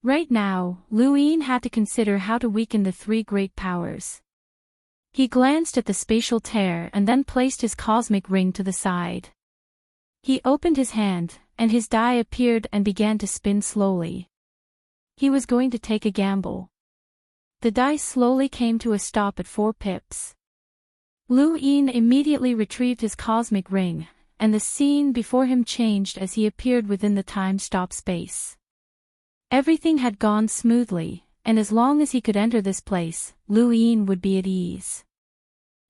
Speaker 1: Right now, Lu Yin had to consider how to weaken the 3 great powers. He glanced at the spatial tear and then placed his cosmic ring to the side. He opened his hand, and his die appeared and began to spin slowly. He was going to take a gamble. The die slowly came to a stop at 4 pips. Lu Yin immediately retrieved his cosmic ring, and the scene before him changed as he appeared within the time-stop space. Everything had gone smoothly, and as long as he could enter this place, Lu Yin would be at ease.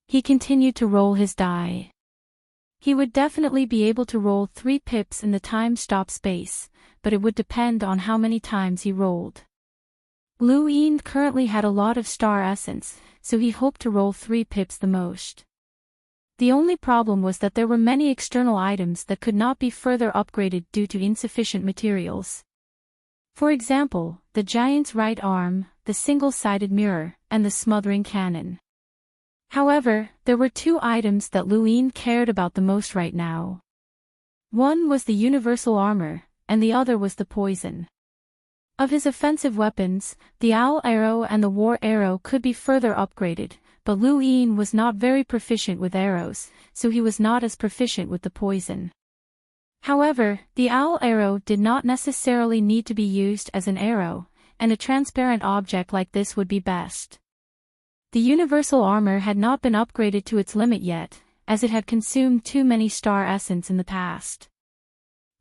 Speaker 1: He continued to roll his die. He would definitely be able to roll 3 pips in the time-stop space, but it would depend on how many times he rolled. Lu Yin currently had a lot of star essence, so he hoped to roll 3 pips the most. The only problem was that there were many external items that could not be further upgraded due to insufficient materials. For example, the giant's right arm, the single-sided mirror, and the smothering cannon. However, there were 2 items that Lu Yin cared about the most right now. One was the universal armor, and the other was the poison. Of his offensive weapons, the owl arrow and the war arrow could be further upgraded, but Lu Yin was not very proficient with arrows, so he was not as proficient with the poison. However, the owl arrow did not necessarily need to be used as an arrow, and a transparent object like this would be best. The universal armor had not been upgraded to its limit yet, as it had consumed too many star essence in the past.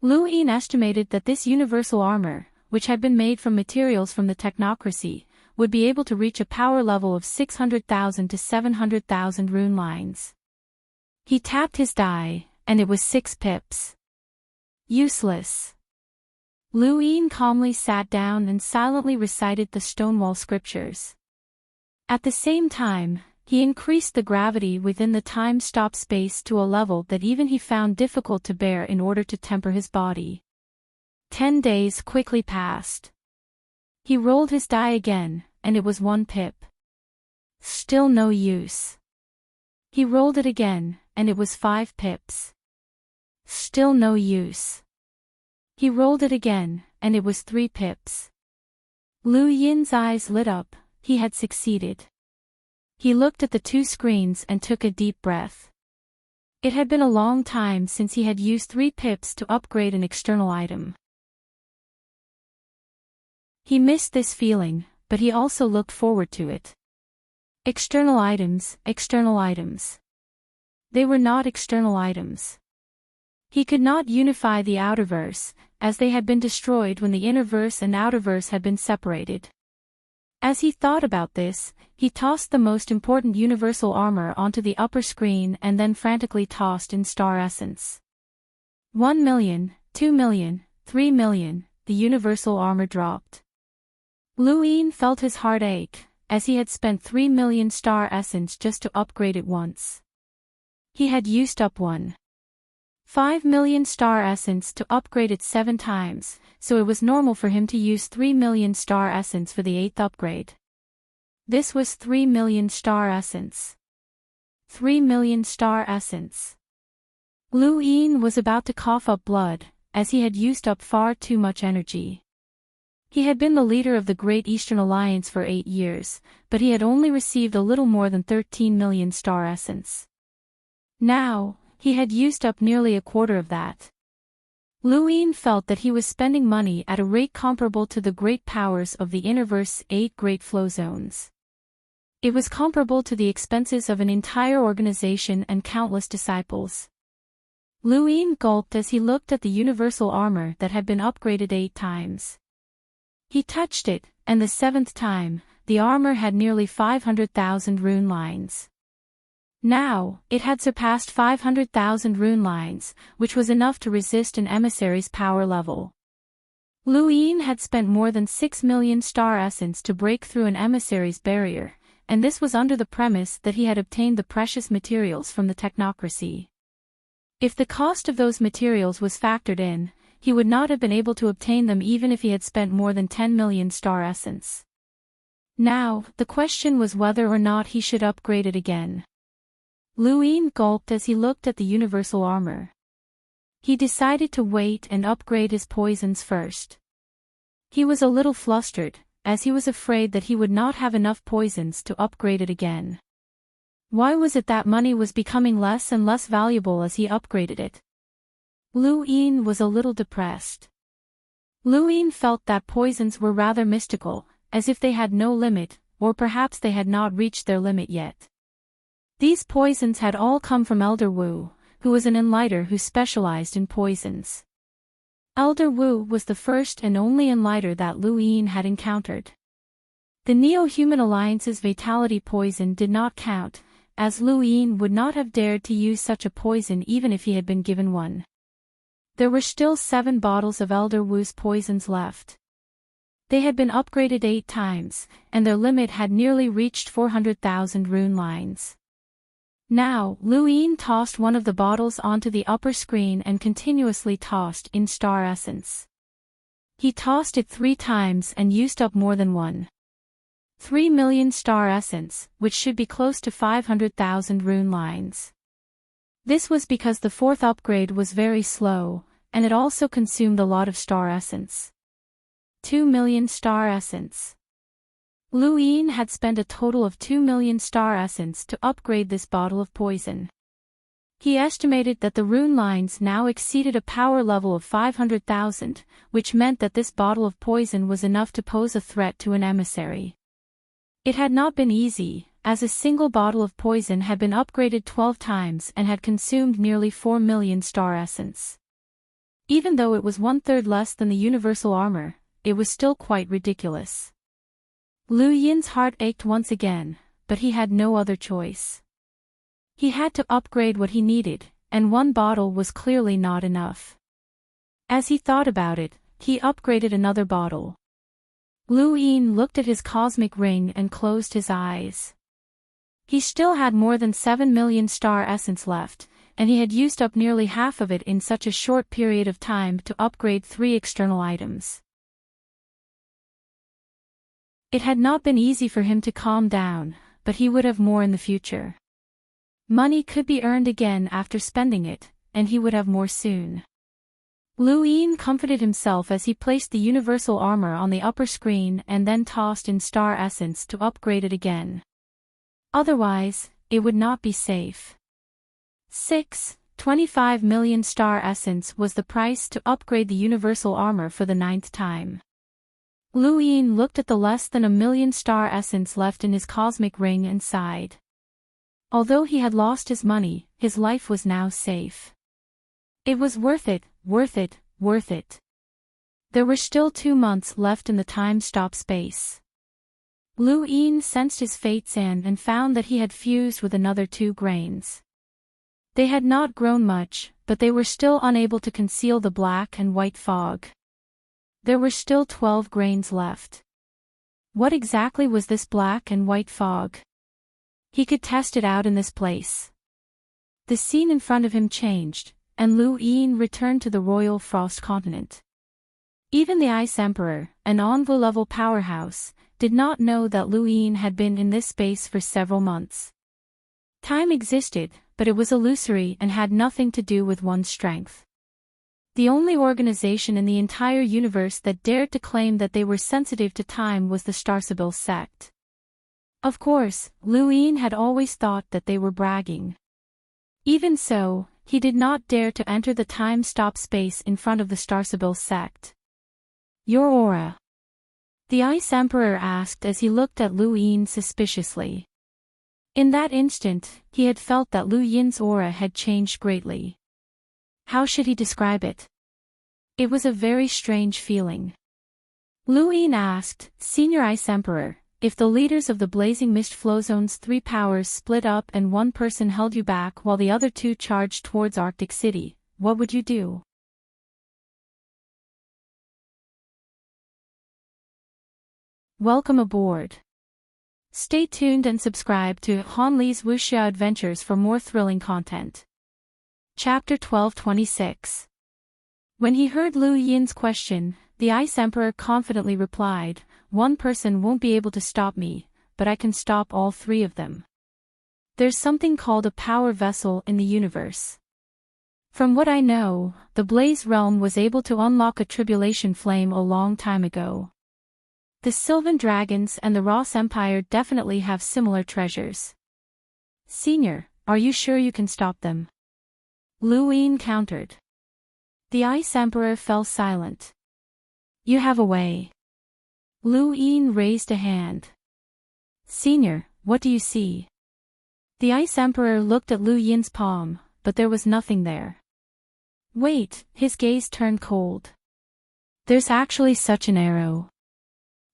Speaker 1: Lu Yin estimated that this universal armor, which had been made from materials from the technocracy, would be able to reach a power level of 600,000 to 700,000 rune lines. He tapped his die, and it was 6 pips. Useless. Lu Yin calmly sat down and silently recited the Stonewall scriptures. At the same time, he increased the gravity within the time-stop space to a level that even he found difficult to bear in order to temper his body. 10 days quickly passed. He rolled his die again, and it was 1 pip. Still no use. He rolled it again, and it was 5 pips. Still no use. He rolled it again, and it was 3 pips. Lu Yin's eyes lit up, he had succeeded. He looked at the 2 screens and took a deep breath. It had been a long time since he had used 3 pips to upgrade an external item. He missed this feeling, but he also looked forward to it. External items, external items. They were not external items. He could not unify the outerverse, as they had been destroyed when the innerverse and outerverse had been separated. As he thought about this, he tossed the most important universal armor onto the upper screen and then frantically tossed in star essence. 1 million, 2 million, 3 million, the universal armor dropped. Lu Yin felt his heart ache, as he had spent 3 million star essence just to upgrade it once. He had used up 1.5 million star essence to upgrade it 7 times, so it was normal for him to use 3 million star essence for the 8th upgrade. This was 3 million star essence. 3 million star essence. Lu Yin was about to cough up blood, as he had used up far too much energy. He had been the leader of the Great Eastern Alliance for 8 years, but he had only received a little more than 13 million star essence. Now, he had used up nearly a quarter of that. Lu Yin felt that he was spending money at a rate comparable to the great powers of the Innerverse's 8 great flow zones. It was comparable to the expenses of an entire organization and countless disciples. Lu Yin gulped as he looked at the universal armor that had been upgraded 8 times. He touched it, and the 7th time, the armor had nearly 500,000 rune lines. Now, it had surpassed 500,000 rune lines, which was enough to resist an emissary's power level. Lu Yin had spent more than 6 million star essence to break through an emissary's barrier, and this was under the premise that he had obtained the precious materials from the technocracy. If the cost of those materials was factored in, he would not have been able to obtain them even if he had spent more than 10 million star essence. Now, the question was whether or not he should upgrade it again. Lu Yin gulped as he looked at the universal armor. He decided to wait and upgrade his poisons first. He was a little flustered, as he was afraid that he would not have enough poisons to upgrade it again. Why was it that money was becoming less and less valuable as he upgraded it? Lu Yin was a little depressed. Lu Yin felt that poisons were rather mystical, as if they had no limit, or perhaps they had not reached their limit yet. These poisons had all come from Elder Wu, who was an enlighter who specialized in poisons. Elder Wu was the first and only enlighter that Lu Yin had encountered. The Neo-Human Alliance's Vitality poison did not count, as Lu Yin would not have dared to use such a poison even if he had been given one. There were still 7 bottles of Elder Wu's poisons left. They had been upgraded 8 times, and their limit had nearly reached 400,000 rune lines. Now, Lu Yin tossed one of the bottles onto the upper screen and continuously tossed in star essence. He tossed it 3 times and used up more than 3 million star essence, which should be close to 500,000 rune lines. This was because the 4th upgrade was very slow, and it also consumed a lot of star essence. 2 million star essence. Lu Yin had spent a total of 2 million star essence to upgrade this bottle of poison. He estimated that the rune lines now exceeded a power level of 500,000, which meant that this bottle of poison was enough to pose a threat to an emissary. It had not been easy, as a single bottle of poison had been upgraded 12 times and had consumed nearly 4 million star essence. Even though it was 1/3 less than the universal armor, it was still quite ridiculous. Lu Yin's heart ached once again, but he had no other choice. He had to upgrade what he needed, and 1 bottle was clearly not enough. As he thought about it, he upgraded another bottle. Lu Yin looked at his cosmic ring and closed his eyes. He still had more than 7 million star essence left, and he had used up nearly half of it in such a short period of time to upgrade 3 external items. It had not been easy for him to calm down, but he would have more in the future. Money could be earned again after spending it, and he would have more soon. Lu Yin comforted himself as he placed the universal armor on the upper screen and then tossed in star essence to upgrade it again. Otherwise, it would not be safe. 25 million star essence was the price to upgrade the universal armor for the 9th time. Lu Yin looked at the less than 1 million star essence left in his cosmic ring and sighed. Although he had lost his money, his life was now safe. It was worth it, worth it, worth it. There were still 2 months left in the time-stop space. Lu Yin sensed his fate's end and found that he had fused with another 2 grains. They had not grown much, but they were still unable to conceal the black and white fog. There were still 12 grains left. What exactly was this black and white fog? He could test it out in this place. The scene in front of him changed, and Lu Yin returned to the Royal Frost Continent. Even the Ice Emperor, an envoy-level powerhouse, did not know that Lu Yin had been in this space for several months. Time existed, but it was illusory and had nothing to do with one's strength. The only organization in the entire universe that dared to claim that they were sensitive to time was the Starsibyl sect. Of course, Lu Yin had always thought that they were bragging. Even so, he did not dare to enter the time-stop space in front of the Starsibyl sect. Your aura? The Ice Emperor asked as he looked at Lu Yin suspiciously. In that instant, he had felt that Lu Yin's aura had changed greatly. How should he describe it? It was a very strange feeling. Lu Yin asked, Senior Ice Emperor, if the leaders of the Blazing Mist Flow Zone's 3 powers split up and one person held you back while the other 2 charged towards Arctic City, what would you do? Welcome aboard. Stay tuned and subscribe to Han Li's Wuxia Adventures for more thrilling content. Chapter 1226. When he heard Lu Yin's question, the Ice Emperor confidently replied, One person won't be able to stop me, but I can stop all 3 of them. There's something called a power vessel in the universe. From what I know, the Blaze Realm was able to unlock a tribulation flame a long time ago. The Sylvan Dragons and the Ross Empire definitely have similar treasures. Senior, are you sure you can stop them? Lu Yin countered. The Ice Emperor fell silent. You have a way. Lu Yin raised a hand. Senior, what do you see? The Ice Emperor looked at Lu Yin's palm, but there was nothing there. Wait, his gaze turned cold. There's actually such an arrow.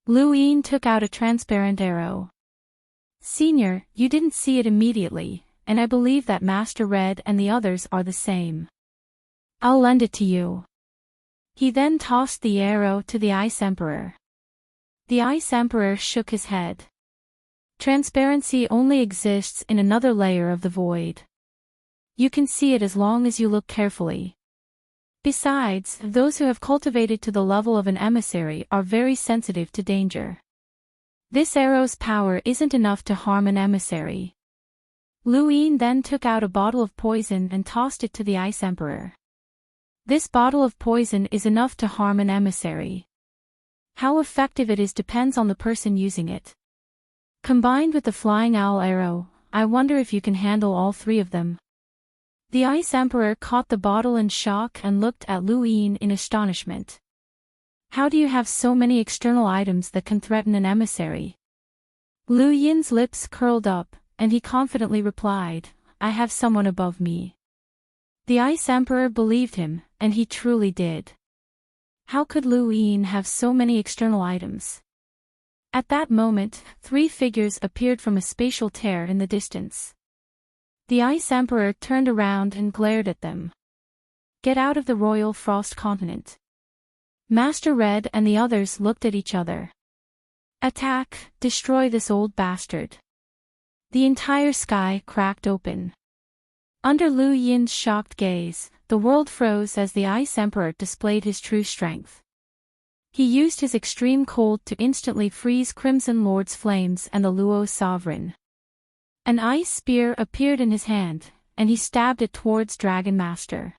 Speaker 1: Lu Yin took out a transparent arrow. Senior, you didn't see it immediately, and I believe that Master Red and the others are the same. I'll lend it to you. He then tossed the arrow to the Ice Emperor. The Ice Emperor shook his head. Transparency only exists in another layer of the void. You can see it as long as you look carefully. Besides, those who have cultivated to the level of an emissary are very sensitive to danger. This arrow's power isn't enough to harm an emissary. Luin then took out a bottle of poison and tossed it to the Ice Emperor. This bottle of poison is enough to harm an emissary. How effective it is depends on the person using it. Combined with the flying owl arrow, I wonder if you can handle all three of them. The Ice Emperor caught the bottle in shock and looked at Luin in astonishment. How do you have so many external items that can threaten an emissary? Lu Yin's lips curled up, and he confidently replied, I have someone above me. The Ice Emperor believed him, and he truly did. How could Lu Yin have so many external items? At that moment, three figures appeared from a spatial tear in the distance. The Ice Emperor turned around and glared at them. Get out of the Royal Frost Continent. Master Red and the others looked at each other. Attack, destroy this old bastard. The entire sky cracked open. Under Lu Yin's shocked gaze, the world froze as the Ice Emperor displayed his true strength. He used his extreme cold to instantly freeze Crimson Lord's flames and the Luo sovereign. An ice spear appeared in his hand, and he stabbed it towards Dragon Master.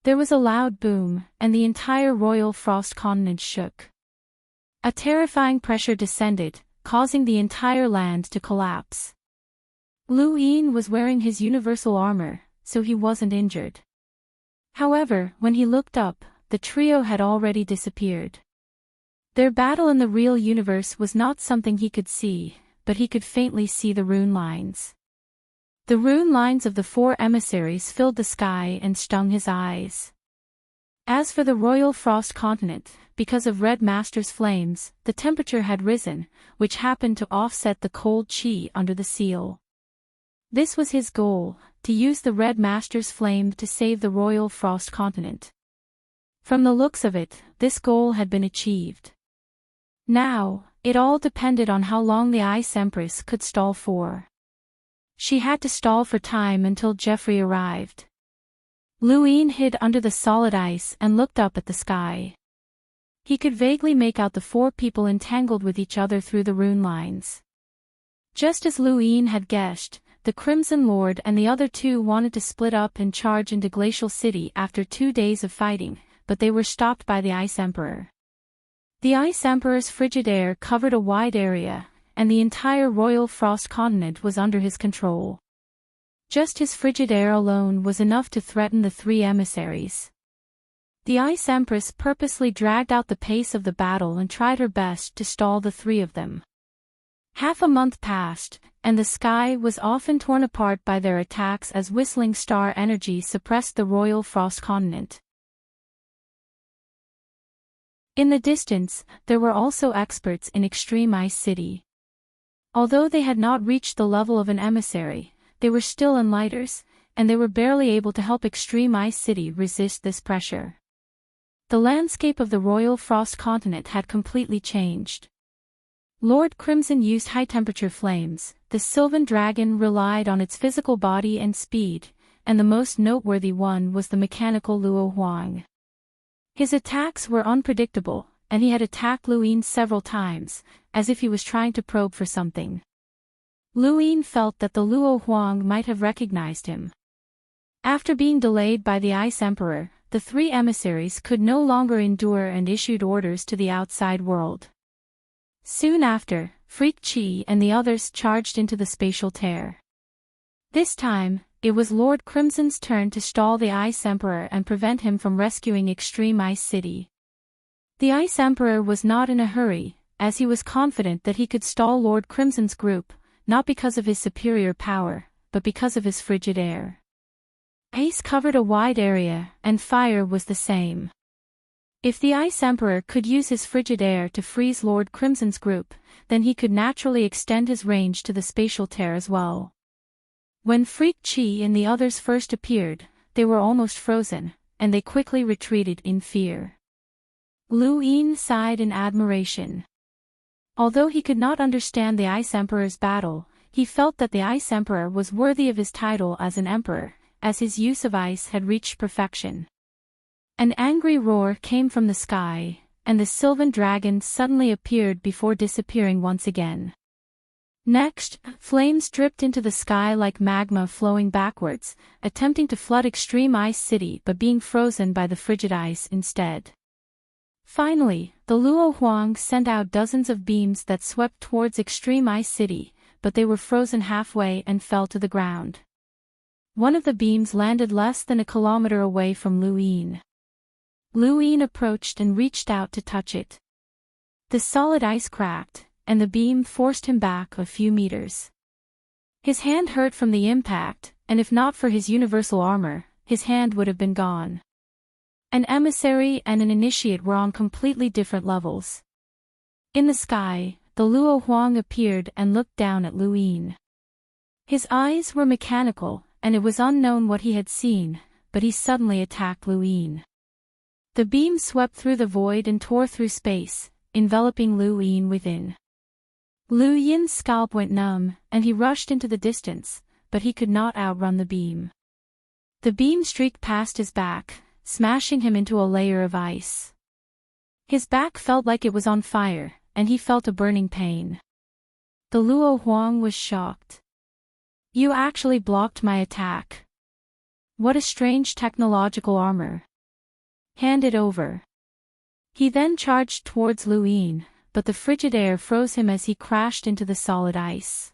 Speaker 1: There was a loud boom, and the entire Royal Frost Continent shook. A terrifying pressure descended, causing the entire land to collapse. Lu Yin was wearing his universal armor, so he wasn't injured. However, when he looked up, the trio had already disappeared. Their battle in the real universe was not something he could see, but he could faintly see the rune lines. The rune lines of the four emissaries filled the sky and stung his eyes. As for the Royal Frost Continent, because of Red Master's flames, the temperature had risen, which happened to offset the cold chi under the seal. This was his goal, to use the Red Master's flame to save the Royal Frost Continent. From the looks of it, this goal had been achieved. Now, it all depended on how long the Ice Empress could stall for. She had to stall for time until Jeffrey arrived. Luin hid under the solid ice and looked up at the sky. He could vaguely make out the four people entangled with each other through the rune lines. Just as Luin had guessed, the Crimson Lord and the other two wanted to split up and charge into Glacial City after 2 days of fighting, but they were stopped by the Ice Emperor. The Ice Emperor's frigid air covered a wide area, and the entire Royal Frost Continent was under his control. Just his frigid air alone was enough to threaten the three emissaries. The Ice Empress purposely dragged out the pace of the battle and tried her best to stall the three of them. Half a month passed, and the sky was often torn apart by their attacks as whistling star energy suppressed the Royal Frost Continent. In the distance, there were also experts in Extreme Ice City. Although they had not reached the level of an emissary, they were still enlighters, and they were barely able to help Extreme Ice City resist this pressure. The landscape of the Royal Frost Continent had completely changed. Lord Crimson used high-temperature flames, the Sylvan Dragon relied on its physical body and speed, and the most noteworthy one was the mechanical Luo Huang. His attacks were unpredictable, and he had attacked Luin several times, as if he was trying to probe for something. Luin felt that the Luo Huang might have recognized him. After being delayed by the Ice Emperor, the three emissaries could no longer endure and issued orders to the outside world. Soon after, Freak Chi and the others charged into the spatial tear. This time, it was Lord Crimson's turn to stall the Ice Emperor and prevent him from rescuing Extreme Ice City. The Ice Emperor was not in a hurry, as he was confident that he could stall Lord Crimson's group, not because of his superior power, but because of his frigid air. Ice covered a wide area, and fire was the same. If the Ice Emperor could use his frigid air to freeze Lord Crimson's group, then he could naturally extend his range to the spatial tear as well. When Freak Chi and the others first appeared, they were almost frozen, and they quickly retreated in fear. Lu Yin sighed in admiration. Although he could not understand the Ice Emperor's battle, he felt that the Ice Emperor was worthy of his title as an emperor, as his use of ice had reached perfection. An angry roar came from the sky, and the Sylvan Dragon suddenly appeared before disappearing once again. Next, flames dripped into the sky like magma flowing backwards, attempting to flood Extreme Ice City but being frozen by the frigid ice instead. Finally, the Luo Huang sent out dozens of beams that swept towards Extreme Ice City, but they were frozen halfway and fell to the ground. One of the beams landed less than a kilometer away from Lu Yin. Lu Yin approached and reached out to touch it. The solid ice cracked, and the beam forced him back a few meters. His hand hurt from the impact, and if not for his universal armor, his hand would have been gone. An emissary and an initiate were on completely different levels. In the sky, the Luo Huang appeared and looked down at Lu Yin. His eyes were mechanical, and it was unknown what he had seen, but he suddenly attacked Lu Yin. The beam swept through the void and tore through space, enveloping Lu Yin within. Lu Yin's scalp went numb, and he rushed into the distance, but he could not outrun the beam. The beam streaked past his back, smashing him into a layer of ice. His back felt like it was on fire, and he felt a burning pain. The Luo Huang was shocked. "You actually blocked my attack. What a strange technological armor. Hand it over." He then charged towards Lu Yin, but the frigid air froze him as he crashed into the solid ice.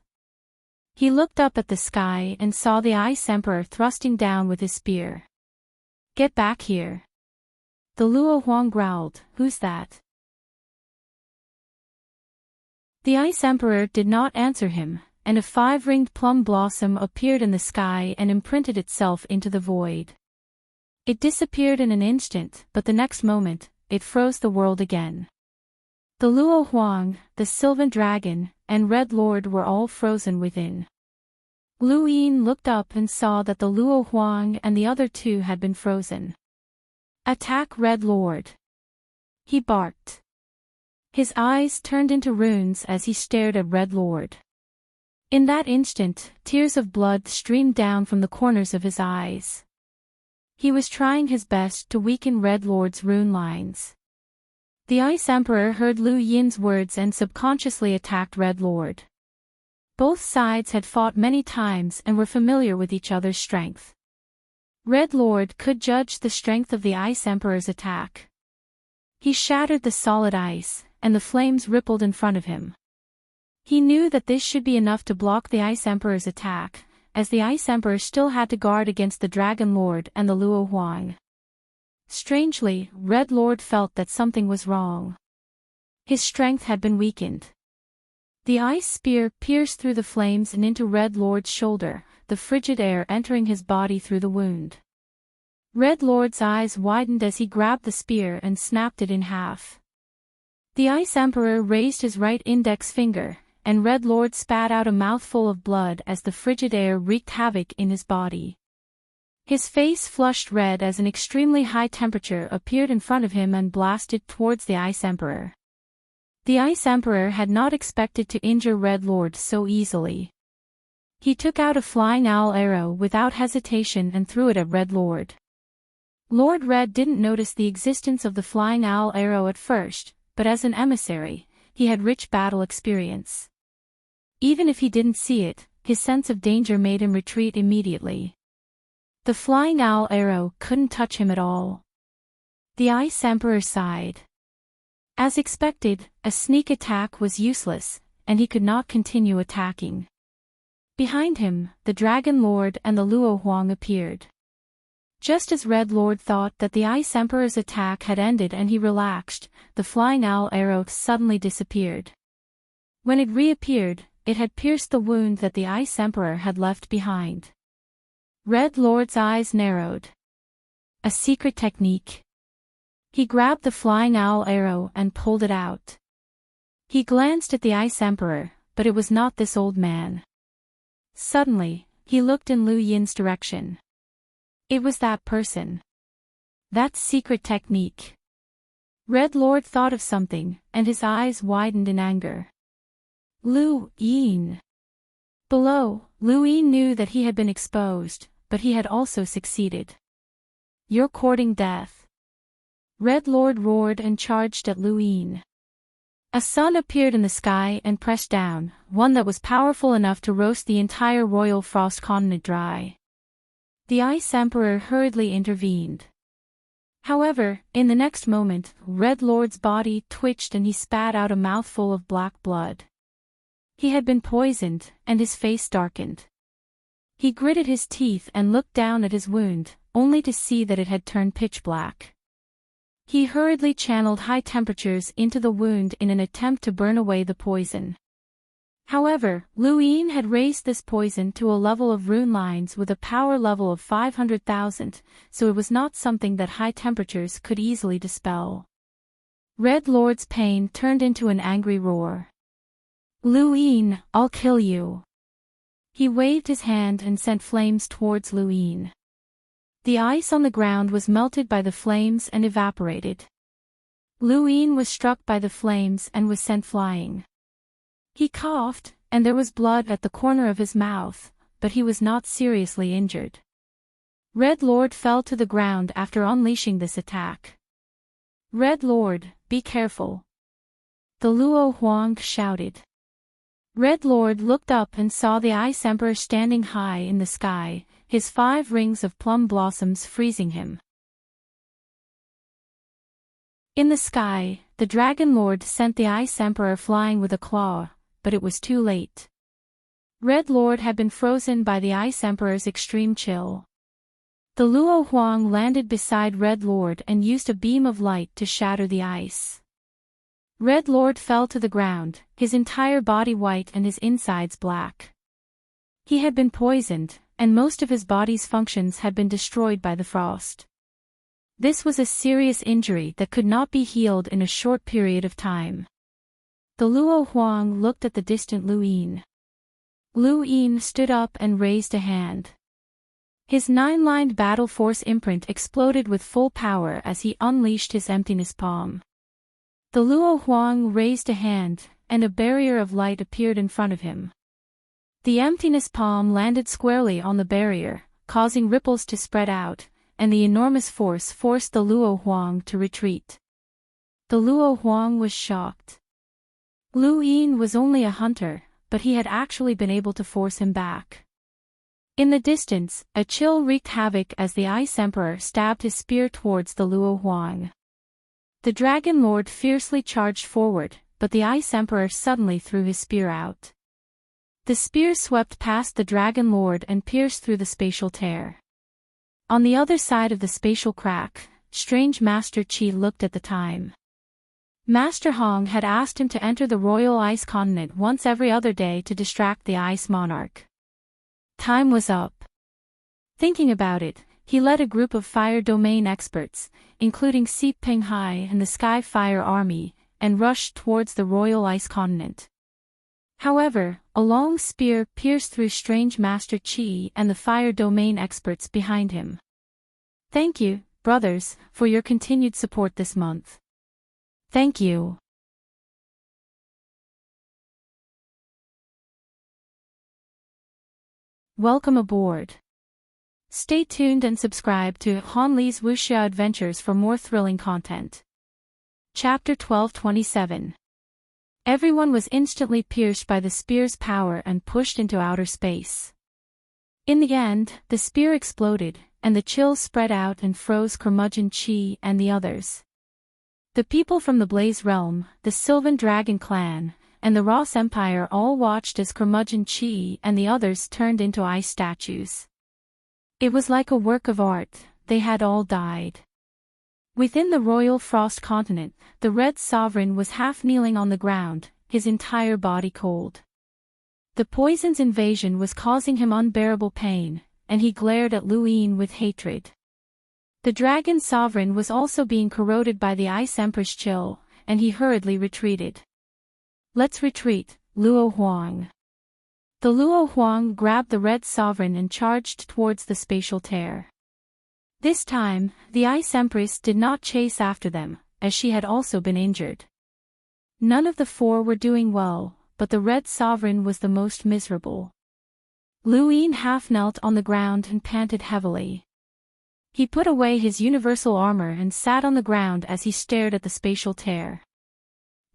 Speaker 1: He looked up at the sky and saw the Ice Emperor thrusting down with his spear. "Get back here." The Luo Huang growled, "Who's that?" The Ice Emperor did not answer him, and a 5-ringed plum blossom appeared in the sky and imprinted itself into the void. It disappeared in an instant, but the next moment, it froze the world again. The Luo Huang, the Sylvan Dragon, and Red Lord were all frozen within. Lu Yin looked up and saw that the Luo Huang and the other two had been frozen. "Attack Red Lord!" he barked. His eyes turned into runes as he stared at Red Lord. In that instant, tears of blood streamed down from the corners of his eyes. He was trying his best to weaken Red Lord's rune lines. The Ice Emperor heard Lu Yin's words and subconsciously attacked Red Lord. Both sides had fought many times and were familiar with each other's strength. Red Lord could judge the strength of the Ice Emperor's attack. He shattered the solid ice, and the flames rippled in front of him. He knew that this should be enough to block the Ice Emperor's attack, as the Ice Emperor still had to guard against the Dragon Lord and the Luo Huang. Strangely, Red Lord felt that something was wrong. His strength had been weakened. The ice spear pierced through the flames and into Red Lord's shoulder, the frigid air entering his body through the wound. Red Lord's eyes widened as he grabbed the spear and snapped it in half. The Ice Emperor raised his right index finger, and Red Lord spat out a mouthful of blood as the frigid air wreaked havoc in his body. His face flushed red as an extremely high temperature appeared in front of him and blasted towards the Ice Emperor. The Ice Emperor had not expected to injure Red Lord so easily. He took out a flying owl arrow without hesitation and threw it at Red Lord. Lord Red didn't notice the existence of the flying owl arrow at first, but as an emissary, he had rich battle experience. Even if he didn't see it, his sense of danger made him retreat immediately. The flying owl arrow couldn't touch him at all. The Ice Emperor sighed. As expected, a sneak attack was useless, and he could not continue attacking. Behind him, the Dragon Lord and the Luo Huang appeared. Just as Red Lord thought that the Ice Emperor's attack had ended and he relaxed, the flying owl arrow suddenly disappeared. When it reappeared, it had pierced the wound that the Ice Emperor had left behind. Red Lord's eyes narrowed. A secret technique. He grabbed the flying owl arrow and pulled it out. He glanced at the Ice Emperor, but it was not this old man. Suddenly, he looked in Lu Yin's direction. It was that person. That secret technique. Red Lord thought of something, and his eyes widened in anger. Lu Yin. Below, Lu Yin knew that he had been exposed, but he had also succeeded. You're courting death. Red Lord roared and charged at Lu Yin. A sun appeared in the sky and pressed down, one that was powerful enough to roast the entire royal frost continent dry. The Ice Emperor hurriedly intervened. However, in the next moment, Red Lord's body twitched and he spat out a mouthful of black blood. He had been poisoned, and his face darkened. He gritted his teeth and looked down at his wound, only to see that it had turned pitch black. He hurriedly channeled high temperatures into the wound in an attempt to burn away the poison. However, Lu Yin had raised this poison to a level of rune lines with a power level of 500,000, so it was not something that high temperatures could easily dispel. Red Lord's pain turned into an angry roar. Lu Yin, I'll kill you. He waved his hand and sent flames towards Lu Yin. The ice on the ground was melted by the flames and evaporated. Lu Yin was struck by the flames and was sent flying. He coughed, and there was blood at the corner of his mouth, but he was not seriously injured. Red Lord fell to the ground after unleashing this attack. Red Lord, be careful. The Luo Huang shouted. Red Lord looked up and saw the Ice Emperor standing high in the sky, his 5 rings of plum blossoms freezing him. In the sky, the Dragon Lord sent the Ice Emperor flying with a claw, but it was too late. Red Lord had been frozen by the Ice Emperor's extreme chill. The Luo Huang landed beside Red Lord and used a beam of light to shatter the ice. Red Lord fell to the ground, his entire body white and his insides black. He had been poisoned, and most of his body's functions had been destroyed by the frost. This was a serious injury that could not be healed in a short period of time. The Luo Huang looked at the distant Lu Yin. Lu Yin stood up and raised a hand. His 9-lined battle force imprint exploded with full power as he unleashed his emptiness palm. The Luo Huang raised a hand, and a barrier of light appeared in front of him. The emptiness palm landed squarely on the barrier, causing ripples to spread out, and the enormous force forced the Luo Huang to retreat. The Luo Huang was shocked. Lu Yin was only a hunter, but he had actually been able to force him back. In the distance, a chill wreaked havoc as the Ice Emperor stabbed his spear towards the Luo Huang. The Dragon Lord fiercely charged forward, but the Ice Emperor suddenly threw his spear out. The spear swept past the Dragon Lord and pierced through the spatial tear. On the other side of the spatial crack, Strange Master Qi looked at the time. Master Hong had asked him to enter the Royal Ice Continent once every other day to distract the Ice Monarch. Time was up. Thinking about it, he led a group of fire domain experts, including Si Pinghai and the Sky Fire Army, and rushed towards the Royal Ice Continent. However, a long spear pierced through Strange Master Qi and the fire domain experts behind him. Thank you, brothers, for your continued support this month. Thank you. Welcome aboard. Stay tuned and subscribe to Han Li's Wuxia Adventures for more thrilling content. Chapter 1227. Everyone was instantly pierced by the spear's power and pushed into outer space. In the end, the spear exploded, and the chill spread out and froze Curmudgeon Qi and the others. The people from the Blaze Realm, the Sylvan Dragon Clan, and the Ross Empire all watched as Curmudgeon Qi and the others turned into ice statues. It was like a work of art, they had all died. Within the Royal Frost Continent, the Red Sovereign was half kneeling on the ground, his entire body cold. The poison's invasion was causing him unbearable pain, and he glared at Lu Yin with hatred. The dragon sovereign was also being corroded by the Ice Empress chill, and he hurriedly retreated. Let's retreat, Luo Huang. The Luo Huang grabbed the red sovereign and charged towards the spatial tear. This time, the Ice Empress did not chase after them, as she had also been injured. None of the four were doing well, but the red sovereign was the most miserable. Lu Yin half knelt on the ground and panted heavily. He put away his universal armor and sat on the ground as he stared at the spatial tear.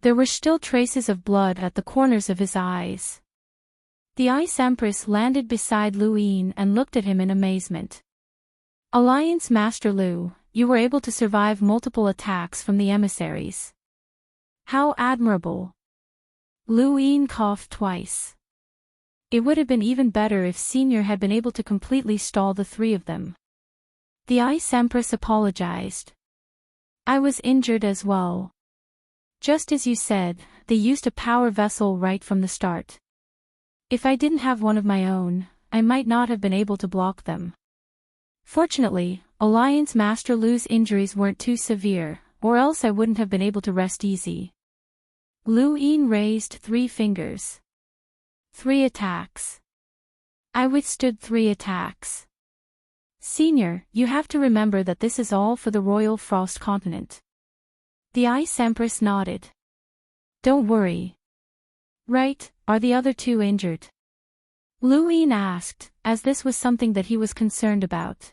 Speaker 1: There were still traces of blood at the corners of his eyes. The Ice Empress landed beside Lu Yin and looked at him in amazement. Alliance Master Lu, you were able to survive multiple attacks from the emissaries. How admirable. Lu Yin coughed twice. It would have been even better if Senior had been able to completely stall the three of them. The Ice Empress apologized. I was injured as well. Just as you said, they used a power vessel right from the start. If I didn't have one of my own, I might not have been able to block them. Fortunately, Alliance Master Lu's injuries weren't too severe, or else I wouldn't have been able to rest easy. Lu Yin raised 3 fingers. 3 attacks. I withstood 3 attacks. Senior, you have to remember that this is all for the Royal Frost Continent. The Ice Empress nodded. Don't worry. Right, are the other 2 injured? Lu Yin asked, as this was something that he was concerned about.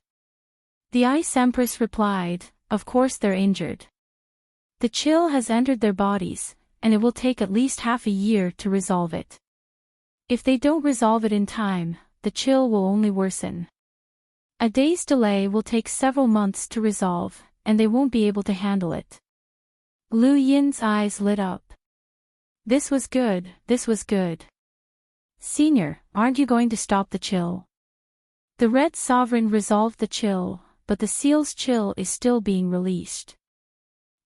Speaker 1: The Ice Empress replied, of course they're injured. The chill has entered their bodies, and it will take at least half a year to resolve it. If they don't resolve it in time, the chill will only worsen. A day's delay will take several months to resolve, and they won't be able to handle it. Lu Yin's eyes lit up. This was good, this was good. Senior, aren't you going to stop the chill? The Red Sovereign resolved the chill, but the seal's chill is still being released.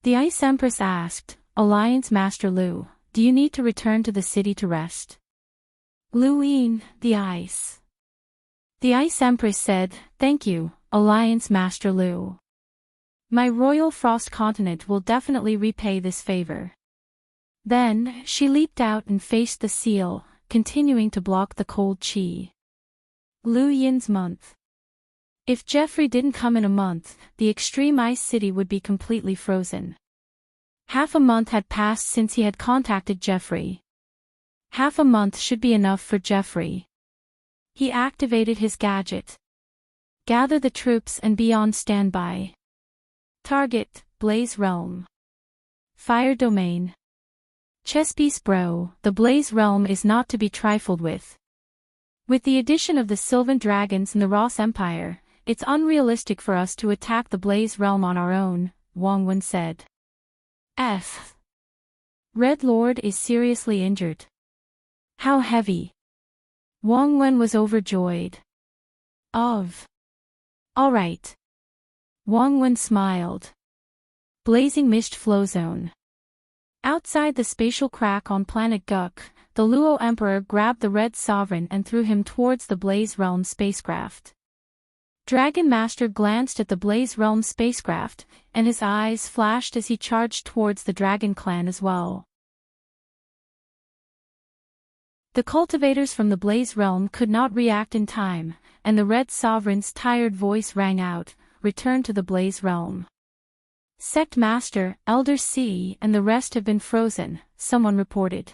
Speaker 1: The Ice Empress asked, Alliance Master Lu, do you need to return to the city to rest? Lu Yin, the Ice. The Ice Empress said, thank you, Alliance Master Lu. My Royal Frost Continent will definitely repay this favor. Then, she leaped out and faced the seal, continuing to block the cold chi. Lu Yin's month. If Jeffrey didn't come in a month, the extreme ice city would be completely frozen. Half a month had passed since he had contacted Jeffrey. Half a month should be enough for Jeffrey. He activated his gadget. Gather the troops and be on standby. Target, Blaze Realm. Fire Domain. Chess-piece bro, the Blaze Realm is not to be trifled with. With the addition of the Sylvan Dragons and the Ross Empire, it's unrealistic for us to attack the Blaze Realm on our own, Wang Wen said. Red Lord is seriously injured. How heavy? Wang Wen was overjoyed. Alright. Wang Wen smiled. Blazing Mist Flow Zone. Outside the spatial crack on planet Guk, the Luo Emperor grabbed the Red Sovereign and threw him towards the Blaze Realm spacecraft. Dragon Master glanced at the Blaze Realm spacecraft, and his eyes flashed as he charged towards the Dragon Clan as well. The cultivators from the Blaze Realm could not react in time, and the Red Sovereign's tired voice rang out, "Return to the Blaze Realm." Sect Master, Elder C, and the rest have been frozen, someone reported.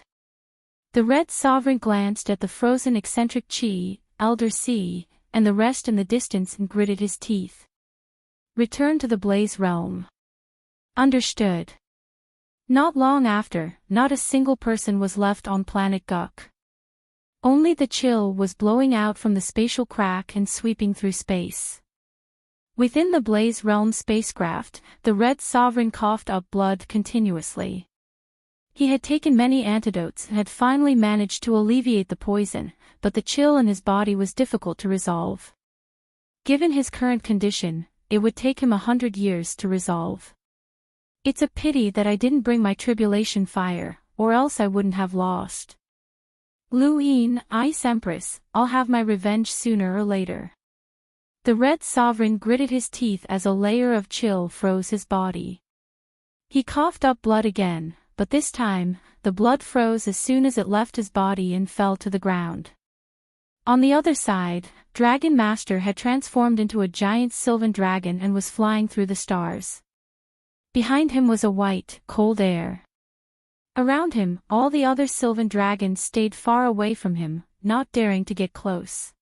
Speaker 1: The Red Sovereign glanced at the frozen eccentric Chi, Elder C, and the rest in the distance and gritted his teeth. Return to the Blaze Realm. Understood. Not long after, not a single person was left on planet Guk. Only the chill was blowing out from the spatial crack and sweeping through space. Within the Blaze Realm spacecraft, the Red Sovereign coughed up blood continuously. He had taken many antidotes and had finally managed to alleviate the poison, but the chill in his body was difficult to resolve. Given his current condition, it would take him 100 years to resolve. It's a pity that I didn't bring my tribulation fire, or else I wouldn't have lost. Lu Yin, Ice Empress, I'll have my revenge sooner or later. The Red Sovereign gritted his teeth as a layer of chill froze his body. He coughed up blood again, but this time, the blood froze as soon as it left his body and fell to the ground. On the other side, Dragon Master had transformed into a giant Sylvan dragon and was flying through the stars. Behind him was a white, cold air. Around him, all the other Sylvan dragons stayed far away from him, not daring to get close.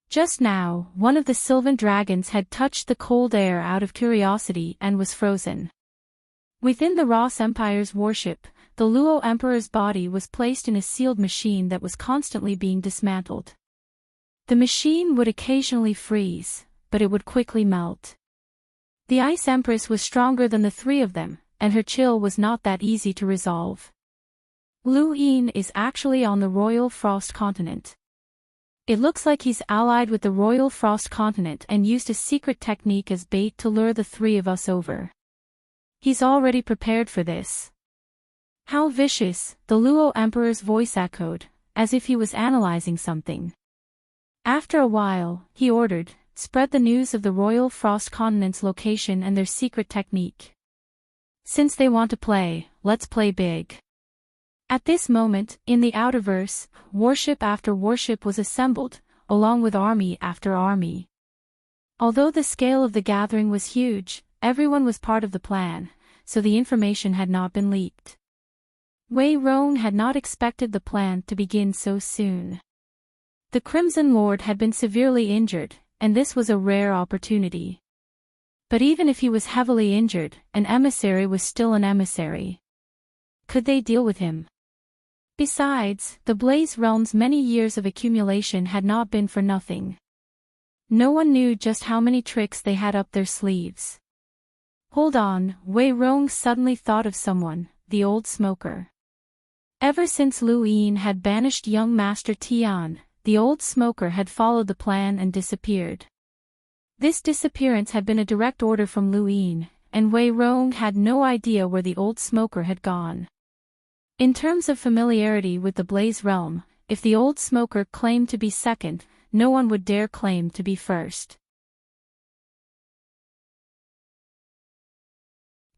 Speaker 1: Just now, one of the Sylvan dragons had touched the cold air out of curiosity and was frozen. Within the Ross Empire's warship, the Luo Emperor's body was placed in a sealed machine that was constantly being dismantled. The machine would occasionally freeze, but it would quickly melt. The Ice Empress was stronger than the three of them, and her chill was not that easy to resolve. Lu Yin is actually on the Royal Frost Continent. It looks like he's allied with the Royal Frost Continent and used a secret technique as bait to lure the three of us over. He's already prepared for this. How vicious, the Luo Emperor's voice echoed, as if he was analyzing something. After a while, he ordered, spread the news of the Royal Frost Continent's location and their secret technique. Since they want to play, let's play big. At this moment, in the Outerverse, warship after warship was assembled, along with army after army. Although the scale of the gathering was huge, everyone was part of the plan, so the information had not been leaked. Wei Rong had not expected the plan to begin so soon. The Crimson Lord had been severely injured, and this was a rare opportunity. But even if he was heavily injured, an emissary was still an emissary. Could they deal with him? Besides, the Blaze Realm's many years of accumulation had not been for nothing. No one knew just how many tricks they had up their sleeves. Hold on, Wei Rong suddenly thought of someone, the old smoker. Ever since Lu Yin had banished young Master Tian, the old smoker had followed the plan and disappeared. This disappearance had been a direct order from Lu Yin, and Wei Rong had no idea where the old smoker had gone. In terms of familiarity with the Blaze Realm, if the old smoker claimed to be second, no one would dare claim to be first.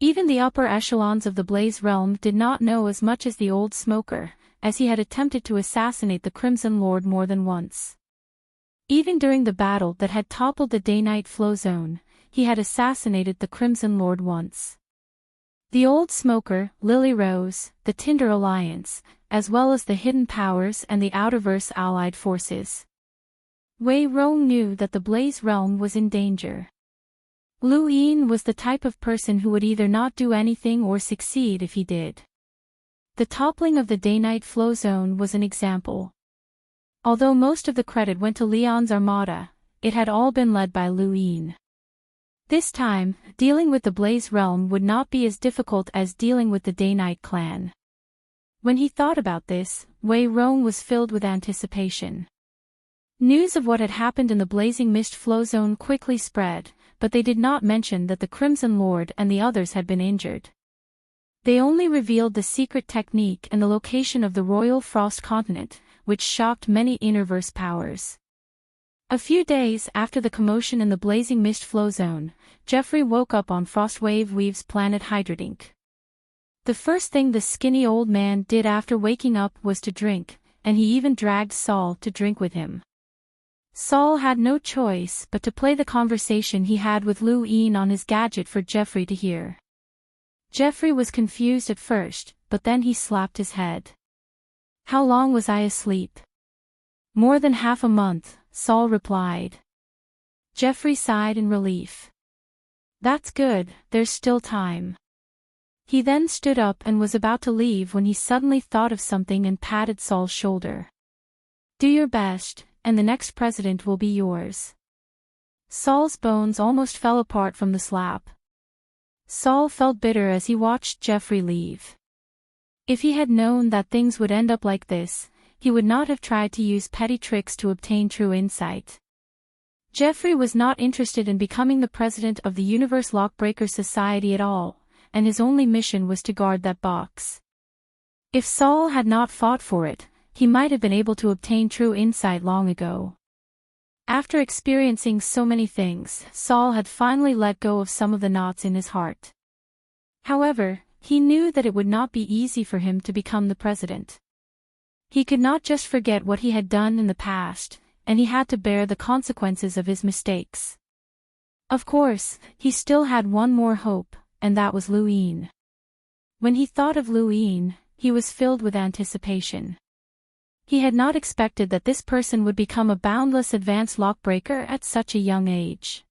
Speaker 1: Even the upper echelons of the Blaze Realm did not know as much as the old smoker, as he had attempted to assassinate the Crimson Lord more than once. Even during the battle that had toppled the Day-Night Flow Zone, he had assassinated the Crimson Lord once. The old smoker, Lily Rose, the Tinder Alliance, as well as the Hidden Powers and the Outerverse allied forces. Wei Rong knew that the Blaze Realm was in danger. Lu Yin was the type of person who would either not do anything or succeed if he did. The toppling of the Day-Night Flow Zone was an example. Although most of the credit went to Leon's armada, it had all been led by Lu Yin. This time, dealing with the Blaze Realm would not be as difficult as dealing with the Day-Night clan. When he thought about this, Wei Rong was filled with anticipation. News of what had happened in the Blazing Mist Flow Zone quickly spread, but they did not mention that the Crimson Lord and the others had been injured. They only revealed the secret technique and the location of the Royal Frost Continent, which shocked many Interverse powers. A few days after the commotion in the Blazing Mist Flow Zone, Jeffrey woke up on Frostwave Weave's planet Hydrodink. The first thing the skinny old man did after waking up was to drink, and he even dragged Saul to drink with him. Saul had no choice but to play the conversation he had with Lu Yin on his gadget for Jeffrey to hear. Jeffrey was confused at first, but then he slapped his head. How long was I asleep? More than half a month, Saul replied. Jeffrey sighed in relief. That's good, there's still time. He then stood up and was about to leave when he suddenly thought of something and patted Saul's shoulder. Do your best, and the next president will be yours. Saul's bones almost fell apart from the slap. Saul felt bitter as he watched Jeffrey leave. If he had known that things would end up like this, he would not have tried to use petty tricks to obtain true insight. Jeffrey was not interested in becoming the president of the Universe Lockbreaker Society at all, and his only mission was to guard that box. If Saul had not fought for it, he might have been able to obtain true insight long ago. After experiencing so many things, Saul had finally let go of some of the knots in his heart. However, he knew that it would not be easy for him to become the president. He could not just forget what he had done in the past, and he had to bear the consequences of his mistakes. Of course, he still had one more hope, and that was Luine. When he thought of Luine, he was filled with anticipation. He had not expected that this person would become a boundless advanced lockbreaker at such a young age.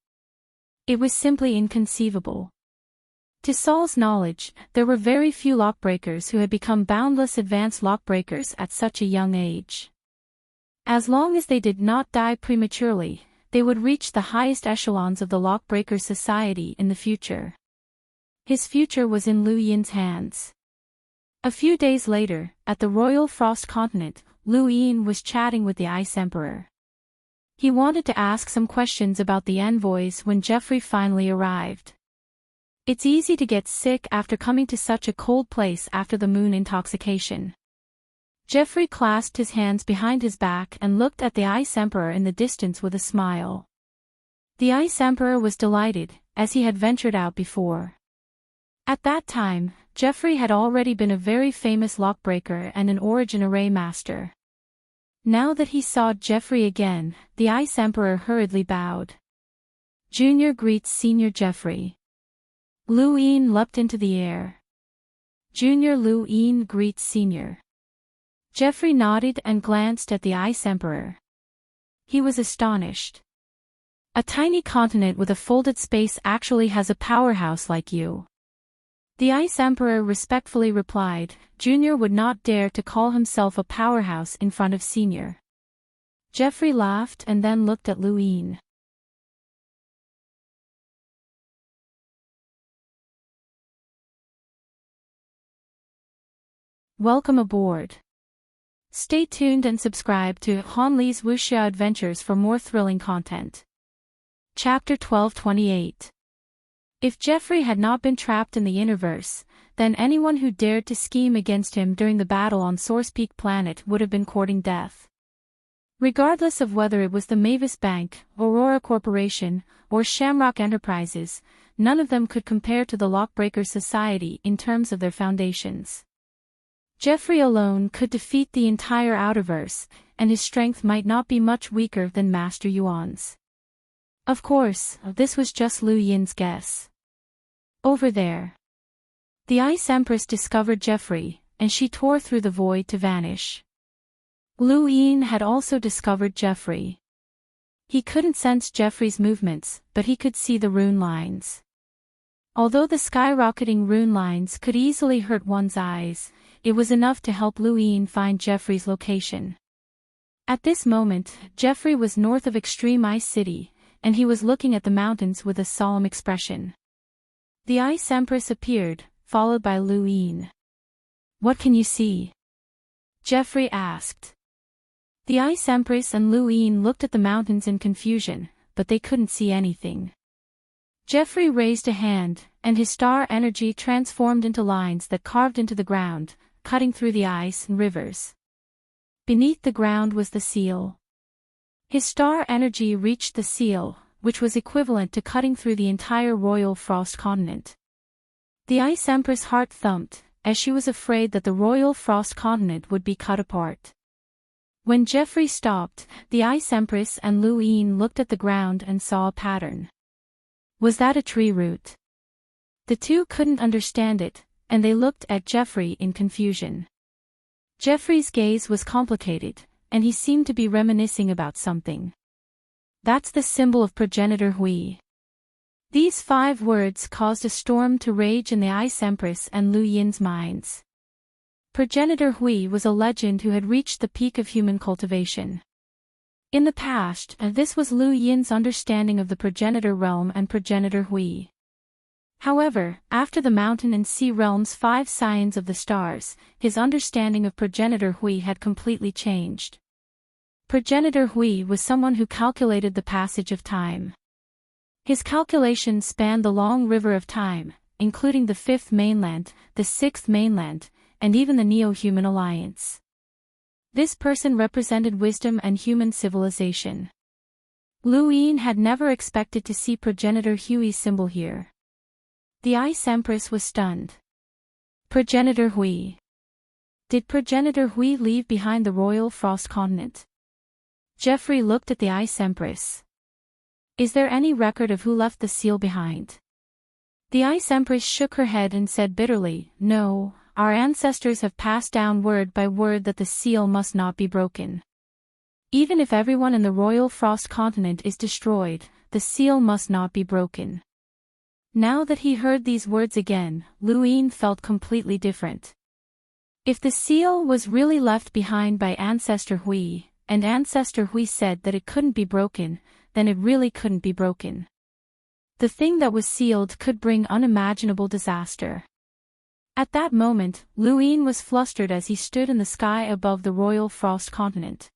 Speaker 1: It was simply inconceivable. To Saul's knowledge, there were very few lockbreakers who had become boundless advanced lockbreakers at such a young age. As long as they did not die prematurely, they would reach the highest echelons of the lockbreaker society in the future. His future was in Lu Yin's hands. A few days later, at the Royal Frost Continent, Lu Yin was chatting with the Ice Emperor. He wanted to ask some questions about the envoys when Jeffrey finally arrived. It's easy to get sick after coming to such a cold place after the moon intoxication. Jeffrey clasped his hands behind his back and looked at the Ice Emperor in the distance with a smile. The Ice Emperor was delighted, as he had ventured out before. At that time, Jeffrey had already been a very famous lockbreaker and an origin array master. Now that he saw Jeffrey again, the Ice Emperor hurriedly bowed. Junior greets Senior Jeffrey. Lu Yin leapt into the air. Junior Lu Yin greets Senior. Jeffrey nodded and glanced at the Ice Emperor. He was astonished. A tiny continent with a folded space actually has a powerhouse like you. The Ice Emperor respectfully replied, Junior would not dare to call himself a powerhouse in front of Senior. Jeffrey laughed and then looked at Lu Yin. Welcome aboard. Stay tuned and subscribe to Han Li's Wuxia Adventures for more thrilling content. Chapter 1228. If Jeffrey had not been trapped in the Interverse, then anyone who dared to scheme against him during the battle on Source Peak Planet would have been courting death. Regardless of whether it was the Mavis Bank, Aurora Corporation, or Shamrock Enterprises, none of them could compare to the Lockbreaker Society in terms of their foundations. Jeffrey alone could defeat the entire Outerverse, and his strength might not be much weaker than Master Yuan's. Of course, this was just Lu Yin's guess. Over there. The Ice Empress discovered Jeffrey, and she tore through the void to vanish. Lu Yin had also discovered Jeffrey. He couldn't sense Jeffrey's movements, but he could see the rune lines. Although the skyrocketing rune lines could easily hurt one's eyes, it was enough to help Lu Yin find Jeffrey's location. At this moment, Jeffrey was north of Extreme Ice City, and he was looking at the mountains with a solemn expression. The Ice Empress appeared, followed by Lu Yin. What can you see? Jeffrey asked. The Ice Empress and Lu Yin looked at the mountains in confusion, but they couldn't see anything. Jeffrey raised a hand, and his star energy transformed into lines that carved into the ground, cutting through the ice and rivers. Beneath the ground was the seal. His star energy reached the seal, which was equivalent to cutting through the entire Royal Frost Continent. The Ice Empress' heart thumped, as she was afraid that the Royal Frost Continent would be cut apart. When Jeffrey stopped, the Ice Empress and Lu Yin looked at the ground and saw a pattern. Was that a tree root? The two couldn't understand it, and they looked at Jeffrey in confusion. Jeffrey's gaze was complicated, and he seemed to be reminiscing about something. That's the symbol of Progenitor Hui. These 5 words caused a storm to rage in the Ice Empress and Lu Yin's minds. Progenitor Hui was a legend who had reached the peak of human cultivation. In the past, this was Lu Yin's understanding of the Progenitor Realm and Progenitor Hui. However, after the Mountain and Sea Realm's 5 signs of the stars, his understanding of Progenitor Hui had completely changed. Progenitor Hui was someone who calculated the passage of time. His calculations spanned the long river of time, including the 5th mainland, the 6th mainland, and even the Neo-Human Alliance. This person represented wisdom and human civilization. Luin had never expected to see progenitor Hui's symbol here. The Ice Empress was stunned. Progenitor Hui. Did progenitor Hui leave behind the royal frost continent? Geoffrey looked at the Ice Empress. Is there any record of who left the seal behind? The Ice Empress shook her head and said bitterly, no, our ancestors have passed down word by word that the seal must not be broken. Even if everyone in the royal frost continent is destroyed, the seal must not be broken. Now that he heard these words again, Luin felt completely different. If the seal was really left behind by Ancestor Hui, and Ancestor Hui said that it couldn't be broken, then it really couldn't be broken. The thing that was sealed could bring unimaginable disaster. At that moment, Luin was flustered as he stood in the sky above the royal frost continent.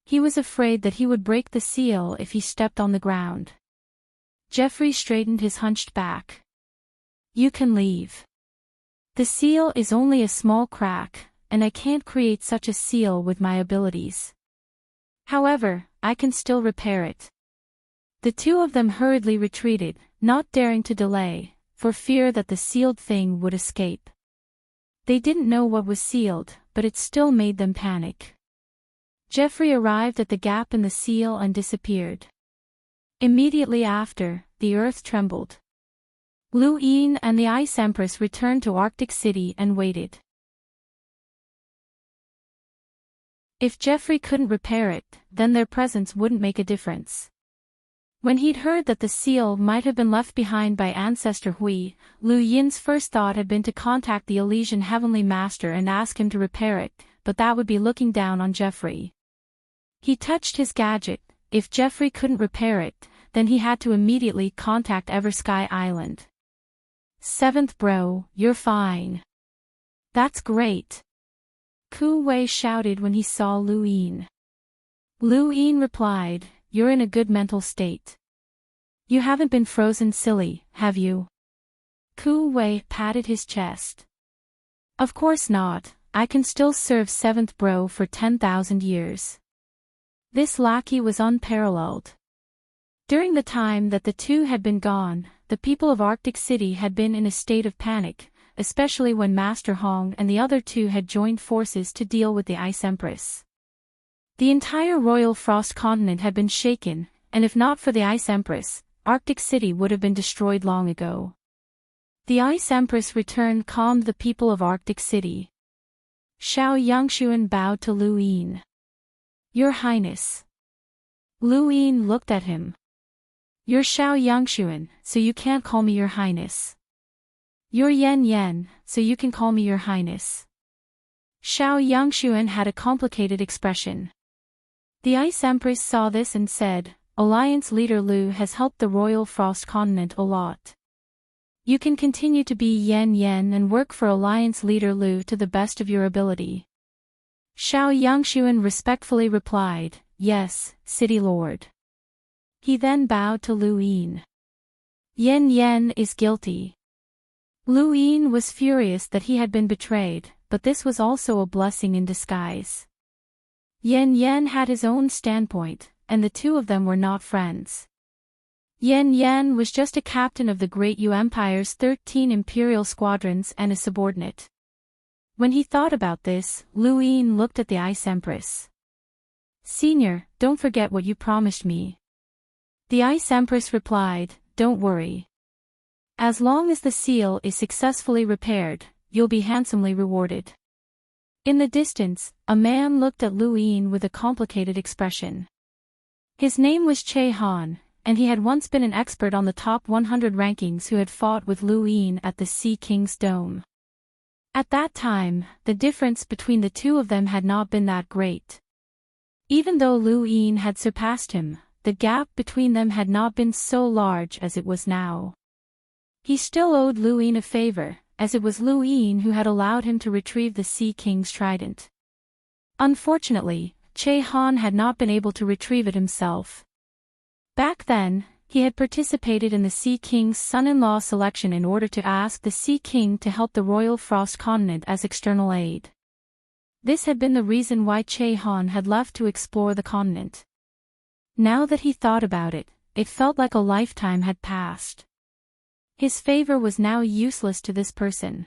Speaker 1: He was afraid that he would break the seal if he stepped on the ground. Geoffrey straightened his hunched back. You can leave. The seal is only a small crack, and I can't create such a seal with my abilities. However, I can still repair it. The two of them hurriedly retreated, not daring to delay, for fear that the sealed thing would escape. They didn't know what was sealed, but it still made them panic. Geoffrey arrived at the gap in the seal and disappeared. Immediately after, the earth trembled. Luin and the Ice Empress returned to Arctic City and waited. If Geoffrey couldn't repair it, then their presence wouldn't make a difference. When he'd heard that the seal might have been left behind by Ancestor Hui, Lu Yin's first thought had been to contact the Elysian Heavenly Master and ask him to repair it, but that would be looking down on Geoffrey. He touched his gadget. If Geoffrey couldn't repair it, then he had to immediately contact Eversky Island. Seventh bro, you're fine. That's great. Ku Wei shouted when he saw Luin. Luin replied, you're in a good mental state. You haven't been frozen silly, have you? Ku Wei patted his chest. Of course not, I can still serve seventh bro for 10,000 years. This lackey was unparalleled. During the time that the two had been gone, the people of Arctic City had been in a state of panic, especially when Master Hong and the other two had joined forces to deal with the Ice Empress. The entire Royal Frost continent had been shaken, and if not for the Ice Empress, Arctic City would have been destroyed long ago. The Ice Empress return calmed the people of Arctic City. Xiao Yangshuan bowed to Luin. Your Highness. Luin looked at him. You're Xiao Yangshuan, so you can't call me Your Highness. You're Yan Yan, so you can call me Your Highness. Xiao Yangshuan had a complicated expression. The Ice Empress saw this and said, Alliance Leader Lu has helped the Royal Frost Continent a lot. You can continue to be Yan Yan and work for Alliance Leader Lu to the best of your ability. Xiao Yangshuan respectfully replied, yes, City Lord. He then bowed to Luin. Yan Yan is guilty. Luin was furious that he had been betrayed, but this was also a blessing in disguise. Yan Yan had his own standpoint, and the two of them were not friends. Yan Yan was just a captain of the Great Yu Empire's 13 imperial squadrons and a subordinate. When he thought about this, Luin looked at the Ice Empress. Senior, don't forget what you promised me. The Ice Empress replied, don't worry. As long as the seal is successfully repaired, you'll be handsomely rewarded. In the distance, a man looked at Luin with a complicated expression. His name was Che Han, and he had once been an expert on the top 100 rankings who had fought with Luin at the Sea King's Dome. At that time, the difference between the two of them had not been that great. Even though Luin had surpassed him, the gap between them had not been so large as it was now. He still owed Luin a favor, as it was Luin who had allowed him to retrieve the Sea King's trident. Unfortunately, Che Han had not been able to retrieve it himself. Back then, he had participated in the Sea King's son-in-law selection in order to ask the Sea King to help the Royal Frost Continent as external aid. This had been the reason why Che Han had left to explore the continent. Now that he thought about it, it felt like a lifetime had passed. His favor was now useless to this person.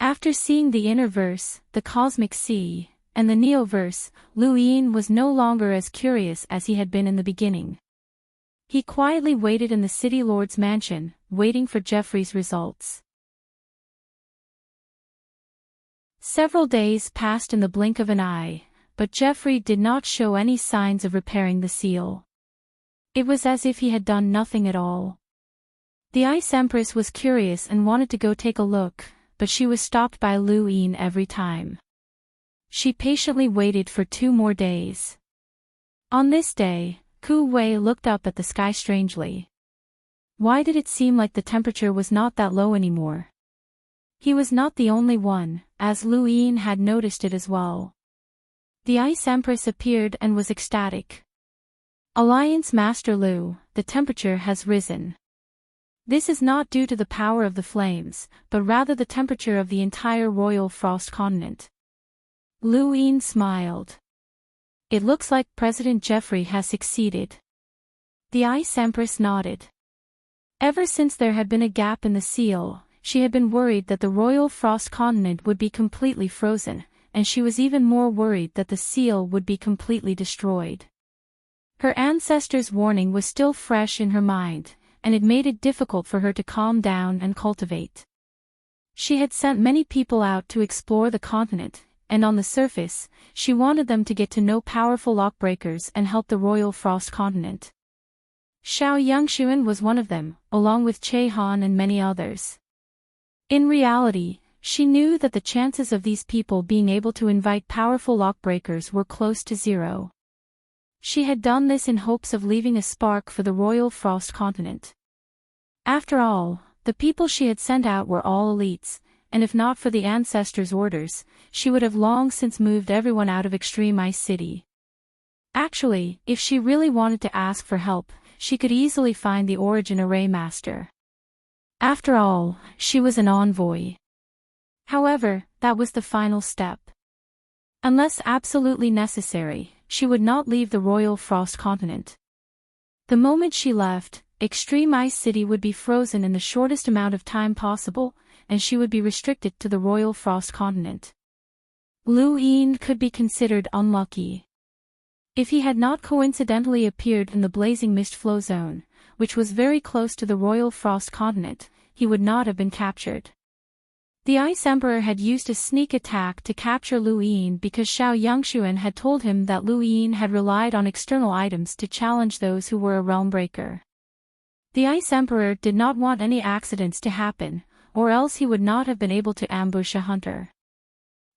Speaker 1: After seeing the inner verse, the cosmic sea, and the neo-verse, Luin was no longer as curious as he had been in the beginning. He quietly waited in the city lord's mansion, waiting for Jeffrey's results. Several days passed in the blink of an eye, but Jeffrey did not show any signs of repairing the seal. It was as if he had done nothing at all. The Ice Empress was curious and wanted to go take a look, but she was stopped by Luin every time. She patiently waited for 2 more days. On this day, Ku Wei looked up at the sky strangely. Why did it seem like the temperature was not that low anymore? He was not the only one, as Luin had noticed it as well. The Ice Empress appeared and was ecstatic. Alliance Master Lu, the temperature has risen. This is not due to the power of the flames, but rather the temperature of the entire Royal Frost continent. Luin smiled. It looks like President Jeffrey has succeeded. The Ice Empress nodded. Ever since there had been a gap in the seal, she had been worried that the Royal Frost continent would be completely frozen, and she was even more worried that the seal would be completely destroyed. Her ancestors' warning was still fresh in her mind, and it made it difficult for her to calm down and cultivate. She had sent many people out to explore the continent, and on the surface, she wanted them to get to know powerful lockbreakers and help the Royal Frost continent. Xiao Yangxuan was one of them, along with Che Han and many others. In reality, she knew that the chances of these people being able to invite powerful lockbreakers were close to 0. She had done this in hopes of leaving a spark for the Royal Frost continent. After all, the people she had sent out were all elites, and if not for the ancestors' orders, she would have long since moved everyone out of Extreme Ice City. Actually, if she really wanted to ask for help, she could easily find the Origin Array Master. After all, she was an envoy. However, that was the final step. Unless absolutely necessary, she would not leave the Royal Frost continent. The moment she left, Extreme Ice City would be frozen in the shortest amount of time possible, and she would be restricted to the Royal Frost continent. Luin could be considered unlucky. If he had not coincidentally appeared in the blazing mist flow zone, which was very close to the Royal Frost continent, he would not have been captured. The Ice Emperor had used a sneak attack to capture Luin because Xiao Yangxuan had told him that Luin had relied on external items to challenge those who were a realm breaker. The Ice Emperor did not want any accidents to happen, or else he would not have been able to ambush a hunter.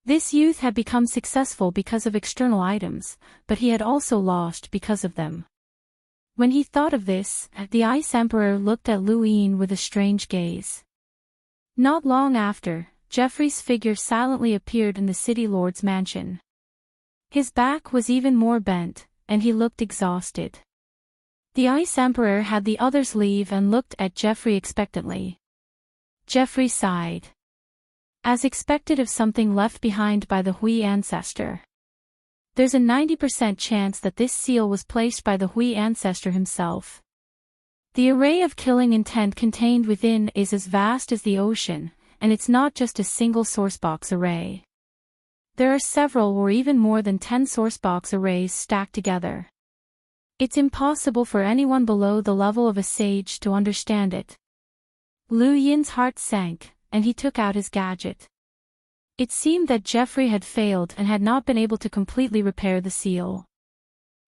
Speaker 1: This youth had become successful because of external items, but he had also lost because of them. When he thought of this, the Ice Emperor looked at Luin with a strange gaze. Not long after, Jeffrey's figure silently appeared in the city lord's mansion. His back was even more bent, and he looked exhausted. The Ice Emperor had the others leave and looked at Jeffrey expectantly. Jeffrey sighed. As expected of something left behind by the Hui ancestor. There's a 90% chance that this seal was placed by the Hui ancestor himself. The array of killing intent contained within is as vast as the ocean, and it's not just a single sourcebox array. There are several or even more than 10 sourcebox arrays stacked together. It's impossible for anyone below the level of a sage to understand it. Lu Yin's heart sank, and he took out his gadget. It seemed that Jeffrey had failed and had not been able to completely repair the seal.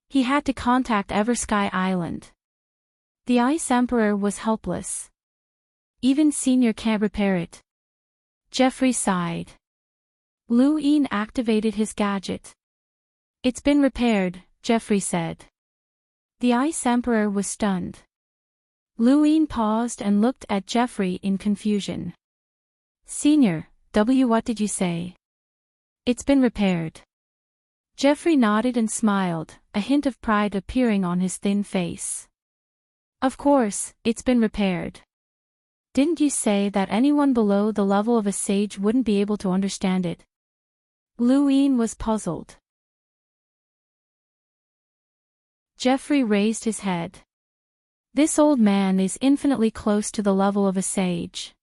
Speaker 1: He had to contact Eversky Island. The Ice Emperor was helpless. Even Senior can't repair it. Jeffrey sighed. Lu Yin activated his gadget. It's been repaired, Jeffrey said. The Ice Emperor was stunned. Lu Yin paused and looked at Jeffrey in confusion. Senior, what did you say? It's been repaired. Jeffrey nodded and smiled, a hint of pride appearing on his thin face. Of course, it's been repaired. Didn't you say that anyone below the level of a sage wouldn't be able to understand it? Lu Yin was puzzled. Geoffrey raised his head. This old man is infinitely close to the level of a sage.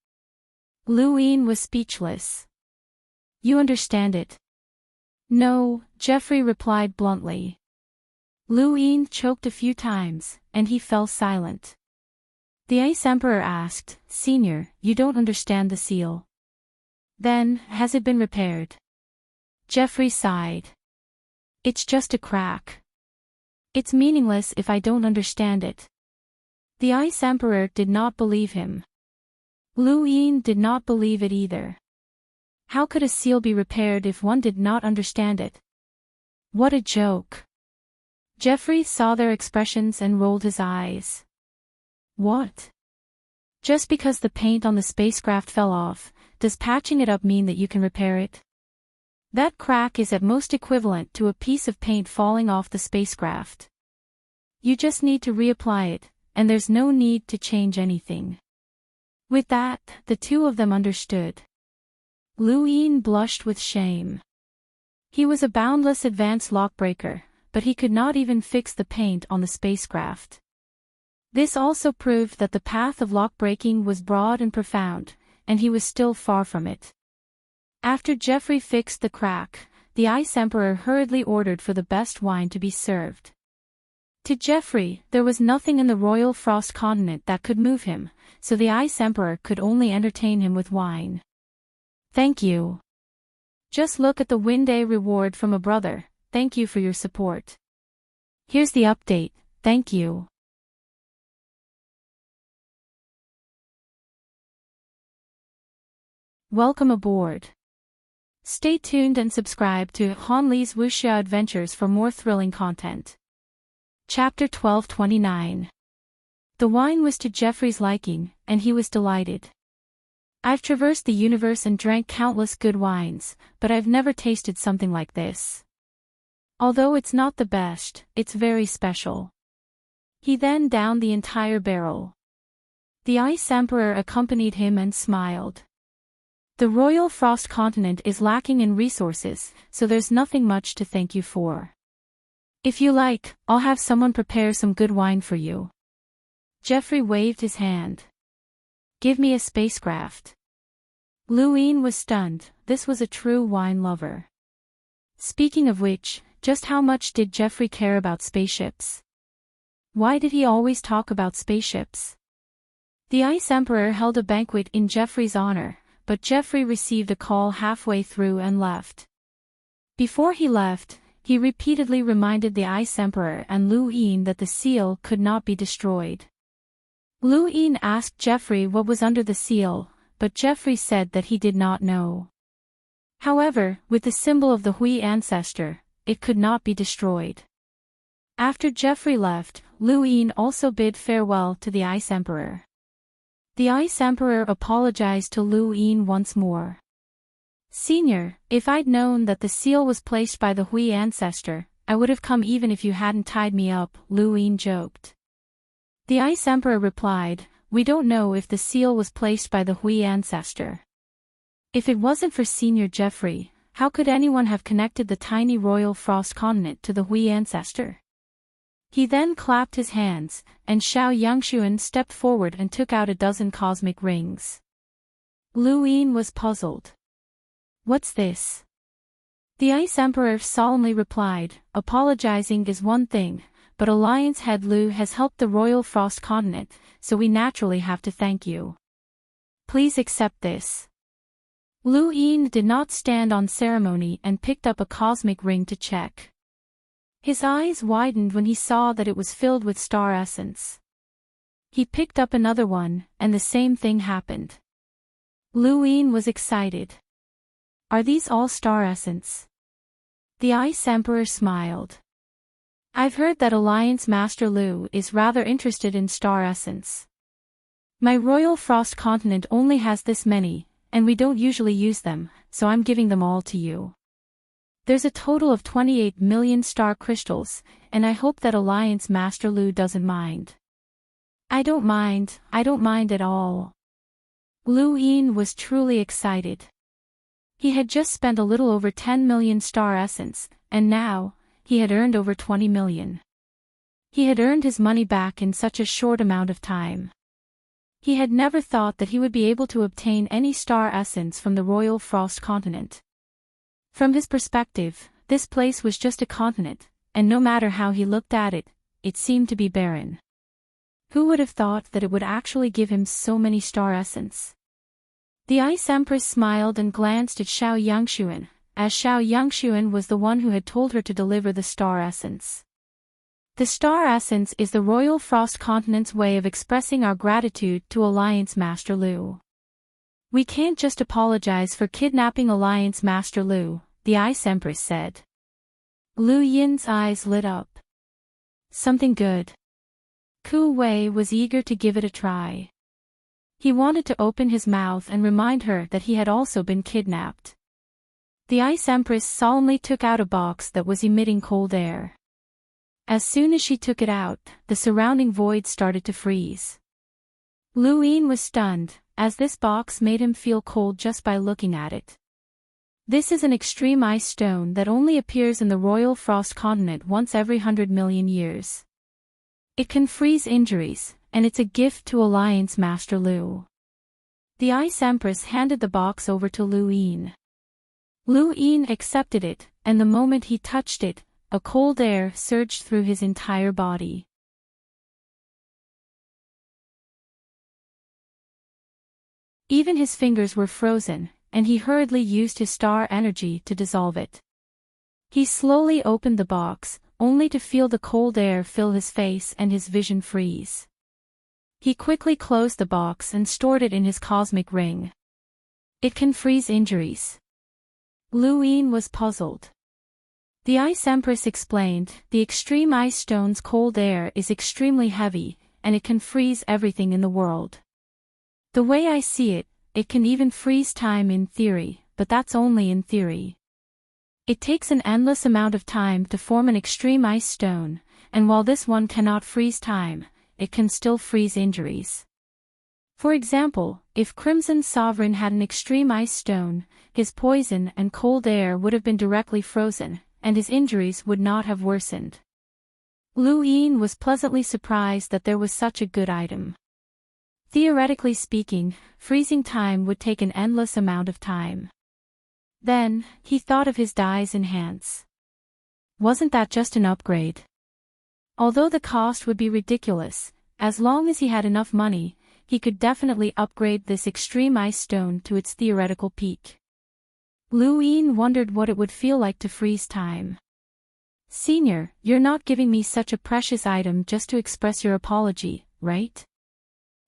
Speaker 1: Luwine was speechless. You understand it? No, Geoffrey replied bluntly. Luwine choked a few times, and he fell silent. The Ice Emperor asked, Senior, you don't understand the seal. Then, has it been repaired? Geoffrey sighed. It's just a crack. It's meaningless if I don't understand it. The Ice Emperor did not believe him. Luwine did not believe it either. How could a seal be repaired if one did not understand it? What a joke. Geoffrey saw their expressions and rolled his eyes. What? Just because the paint on the spacecraft fell off, does patching it up mean that you can repair it? That crack is at most equivalent to a piece of paint falling off the spacecraft. You just need to reapply it, and there's no need to change anything. With that, the two of them understood. Luwine blushed with shame. He was a boundless advanced lockbreaker, but he could not even fix the paint on the spacecraft. This also proved that the path of lockbreaking was broad and profound, and he was still far from it. After Geoffrey fixed the crack, the Ice Emperor hurriedly ordered for the best wine to be served. To Geoffrey, there was nothing in the royal frost continent that could move him, so the Ice Emperor could only entertain him with wine. Thank you. Just look at the Wind-Day reward from a brother, thank you for your support. Here's the update, thank you. Welcome aboard. Stay tuned and subscribe to Han Li's Wuxia Adventures for more thrilling content. Chapter 1229. The wine was to Geoffrey's liking, and he was delighted. I've traversed the universe and drank countless good wines, but I've never tasted something like this. Although it's not the best, it's very special. He then downed the entire barrel. The Ice Emperor accompanied him and smiled. The royal frost continent is lacking in resources, so there's nothing much to thank you for. If you like, I'll have someone prepare some good wine for you. Geoffrey waved his hand. Give me a spacecraft. Luwine was stunned, this was a true wine lover. Speaking of which, just how much did Geoffrey care about spaceships? Why did he always talk about spaceships? The Ice Emperor held a banquet in Geoffrey's honor, but Geoffrey received a call halfway through and left. Before he left, he repeatedly reminded the Ice Emperor and Luwine that the seal could not be destroyed. Luwine asked Geoffrey what was under the seal, but Geoffrey said that he did not know. However, with the symbol of the Hui ancestor, it could not be destroyed. After Geoffrey left, Luwine also bid farewell to the Ice Emperor. The Ice Emperor apologized to Luwine once more. Senior, if I'd known that the seal was placed by the Hui ancestor, I would have come even if you hadn't tied me up, Luwine joked. The Ice Emperor replied, we don't know if the seal was placed by the Hui ancestor. If it wasn't for Senior Geoffrey, how could anyone have connected the tiny royal frost continent to the Hui ancestor? He then clapped his hands, and Xiao Yangshuan stepped forward and took out a dozen cosmic rings. Luwine was puzzled. What's this? The Ice Emperor solemnly replied, apologizing is one thing, but Alliance Head Lu has helped the royal frost continent, so we naturally have to thank you. Please accept this. Luwine did not stand on ceremony and picked up a cosmic ring to check. His eyes widened when he saw that it was filled with star essence. He picked up another one, and the same thing happened. Luwine was excited. Are these all star essence? The Ice Emperor smiled. I've heard that Alliance Master Lu is rather interested in star essence. My royal frost continent only has this many, and we don't usually use them, so I'm giving them all to you. There's a total of 28 million star crystals, and I hope that Alliance Master Lu doesn't mind. I don't mind at all. Luwine was truly excited. He had just spent a little over 10 million star essence, and now, he had earned over 20 million. He had earned his money back in such a short amount of time. He had never thought that he would be able to obtain any star essence from the royal frost continent. From his perspective, this place was just a continent, and no matter how he looked at it, it seemed to be barren. Who would have thought that it would actually give him so many star essence? The Ice Empress smiled and glanced at Xiao Yangshuan, as Xiao Yangshuan was the one who had told her to deliver the star essence. The star essence is the Royal Frost Continent's way of expressing our gratitude to Alliance Master Lu. We can't just apologize for kidnapping Alliance Master Lu, the Ice Empress said. Lu Yin's eyes lit up. Something good. Ku Wei was eager to give it a try. He wanted to open his mouth and remind her that he had also been kidnapped. The Ice Empress solemnly took out a box that was emitting cold air. As soon as she took it out, the surrounding void started to freeze. Lu Yin was stunned, as this box made him feel cold just by looking at it. This is an extreme ice stone that only appears in the Royal Frost Continent once every 100 million years. It can freeze injuries, and it's a gift to Alliance Master Lu. The Ice Empress handed the box over to Lu Yin. Lu Yin accepted it, and the moment he touched it, a cold air surged through his entire body. Even his fingers were frozen, and he hurriedly used his star energy to dissolve it. He slowly opened the box, only to feel the cold air fill his face and his vision freeze. He quickly closed the box and stored it in his cosmic ring. It can freeze injuries. Lu Yin was puzzled. The Ice Empress explained, the extreme ice stone's cold air is extremely heavy, and it can freeze everything in the world. The way I see it, it can even freeze time in theory, but that's only in theory. It takes an endless amount of time to form an extreme ice stone, and while this one cannot freeze time, it can still freeze injuries. For example, if Crimson Sovereign had an extreme ice stone, his poison and cold air would have been directly frozen, and his injuries would not have worsened. Lu Yin was pleasantly surprised that there was such a good item. Theoretically speaking, freezing time would take an endless amount of time. Then, he thought of his Dai's Enhance. Wasn't that just an upgrade? Although the cost would be ridiculous, as long as he had enough money, he could definitely upgrade this extreme ice stone to its theoretical peak. Lu Yin wondered what it would feel like to freeze time. Senior, you're not giving me such a precious item just to express your apology, right?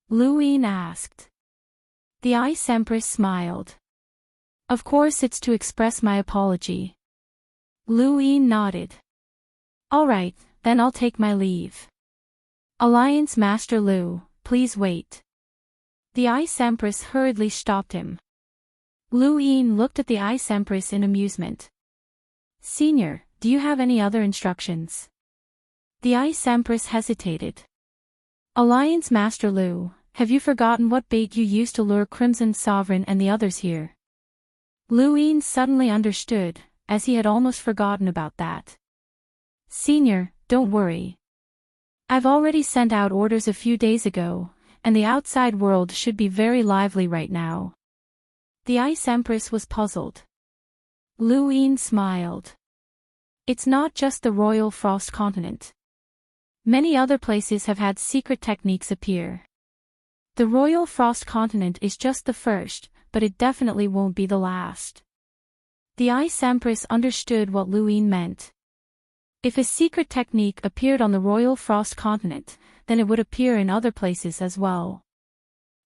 Speaker 1: Lu Yin asked. The Ice Empress smiled. Of course it's to express my apology. Lu Yin nodded. All right, then I'll take my leave. Alliance Master Lu, please wait. The Ice Empress hurriedly stopped him. Lu Yin looked at the Ice Empress in amusement. Senior, do you have any other instructions? The Ice Empress hesitated. Alliance Master Lu, have you forgotten what bait you used to lure Crimson Sovereign and the others here? Lu Yin suddenly understood, as he had almost forgotten about that. Senior, don't worry. I've already sent out orders a few days ago, and the outside world should be very lively right now. The Ice Empress was puzzled. Lu Yin smiled. It's not just the Royal Frost Continent. Many other places have had secret techniques appear. The Royal Frost Continent is just the first, but it definitely won't be the last. The Ice Empress understood what Lu Yin meant. If a secret technique appeared on the Royal Frost Continent, then it would appear in other places as well.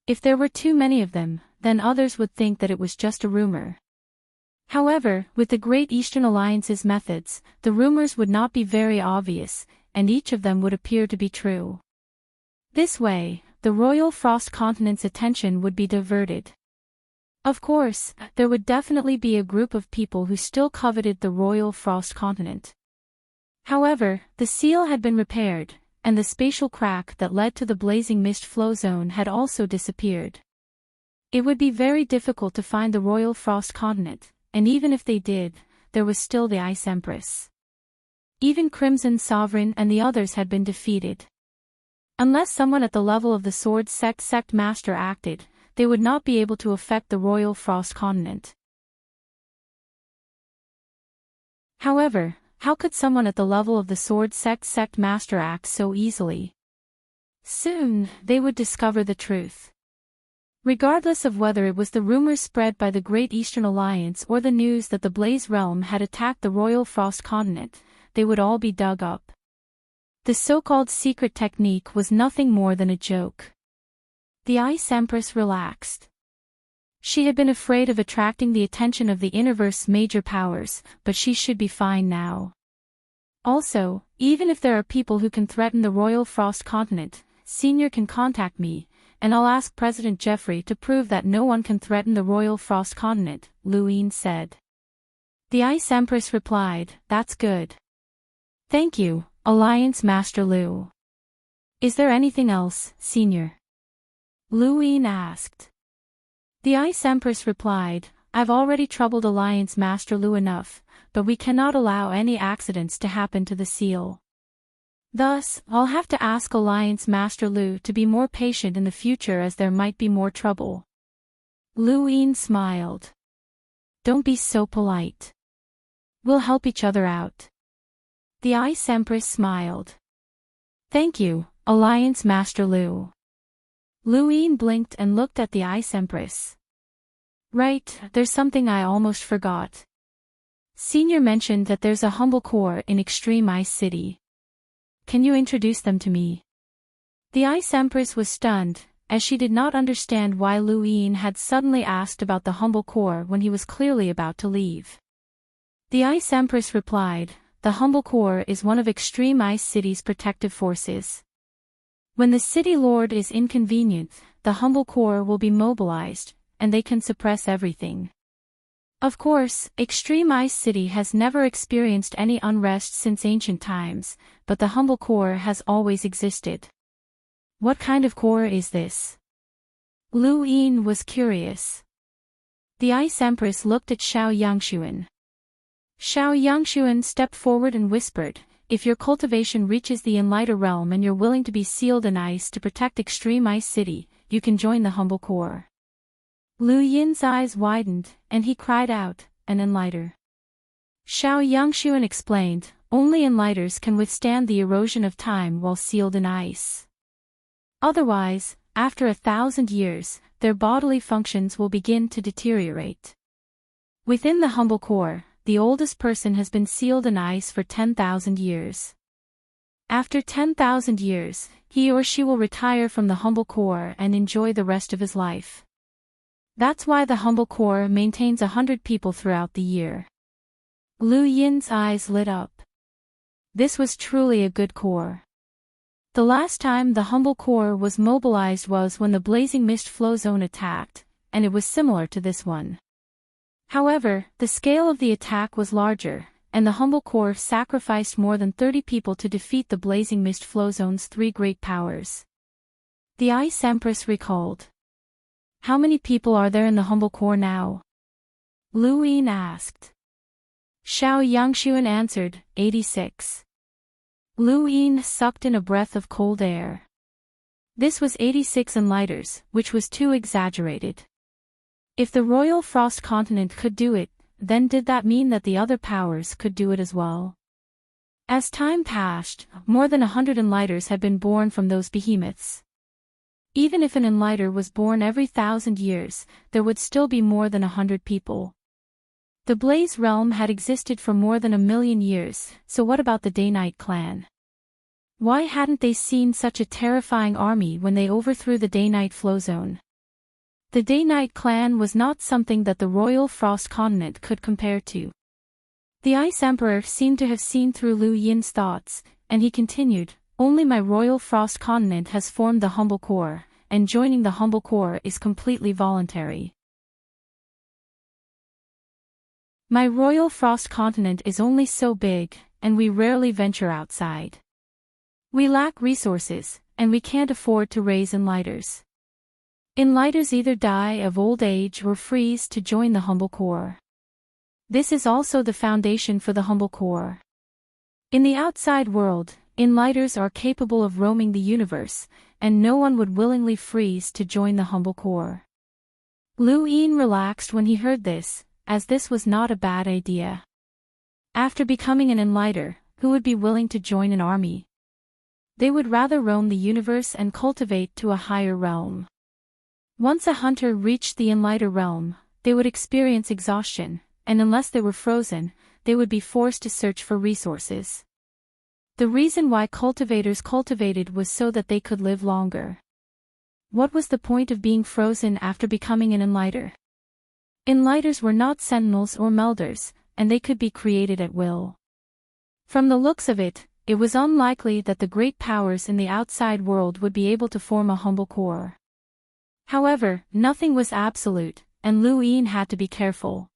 Speaker 1: If there were too many of them, then others would think that it was just a rumor. However, with the Great Eastern Alliance's methods, the rumors would not be very obvious, and each of them would appear to be true. This way, the Royal Frost Continent's attention would be diverted. Of course, there would definitely be a group of people who still coveted the Royal Frost Continent. However, the seal had been repaired, and the spatial crack that led to the blazing mist flow zone had also disappeared. It would be very difficult to find the Royal Frost Continent, and even if they did, there was still the Ice Empress. Even Crimson Sovereign and the others had been defeated. Unless someone at the level of the Sword Sect Master acted, they would not be able to affect the Royal Frost Continent. However, how could someone at the level of the Sword Sect Master act so easily? Soon, they would discover the truth. Regardless of whether it was the rumors spread by the Great Eastern Alliance or the news that the Blaze Realm had attacked the Royal Frost Continent, they would all be dug up. The so-called secret technique was nothing more than a joke. The Ice Empress relaxed. She had been afraid of attracting the attention of the Interverse's major powers, but she should be fine now. Also, even if there are people who can threaten the Royal Frost Continent, Senior can contact me, and I'll ask President Jeffrey to prove that no one can threaten the Royal Frost Continent, Luine said. The Ice Empress replied, "That's good. Thank you, Alliance Master Lu. Is there anything else, Senior?" Luine asked. The Ice Empress replied, "I've already troubled Alliance Master Lu enough, but we cannot allow any accidents to happen to the seal. Thus, I'll have to ask Alliance Master Lu to be more patient in the future as there might be more trouble." Luine smiled. "Don't be so polite. We'll help each other out." The Ice Empress smiled. "Thank you, Alliance Master Lu." Luine blinked and looked at the Ice Empress. "Right, there's something I almost forgot. Senior mentioned that there's a humble core in Extreme Ice City. Can you introduce them to me?" The Ice Empress was stunned, as she did not understand why Luine had suddenly asked about the humble core when he was clearly about to leave. The Ice Empress replied, "The humble core is one of Extreme Ice City's protective forces. When the city lord is inconvenient, the humble core will be mobilized, and they can suppress everything. Of course, Extreme Ice City has never experienced any unrest since ancient times, but the humble core has always existed." "What kind of core is this?" Luine was curious. The Ice Empress looked at Xiao Yangshuan. Xiao Yangshuan stepped forward and whispered, "If your cultivation reaches the Enlighter realm and you're willing to be sealed in ice to protect Extreme Ice City, you can join the humble core." Lu Yin's eyes widened, and he cried out, "An Enlighter." Xiao Yangshuan explained, "Only Enlighters can withstand the erosion of time while sealed in ice. Otherwise, after 1,000 years, their bodily functions will begin to deteriorate. Within the humble core, the oldest person has been sealed in ice for 10,000 years. After 10,000 years, he or she will retire from the humble core and enjoy the rest of his life. That's why the humble core maintains 100 people throughout the year." Lu Yin's eyes lit up. This was truly a good core. The last time the humble core was mobilized was when the Blazing Mist Flow Zone attacked, and it was similar to this one. However, the scale of the attack was larger, and the humble core sacrificed more than 30 people to defeat the Blazing Mist Flow Zone's 3 great powers. The Ice Empress recalled. "How many people are there in the humble core now?" Luine asked. Xiao Yangshuan answered, 86. Luine sucked in a breath of cold air. This was 86 Enlighters, which was too exaggerated. If the Royal Frost Continent could do it, then did that mean that the other powers could do it as well? As time passed, more than 100 Enlighters had been born from those behemoths. Even if an Enlighter was born every 1,000 years, there would still be more than 100 people. The Blaze Realm had existed for more than 1,000,000 years, so what about the Day-Night clan? Why hadn't they seen such a terrifying army when they overthrew the Day-Night Flow Zone? The Day-Night clan was not something that the Royal Frost Continent could compare to. The Ice Emperor seemed to have seen through Lu Yin's thoughts, and he continued, "Only my Royal Frost Continent has formed the humble core, and joining the humble core is completely voluntary. My Royal Frost Continent is only so big, and we rarely venture outside. We lack resources, and we can't afford to raise Enlighters. Enlighters either die of old age or freeze to join the humble core. This is also the foundation for the humble core. In the outside world, Enlighters are capable of roaming the universe, and no one would willingly freeze to join the humble core. Lu Yin relaxed when he heard this, as this was not a bad idea. After becoming an Enlighter, who would be willing to join an army? They would rather roam the universe and cultivate to a higher realm. Once a hunter reached the Enlighter realm, they would experience exhaustion, and unless they were frozen, they would be forced to search for resources. The reason why cultivators cultivated was so that they could live longer. What was the point of being frozen after becoming an Enlighter? Enlighters were not sentinels or melders, and they could be created at will. From the looks of it, it was unlikely that the great powers in the outside world would be able to form a humble core. However, nothing was absolute, and Lu Yin had to be careful.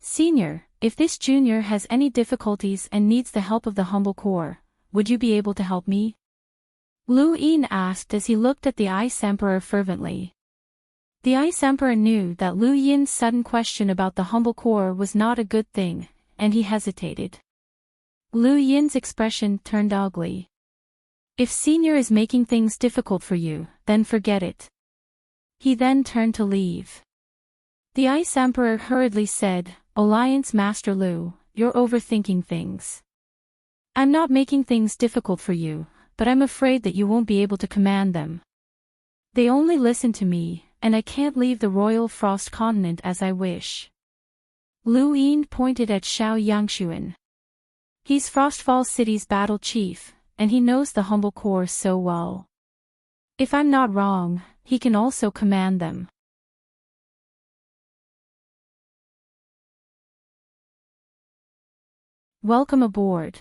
Speaker 1: Senior, if this junior has any difficulties and needs the help of the humble core, would you be able to help me? Lu Yin asked as he looked at the Ice Emperor fervently. The Ice Emperor knew that Lu Yin's sudden question about the humble core was not a good thing, and he hesitated. Lu Yin's expression turned ugly. If Senior is making things difficult for you, then forget it. He then turned to leave. The Ice Emperor hurriedly said, Alliance Master Lu, you're overthinking things. I'm not making things difficult for you, but I'm afraid that you won't be able to command them. They only listen to me, and I can't leave the Royal Frost Continent as I wish. Lu Yin pointed at Xiao Yangshuan. He's Frostfall City's battle chief, and he knows the humble core so well. If I'm not wrong, he can also command them. Welcome aboard.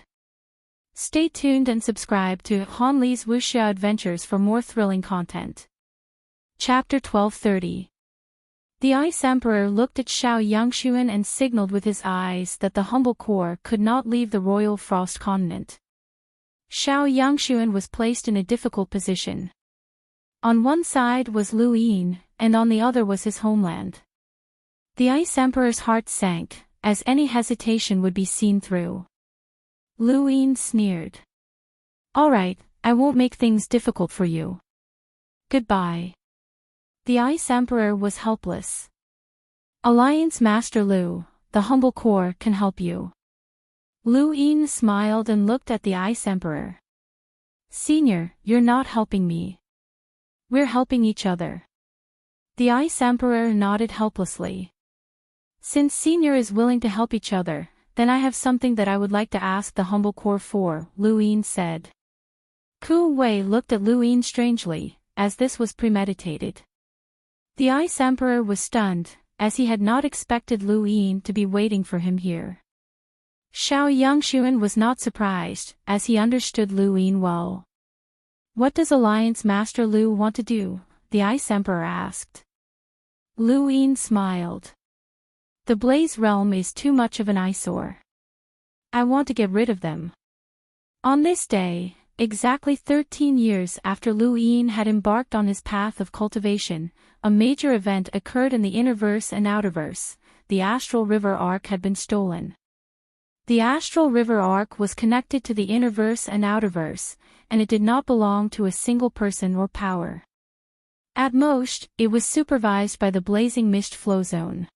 Speaker 1: Stay tuned and subscribe to Han Li's Wuxia Adventures for more thrilling content. Chapter 1230. The Ice Emperor looked at Xiao Yangshuan and signaled with his eyes that the humble core could not leave the Royal Frost Continent. Xiao Yangshuan was placed in a difficult position. On one side was Lu Yin, and on the other was his homeland. The Ice Emperor's heart sank, as any hesitation would be seen through. Lu Yin sneered. All right, I won't make things difficult for you. Goodbye. The Ice Emperor was helpless. Alliance Master Lu, the humble core can help you. Lu Yin smiled and looked at the Ice Emperor. Senior, you're not helping me. We're helping each other. The Ice Emperor nodded helplessly. Since Senior is willing to help each other, then I have something that I would like to ask the humble core for, Lu Yin said. Ku Wei looked at Lu Yin strangely, as this was premeditated. The Ice Emperor was stunned, as he had not expected Lu Yin to be waiting for him here. Xiao Yangshuan was not surprised, as he understood Lu Yin well. What does Alliance Master Lu want to do? The Ice Emperor asked. Lu Yin smiled. The Blaze Realm is too much of an eyesore. I want to get rid of them. On this day, exactly 13 years after Lu Yin had embarked on his path of cultivation, a major event occurred in the Innerverse and Outerverse. The Astral River Arc had been stolen. The Astral River Arc was connected to the Innerverse and Outerverse, and it did not belong to a single person or power. At most, it was supervised by the Blazing Mist Flow Zone.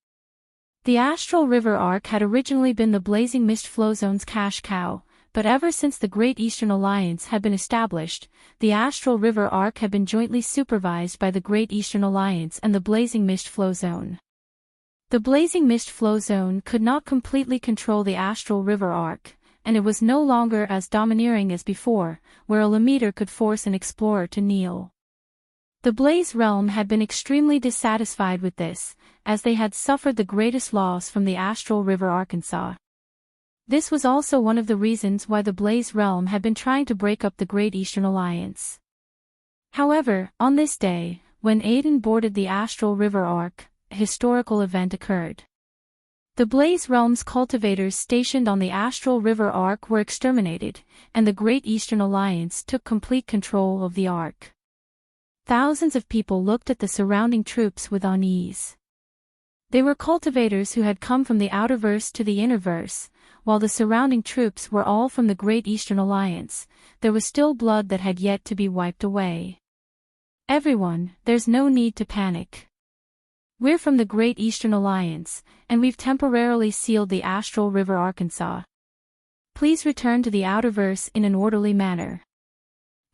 Speaker 1: The Astral River Arc had originally been the Blazing Mist Flow Zone's cash cow, but ever since the Great Eastern Alliance had been established, the Astral River Arc had been jointly supervised by the Great Eastern Alliance and the Blazing Mist Flow Zone. The Blazing Mist Flow Zone could not completely control the Astral River Arc, and it was no longer as domineering as before, where a Lammeter could force an explorer to kneel. The Blaze Realm had been extremely dissatisfied with this, as they had suffered the greatest loss from the Astral River Arkansas. This was also one of the reasons why the Blaze Realm had been trying to break up the Great Eastern Alliance. However, on this day, when Aiden boarded the Astral River Arc, a historical event occurred. The Blaze Realm's cultivators stationed on the Astral River Arc were exterminated, and the Great Eastern Alliance took complete control of the Arc. Thousands of people looked at the surrounding troops with unease. They were cultivators who had come from the Outerverse to the Innerverse, while the surrounding troops were all from the Great Eastern Alliance, there was still blood that had yet to be wiped away. Everyone, there's no need to panic. We're from the Great Eastern Alliance, and we've temporarily sealed the Astral River Arkansas. Please return to the Outerverse in an orderly manner.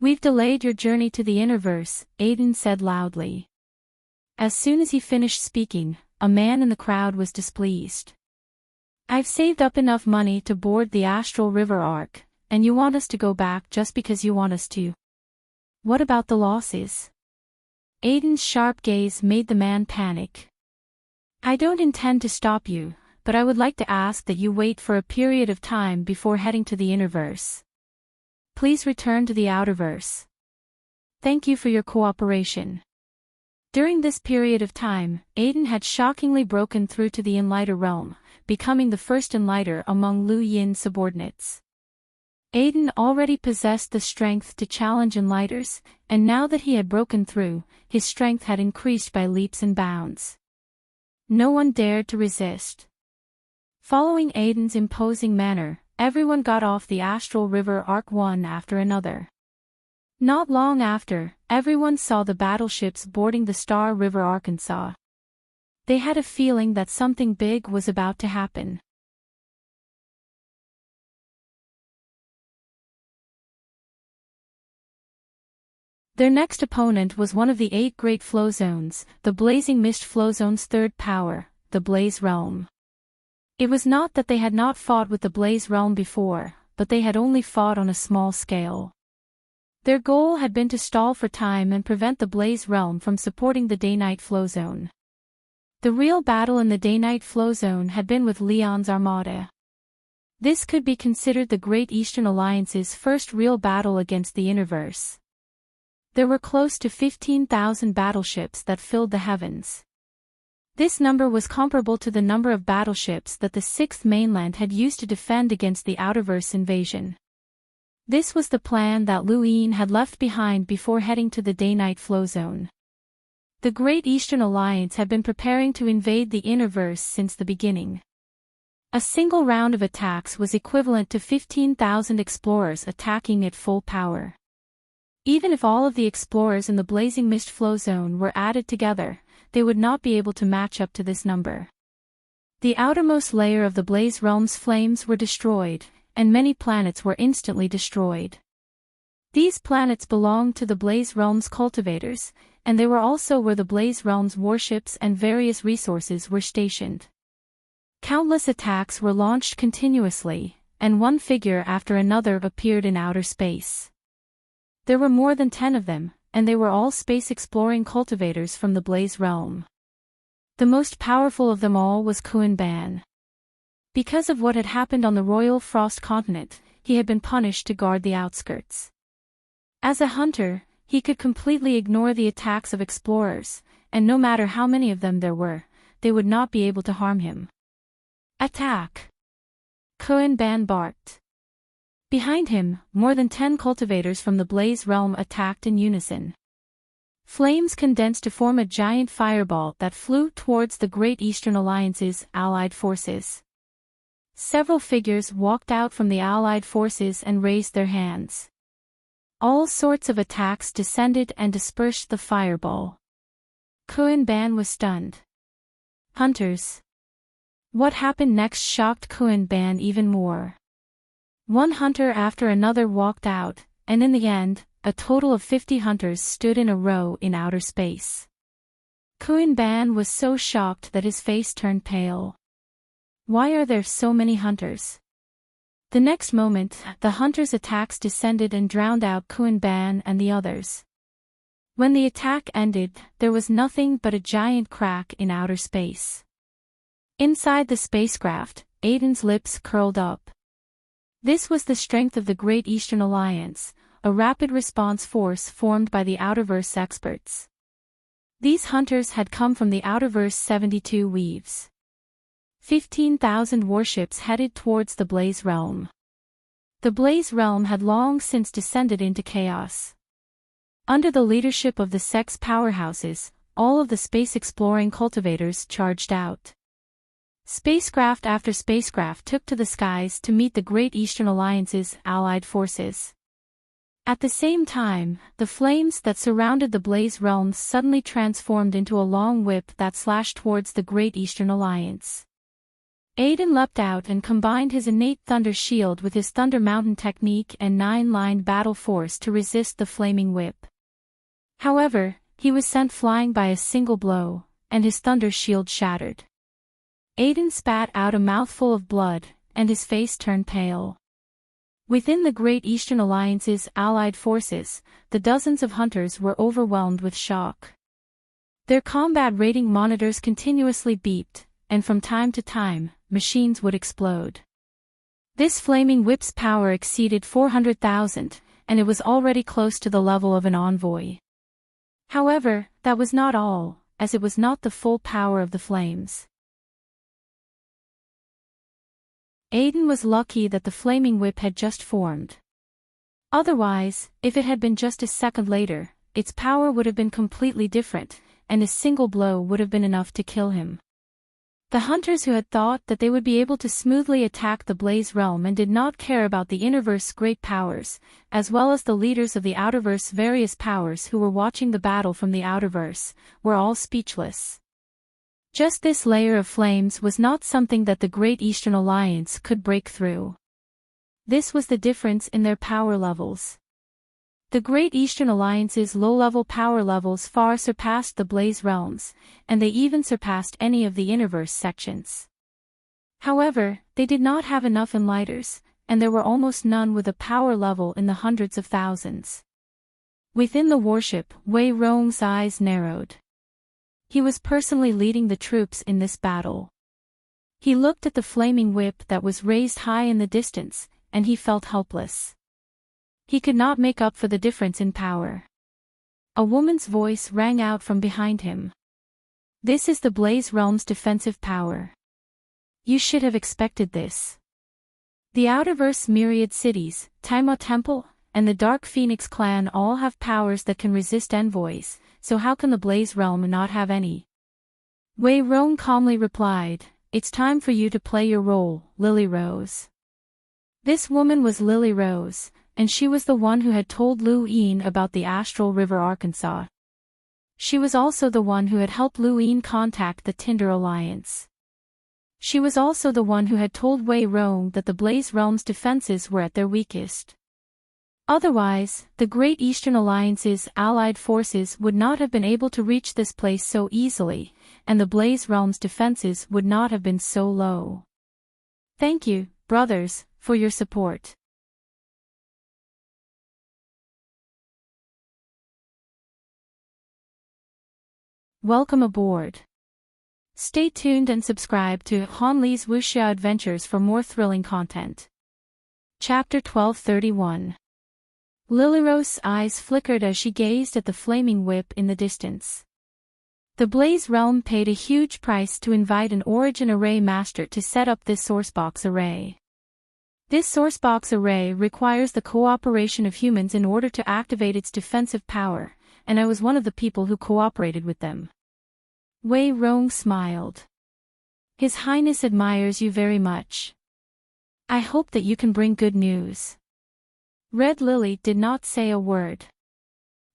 Speaker 1: We've delayed your journey to the Innerverse, Aiden said loudly. As soon as he finished speaking, a man in the crowd was displeased. I've saved up enough money to board the Astral River Ark, and you want us to go back just because you want us to? What about the losses? Aiden's sharp gaze made the man panic. I don't intend to stop you, but I would like to ask that you wait for a period of time before heading to the Innerverse. Please return to the Outerverse. Thank you for your cooperation. During this period of time, Aiden had shockingly broken through to the Enlighter realm, becoming the first Enlighter among Lu Yin's subordinates. Aiden already possessed the strength to challenge Enlighters, and now that he had broken through, his strength had increased by leaps and bounds. No one dared to resist. Following Aiden's imposing manner, everyone got off the Astral River Ark one after another. Not long after, everyone saw the battleships boarding the Star River Arkansas. They had a feeling that something big was about to happen. Their next opponent was one of the 8 great flow zones, the Blazing Mist Flow Zone's third power, the Blaze Realm. It was not that they had not fought with the Blaze Realm before, but they had only fought on a small scale. Their goal had been to stall for time and prevent the Blaze Realm from supporting the Day-Night Flow Zone. The real battle in the Day-Night Flow Zone had been with Leon's Armada. This could be considered the Great Eastern Alliance's first real battle against the Innerverse. There were close to 15,000 battleships that filled the heavens. This number was comparable to the number of battleships that the Sixth Mainland had used to defend against the Outerverse invasion. This was the plan that Lu Yin had left behind before heading to the Day-Night Flow Zone. The Great Eastern Alliance had been preparing to invade the Innerverse since the beginning. A single round of attacks was equivalent to 15,000 explorers attacking at full power. Even if all of the explorers in the Blazing Mist Flow Zone were added together, they would not be able to match up to this number. The outermost layer of the Blaze Realm's flames were destroyed, and many planets were instantly destroyed. These planets belonged to the Blaze Realm's cultivators, and they were also where the Blaze Realm's warships and various resources were stationed. Countless attacks were launched continuously, and one figure after another appeared in outer space. There were more than 10 of them, and they were all space-exploring cultivators from the Blaze Realm. The most powerful of them all was Kuan Ban. Because of what had happened on the Royal Frost Continent, he had been punished to guard the outskirts. As a hunter, he could completely ignore the attacks of explorers, and no matter how many of them there were, they would not be able to harm him. Attack! Kuan Ban barked. Behind him, more than 10 cultivators from the Blaze Realm attacked in unison. Flames condensed to form a giant fireball that flew towards the Great Eastern Alliance's allied forces. Several figures walked out from the allied forces and raised their hands. All sorts of attacks descended and dispersed the fireball. Kuan Ban was stunned. Hunters. What happened next shocked Kuan Ban even more. One hunter after another walked out, and in the end, a total of 50 hunters stood in a row in outer space. Kuan Ban was so shocked that his face turned pale. Why are there so many hunters? The next moment, the hunters' attacks descended and drowned out Kuan Ban and the others. When the attack ended, there was nothing but a giant crack in outer space. Inside the spacecraft, Aiden's lips curled up. This was the strength of the Great Eastern Alliance, a rapid response force formed by the Outerverse experts. These hunters had come from the Outerverse 72 Weaves. 15,000 warships headed towards the Blaze Realm. The Blaze Realm had long since descended into chaos. Under the leadership of the sex powerhouses, all of the space-exploring cultivators charged out. Spacecraft after spacecraft took to the skies to meet the Great Eastern Alliance's allied forces. At the same time, the flames that surrounded the Blaze realms suddenly transformed into a long whip that slashed towards the Great Eastern Alliance. Aiden leapt out and combined his innate Thunder Shield with his Thunder Mountain technique and 9-lined battle force to resist the flaming whip. However, he was sent flying by a single blow, and his Thunder Shield shattered. Aiden spat out a mouthful of blood, and his face turned pale. Within the Great Eastern Alliance's allied forces, the dozens of hunters were overwhelmed with shock. Their combat rating monitors continuously beeped, and from time to time, machines would explode. This flaming whip's power exceeded 400,000, and it was already close to the level of an envoy. However, that was not all, as it was not the full power of the flames. Aiden was lucky that the flaming whip had just formed. Otherwise, if it had been just a second later, its power would have been completely different, and a single blow would have been enough to kill him. The hunters who had thought that they would be able to smoothly attack the Blaze realm and did not care about the Innerverse's great powers, as well as the leaders of the Outerverse's various powers who were watching the battle from the Outerverse, were all speechless. Just this layer of flames was not something that the Great Eastern Alliance could break through. This was the difference in their power levels. The Great Eastern Alliance's low-level power levels far surpassed the Blaze realms, and they even surpassed any of the Innerverse sections. However, they did not have enough enlighters, and there were almost none with a power level in the hundreds of thousands. Within the warship, Wei Rong's eyes narrowed. He was personally leading the troops in this battle. He looked at the flaming whip that was raised high in the distance, and he felt helpless. He could not make up for the difference in power. A woman's voice rang out from behind him. "This is the Blaze realm's defensive power. You should have expected this. The Outerverse myriad cities, Taima Temple, and the Dark Phoenix clan all have powers that can resist envoys, so how can the Blaze realm not have any?" Wei Rong calmly replied, "It's time for you to play your role, Lily Rose." This woman was Lily Rose, and she was the one who had told Lu Yin about the Astral River Arkansas. She was also the one who had helped Lu Yin contact the Tinder Alliance. She was also the one who had told Wei Rong that the Blaze realm's defenses were at their weakest. Otherwise, the Great Eastern Alliance's allied forces would not have been able to reach this place so easily, and the Blaze realm's defenses would not have been so low. Thank you, brothers, for your support. Welcome aboard. Stay tuned and subscribe to Han Li's Wuxia Adventures for more thrilling content. Chapter 1231. Lilyrose's eyes flickered as she gazed at the flaming whip in the distance. The Blaze realm paid a huge price to invite an Origin Array master to set up this Sourcebox array. This Sourcebox array requires the cooperation of humans in order to activate its defensive power, and I was one of the people who cooperated with them. Wei Rong smiled. His Highness admires you very much. I hope that you can bring good news. Red Lily did not say a word.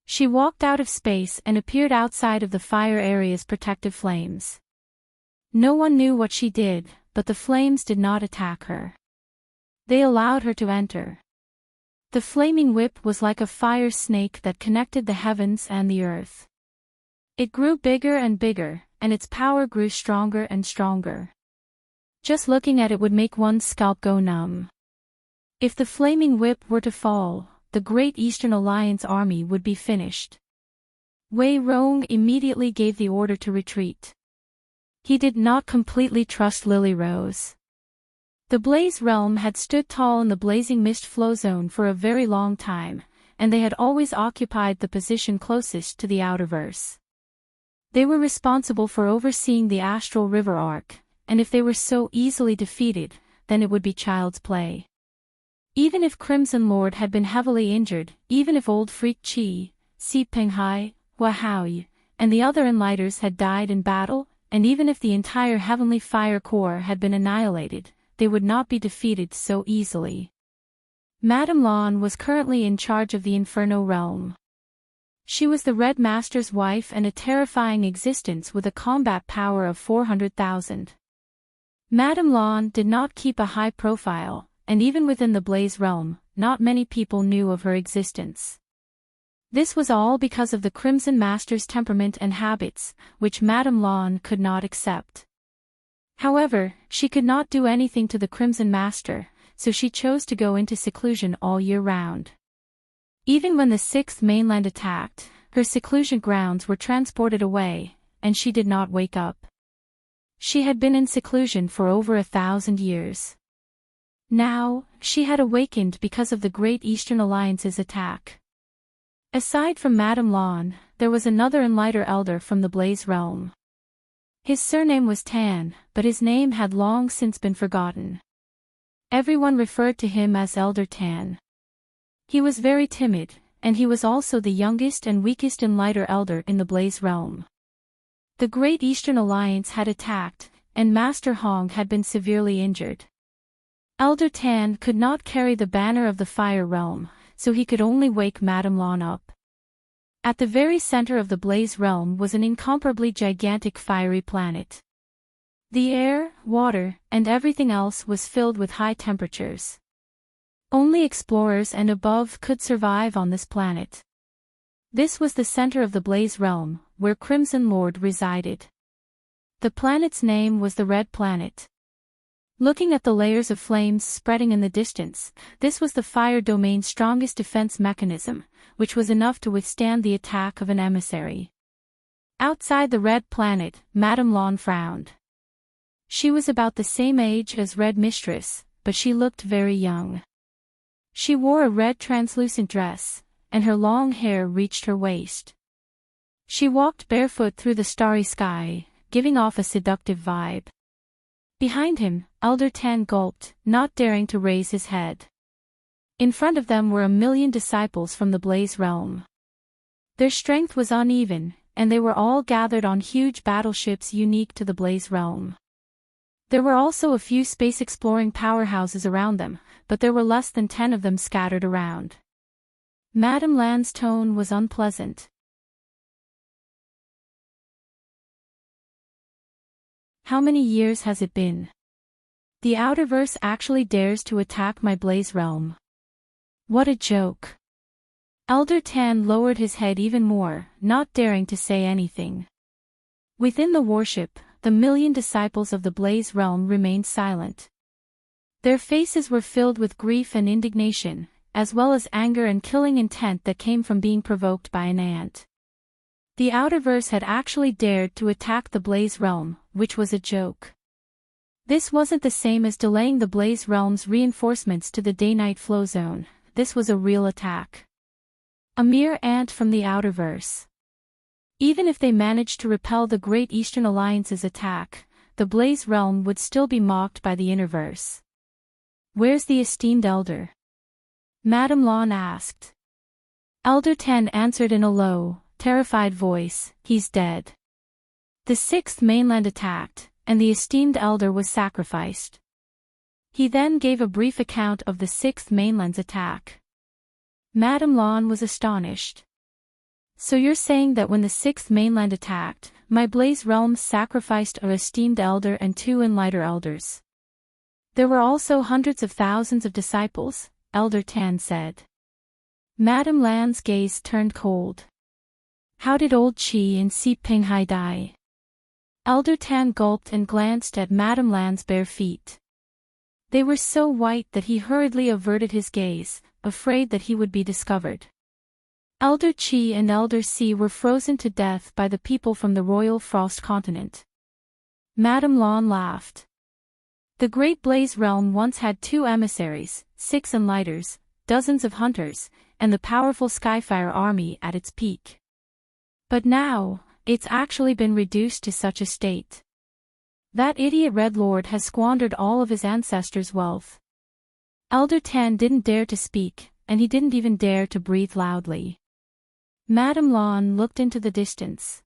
Speaker 1: She walked out of space and appeared outside of the fire area's protective flames. No one knew what she did, but the flames did not attack her. They allowed her to enter. The flaming whip was like a fire snake that connected the heavens and the earth. It grew bigger and bigger, and its power grew stronger and stronger. Just looking at it would make one's scalp go numb. If the flaming whip were to fall, the Great Eastern Alliance army would be finished. Wei Rong immediately gave the order to retreat. He did not completely trust Lily Rose. The Blaze realm had stood tall in the blazing mist flow zone for a very long time, and they had always occupied the position closest to the Outerverse. They were responsible for overseeing the Astral River arc, and if they were so easily defeated, then it would be child's play. Even if Crimson Lord had been heavily injured, even if Old Freak Chi, Si Penghai, Hua Haoyu, and the other Enlighters had died in battle, and even if the entire heavenly fire core had been annihilated, they would not be defeated so easily. Madame Lawn was currently in charge of the Inferno realm. She was the Red Master's wife and a terrifying existence with a combat power of 400,000. Madame Lawn did not keep a high profile, and even within the Blaze realm, not many people knew of her existence. This was all because of the Crimson Master's temperament and habits, which Madame Lawn could not accept. However, she could not do anything to the Crimson Master, so she chose to go into seclusion all year round. Even when the Sixth Mainland attacked, her seclusion grounds were transported away, and she did not wake up. She had been in seclusion for over 1,000 years. Now, she had awakened because of the Great Eastern Alliance's attack. Aside from Madame Lawn, there was another Enlighter Elder from the Blaze realm. His surname was Tan, but his name had long since been forgotten. Everyone referred to him as Elder Tan. He was very timid, and he was also the youngest and weakest Enlighter Elder in the Blaze realm. The Great Eastern Alliance had attacked, and Master Hong had been severely injured. Elder Tan could not carry the banner of the Fire realm, so he could only wake Madame Lawn up. At the very center of the Blaze realm was an incomparably gigantic fiery planet. The air, water, and everything else was filled with high temperatures. Only explorers and above could survive on this planet. This was the center of the Blaze realm, where Crimson Lord resided. The planet's name was the Red Planet. Looking at the layers of flames spreading in the distance, this was the fire domain's strongest defense mechanism, which was enough to withstand the attack of an emissary. Outside the Red Planet, Madame Lawn frowned. She was about the same age as Red Mistress, but she looked very young. She wore a red translucent dress, and her long hair reached her waist. She walked barefoot through the starry sky, giving off a seductive vibe. Behind him, Elder Tan gulped, not daring to raise his head. In front of them were 1,000,000 disciples from the Blaze realm. Their strength was uneven, and they were all gathered on huge battleships unique to the Blaze realm. There were also a few space-exploring powerhouses around them, but there were less than 10 of them scattered around. Madame Lawn's tone was unpleasant. How many years has it been? The Outerverse actually dares to attack my Blaze realm. What a joke. Elder Tan lowered his head even more, not daring to say anything. Within the warship, the 1,000,000 disciples of the Blaze realm remained silent. Their faces were filled with grief and indignation, as well as anger and killing intent that came from being provoked by an ant. The Outerverse had actually dared to attack the Blaze realm, which was a joke. This wasn't the same as delaying the Blaze realm's reinforcements to the day-night flow zone. This was a real attack. A mere ant from the Outerverse. Even if they managed to repel the Great Eastern Alliance's attack, the Blaze realm would still be mocked by the Interverse. Where's the esteemed elder? Madame Lawn asked. Elder Tan answered in a low, terrified voice, he's dead. The Sixth Mainland attacked, and the esteemed elder was sacrificed. He then gave a brief account of the Sixth Mainland's attack. Madame Lawn was astonished. So you're saying that when the Sixth Mainland attacked, my Blaze realm sacrificed an esteemed elder and 2 Enlighter elders. There were also hundreds of thousands of disciples, Elder Tan said. Madame Lawn's gaze turned cold. How did old Qi and Si Pinghai die? Elder Tan gulped and glanced at Madame Lawn's bare feet. They were so white that he hurriedly averted his gaze, afraid that he would be discovered. Elder Qi and Elder Si were frozen to death by the people from the Royal Frost Continent. Madame Lawn laughed. The Great Blaze Realm once had 2 emissaries, 6 Enlighters, dozens of hunters, and the powerful Skyfire army at its peak. But now, it's actually been reduced to such a state. That idiot Red Lord has squandered all of his ancestors' wealth. Elder Tan didn't dare to speak, and he didn't even dare to breathe loudly. Madame Lawn looked into the distance.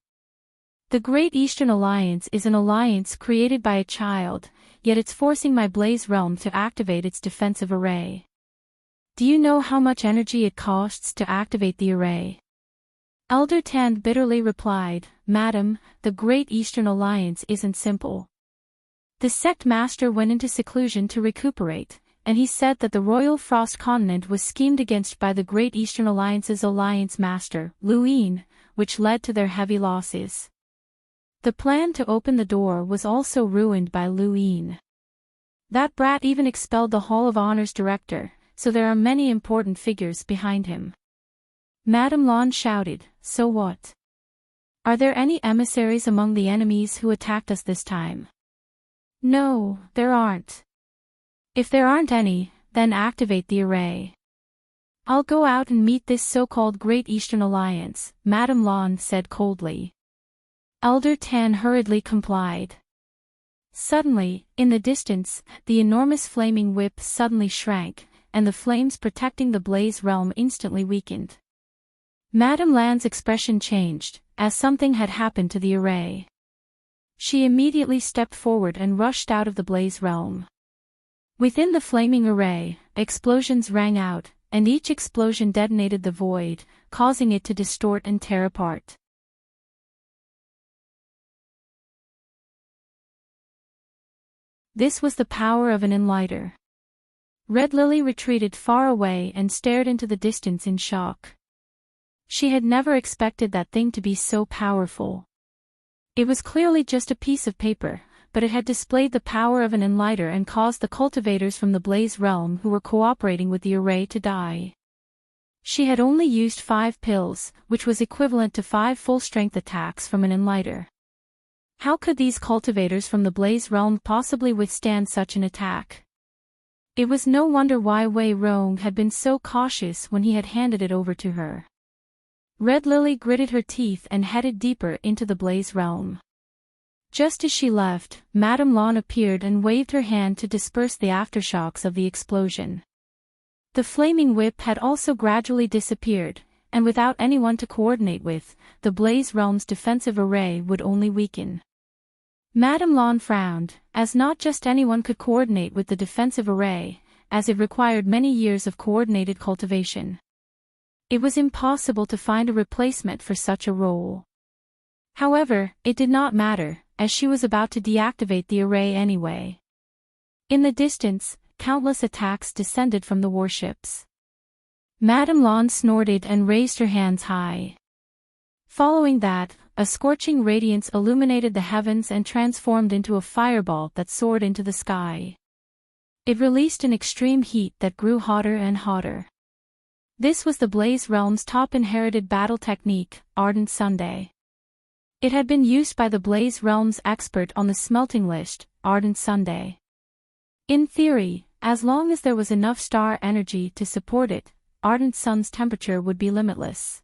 Speaker 1: The Great Eastern Alliance is an alliance created by a child, yet it's forcing my Blaze Realm to activate its defensive array. Do you know how much energy it costs to activate the array? Elder Tand bitterly replied, Madam, the Great Eastern Alliance isn't simple. The sect master went into seclusion to recuperate, and he said that the Royal Frost Continent was schemed against by the Great Eastern Alliance's alliance master, Luin, which led to their heavy losses. The plan to open the door was also ruined by Luin. That brat even expelled the Hall of Honor's director, so there are many important figures behind him. Madame Lon shouted, So what? Are there any emissaries among the enemies who attacked us this time? No, there aren't. If there aren't any, then activate the array. I'll go out and meet this so-called Great Eastern Alliance, Madame Lon said coldly. Elder Tan hurriedly complied. Suddenly, in the distance, the enormous flaming whip suddenly shrank, and the flames protecting the Blaze Realm instantly weakened. Madame Lan's expression changed, as something had happened to the array. She immediately stepped forward and rushed out of the Blaze Realm. Within the flaming array, explosions rang out, and each explosion detonated the void, causing it to distort and tear apart. This was the power of an enlighter. Red Lily retreated far away and stared into the distance in shock. She had never expected that thing to be so powerful. It was clearly just a piece of paper, but it had displayed the power of an enlighter and caused the cultivators from the Blaze Realm who were cooperating with the array to die. She had only used 5 pills, which was equivalent to 5 full-strength attacks from an enlighter. How could these cultivators from the Blaze Realm possibly withstand such an attack? It was no wonder why Wei Rong had been so cautious when he had handed it over to her. Red Lily gritted her teeth and headed deeper into the Blaze Realm. Just as she left, Madame Lon appeared and waved her hand to disperse the aftershocks of the explosion. The flaming whip had also gradually disappeared, and without anyone to coordinate with, the Blaze Realm's defensive array would only weaken. Madame Lon frowned, as not just anyone could coordinate with the defensive array, as it required many years of coordinated cultivation. It was impossible to find a replacement for such a role. However, it did not matter, as she was about to deactivate the array anyway. In the distance, countless attacks descended from the warships. Madame Lon snorted and raised her hands high. Following that, a scorching radiance illuminated the heavens and transformed into a fireball that soared into the sky. It released an extreme heat that grew hotter and hotter. This was the Blaze Realm's top inherited battle technique, Ardent Sunday. It had been used by the Blaze Realm's expert on the smelting list, Ardent Sunday. In theory, as long as there was enough star energy to support it, Ardent Sun's temperature would be limitless.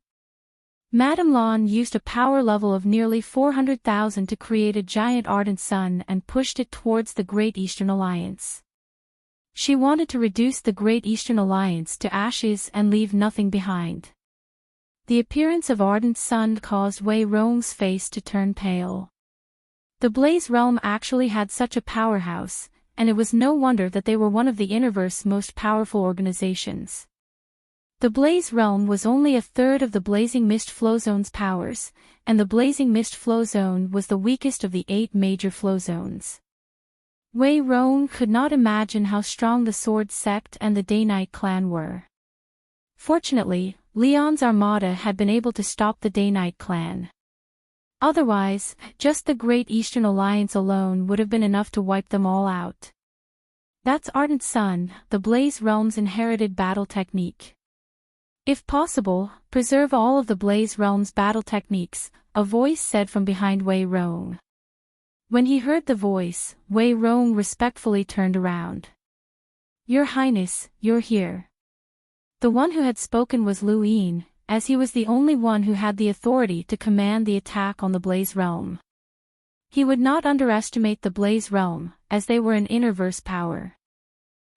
Speaker 1: Madame Lon used a power level of nearly 400,000 to create a giant Ardent Sun and pushed it towards the Great Eastern Alliance. She wanted to reduce the Great Eastern Alliance to ashes and leave nothing behind. The appearance of Ardent Sun caused Wei Rong's face to turn pale. The Blaze Realm actually had such a powerhouse, and it was no wonder that they were one of the Interverse's most powerful organizations. The Blaze Realm was only a third of the Blazing Mist Flow Zone's powers, and the Blazing Mist Flow Zone was the weakest of the 8 major flow zones. Wei Rong could not imagine how strong the Sword Sect and the Day-Night Clan were. Fortunately, Leon's armada had been able to stop the Day-Night Clan. Otherwise, just the Great Eastern Alliance alone would have been enough to wipe them all out. That's Ardent Sun, the Blaze Realm's inherited battle technique. If possible, preserve all of the Blaze Realm's battle techniques, a voice said from behind Wei Rong. When he heard the voice, Wei Rong respectfully turned around. Your Highness, you're here. The one who had spoken was Lu Yin, as he was the only one who had the authority to command the attack on the Blaze Realm. He would not underestimate the Blaze Realm, as they were an Interverse power.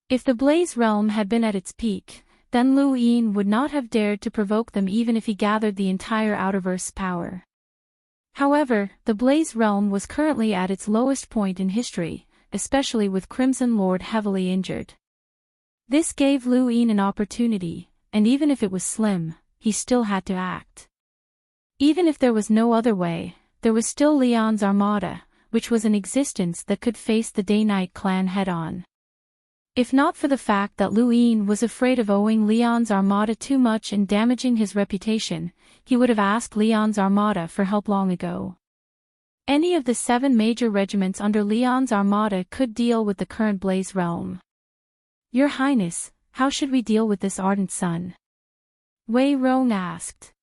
Speaker 1: If the Blaze Realm had been at its peak, then Lu Yin would not have dared to provoke them even if he gathered the entire Outerverse power. However, the Blaze Realm was currently at its lowest point in history, especially with Crimson Lord heavily injured. This gave Lu Yin an opportunity, and even if it was slim, he still had to act. Even if there was no other way, there was still Leon's Armada, which was in existence that could face the Day-Night clan head-on. If not for the fact that Lu Yin was afraid of owing Leon's Armada too much and damaging his reputation, he would have asked Leon's Armada for help long ago. Any of the 7 major regiments under Leon's Armada could deal with the current Blaze Realm. Your Highness, how should we deal with this ardent sun? Wei Rong asked.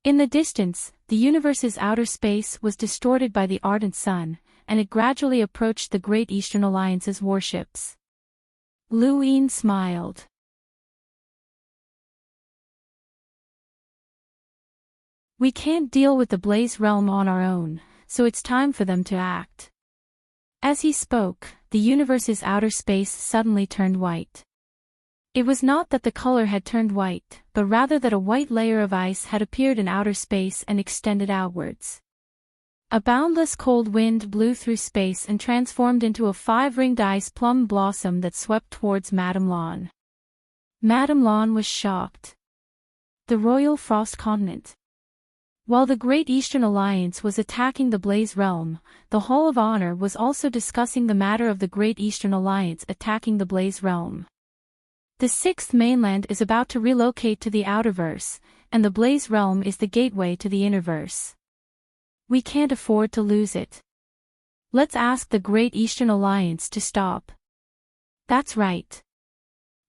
Speaker 1: In the distance, the universe's outer space was distorted by the ardent sun, and it gradually approached the Great Eastern Alliance's warships. Lu Yin smiled. We can't deal with the Blaze Realm on our own, so it's time for them to act. As he spoke, the universe's outer space suddenly turned white. It was not that the color had turned white, but rather that a white layer of ice had appeared in outer space and extended outwards. A boundless cold wind blew through space and transformed into a 5-ringed ice plum blossom that swept towards Madame Lawn. Madame Lawn was shocked. The Royal Frost Continent. While the Great Eastern Alliance was attacking the Blaze Realm, the Hall of Honor was also discussing the matter of the Great Eastern Alliance attacking the Blaze Realm. The 6th mainland is about to relocate to the Outerverse, and the Blaze Realm is the gateway to the Innerverse. We can't afford to lose it. Let's ask the Great Eastern Alliance to stop. That's right.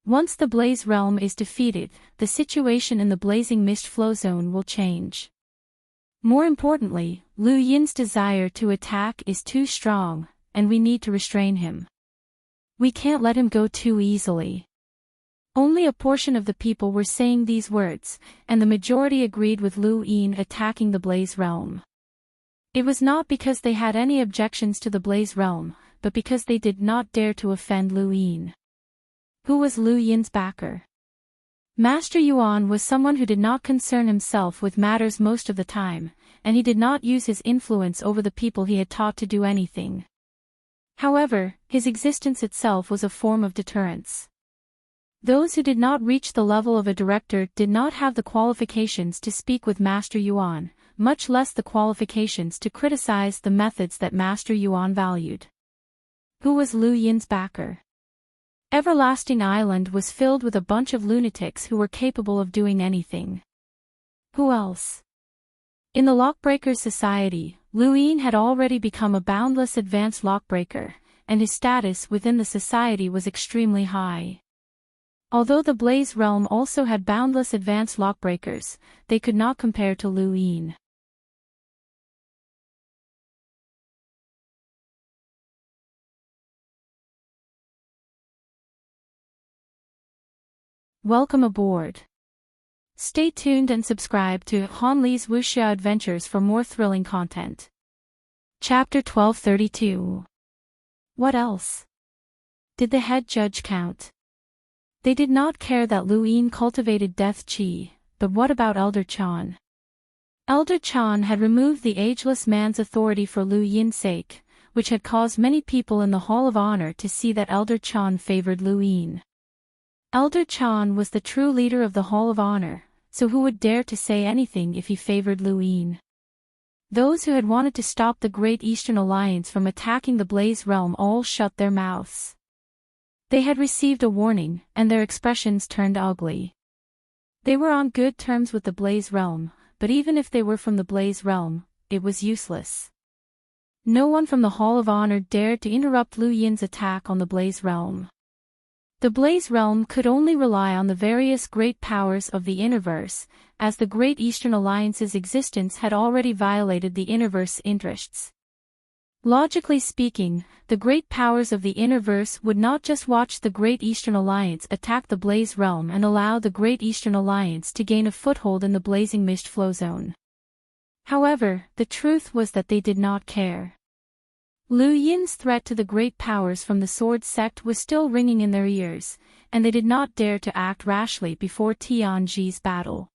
Speaker 1: Once the Blaze Realm is defeated, the situation in the Blazing Mist Flow Zone will change. More importantly, Lu Yin's desire to attack is too strong, and we need to restrain him. We can't let him go too easily. Only a portion of the people were saying these words, and the majority agreed with Lu Yin attacking the Blaze Realm. It was not because they had any objections to the Blaze Realm, but because they did not dare to offend Lu Yin. Who was Lu Yin's backer? Master Yuan was someone who did not concern himself with matters most of the time, and he did not use his influence over the people he had taught to do anything. However, his existence itself was a form of deterrence. Those who did not reach the level of a director did not have the qualifications to speak with Master Yuan, much less the qualifications to criticize the methods that Master Yuan valued. Who was Lu Yin's backer? Everlasting Island was filled with a bunch of lunatics who were capable of doing anything. Who else? In the Lockbreakers Society, Lu Yin had already become a boundless advanced lockbreaker, and his status within the society was extremely high. Although the Blaze Realm also had boundless advanced lockbreakers, they could not compare to Lu Yin. Welcome aboard. Stay tuned and subscribe to Han Li's Wuxia Adventures for more thrilling content. Chapter 1232. What else? Did the head judge count? They did not care that Lu Yin cultivated death qi, but what about Elder Chan? Elder Chan had removed the ageless man's authority for Lu Yin's sake, which had caused many people in the Hall of Honor to see that Elder Chan favored Lu Yin. Elder Chan was the true leader of the Hall of Honor, so who would dare to say anything if he favored Lu Yin? Those who had wanted to stop the Great Eastern Alliance from attacking the Blaze Realm all shut their mouths. They had received a warning, and their expressions turned ugly. They were on good terms with the Blaze Realm, but even if they were from the Blaze Realm, it was useless. No one from the Hall of Honor dared to interrupt Lu Yin's attack on the Blaze Realm. The Blaze Realm could only rely on the various great powers of the Innerverse, as the Great Eastern Alliance's existence had already violated the Innerverse interests. Logically speaking, the great powers of the Innerverse would not just watch the Great Eastern Alliance attack the Blaze Realm and allow the Great Eastern Alliance to gain a foothold in the Blazing Mist Flow Zone. However, the truth was that they did not care. Lu Yin's threat to the great powers from the Sword Sect was still ringing in their ears, and they did not dare to act rashly before Tianji's battle.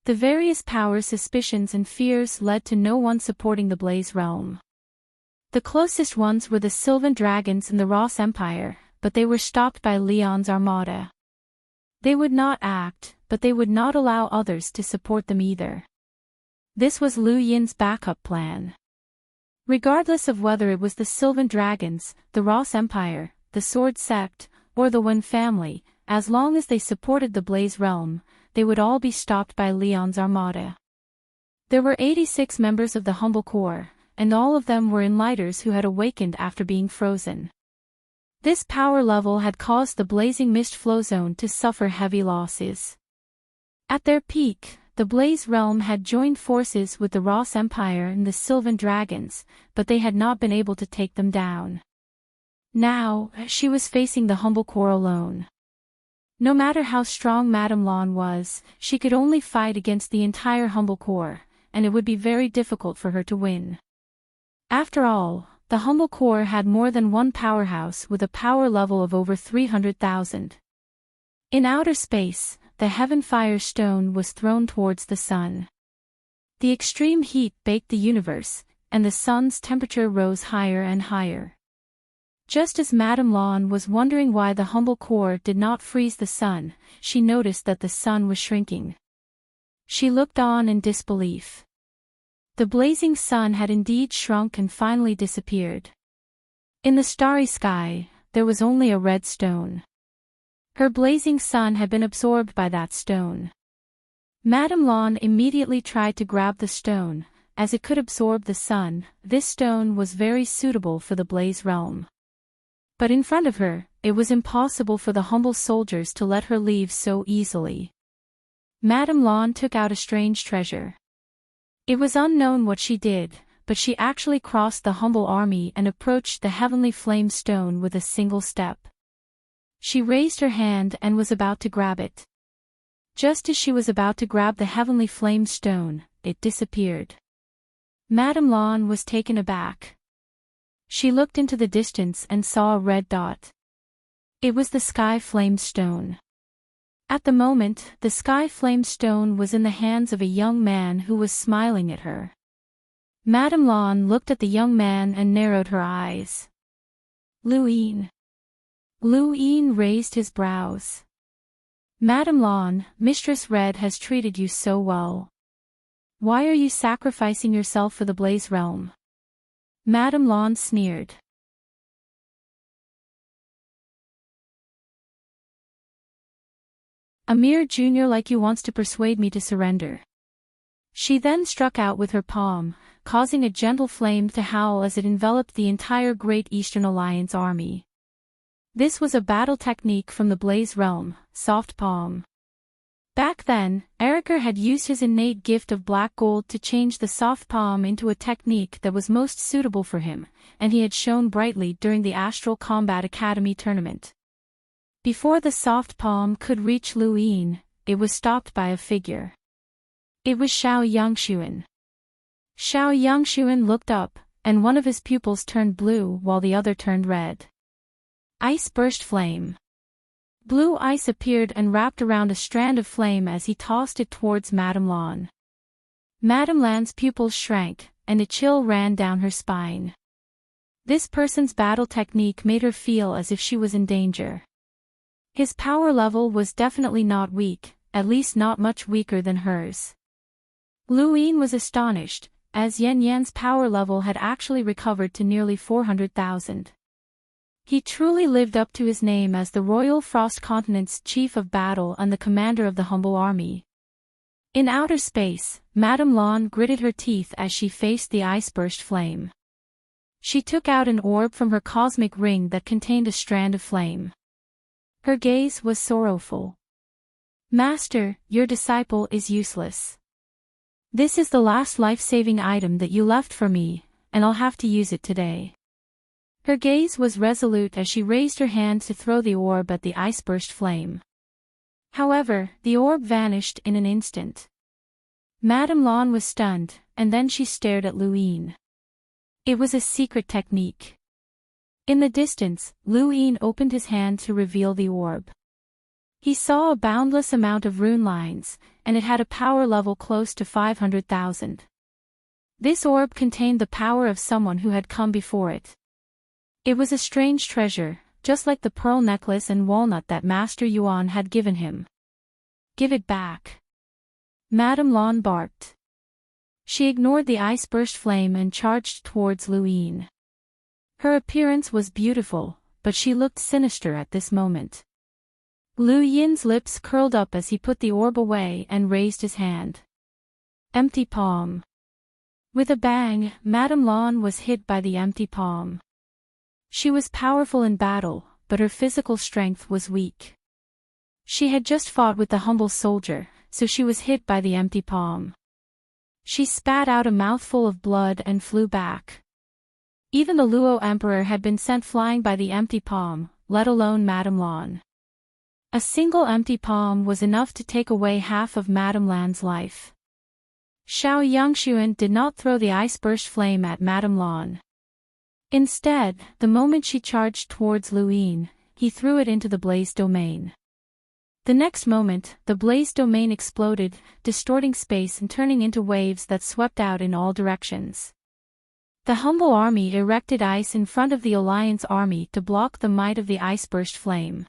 Speaker 1: The various powers' suspicions and fears led to no one supporting the Blaze realm. The closest ones were the Sylvan Dragons and the Ross Empire, but they were stopped by Leon's armada. They would not act, but they would not allow others to support them either. This was Lu Yin's backup plan. Regardless of whether it was the Sylvan Dragons, the Ross Empire, the Sword Sect, or the Wen family, as long as they supported the Blaze realm, they would all be stopped by Leon's armada. There were 86 members of the Humble Corps, and all of them were Enlighters who had awakened after being frozen. This power level had caused the Blazing Mist Flow Zone to suffer heavy losses. At their peak, the Blaze realm had joined forces with the Ross Empire and the Sylvan Dragons, but they had not been able to take them down. Now, she was facing the Humble Corps alone. No matter how strong Madame Lan was, she could only fight against the entire Humble Corps, and it would be very difficult for her to win. After all, the Humble Corps had more than one powerhouse with a power level of over 300,000. In outer space, the Heaven Fire Stone was thrown towards the sun. The extreme heat baked the universe, and the sun's temperature rose higher and higher. Just as Madame Lan was wondering why the Humble Corps did not freeze the sun, she noticed that the sun was shrinking. She looked on in disbelief. The blazing sun had indeed shrunk and finally disappeared. In the starry sky, there was only a red stone. Her blazing sun had been absorbed by that stone. Madame Lan immediately tried to grab the stone, as it could absorb the sun. This stone was very suitable for the Blaze realm. But in front of her, it was impossible for the humble soldiers to let her leave so easily. Madame Lan took out a strange treasure. It was unknown what she did, but she actually crossed the humble army and approached the heavenly flame stone with a single step. She raised her hand and was about to grab it. Just as she was about to grab the heavenly flame stone, it disappeared. Madame Lan was taken aback. She looked into the distance and saw a red dot. It was the Sky Flame Stone. At the moment, the Sky Flame Stone was in the hands of a young man who was smiling at her. Madame Lan looked at the young man and narrowed her eyes. Lu Yin. Lu Yin raised his brows. Madame Lan, Mistress Red has treated you so well. Why are you sacrificing yourself for the Blaze realm? Madame Lan sneered. A mere junior like you wants to persuade me to surrender. She then struck out with her palm, causing a gentle flame to howl as it enveloped the entire Great Eastern Alliance army. This was a battle technique from the Blaze realm, Soft Palm. Back then, Eriker had used his innate gift of black gold to change the soft palm into a technique that was most suitable for him, and he had shone brightly during the Astral Combat Academy tournament. Before the soft palm could reach Lu Yin, it was stopped by a figure. It was Xiao Yangxuan. Xiao Yangxuan looked up, and one of his pupils turned blue while the other turned red. Ice burst flame. Blue ice appeared and wrapped around a strand of flame as he tossed it towards Madame Lan. Madame Lan's pupils shrank, and a chill ran down her spine. This person's battle technique made her feel as if she was in danger. His power level was definitely not weak, at least not much weaker than hers. Lu Yin was astonished, as Yan Yan's power level had actually recovered to nearly 400,000. He truly lived up to his name as the Royal Frost Continent's chief of battle and the commander of the humble army. In outer space, Madame Lan gritted her teeth as she faced the ice-burst flame. She took out an orb from her cosmic ring that contained a strand of flame. Her gaze was sorrowful. Master, your disciple is useless. This is the last life-saving item that you left for me, and I'll have to use it today. Her gaze was resolute as she raised her hand to throw the orb at the ice-burst flame. However, the orb vanished in an instant. Madame Lan was stunned, and then she stared at Lu Yin. It was a secret technique. In the distance, Lu Yin opened his hand to reveal the orb. He saw a boundless amount of rune lines, and it had a power level close to 500,000. This orb contained the power of someone who had come before it. It was a strange treasure, just like the pearl necklace and walnut that Master Yuan had given him. "Give it back," Madame Lan barked. She ignored the ice-burst flame and charged towards Lu Yin. Her appearance was beautiful, but she looked sinister at this moment. Lu Yin's lips curled up as he put the orb away and raised his hand. Empty palm. With a bang, Madame Lan was hit by the empty palm. She was powerful in battle, but her physical strength was weak. She had just fought with the humble soldier, so she was hit by the empty palm. She spat out a mouthful of blood and flew back. Even the Luo Emperor had been sent flying by the empty palm, let alone Madame Lan. A single empty palm was enough to take away half of Madame Lan's life. Xiao Yangshuan did not throw the ice-burst flame at Madame Lan. Instead, the moment she charged towards Lu Yin, he threw it into the blaze domain. The next moment, the blaze domain exploded, distorting space and turning into waves that swept out in all directions. The humble army erected ice in front of the Alliance army to block the might of the ice-burst flame.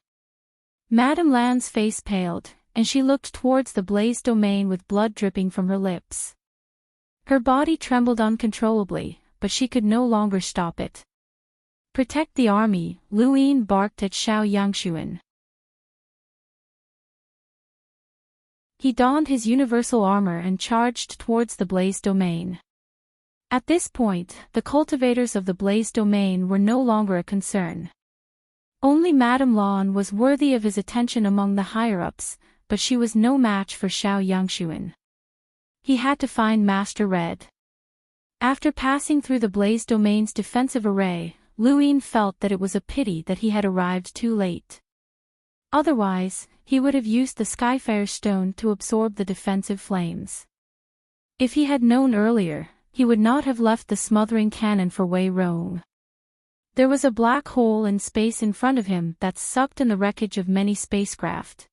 Speaker 1: Madame Lan's face paled, and she looked towards the blaze domain with blood dripping from her lips. Her body trembled uncontrollably, but she could no longer stop it. "Protect the army," Lu Yin barked at Xiao Yangshuan. He donned his universal armor and charged towards the blaze domain. At this point, the cultivators of the blaze domain were no longer a concern. Only Madame Lan was worthy of his attention among the higher-ups, but she was no match for Xiao Yangshuan. He had to find Master Red. After passing through the blaze domain's defensive array, Lu Yin felt that it was a pity that he had arrived too late. Otherwise, he would have used the Skyfire Stone to absorb the defensive flames. If he had known earlier, he would not have left the smothering cannon for Wei Rong. There was a black hole in space in front of him that sucked in the wreckage of many spacecraft.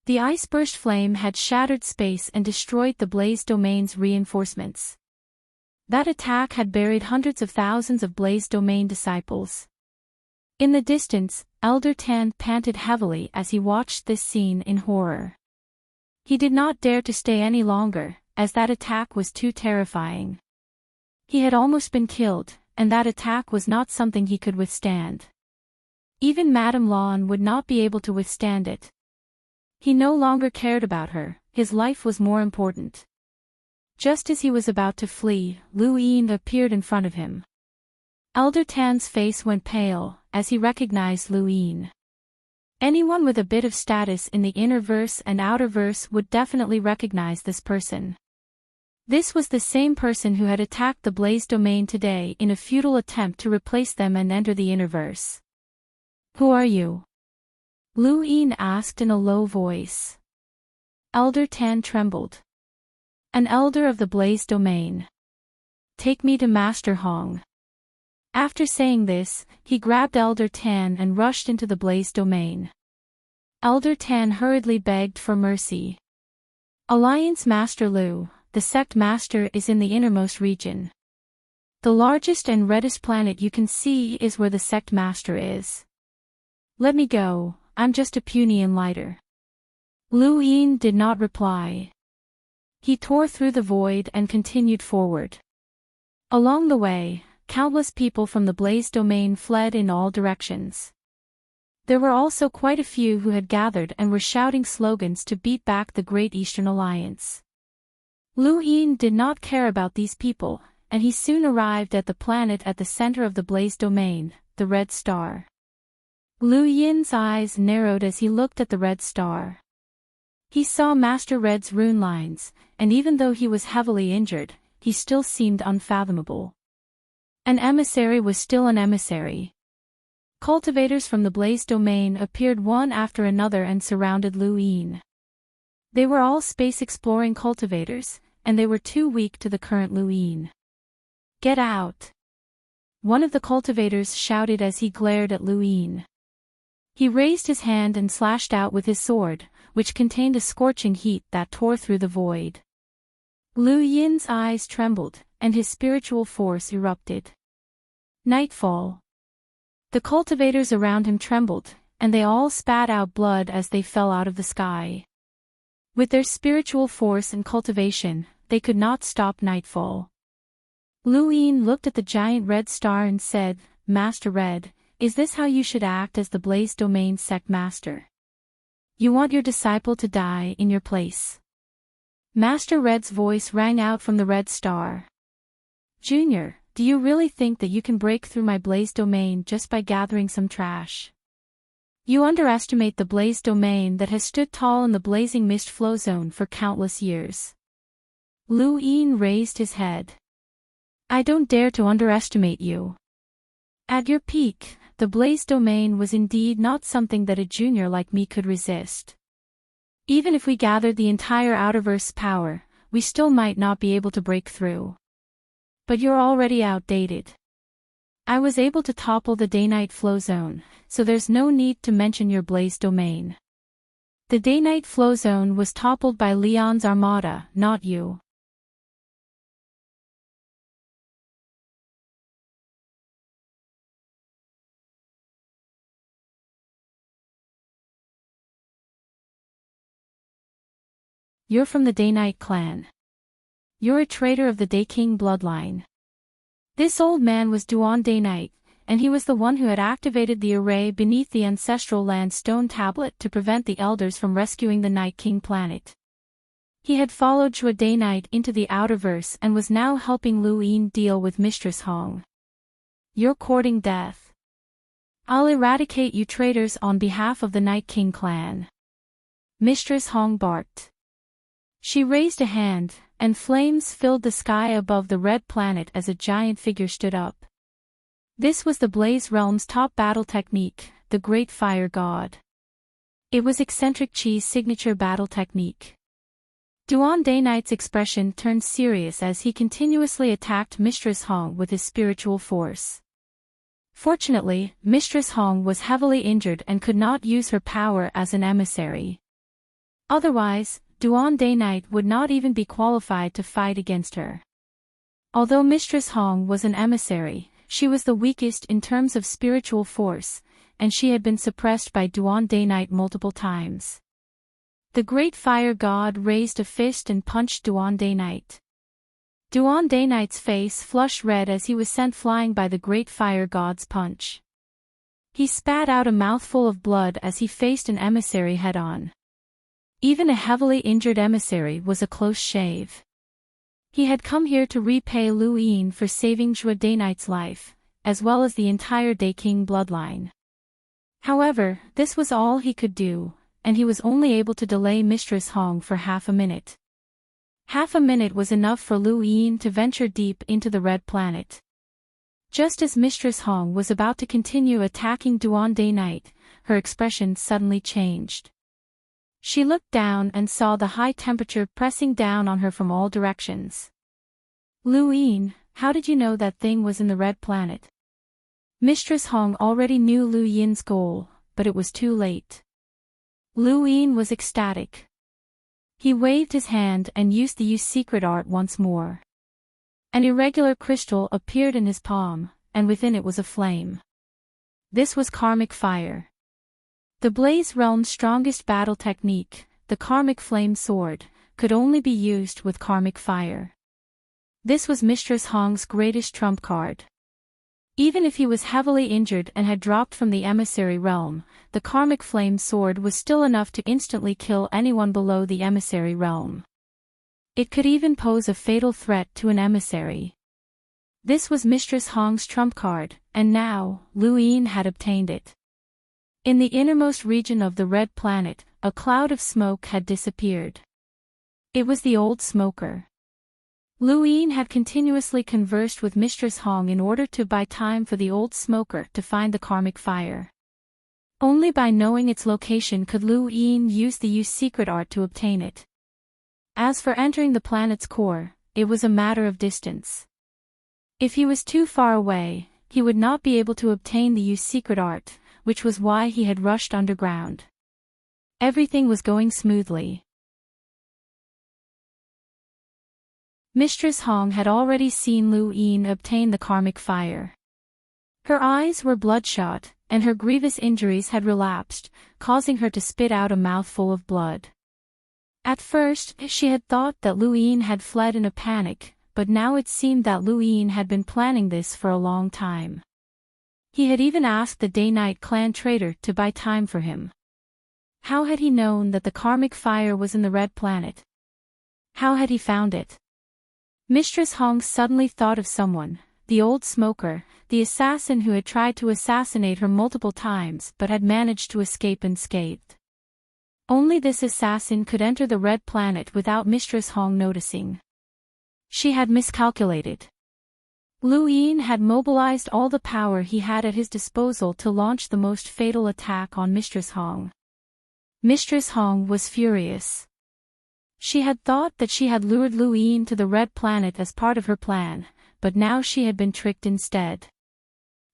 Speaker 1: The ice-burst flame had shattered space and destroyed the blaze domain's reinforcements. That attack had buried hundreds of thousands of blaze domain disciples. In the distance, Elder Tan panted heavily as he watched this scene in horror. He did not dare to stay any longer, as that attack was too terrifying. He had almost been killed, and that attack was not something he could withstand. Even Madame Lan would not be able to withstand it. He no longer cared about her, his life was more important. Just as he was about to flee, Lu Yin appeared in front of him. Elder Tan's face went pale, as he recognized Lu Yin. Anyone with a bit of status in the inner verse and outer verse would definitely recognize this person. This was the same person who had attacked the blaze domain today in a futile attempt to replace them and enter the inner verse. "Who are you?" Lu Yin asked in a low voice. Elder Tan trembled. "An elder of the blaze domain. Take me to Master Hong." After saying this, he grabbed Elder Tan and rushed into the blaze domain. Elder Tan hurriedly begged for mercy. "Alliance Master Lu, the sect master is in the innermost region. The largest and reddest planet you can see is where the sect master is. Let me go, I'm just a puny enlighter." Lu Yin did not reply. He tore through the void and continued forward. Along the way, countless people from the blaze domain fled in all directions. There were also quite a few who had gathered and were shouting slogans to beat back the Great Eastern Alliance. Lu Yin did not care about these people, and he soon arrived at the planet at the center of the blaze domain, the Red Star. Lu Yin's eyes narrowed as he looked at the Red Star. He saw Master Red's rune lines, and even though he was heavily injured, he still seemed unfathomable. An emissary was still an emissary. Cultivators from the blaze domain appeared one after another and surrounded Lu Yin. They were all space-exploring cultivators, and they were too weak to the current Lu Yin. "Get out!" One of the cultivators shouted as he glared at Lu Yin. He raised his hand and slashed out with his sword, which contained a scorching heat that tore through the void. Lu Yin's eyes trembled, and his spiritual force erupted. Nightfall. The cultivators around him trembled, and they all spat out blood as they fell out of the sky. With their spiritual force and cultivation, they could not stop nightfall. Lu Yin looked at the giant red star and said, "Master Red, is this how you should act as the Blaze Domain sect master? You want your disciple to die in your place?" Master Red's voice rang out from the red star. "Junior, do you really think that you can break through my Blaze Domain just by gathering some trash? You underestimate the Blaze Domain that has stood tall in the blazing mist flow zone for countless years." Lu Yin raised his head. "I don't dare to underestimate you. At your peak, the Blaze Domain was indeed not something that a junior like me could resist. Even if we gathered the entire Outerverse power, we still might not be able to break through. But you're already outdated. I was able to topple the day-night flow zone, so there's no need to mention your Blaze Domain. The day-night flow zone was toppled by Leon's armada, not you." "You're from the Day-Night clan. You're a traitor of the Day King bloodline." This old man was Duan Day-Night, and he was the one who had activated the array beneath the ancestral land stone tablet to prevent the elders from rescuing the Night King planet. He had followed Zhua Day-Night into the Outerverse and was now helping Lu Yin deal with Mistress Hong. "You're courting death. I'll eradicate you traitors on behalf of the Night King clan." Mistress Hong barked. She raised a hand, and flames filled the sky above the red planet as a giant figure stood up. This was the Blaze Realm's top battle technique, the Great Fire God. It was Eccentric Chi's signature battle technique. Duan Day-Night's expression turned serious as he continuously attacked Mistress Hong with his spiritual force. Fortunately, Mistress Hong was heavily injured and could not use her power as an emissary. Otherwise, Duan Day-Night would not even be qualified to fight against her. Although Mistress Hong was an emissary, she was the weakest in terms of spiritual force, and she had been suppressed by Duan Day-Night multiple times. The Great Fire God raised a fist and punched Duan Day-Night. Duan Day-Night's face flushed red as he was sent flying by the Great Fire God's punch. He spat out a mouthful of blood as he faced an emissary head-on. Even a heavily injured emissary was a close shave. He had come here to repay Lu Yin for saving Zhua Day-Night's life, as well as the entire Day King bloodline. However, this was all he could do, and he was only able to delay Mistress Hong for half a minute. Half a minute was enough for Lu Yin to venture deep into the Red Planet. Just as Mistress Hong was about to continue attacking Duan Day-Night, her expression suddenly changed. She looked down and saw the high temperature pressing down on her from all directions. "Lu Yin, how did you know that thing was in the Red Planet?" Mistress Hong already knew Lu Yin's goal, but it was too late. Lu Yin was ecstatic. He waved his hand and used the Use Secret Art once more. An irregular crystal appeared in his palm, and within it was a flame. This was karmic fire. The Blaze Realm's strongest battle technique, the Karmic Flame Sword, could only be used with karmic fire. This was Mistress Hong's greatest trump card. Even if he was heavily injured and had dropped from the emissary realm, the Karmic Flame Sword was still enough to instantly kill anyone below the emissary realm. It could even pose a fatal threat to an emissary. This was Mistress Hong's trump card, and now, Lu Yin had obtained it. In the innermost region of the Red Planet, a cloud of smoke had disappeared. It was the old smoker. Lu Yin had continuously conversed with Mistress Hong in order to buy time for the old smoker to find the karmic fire. Only by knowing its location could Lu Yin use the Use Secret Art to obtain it. As for entering the planet's core, it was a matter of distance. If he was too far away, he would not be able to obtain the Use Secret Art, which was why he had rushed underground. Everything was going smoothly. Mistress Hong had already seen Lu Yin obtain the karmic fire. Her eyes were bloodshot, and her grievous injuries had relapsed, causing her to spit out a mouthful of blood. At first, she had thought that Lu Yin had fled in a panic, but now it seemed that Lu Yin had been planning this for a long time. He had even asked the Day-Night clan traitor to buy time for him. How had he known that the karmic fire was in the Red Planet? How had he found it? Mistress Hong suddenly thought of someone, the old smoker, the assassin who had tried to assassinate her multiple times but had managed to escape unscathed. Only this assassin could enter the Red Planet without Mistress Hong noticing. She had miscalculated. Lu Yin had mobilized all the power he had at his disposal to launch the most fatal attack on Mistress Hong. Mistress Hong was furious. She had thought that she had lured Lu Yin to the Red Planet as part of her plan, but now she had been tricked instead.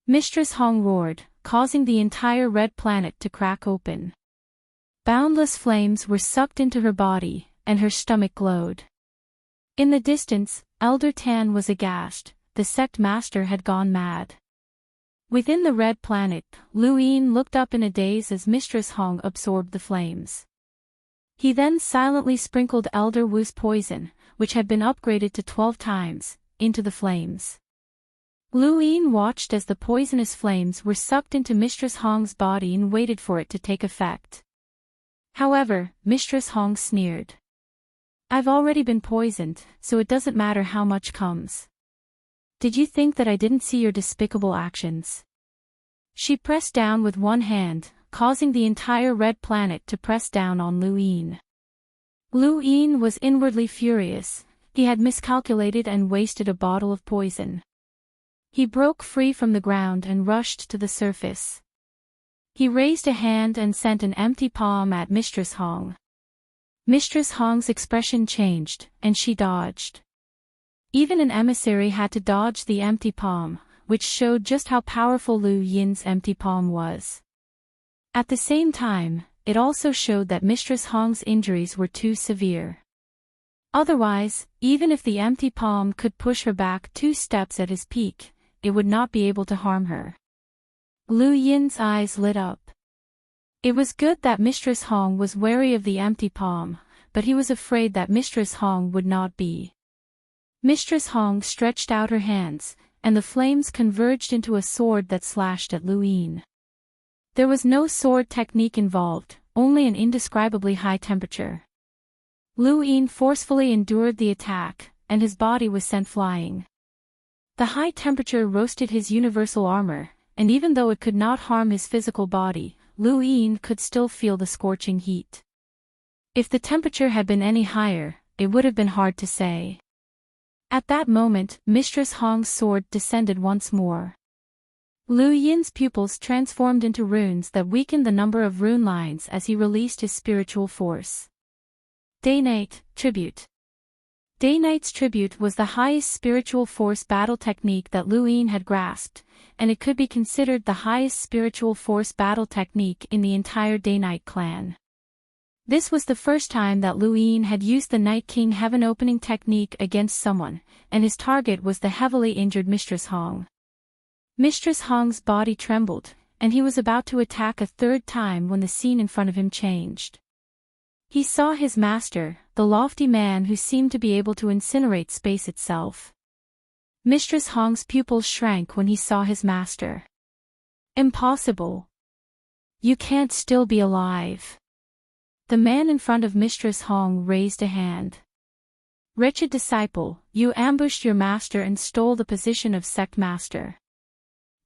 Speaker 1: Mistress Hong roared, causing the entire Red Planet to crack open. Boundless flames were sucked into her body, and her stomach glowed. In the distance, Elder Tan was aghast. The sect master had gone mad. Within the Red Planet, Lu Yin looked up in a daze as Mistress Hong absorbed the flames. He then silently sprinkled Elder Wu's poison, which had been upgraded to 12 times, into the flames. Lu Yin watched as the poisonous flames were sucked into Mistress Hong's body and waited for it to take effect. However, Mistress Hong sneered. "I've already been poisoned, so it doesn't matter how much comes. Did you think that I didn't see your despicable actions?" She pressed down with one hand, causing the entire Red Planet to press down on Lu Yin. Lu Yin was inwardly furious. He had miscalculated and wasted a bottle of poison. He broke free from the ground and rushed to the surface. He raised a hand and sent an empty palm at Mistress Hong. Mistress Hong's expression changed, and she dodged. Even an emissary had to dodge the empty palm, which showed just how powerful Lu Yin's empty palm was. At the same time, it also showed that Mistress Hong's injuries were too severe. Otherwise, even if the empty palm could push her back 2 steps at his peak, it would not be able to harm her. Lu Yin's eyes lit up. It was good that Mistress Hong was wary of the empty palm, but he was afraid that Mistress Hong would not be. Mistress Hong stretched out her hands, and the flames converged into a sword that slashed at Lu Yin. There was no sword technique involved, only an indescribably high temperature. Lu Yin forcefully endured the attack, and his body was sent flying. The high temperature roasted his universal armor, and even though it could not harm his physical body, Lu Yin could still feel the scorching heat. If the temperature had been any higher, it would have been hard to say. At that moment, Mistress Hong's sword descended once more. Lu Yin's pupils transformed into runes that weakened the number of rune lines as he released his spiritual force. Day-Night, Tribute. Day-Night's Tribute was the highest spiritual force battle technique that Lu Yin had grasped, and it could be considered the highest spiritual force battle technique in the entire Day-Night clan. This was the first time that Lu Yin had used the Night King Heaven opening technique against someone, and his target was the heavily injured Mistress Hong. Mistress Hong's body trembled, and he was about to attack a 3rd time when the scene in front of him changed. He saw his master, the lofty man who seemed to be able to incinerate space itself. Mistress Hong's pupils shrank when he saw his master. "Impossible. You can't still be alive." The man in front of Mistress Hong raised a hand. "Wretched disciple, you ambushed your master and stole the position of sect master.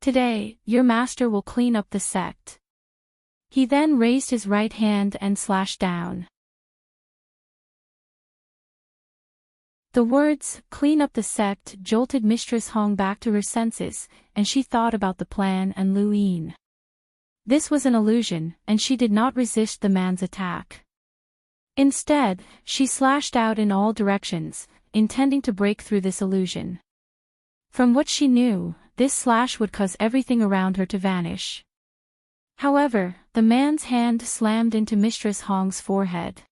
Speaker 1: Today, your master will clean up the sect." He then raised his right hand and slashed down. The words, "clean up the sect," jolted Mistress Hong back to her senses, and she thought about the plan and Lu Yin. This was an illusion, and she did not resist the man's attack. Instead, she slashed out in all directions, intending to break through this illusion. From what she knew, this slash would cause everything around her to vanish. However, the man's hand slammed into Mistress Hong's forehead.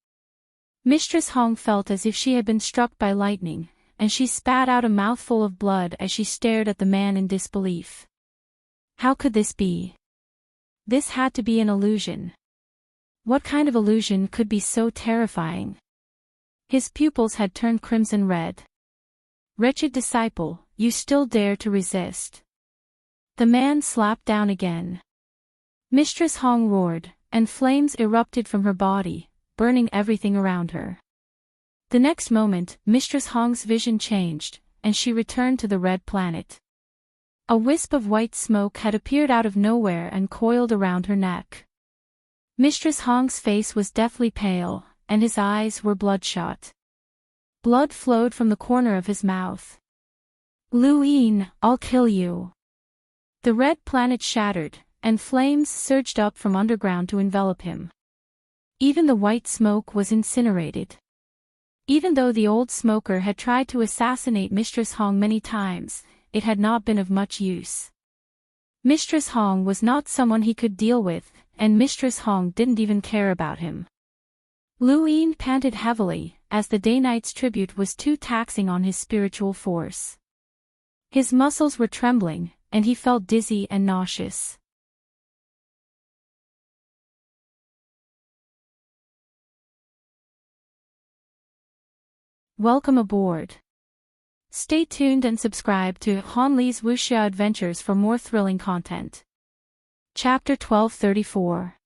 Speaker 1: Mistress Hong felt as if she had been struck by lightning, and she spat out a mouthful of blood as she stared at the man in disbelief. How could this be? This had to be an illusion. What kind of illusion could be so terrifying? His pupils had turned crimson red. Wretched disciple, you still dare to resist. The man slapped down again. Mistress Hong roared, and flames erupted from her body, burning everything around her. The next moment, Mistress Hong's vision changed, and she returned to the red planet. A wisp of white smoke had appeared out of nowhere and coiled around her neck. Mistress Hong's face was deathly pale, and his eyes were bloodshot. Blood flowed from the corner of his mouth. Lu Yin, I'll kill you. The red planet shattered, and flames surged up from underground to envelop him. Even the white smoke was incinerated. Even though the old smoker had tried to assassinate Mistress Hong many times, it had not been of much use. Mistress Hong was not someone he could deal with, and Mistress Hong didn't even care about him. Lu Yin panted heavily, as the day-night's tribute was too taxing on his spiritual force. His muscles were trembling, and he felt dizzy and nauseous. Welcome aboard. Stay tuned and subscribe to Han Li's Wuxia Adventures for more thrilling content. Chapter 1234.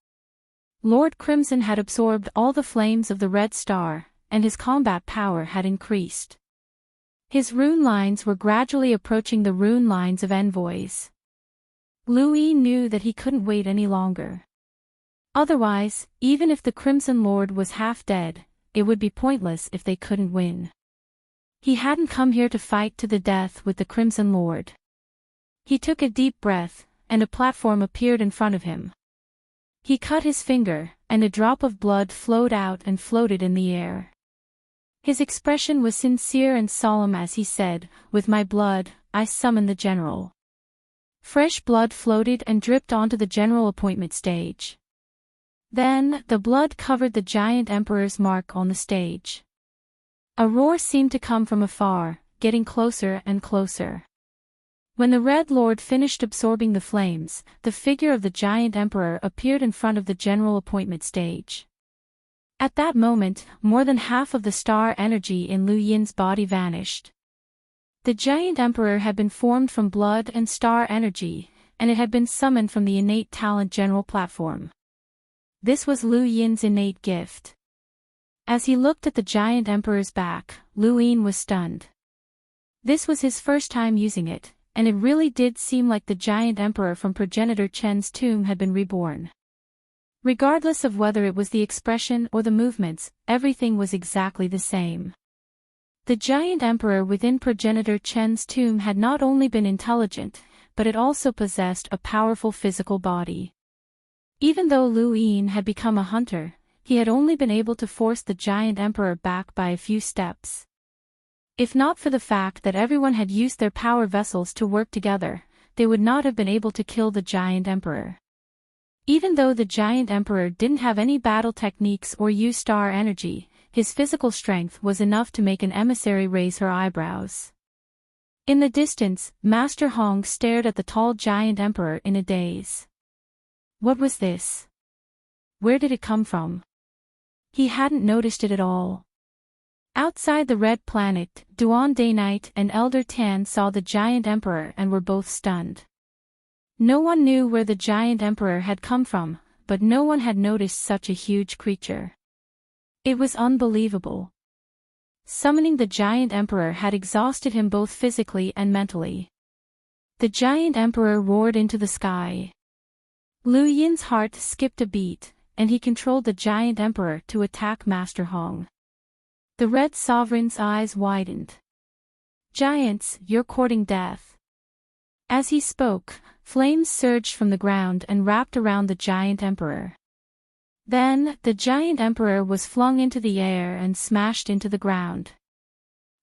Speaker 1: Lord Crimson had absorbed all the flames of the Red Star, and his combat power had increased. His rune lines were gradually approaching the rune lines of envoys. Lu Yi knew that he couldn't wait any longer. Otherwise, even if the Crimson Lord was half dead, it would be pointless if they couldn't win. He hadn't come here to fight to the death with the Crimson Lord. He took a deep breath, and a platform appeared in front of him. He cut his finger, and a drop of blood flowed out and floated in the air. His expression was sincere and solemn as he said, "With my blood, I summon the general." Fresh blood floated and dripped onto the general appointment stage. Then, the blood covered the giant emperor's mark on the stage. A roar seemed to come from afar, getting closer and closer. When the Red Lord finished absorbing the flames, the figure of the giant emperor appeared in front of the general appointment stage. At that moment, more than half of the star energy in Lu Yin's body vanished. The giant emperor had been formed from blood and star energy, and it had been summoned from the innate talent general platform. This was Lu Yin's innate gift. As he looked at the giant emperor's back, Lu Yin was stunned. This was his first time using it, and it really did seem like the giant emperor from progenitor Chen's tomb had been reborn. Regardless of whether it was the expression or the movements, everything was exactly the same. The giant emperor within progenitor Chen's tomb had not only been intelligent, but it also possessed a powerful physical body. Even though Lu Yin had become a hunter, he had only been able to force the giant emperor back by a few steps. If not for the fact that everyone had used their power vessels to work together, they would not have been able to kill the giant emperor. Even though the giant emperor didn't have any battle techniques or use star energy, his physical strength was enough to make an emissary raise her eyebrows. In the distance, Master Hong stared at the tall giant emperor in a daze. What was this? Where did it come from? He hadn't noticed it at all. Outside the red planet, Duan Day-Night and Elder Tan saw the giant emperor and were both stunned. No one knew where the giant emperor had come from, but no one had noticed such a huge creature. It was unbelievable. Summoning the giant emperor had exhausted him both physically and mentally. The giant emperor roared into the sky. Lu Yin's heart skipped a beat, and he controlled the giant emperor to attack Master Hong. The Red Sovereign's eyes widened. Giants, you're courting death. As he spoke, flames surged from the ground and wrapped around the giant emperor. Then, the giant emperor was flung into the air and smashed into the ground.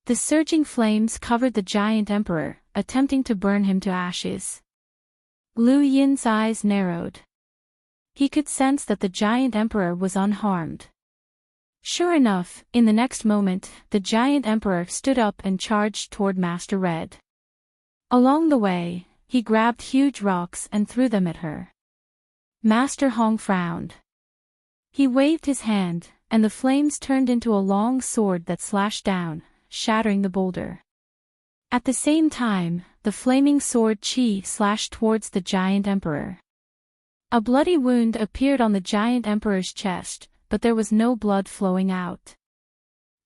Speaker 1: The surging flames covered the giant emperor, attempting to burn him to ashes. Lu Yin's eyes narrowed. He could sense that the giant emperor was unharmed. Sure enough, in the next moment, the giant emperor stood up and charged toward Master Red. Along the way, he grabbed huge rocks and threw them at her. Master Hong frowned. He waved his hand, and the flames turned into a long sword that slashed down, shattering the boulder. At the same time, the flaming sword Qi slashed towards the giant emperor. A bloody wound appeared on the giant emperor's chest, but there was no blood flowing out.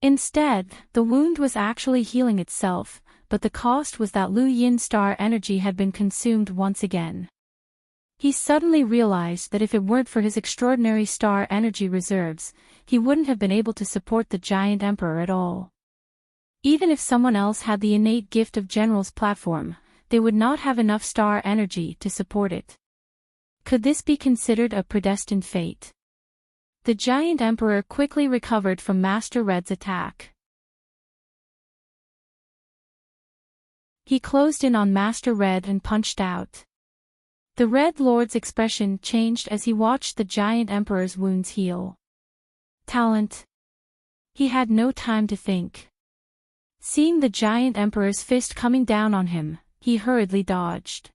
Speaker 1: Instead, the wound was actually healing itself, but the cost was that Lu Yin's star energy had been consumed once again. He suddenly realized that if it weren't for his extraordinary star energy reserves, he wouldn't have been able to support the giant emperor at all. Even if someone else had the innate gift of General's platform, they would not have enough star energy to support it. Could this be considered a predestined fate? The giant emperor quickly recovered from Master Red's attack. He closed in on Master Red and punched out. The Red Lord's expression changed as he watched the giant emperor's wounds heal. Talent. He had no time to think. Seeing the giant emperor's fist coming down on him, he hurriedly dodged.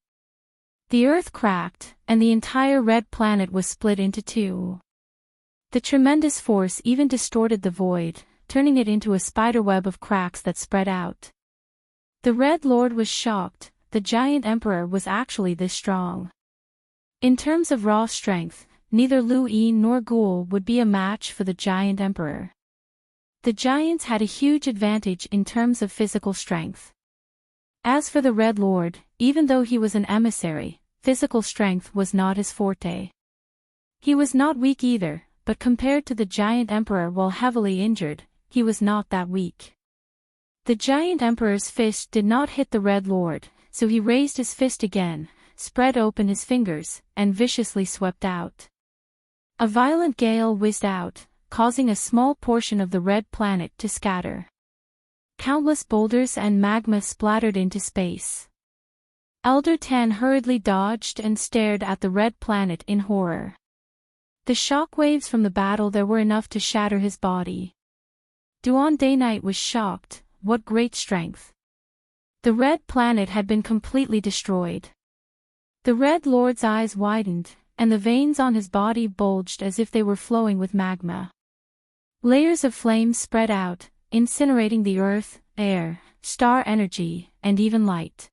Speaker 1: The earth cracked, and the entire red planet was split into two. The tremendous force even distorted the void, turning it into a spiderweb of cracks that spread out. The Red Lord was shocked. The giant emperor was actually this strong. In terms of raw strength, neither Lu Yin nor Ghoul would be a match for the giant emperor. The giants had a huge advantage in terms of physical strength. As for the Red Lord, even though he was an emissary, physical strength was not his forte. He was not weak either, but compared to the giant emperor while heavily injured, he was not that weak. The giant emperor's fist did not hit the Red Lord, so he raised his fist again, spread open his fingers, and viciously swept out. A violent gale whizzed out, causing a small portion of the red planet to scatter. Countless boulders and magma splattered into space. Elder Tan hurriedly dodged and stared at the red planet in horror. The shock waves from the battle there were enough to shatter his body. Duan Day Night was shocked. What great strength! The red planet had been completely destroyed. The Red Lord's eyes widened, and the veins on his body bulged as if they were flowing with magma. Layers of flames spread out, incinerating the earth, air, star energy, and even light.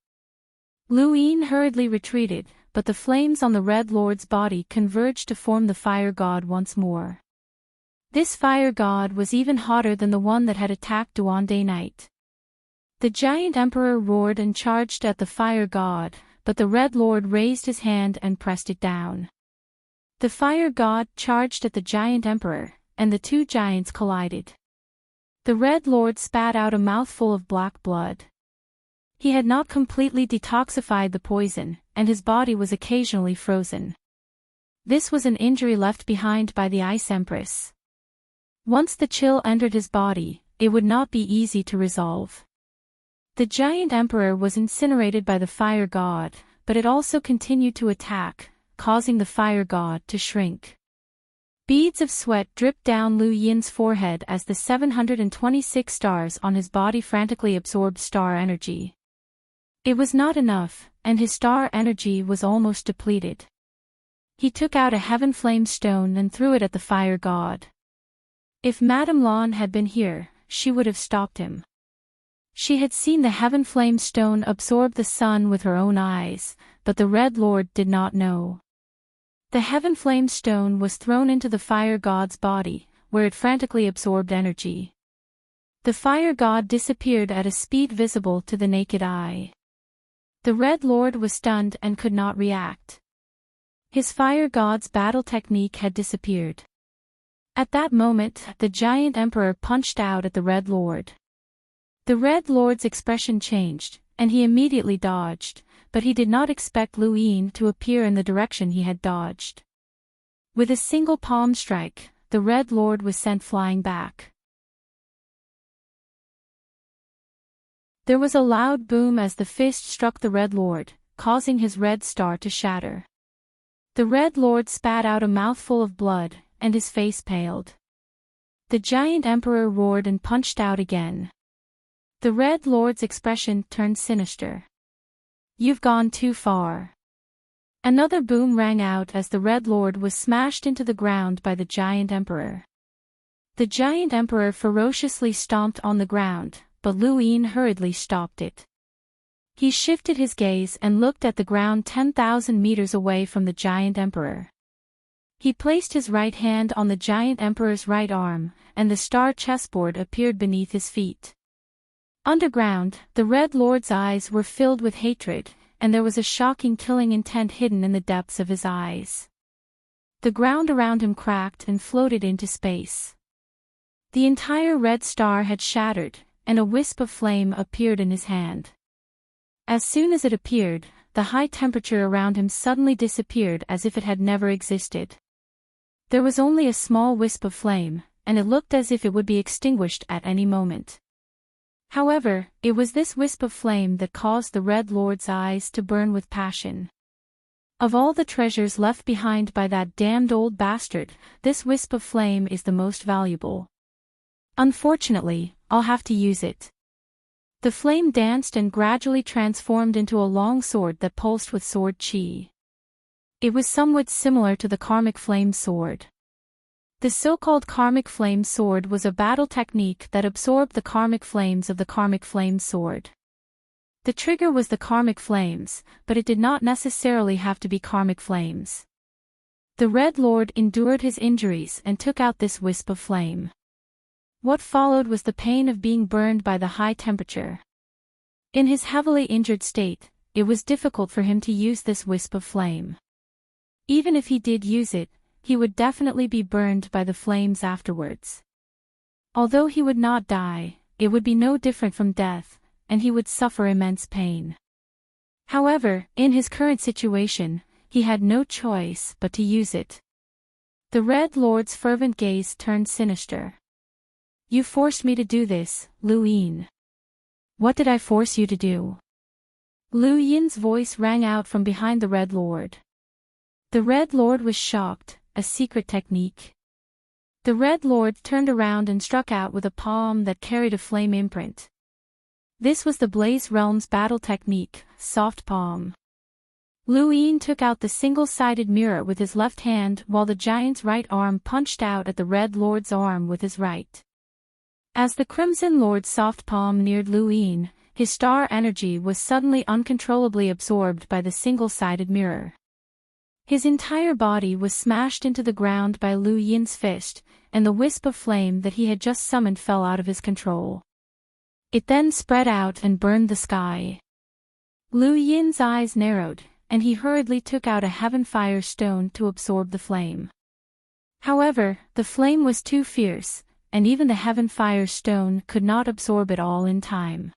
Speaker 1: Lu Yin hurriedly retreated, but the flames on the Red Lord's body converged to form the fire god once more. This fire god was even hotter than the one that had attacked Duan Day Night. The giant emperor roared and charged at the fire god, but the Red Lord raised his hand and pressed it down. The fire god charged at the giant emperor, and the two giants collided. The Red Lord spat out a mouthful of black blood. He had not completely detoxified the poison, and his body was occasionally frozen. This was an injury left behind by the Ice Empress. Once the chill entered his body, it would not be easy to resolve. The giant emperor was incinerated by the fire god, but it also continued to attack, causing the fire god to shrink. Beads of sweat dripped down Lu Yin's forehead as the 726 stars on his body frantically absorbed star energy. It was not enough, and his star energy was almost depleted. He took out a heaven flame stone and threw it at the fire god. If Madame Lan had been here, she would have stopped him. She had seen the heaven flame stone absorb the sun with her own eyes, but the Red Lord did not know. The heaven flame stone was thrown into the fire god's body, where it frantically absorbed energy. The fire god disappeared at a speed visible to the naked eye. The Red Lord was stunned and could not react. His fire god's battle technique had disappeared. At that moment, the giant emperor punched out at the Red Lord. The Red Lord's expression changed, and he immediately dodged, but he did not expect Lu Yin to appear in the direction he had dodged. With a single palm strike, the Red Lord was sent flying back. There was a loud boom as the fist struck the Red Lord, causing his red star to shatter. The Red Lord spat out a mouthful of blood, and his face paled. The giant emperor roared and punched out again. The Red Lord's expression turned sinister. "You've gone too far." Another boom rang out as the Red Lord was smashed into the ground by the giant emperor. The giant emperor ferociously stomped on the ground, but Lu Yin hurriedly stopped it. He shifted his gaze and looked at the ground 10,000 meters away from the giant emperor. He placed his right hand on the giant emperor's right arm, and the star chessboard appeared beneath his feet. Underground, the Red Lord's eyes were filled with hatred, and there was a shocking killing intent hidden in the depths of his eyes. The ground around him cracked and floated into space. The entire red star had shattered, and a wisp of flame appeared in his hand. As soon as it appeared, the high temperature around him suddenly disappeared as if it had never existed. There was only a small wisp of flame, and it looked as if it would be extinguished at any moment. However, it was this wisp of flame that caused the Red Lord's eyes to burn with passion. Of all the treasures left behind by that damned old bastard, this wisp of flame is the most valuable. Unfortunately, I'll have to use it. The flame danced and gradually transformed into a long sword that pulsed with sword chi. It was somewhat similar to the karmic flame sword. The so-called karmic flame sword was a battle technique that absorbed the karmic flames of the karmic flame sword. The trigger was the karmic flames, but it did not necessarily have to be karmic flames. The Red Lord endured his injuries and took out this wisp of flame. What followed was the pain of being burned by the high temperature. In his heavily injured state, it was difficult for him to use this wisp of flame. Even if he did use it, he would definitely be burned by the flames afterwards. Although he would not die, it would be no different from death, and he would suffer immense pain. However, in his current situation, he had no choice but to use it. The Red Lord's fervent gaze turned sinister. "You forced me to do this, Lu Yin." "What did I force you to do?" Lu Yin's voice rang out from behind the Red Lord. The Red Lord was shocked. A secret technique. The Red Lord turned around and struck out with a palm that carried a flame imprint. This was the Blaze Realm's battle technique, soft palm. Lu Yin took out the single-sided mirror with his left hand while the giant's right arm punched out at the Red Lord's arm with his right. As the Crimson Lord's soft palm neared Lu Yin, his star energy was suddenly uncontrollably absorbed by the single-sided mirror. His entire body was smashed into the ground by Lu Yin's fist, and the wisp of flame that he had just summoned fell out of his control. It then spread out and burned the sky. Lu Yin's eyes narrowed, and he hurriedly took out a heaven fire stone to absorb the flame. However, the flame was too fierce, and even the heaven fire stone could not absorb it all in time.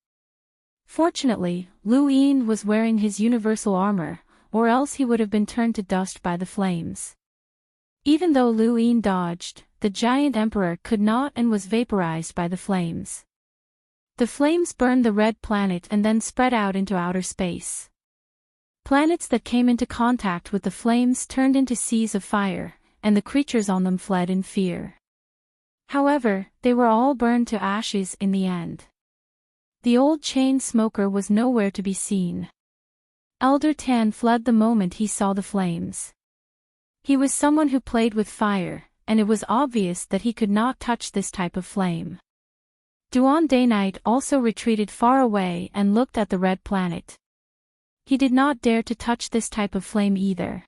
Speaker 1: Fortunately, Lu Yin was wearing his universal armor, or else he would have been turned to dust by the flames. Even though Lu Yin dodged, the giant emperor could not and was vaporized by the flames. The flames burned the red planet and then spread out into outer space. Planets that came into contact with the flames turned into seas of fire, and the creatures on them fled in fear. However, they were all burned to ashes in the end. The old chain smoker was nowhere to be seen. Elder Tan fled the moment he saw the flames. He was someone who played with fire, and it was obvious that he could not touch this type of flame. Duan Day Night also retreated far away and looked at the red planet. He did not dare to touch this type of flame either.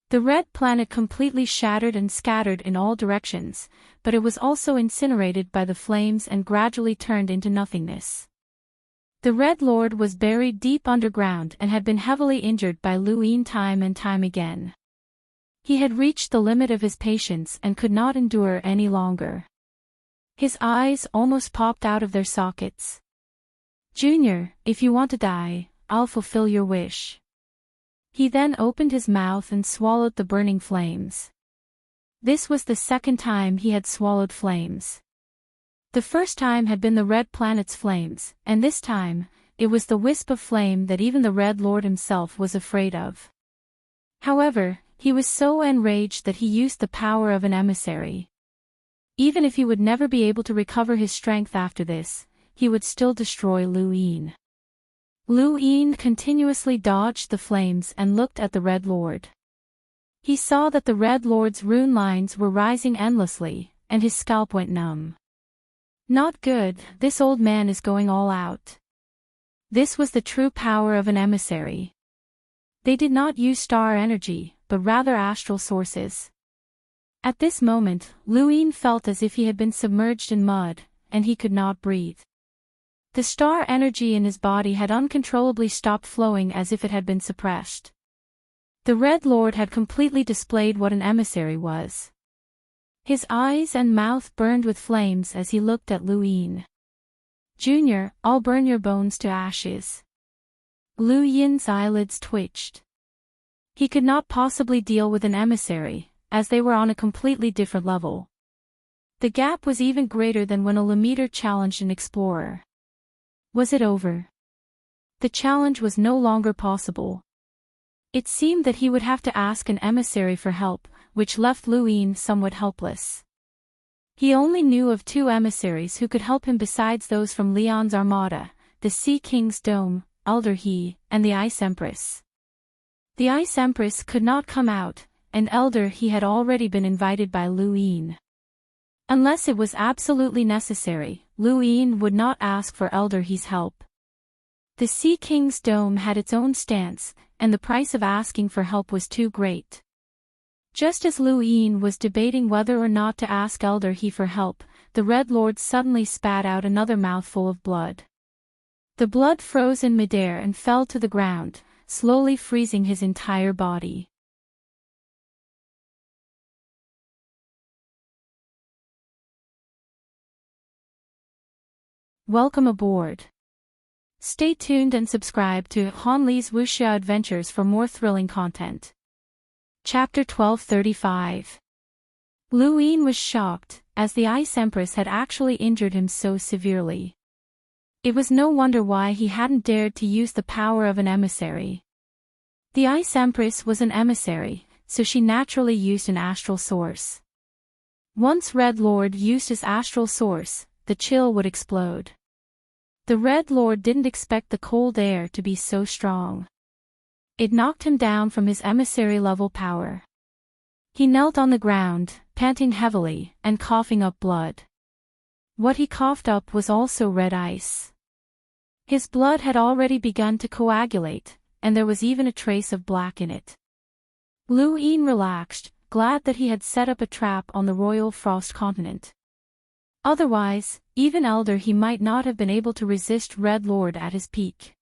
Speaker 1: The red planet completely shattered and scattered in all directions, but it was also incinerated by the flames and gradually turned into nothingness. The Red Lord was buried deep underground and had been heavily injured by Lu Yin time and time again. He had reached the limit of his patience and could not endure any longer. His eyes almost popped out of their sockets. "Junior, if you want to die, I'll fulfill your wish." He then opened his mouth and swallowed the burning flames. This was the second time he had swallowed flames. The first time had been the red planet's flames, and this time, it was the wisp of flame that even the Red Lord himself was afraid of. However, he was so enraged that he used the power of an emissary. Even if he would never be able to recover his strength after this, he would still destroy Lu Yin. Lu Yin continuously dodged the flames and looked at the Red Lord. He saw that the Red Lord's rune lines were rising endlessly, and his scalp went numb. Not good, this old man is going all out. This was the true power of an emissary. They did not use star energy, but rather astral sources. At this moment, Lu Yin felt as if he had been submerged in mud, and he could not breathe. The star energy in his body had uncontrollably stopped flowing as if it had been suppressed. The Red Lord had completely displayed what an emissary was. His eyes and mouth burned with flames as he looked at Lu Yin. "Junior, I'll burn your bones to ashes." Lu Yin's eyelids twitched. He could not possibly deal with an emissary, as they were on a completely different level. The gap was even greater than when a Lemaitre challenged an explorer. Was it over? The challenge was no longer possible. It seemed that he would have to ask an emissary for help, which left Lu Yin somewhat helpless. He only knew of 2 emissaries who could help him besides those from Leon's armada, the Sea King's Dome, Elder He, and the Ice Empress. The Ice Empress could not come out, and Elder He had already been invited by Lu Yin. Unless it was absolutely necessary, Lu Yin would not ask for Elder He's help. The Sea King's Dome had its own stance, and the price of asking for help was too great. Just as Lu Yin was debating whether or not to ask Elder He for help, the Red Lord suddenly spat out another mouthful of blood. The blood froze in midair and fell to the ground, slowly freezing his entire body. Welcome aboard. Stay tuned and subscribe to Han Li's Wuxia Adventures for more thrilling content. Chapter 1235. Lu Yin was shocked, as the Ice Empress had actually injured him so severely. It was no wonder why he hadn't dared to use the power of an emissary. The Ice Empress was an emissary, so she naturally used an astral source. Once Red Lord used his astral source, the chill would explode. The Red Lord didn't expect the cold air to be so strong. It knocked him down from his emissary-level power. He knelt on the ground, panting heavily, and coughing up blood. What he coughed up was also red ice. His blood had already begun to coagulate, and there was even a trace of black in it. Lu Yin relaxed, glad that he had set up a trap on the Royal Frost Continent. Otherwise, even Elder He might not have been able to resist Red Lord at his peak.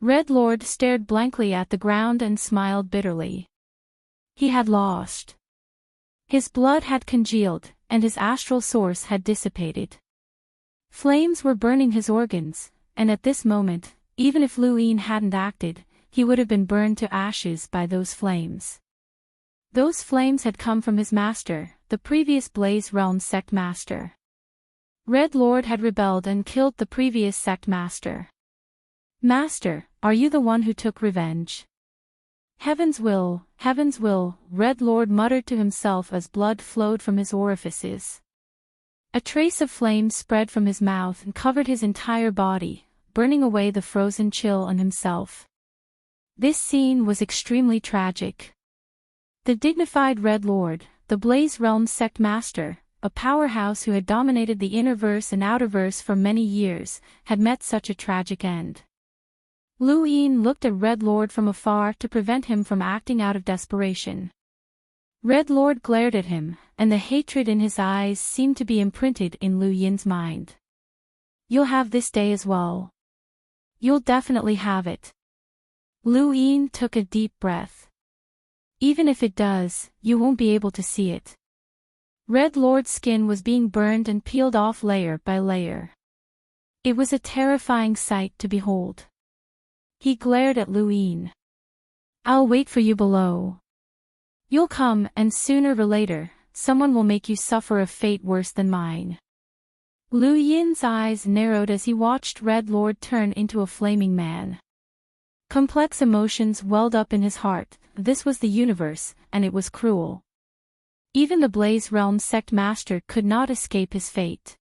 Speaker 1: Red Lord stared blankly at the ground and smiled bitterly. He had lost. His blood had congealed, and his astral source had dissipated. Flames were burning his organs, and at this moment, even if Lu Yin hadn't acted, he would have been burned to ashes by those flames. Those flames had come from his master, the previous Blaze Realm sect master. Red Lord had rebelled and killed the previous sect master. "Master, are you the one who took revenge?" Heaven's will," Red Lord muttered to himself as blood flowed from his orifices. A trace of flame spread from his mouth and covered his entire body, burning away the frozen chill on himself. This scene was extremely tragic. The dignified Red Lord, the Blaze Realm sect master, a powerhouse who had dominated the Innerverse and Outerverse for many years, had met such a tragic end. Lu Yin looked at Red Lord from afar to prevent him from acting out of desperation. Red Lord glared at him, and the hatred in his eyes seemed to be imprinted in Lu Yin's mind. "You'll have this day as well. You'll definitely have it." Lu Yin took a deep breath. "Even if it does, you won't be able to see it." Red Lord's skin was being burned and peeled off layer by layer. It was a terrifying sight to behold. He glared at Lu Yin. "I'll wait for you below. You'll come, and sooner or later, someone will make you suffer a fate worse than mine." Lu Yin's eyes narrowed as he watched Red Lord turn into a flaming man. Complex emotions welled up in his heart. This was the universe, and it was cruel. Even the Blaze Realm sect master could not escape his fate.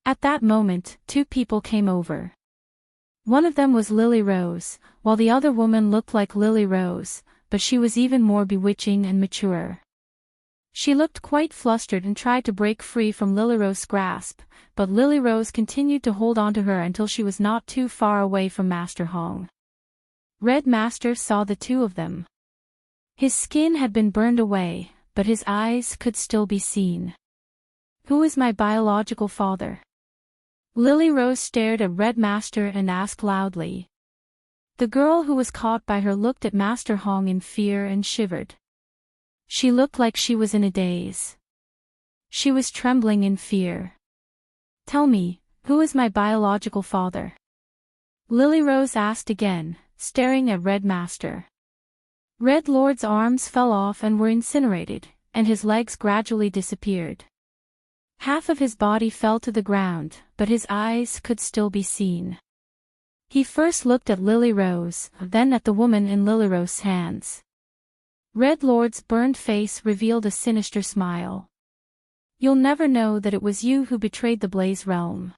Speaker 1: At that moment, two people came over. One of them was Lily Rose, while the other woman looked like Lily Rose, but she was even more bewitching and mature. She looked quite flustered and tried to break free from Lily Rose's grasp, but Lily Rose continued to hold on to her until she was not too far away from Master Hong. Red Master saw the two of them. His skin had been burned away, but his eyes could still be seen. "Who is my biological father?" Lily Rose stared at Red Master and asked loudly. The girl who was caught by her looked at Master Hong in fear and shivered. She looked like she was in a daze. She was trembling in fear. "Tell me, who is my biological father?" Lily Rose asked again, staring at Red Master. Red Lord's arms fell off and were incinerated, and his legs gradually disappeared. Half of his body fell to the ground, but his eyes could still be seen. He first looked at Lily Rose, then at the woman in Lily Rose's hands. Red Lord's burned face revealed a sinister smile. "You'll never know that it was you who betrayed the Blaze Realm.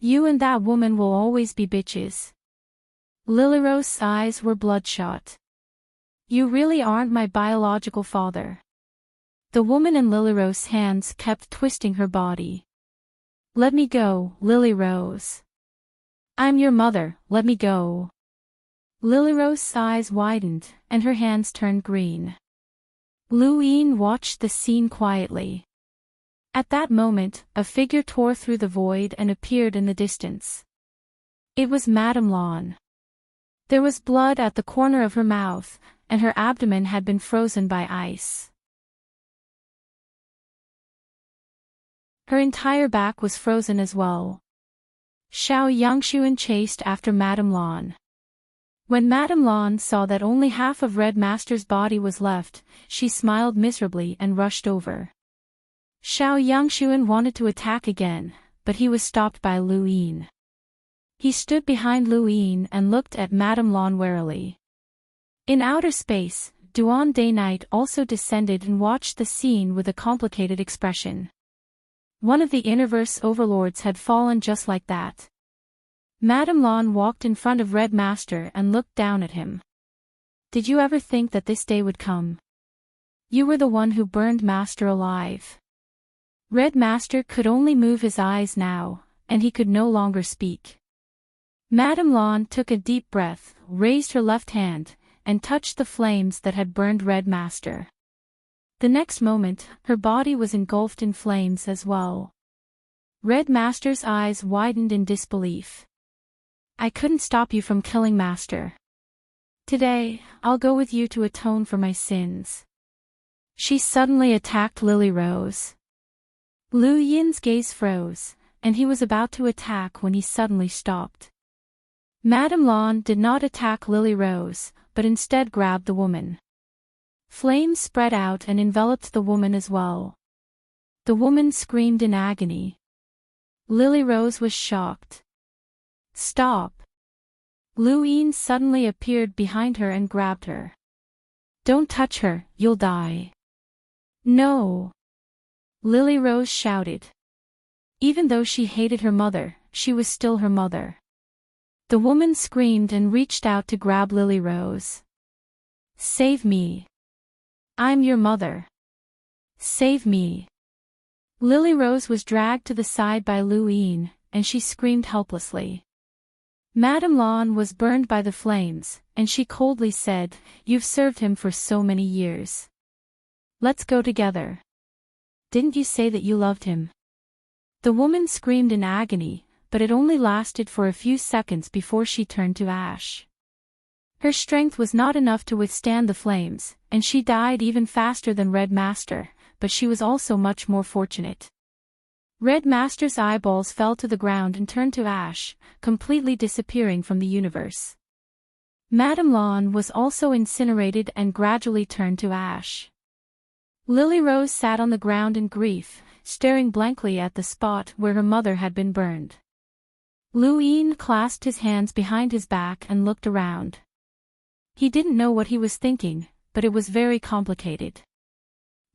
Speaker 1: You and that woman will always be bitches." Lily Rose's eyes were bloodshot. "You really aren't my biological father." The woman in Lily Rose's hands kept twisting her body. "Let me go, Lily Rose. I'm your mother, let me go." Lily Rose's eyes widened, and her hands turned green. Lu Yin watched the scene quietly. At that moment, a figure tore through the void and appeared in the distance. It was Madame Lan. There was blood at the corner of her mouth, and her abdomen had been frozen by ice. Her entire back was frozen as well. Xiao Yangshuan chased after Madame Lan. When Madame Lan saw that only half of Red Master's body was left, she smiled miserably and rushed over. Xiao Yangshuan wanted to attack again, but he was stopped by Lu Yin. He stood behind Lu Yin and looked at Madame Lan warily. In outer space, Duan Day Night also descended and watched the scene with a complicated expression. One of the Interverse overlords had fallen just like that. Madame Lan walked in front of Red Master and looked down at him. "Did you ever think that this day would come? You were the one who burned Master alive." Red Master could only move his eyes now, and he could no longer speak. Madame Lan took a deep breath, raised her left hand, and touched the flames that had burned Red Master. The next moment, her body was engulfed in flames as well. Red Master's eyes widened in disbelief. "I couldn't stop you from killing Master. Today, I'll go with you to atone for my sins." She suddenly attacked Lily Rose. Lu Yin's gaze froze, and he was about to attack when he suddenly stopped. Madame Lan did not attack Lily Rose, but instead grabbed the woman. Flames spread out and enveloped the woman as well. The woman screamed in agony. Lily Rose was shocked. "Stop!" Lu Yin suddenly appeared behind her and grabbed her. "Don't touch her, you'll die." "No!" Lily Rose shouted. Even though she hated her mother, she was still her mother. The woman screamed and reached out to grab Lily Rose. "Save me! I'm your mother. Save me!" Lily Rose was dragged to the side by Lu Yin, and she screamed helplessly. Madame Lan was burned by the flames, and she coldly said, "You've served him for so many years. Let's go together. Didn't you say that you loved him?" The woman screamed in agony, but it only lasted for a few seconds before she turned to ash. Her strength was not enough to withstand the flames, and she died even faster than Red Master, but she was also much more fortunate. Red Master's eyeballs fell to the ground and turned to ash, completely disappearing from the universe. Madame Lan was also incinerated and gradually turned to ash. Lily Rose sat on the ground in grief, staring blankly at the spot where her mother had been burned. Lu Yin clasped his hands behind his back and looked around. He didn't know what he was thinking, but it was very complicated.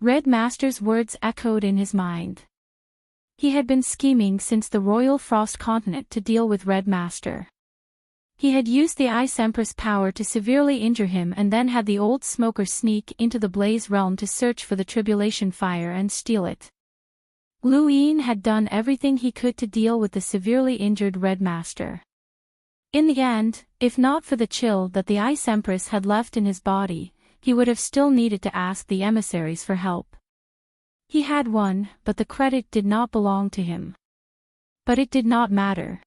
Speaker 1: Red Master's words echoed in his mind. He had been scheming since the Royal Frost Continent to deal with Red Master. He had used the Ice Empress power to severely injure him and then had the old smoker sneak into the Blaze Realm to search for the Tribulation Fire and steal it. Lu Yin had done everything he could to deal with the severely injured Red Master. In the end, if not for the chill that the Ice Empress had left in his body, he would have still needed to ask the emissaries for help. He had won, but the credit did not belong to him. But it did not matter.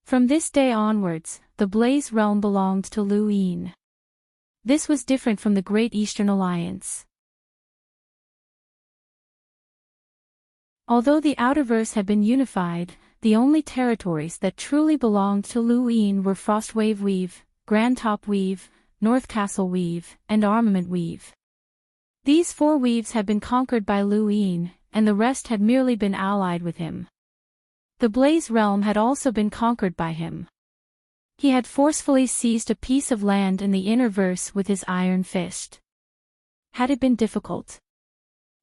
Speaker 1: From this day onwards, the Blaze Realm belonged to Lu Yin. This was different from the Great Eastern Alliance. Although the Outerverse had been unified, the only territories that truly belonged to Lu Yin were Frostwave Weave, Grand Top Weave, North Castle Weave, and Armament Weave. These 4 weaves had been conquered by Lu Yin, and the rest had merely been allied with him. The Blaze Realm had also been conquered by him. He had forcefully seized a piece of land in the inner verse with his iron fist. Had it been difficult?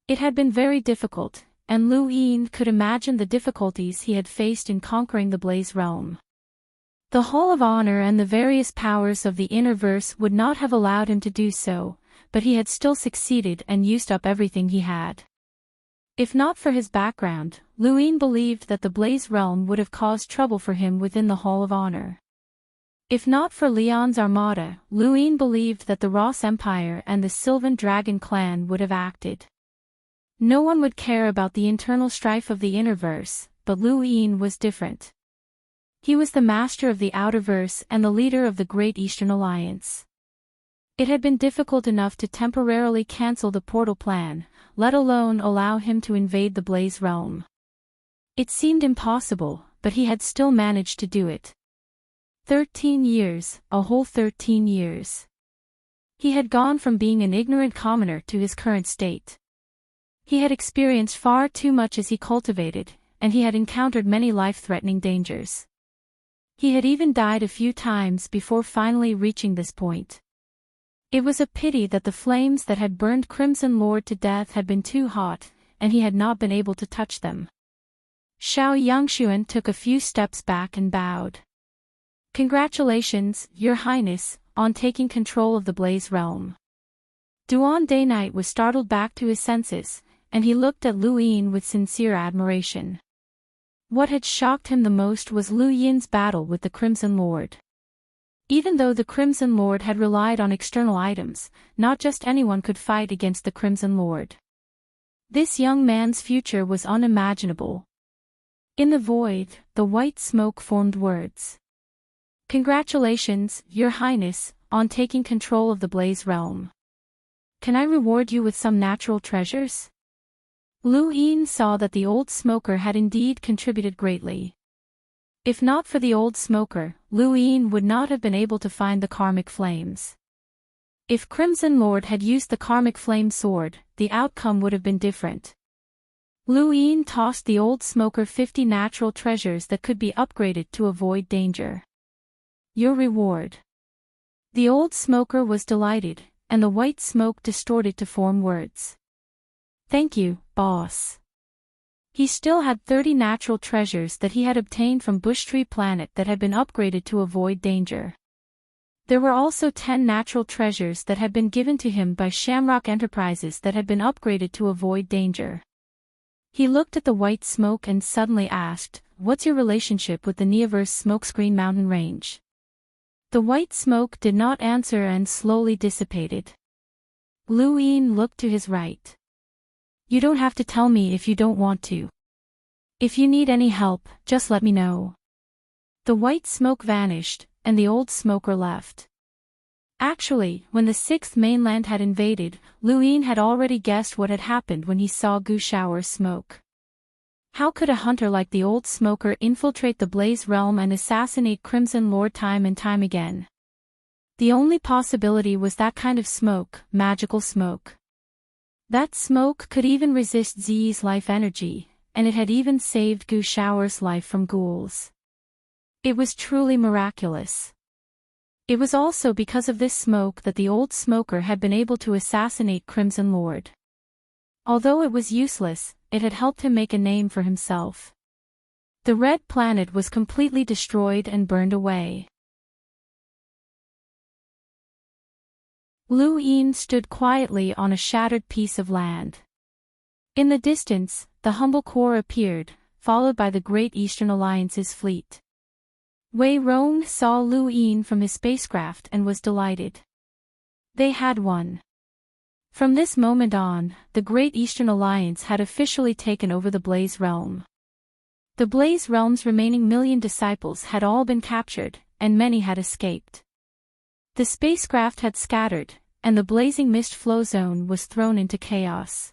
Speaker 1: It had been very difficult, and Lu Yin could imagine the difficulties he had faced in conquering the Blaze Realm. The Hall of Honor and the various powers of the inner verse would not have allowed him to do so, but he had still succeeded and used up everything he had. If not for his background, Lu Yin believed that the Blaze Realm would have caused trouble for him within the Hall of Honor. If not for Leon's armada, Lu Yin believed that the Ross Empire and the Sylvan Dragon clan would have acted. No one would care about the internal strife of the inner verse, but Lu Yin was different. He was the master of the outer verse and the leader of the Great Eastern Alliance. It had been difficult enough to temporarily cancel the portal plan, let alone allow him to invade the Blaze Realm. It seemed impossible, but he had still managed to do it. 13 years, a whole 13 years. He had gone from being an ignorant commoner to his current state. He had experienced far too much as he cultivated, and he had encountered many life-threatening dangers. He had even died a few times before finally reaching this point. It was a pity that the flames that had burned Crimson Lord to death had been too hot, and he had not been able to touch them. Xiao Yangshuan took a few steps back and bowed. "Congratulations, Your Highness, on taking control of the Blaze Realm." Duan Dayknight was startled back to his senses, and he looked at Lu Yin with sincere admiration. What had shocked him the most was Lu Yin's battle with the Crimson Lord. Even though the Crimson Lord had relied on external items, not just anyone could fight against the Crimson Lord. This young man's future was unimaginable. In the void, the white smoke formed words. "Congratulations, Your Highness, on taking control of the Blaze Realm. Can I reward you with some natural treasures?" Lu Yin saw that the old smoker had indeed contributed greatly. If not for the old smoker, Lu Yin would not have been able to find the karmic flames. If Crimson Lord had used the karmic flame sword, the outcome would have been different. Lu Yin tossed the old smoker 50 natural treasures that could be upgraded to avoid danger. "Your reward." The old smoker was delighted, and the white smoke distorted to form words. "Thank you, boss." He still had 30 natural treasures that he had obtained from Bushtree Planet that had been upgraded to avoid danger. There were also 10 natural treasures that had been given to him by Shamrock Enterprises that had been upgraded to avoid danger. He looked at the white smoke and suddenly asked, "What's your relationship with the Neoverse Smokescreen Mountain Range?" The white smoke did not answer and slowly dissipated. Lu Yin looked to his right. "You don't have to tell me if you don't want to. If you need any help, just let me know." The white smoke vanished, and the old smoker left. Actually, when the 6th mainland had invaded, Lu Yin had already guessed what had happened when he saw Gu Shower's smoke. How could a hunter like the old smoker infiltrate the Blaze Realm and assassinate Crimson Lord time and time again? The only possibility was that kind of smoke, magical smoke. That smoke could even resist Zi's life energy, and it had even saved Gu Shaoer's life from ghouls. It was truly miraculous. It was also because of this smoke that the old smoker had been able to assassinate Crimson Lord. Although it was useless, it had helped him make a name for himself. The red planet was completely destroyed and burned away. Lu Yin stood quietly on a shattered piece of land. In the distance, the humble corps appeared, followed by the Great Eastern Alliance's fleet. Wei Rong saw Lu Yin from his spacecraft and was delighted. They had won. From this moment on, the Great Eastern Alliance had officially taken over the Blaze Realm. The Blaze Realm's remaining million disciples had all been captured, and many had escaped. The spacecraft had scattered, and the blazing mist flow zone was thrown into chaos.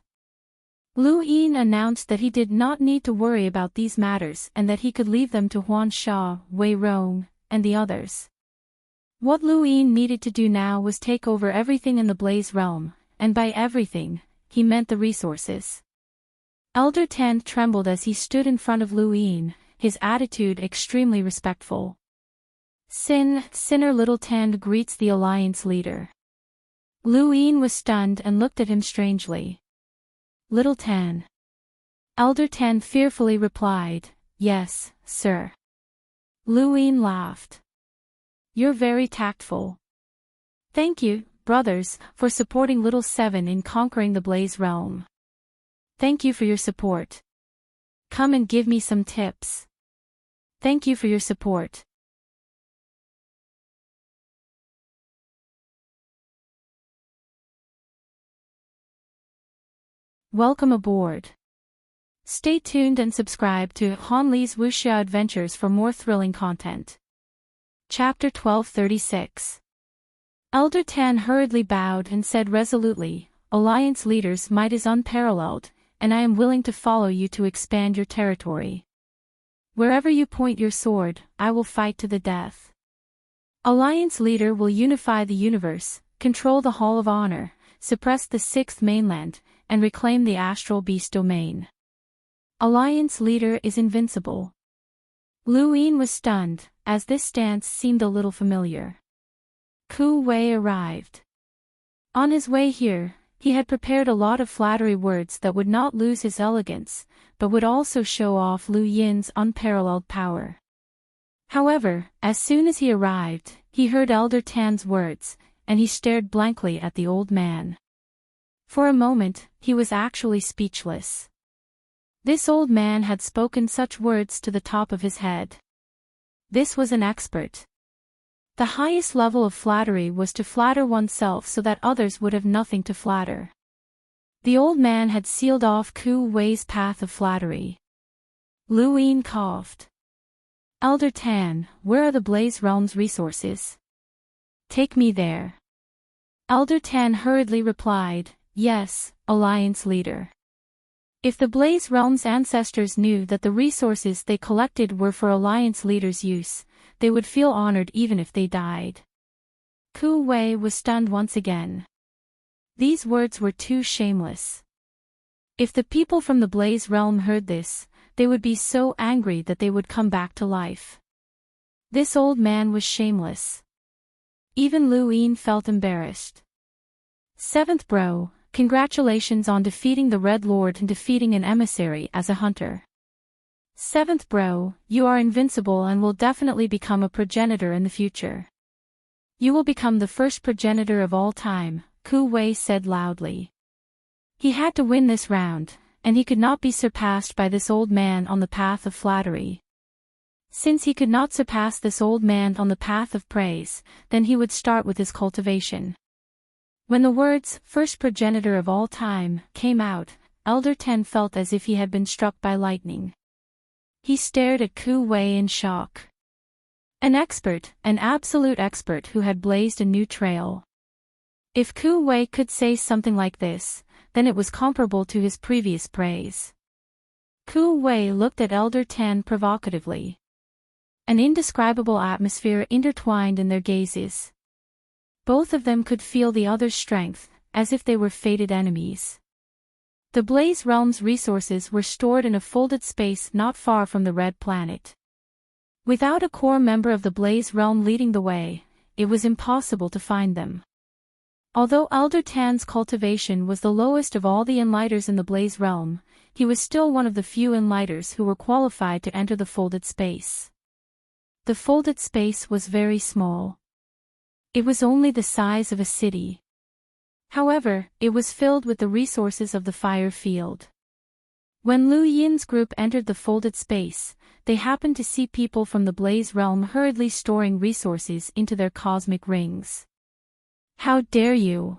Speaker 1: Lu Yin announced that he did not need to worry about these matters and that he could leave them to Huan Sha, Wei Rong, and the others. What Lu Yin needed to do now was take over everything in the Blaze Realm, and by everything, he meant the resources. Elder Tan trembled as he stood in front of Lu Yin, his attitude extremely respectful. Sinner Little Tan greets the Alliance leader. Lu Yin was stunned and looked at him strangely. Little Tan. Elder Tan fearfully replied, "Yes, sir." Lu Yin laughed. "You're very tactful. Thank you, brothers, for supporting Little Seven in conquering the Blaze Realm. Thank you for your support. Come and give me some tips. Thank you for your support." Welcome aboard. Stay tuned and subscribe to Han Li's Wuxia Adventures for more thrilling content. Chapter 1236. Elder Tan hurriedly bowed and said resolutely, "Alliance leaders' might is unparalleled, and I am willing to follow you to expand your territory. Wherever you point your sword, I will fight to the death. Alliance leader will unify the universe, control the Hall of Honor, suppress the Sixth Mainland, and reclaim the Astral Beast domain. Alliance leader is invincible." Lu Yin was stunned, as this stance seemed a little familiar. Ku Wei arrived. On his way here, he had prepared a lot of flattery words that would not lose his elegance, but would also show off Lu Yin's unparalleled power. However, as soon as he arrived, he heard Elder Tan's words, and he stared blankly at the old man. For a moment, he was actually speechless. This old man had spoken such words to the top of his head. This was an expert. The highest level of flattery was to flatter oneself so that others would have nothing to flatter. The old man had sealed off Ku Wei's path of flattery. Lu Yin coughed. "Elder Tan, where are the Blaze Realm's resources? Take me there." Elder Tan hurriedly replied, "Yes, Alliance leader." If the Blaze Realm's ancestors knew that the resources they collected were for Alliance leaders' use, they would feel honored even if they died. Ku Wei was stunned once again. These words were too shameless. If the people from the Blaze Realm heard this, they would be so angry that they would come back to life. This old man was shameless. Even Lu Yin felt embarrassed. "Seventh bro, congratulations on defeating the Red Lord and defeating an emissary as a hunter. Seventh bro, you are invincible and will definitely become a progenitor in the future. You will become the first progenitor of all time," Ku Wei said loudly. He had to win this round, and he could not be surpassed by this old man on the path of flattery. Since he could not surpass this old man on the path of praise, then he would start with his cultivation. When the words, "first progenitor of all time," came out, Elder Ten felt as if he had been struck by lightning. He stared at Ku Wei in shock. An expert, an absolute expert who had blazed a new trail. If Ku Wei could say something like this, then it was comparable to his previous praise. Ku Wei looked at Elder Ten provocatively. An indescribable atmosphere intertwined in their gazes. Both of them could feel the other's strength, as if they were fated enemies. The Blaze Realm's resources were stored in a folded space not far from the Red Planet. Without a core member of the Blaze Realm leading the way, it was impossible to find them. Although Elder Tan's cultivation was the lowest of all the Enlighters in the Blaze Realm, he was still one of the few Enlighters who were qualified to enter the folded space. The folded space was very small. It was only the size of a city. However, it was filled with the resources of the fire field. When Lu Yin's group entered the folded space, they happened to see people from the Blaze Realm hurriedly storing resources into their cosmic rings. How dare you!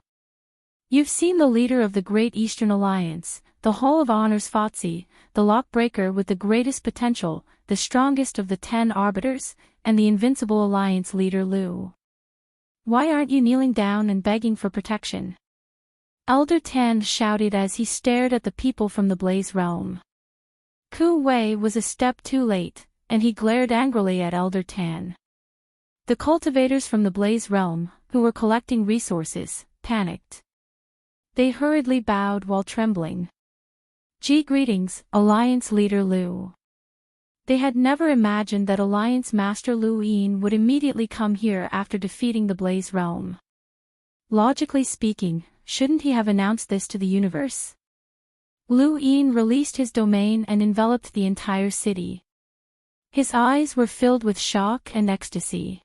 Speaker 1: You've seen the leader of the Great Eastern Alliance, the Hall of Honor's Fatsi, the Lockbreaker with the greatest potential, the strongest of the 10 Arbiters, and the Invincible Alliance leader Lu. Why aren't you kneeling down and begging for protection? Elder Tan shouted as he stared at the people from the Blaze Realm. Ku Wei was a step too late, and he glared angrily at Elder Tan. The cultivators from the Blaze Realm, who were collecting resources, panicked. They hurriedly bowed while trembling. Greetings, Alliance leader Lu. They had never imagined that Alliance Master Lu Yin would immediately come here after defeating the Blaze Realm. Logically speaking, shouldn't he have announced this to the universe? Lu Yin released his domain and enveloped the entire city. His eyes were filled with shock and ecstasy.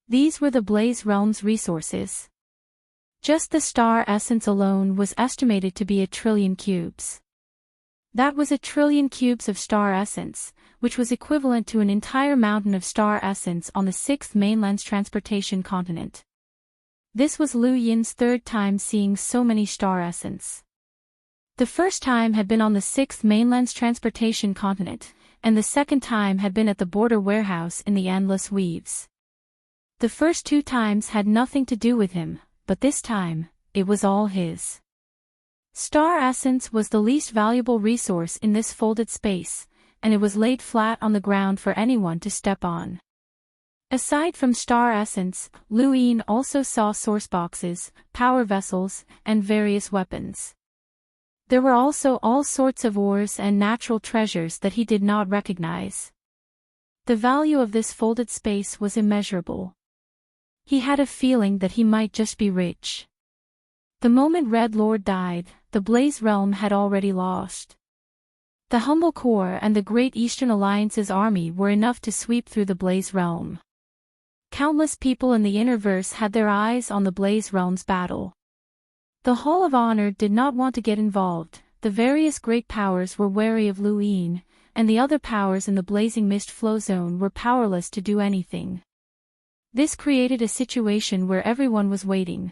Speaker 1: These were the Blaze Realm's resources. Just the star essence alone was estimated to be 1 trillion cubes. That was 1 trillion cubes of star essence, which was equivalent to an entire mountain of star essence on the 6th mainland's transportation continent. This was Lu Yin's 3rd time seeing so many star essence. The first time had been on the 6th mainland's transportation continent, and the second time had been at the border warehouse in the Endless Weaves. The first 2 times had nothing to do with him, but this time, it was all his. Star essence was the least valuable resource in this folded space, and it was laid flat on the ground for anyone to step on. Aside from star essence, Lu Yin also saw source boxes, power vessels, and various weapons. There were also all sorts of ores and natural treasures that he did not recognize. The value of this folded space was immeasurable. He had a feeling that he might just be rich. The moment Red Lord died, the Blaze Realm had already lost. The Humble Corps and the Great Eastern Alliance's army were enough to sweep through the Blaze Realm. Countless people in the Innerverse had their eyes on the Blaze Realm's battle. The Hall of Honor did not want to get involved. The various great powers were wary of Lu Yin, and the other powers in the Blazing Mist Flow Zone were powerless to do anything. This created a situation where everyone was waiting.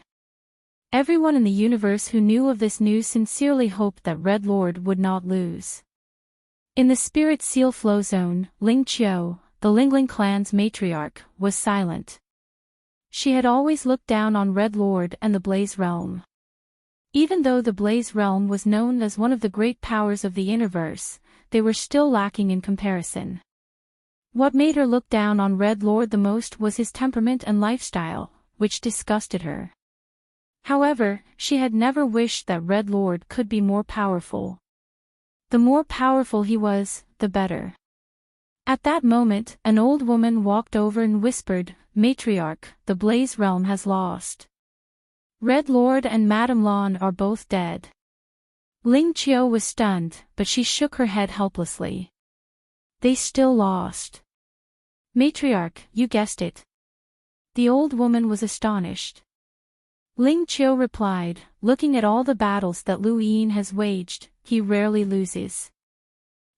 Speaker 1: Everyone in the universe who knew of this news sincerely hoped that Red Lord would not lose. In the Spirit Seal Flow Zone, Ling Qiu, the Lingling clan's matriarch, was silent. She had always looked down on Red Lord and the Blaze Realm. Even though the Blaze Realm was known as one of the great powers of the Innerverse, they were still lacking in comparison. What made her look down on Red Lord the most was his temperament and lifestyle, which disgusted her. However, she had never wished that Red Lord could be more powerful. The more powerful he was, the better. At that moment, an old woman walked over and whispered, "Matriarch, the Blaze Realm has lost. Red Lord and Madame Lan are both dead." Ling Qiu was stunned, but she shook her head helplessly. They still lost. Matriarch, you guessed it. The old woman was astonished. Ling Qiu replied, looking at all the battles that Lu Yin has waged, he rarely loses.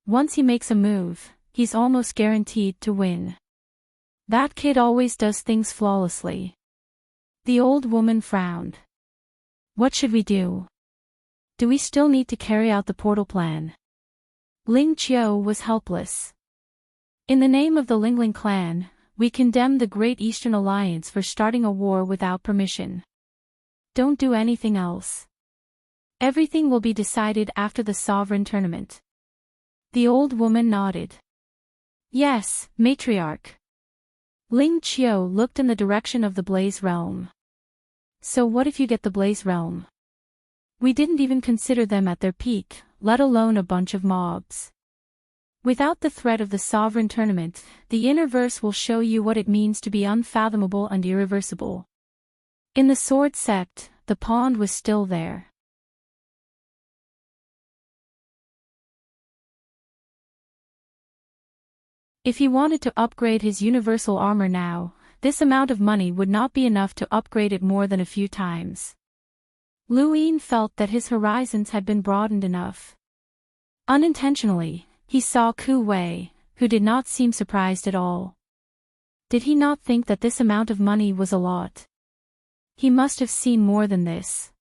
Speaker 1: Once he makes a move, he's almost guaranteed to win. That kid always does things flawlessly. The old woman frowned. What should we do? Do we still need to carry out the portal plan? Ling Qiu was helpless. In the name of the Lingling clan, we condemn the Great Eastern Alliance for starting a war without permission. Don't do anything else. Everything will be decided after the sovereign tournament. The old woman nodded. Yes, matriarch. Ling Qiu looked in the direction of the Blaze Realm. So what if you get the Blaze Realm? We didn't even consider them at their peak, let alone a bunch of mobs. Without the threat of the Sovereign Tournament, the Innerverse will show you what it means to be unfathomable and irreversible. In the Sword Sect, the pond was still there. If he wanted to upgrade his universal armor now, this amount of money would not be enough to upgrade it more than a few times. Luin felt that his horizons had been broadened enough. Unintentionally, he saw Ku Wei, who did not seem surprised at all. Did he not think that this amount of money was a lot? He must have seen more than this.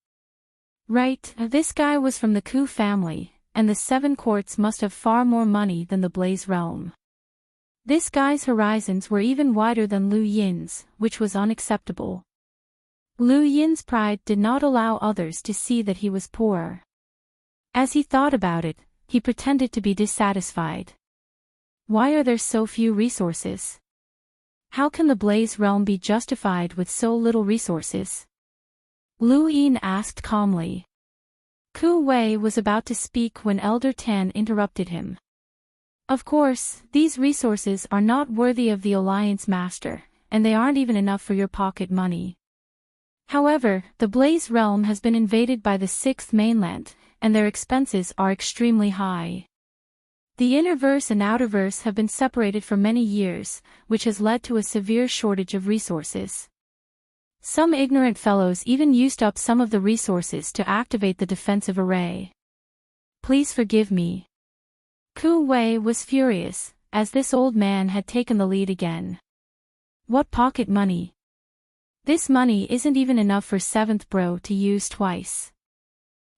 Speaker 1: Right, this guy was from the Ku family, and the Seven Courts must have far more money than the Blaze Realm. This guy's horizons were even wider than Lu Yin's, which was unacceptable. Lu Yin's pride did not allow others to see that he was poor. As he thought about it, he pretended to be dissatisfied. Why are there so few resources? How can the Blaze Realm be justified with so little resources? Lu Yin asked calmly. Ku Wei was about to speak when Elder Tan interrupted him. Of course, these resources are not worthy of the Alliance Master, and they aren't even enough for your pocket money. However, the Blaze Realm has been invaded by the Sixth Mainland, and their expenses are extremely high. The Innerverse and Outerverse have been separated for many years, which has led to a severe shortage of resources. Some ignorant fellows even used up some of the resources to activate the defensive array. Please forgive me. Ku Wei was furious, as this old man had taken the lead again. What pocket money? This money isn't even enough for Seventh Bro to use twice.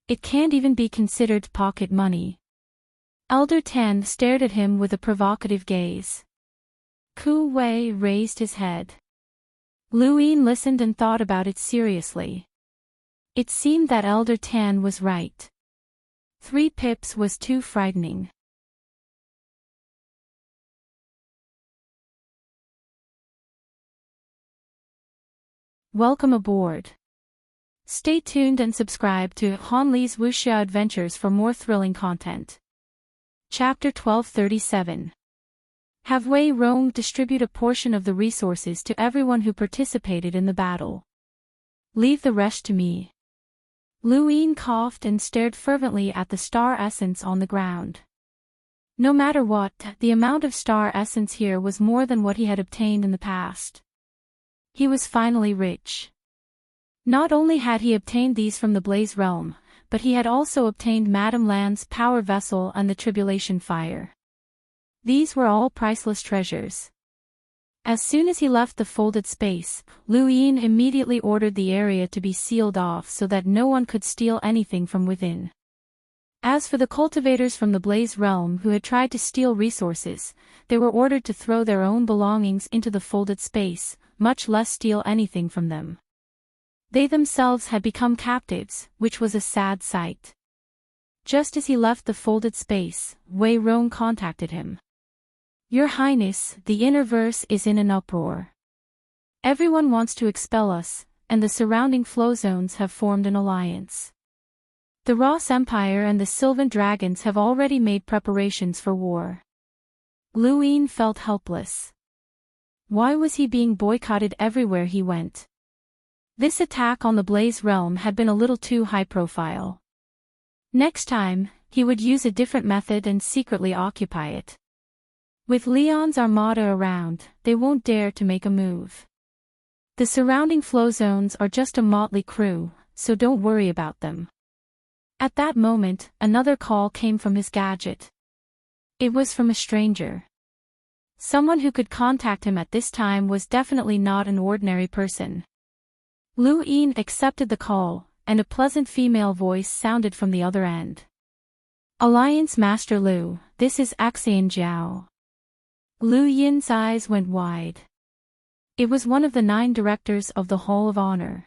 Speaker 1: It can't even be considered pocket money. Elder Tan stared at him with a provocative gaze. Ku Wei raised his head. Luin listened and thought about it seriously. It seemed that Elder Tan was right. 3 pips was too frightening. Welcome aboard. Stay tuned and subscribe to Hanli's Wuxia Adventures for more thrilling content. Chapter 1237. Have Wei Rong distribute a portion of the resources to everyone who participated in the battle. Leave the rest to me. Luin coughed and stared fervently at the star essence on the ground. No matter what, the amount of star essence here was more than what he had obtained in the past. He was finally rich. Not only had he obtained these from the Blaze Realm, but he had also obtained Madame Lan's power vessel and the Tribulation Fire. These were all priceless treasures. As soon as he left the folded space, Lu Yin immediately ordered the area to be sealed off so that no one could steal anything from within. As for the cultivators from the Blaze Realm who had tried to steal resources, they were ordered to throw their own belongings into the folded space, much less steal anything from them. They themselves had become captives, which was a sad sight. Just as he left the folded space, Wei Rong contacted him. Your Highness, the Innerverse is in an uproar. Everyone wants to expel us, and the surrounding flow zones have formed an alliance. The Ross Empire and the Sylvan Dragons have already made preparations for war. Luin felt helpless. Why was he being boycotted everywhere he went? This attack on the Blaze Realm had been a little too high profile. Next time, he would use a different method and secretly occupy it. With Leon's armada around, they won't dare to make a move. The surrounding flow zones are just a motley crew, so don't worry about them. At that moment, another call came from his gadget. It was from a stranger. Someone who could contact him at this time was definitely not an ordinary person. Lu Yin accepted the call, and a pleasant female voice sounded from the other end. Alliance Master Lu, this is Axian Jiao. Lu Yin's eyes went wide. It was one of the 9 directors of the Hall of Honor.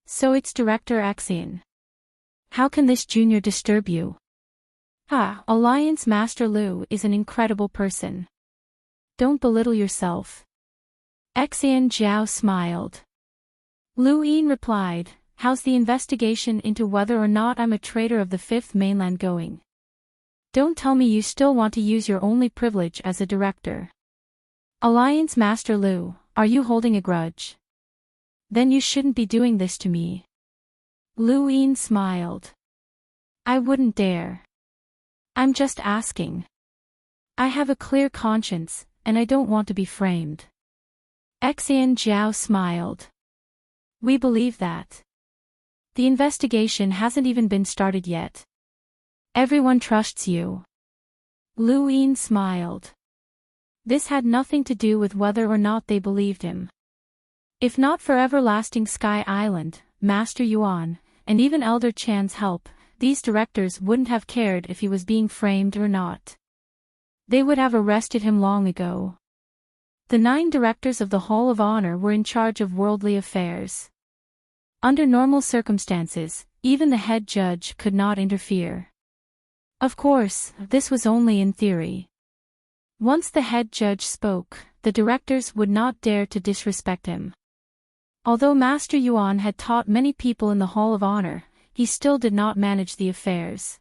Speaker 1: So it's Director Axian. How can this junior disturb you? Alliance Master Lu is an incredible person. Don't belittle yourself. Axian Jiao smiled. Lu Yin replied, "How's the investigation into whether or not I'm a traitor of the fifth mainland going? Don't tell me you still want to use your only privilege as a director. Alliance Master Lu, are you holding a grudge? Then you shouldn't be doing this to me." Lu Yin smiled. "I wouldn't dare. I'm just asking. I have a clear conscience, and I don't want to be framed." Xian Jiao smiled. "We believe that. The investigation hasn't even been started yet. Everyone trusts you." Lu Yin smiled. This had nothing to do with whether or not they believed him. If not for Everlasting Sky Island, Master Yuan, and even Elder Chan's help, these directors wouldn't have cared if he was being framed or not. They would have arrested him long ago. The 9 directors of the Hall of Honor were in charge of worldly affairs. Under normal circumstances, even the head judge could not interfere. Of course, this was only in theory. Once the head judge spoke, the directors would not dare to disrespect him. Although Master Yuan had taught many people in the Hall of Honor, he still did not manage the affairs.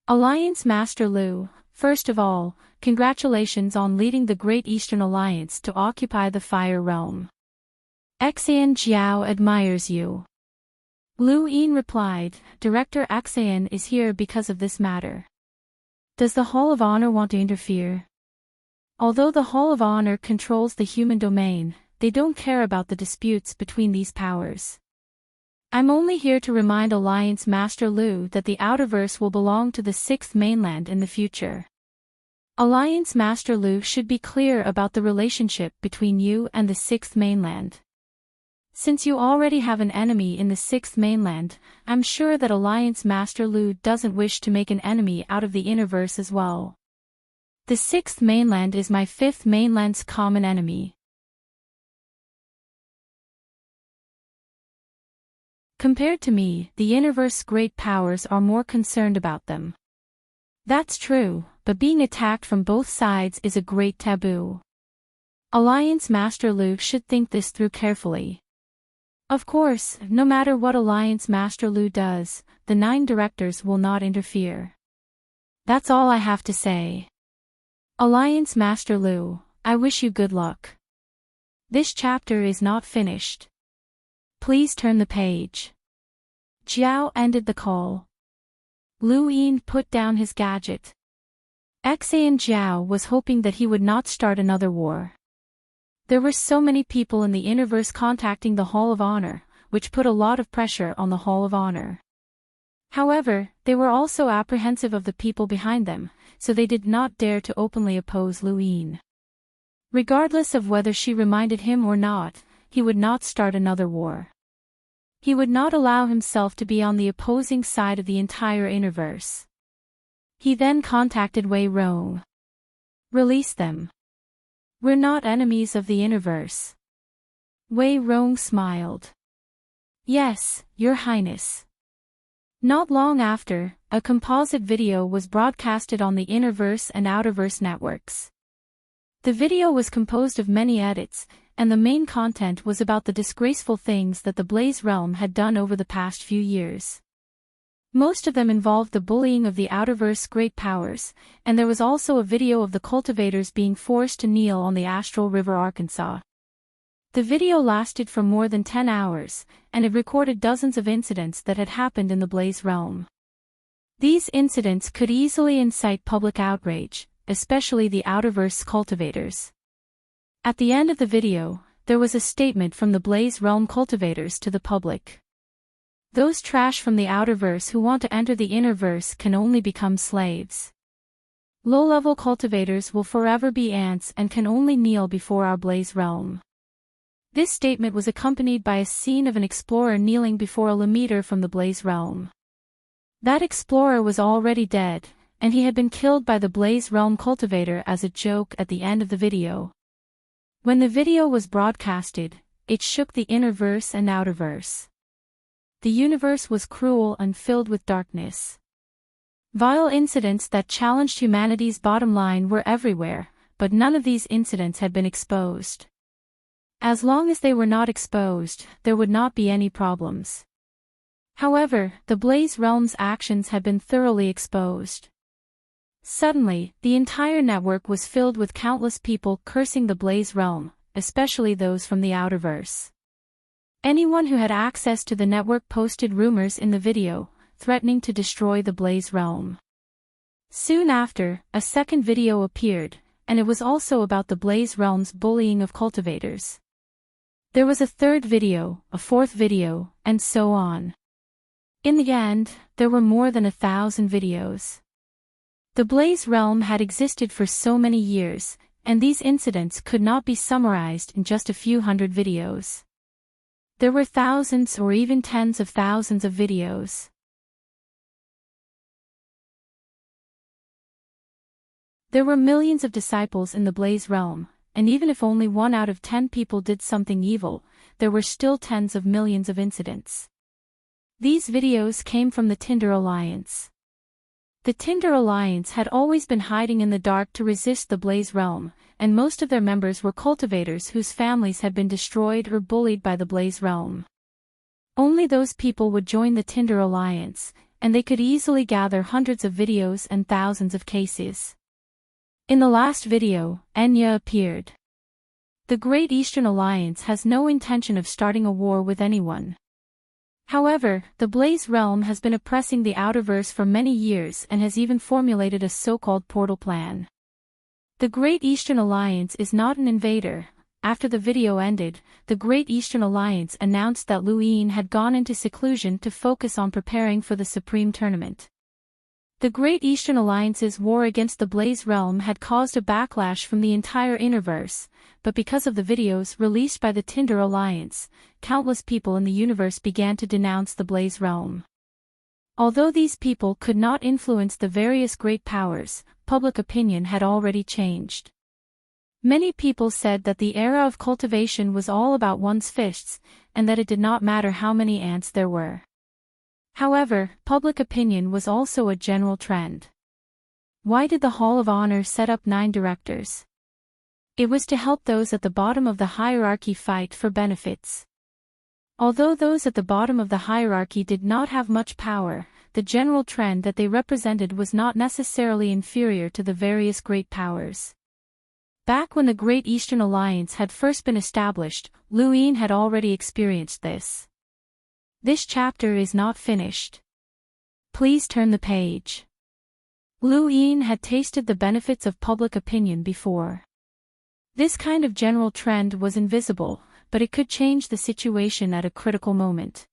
Speaker 1: Alliance Master Lu, first of all, congratulations on leading the Great Eastern Alliance to occupy the Fire Realm. Xian Jiao admires you. Lu Yin replied, "Director Xian is here because of this matter. Does the Hall of Honor want to interfere?" Although the Hall of Honor controls the human domain, they don't care about the disputes between these powers. I'm only here to remind Alliance Master Lu that the Outerverse will belong to the 6th mainland in the future. Alliance Master Lu should be clear about the relationship between you and the 6th mainland. Since you already have an enemy in the 6th mainland, I'm sure that Alliance Master Lu doesn't wish to make an enemy out of the Innerverse as well. The 6th mainland is my 5th mainland's common enemy. Compared to me, the Innerverse's great powers are more concerned about them. That's true, but being attacked from both sides is a great taboo. Alliance Master Lu should think this through carefully. Of course, no matter what Alliance Master Lu does, the 9 directors will not interfere. That's all I have to say. Alliance Master Lu, I wish you good luck. This chapter is not finished. Please turn the page. Jiao ended the call. Lu Yin put down his gadget. Xian Jiao was hoping that he would not start another war. There were so many people in the Innerverse contacting the Hall of Honor, which put a lot of pressure on the Hall of Honor. However, they were also apprehensive of the people behind them, so they did not dare to openly oppose Lu Yin. Regardless of whether she reminded him or not, he would not start another war. He would not allow himself to be on the opposing side of the entire Innerverse. He then contacted Wei Rong. "Release them. We're not enemies of the Innerverse." Wei Rong smiled. "Yes, Your Highness." Not long after, a composite video was broadcasted on the Innerverse and Outerverse networks. The video was composed of many edits, and the main content was about the disgraceful things that the Blaze Realm had done over the past few years. Most of them involved the bullying of the Outerverse great powers, and there was also a video of the cultivators being forced to kneel on the Astral River Arkansas. The video lasted for more than 10 hours, and it recorded dozens of incidents that had happened in the Blaze Realm. These incidents could easily incite public outrage, especially the Outerverse cultivators. At the end of the video, there was a statement from the Blaze Realm cultivators to the public. "Those trash from the Outerverse who want to enter the Innerverse can only become slaves. Low-level cultivators will forever be ants and can only kneel before our Blaze Realm." This statement was accompanied by a scene of an explorer kneeling before a Lameter from the Blaze Realm. That explorer was already dead, and he had been killed by the Blaze Realm cultivator as a joke at the end of the video. When the video was broadcasted, it shook the Innerverse and Outerverse. The universe was cruel and filled with darkness. Vile incidents that challenged humanity's bottom line were everywhere, but none of these incidents had been exposed. As long as they were not exposed, there would not be any problems. However, the Blaze Realm's actions had been thoroughly exposed. Suddenly, the entire network was filled with countless people cursing the Blaze Realm, especially those from the Outerverse. Anyone who had access to the network posted rumors in the video, threatening to destroy the Blaze Realm. Soon after, a second video appeared, and it was also about the Blaze Realm's bullying of cultivators. There was a third video, a fourth video, and so on. In the end, there were more than 1,000 videos. The Blaze Realm had existed for so many years, and these incidents could not be summarized in just a few hundred videos. There were thousands or even tens of thousands of videos. There were millions of disciples in the Blaze Realm, and even if only 1 out of 10 people did something evil, there were still tens of millions of incidents. These videos came from the Tinder Alliance. The Tinder Alliance had always been hiding in the dark to resist the Blaze Realm, and most of their members were cultivators whose families had been destroyed or bullied by the Blaze Realm. Only those people would join the Tinder Alliance, and they could easily gather hundreds of videos and thousands of cases. In the last video, Enya appeared. The Great Eastern Alliance has no intention of starting a war with anyone. However, the Blaze Realm has been oppressing the Outerverse for many years and has even formulated a so-called portal plan. The Great Eastern Alliance is not an invader. After the video ended, the Great Eastern Alliance announced that Luin had gone into seclusion to focus on preparing for the Supreme Tournament. The Great Eastern Alliance's war against the Blaze Realm had caused a backlash from the entire Interverse, but because of the videos released by the Tinder Alliance, countless people in the universe began to denounce the Blaze Realm. Although these people could not influence the various great powers, public opinion had already changed. Many people said that the era of cultivation was all about one's fists, and that it did not matter how many ants there were. However, public opinion was also a general trend. Why did the Hall of Honor set up 9 directors? It was to help those at the bottom of the hierarchy fight for benefits. Although those at the bottom of the hierarchy did not have much power, the general trend that they represented was not necessarily inferior to the various great powers. Back when the Great Eastern Alliance had first been established, Luin had already experienced this. This chapter is not finished. Please turn the page. Luin had tasted the benefits of public opinion before. This kind of general trend was invisible, but it could change the situation at a critical moment.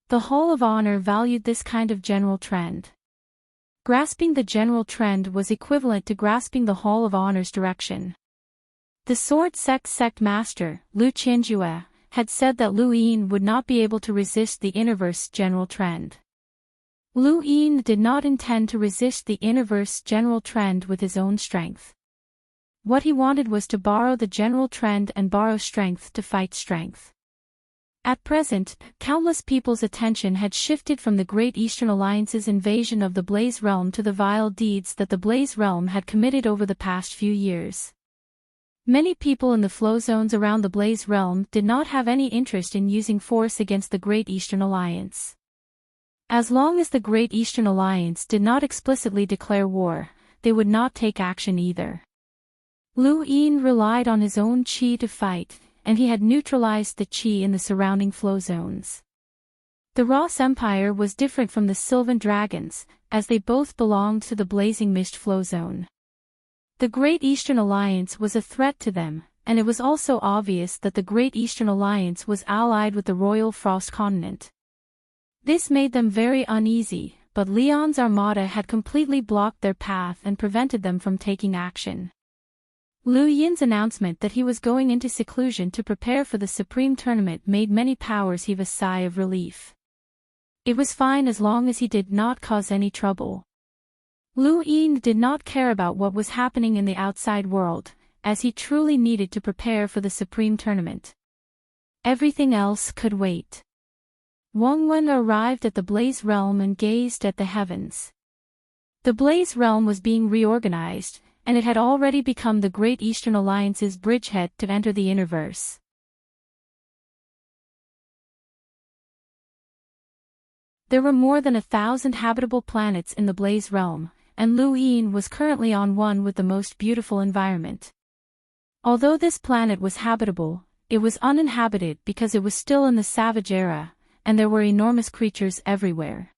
Speaker 1: The Hall of Honor valued this kind of general trend. Grasping the general trend was equivalent to grasping the Hall of Honor's direction. The Sword Sect Master, Lu Qianjue, had said that Luin would not be able to resist the Interverse general trend. Luin did not intend to resist the Interverse general trend with his own strength. What he wanted was to borrow the general trend and borrow strength to fight strength. At present, countless people's attention had shifted from the Great Eastern Alliance's invasion of the Blaze Realm to the vile deeds that the Blaze Realm had committed over the past few years. Many people in the flow zones around the Blaze Realm did not have any interest in using force against the Great Eastern Alliance. As long as the Great Eastern Alliance did not explicitly declare war, they would not take action either. Luin relied on his own qi to fight, and he had neutralized the qi in the surrounding flow zones. The Ross Empire was different from the Sylvan Dragons, as they both belonged to the Blazing Mist flow zone. The Great Eastern Alliance was a threat to them, and it was also obvious that the Great Eastern Alliance was allied with the Royal Frost Continent. This made them very uneasy, but Leon's armada had completely blocked their path and prevented them from taking action. Lu Yin's announcement that he was going into seclusion to prepare for the Supreme Tournament made many powers heave a sigh of relief. It was fine as long as he did not cause any trouble. Lu Yin did not care about what was happening in the outside world, as he truly needed to prepare for the Supreme Tournament. Everything else could wait. Wang Wen arrived at the Blaze Realm and gazed at the heavens. The Blaze Realm was being reorganized, and it had already become the Great Eastern Alliance's bridgehead to enter the Interverse. There were more than 1,000 habitable planets in the Blaze realm, and Lu Yin was currently on one with the most beautiful environment. Although this planet was habitable, it was uninhabited because it was still in the Savage Era, and there were enormous creatures everywhere.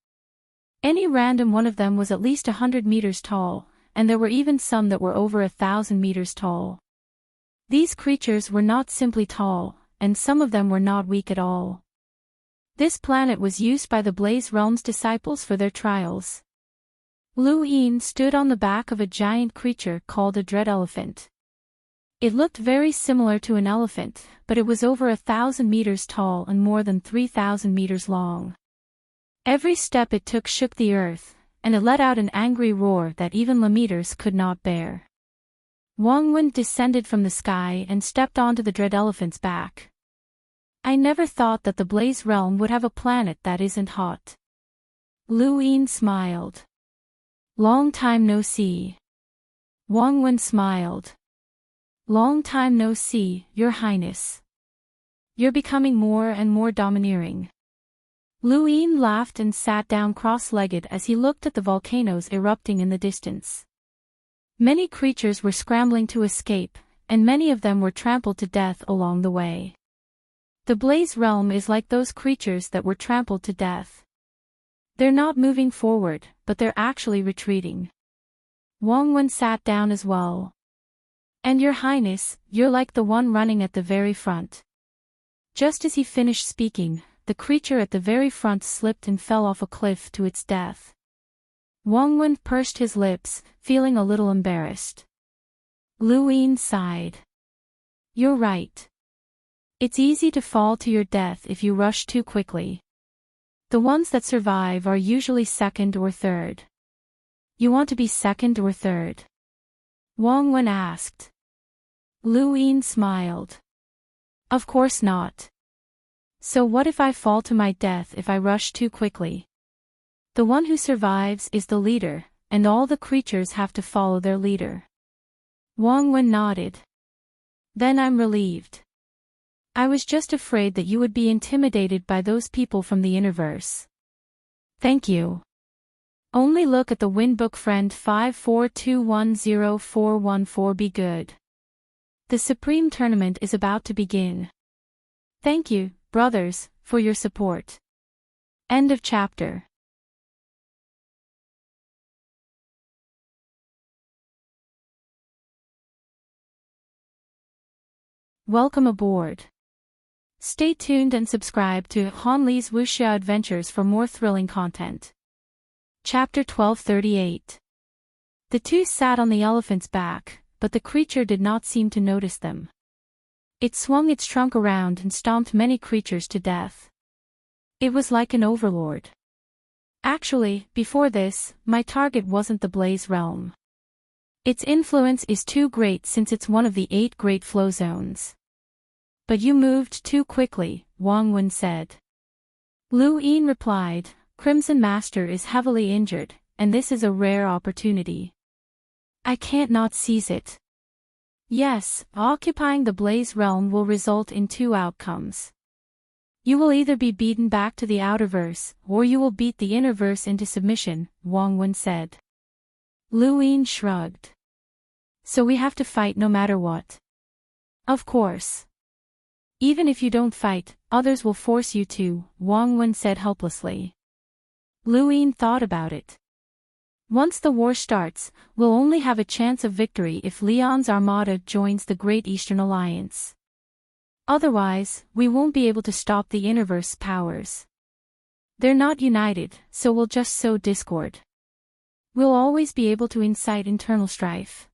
Speaker 1: Any random one of them was at least 100 meters tall, and there were even some that were over 1,000 meters tall. These creatures were not simply tall, and some of them were not weak at all. This planet was used by the Blaze Realm's disciples for their trials. Lu Yin stood on the back of a giant creature called a dread elephant. It looked very similar to an elephant, but it was over 1,000 meters tall and more than 3,000 meters long. Every step it took shook the earth, and it let out an angry roar that even Lemeters could not bear. Wang Wen descended from the sky and stepped onto the dread elephant's back. I never thought that the Blaze realm would have a planet that isn't hot. Lu Yin smiled. Long time no see. Wang Wen smiled. Long time no see, Your Highness. You're becoming more and more domineering. Lu Yin laughed and sat down cross-legged as he looked at the volcanoes erupting in the distance. Many creatures were scrambling to escape, and many of them were trampled to death along the way. The Blaze realm is like those creatures that were trampled to death. They're not moving forward, but they're actually retreating. Wang Wen sat down as well. And Your Highness, you're like the one running at the very front. Just as he finished speaking, the creature at the very front slipped and fell off a cliff to its death. Wang Wen pursed his lips, feeling a little embarrassed. Lu Yin sighed. You're right. It's easy to fall to your death if you rush too quickly. The ones that survive are usually second or third. You want to be second or third? Wang Wen asked. Lu Yin smiled. Of course not. So what if I fall to my death if I rush too quickly? The one who survives is the leader, and all the creatures have to follow their leader. Wang Wen nodded. Then I'm relieved. I was just afraid that you would be intimidated by those people from the universe. Thank you. Only look at the Winbook friend 542104114. Be good. The Supreme Tournament is about to begin. Thank you, brothers, for your support. End of chapter. Welcome aboard. Stay tuned and subscribe to Han Li's Wuxia Adventures for more thrilling content. Chapter 1238. The two sat on the elephant's back, but the creature did not seem to notice them. It swung its trunk around and stomped many creatures to death. It was like an overlord. Actually, before this, my target wasn't the Blaze realm. Its influence is too great since it's one of the 8 great flow zones. But you moved too quickly, Wang Wen said. Lu Yin replied, Crimson Master is heavily injured, and this is a rare opportunity. I can't not seize it. Yes, occupying the Blaze realm will result in 2 outcomes. You will either be beaten back to the outerverse, or you will beat the innerverse into submission, Wang Wen said. Lu Yin shrugged. So we have to fight no matter what. Of course. Even if you don't fight, others will force you to, Wang Wen said helplessly. Lu Yin thought about it. Once the war starts, we'll only have a chance of victory if Leon's armada joins the Great Eastern Alliance. Otherwise, we won't be able to stop the Innerverse powers. They're not united, so we'll just sow discord. We'll always be able to incite internal strife.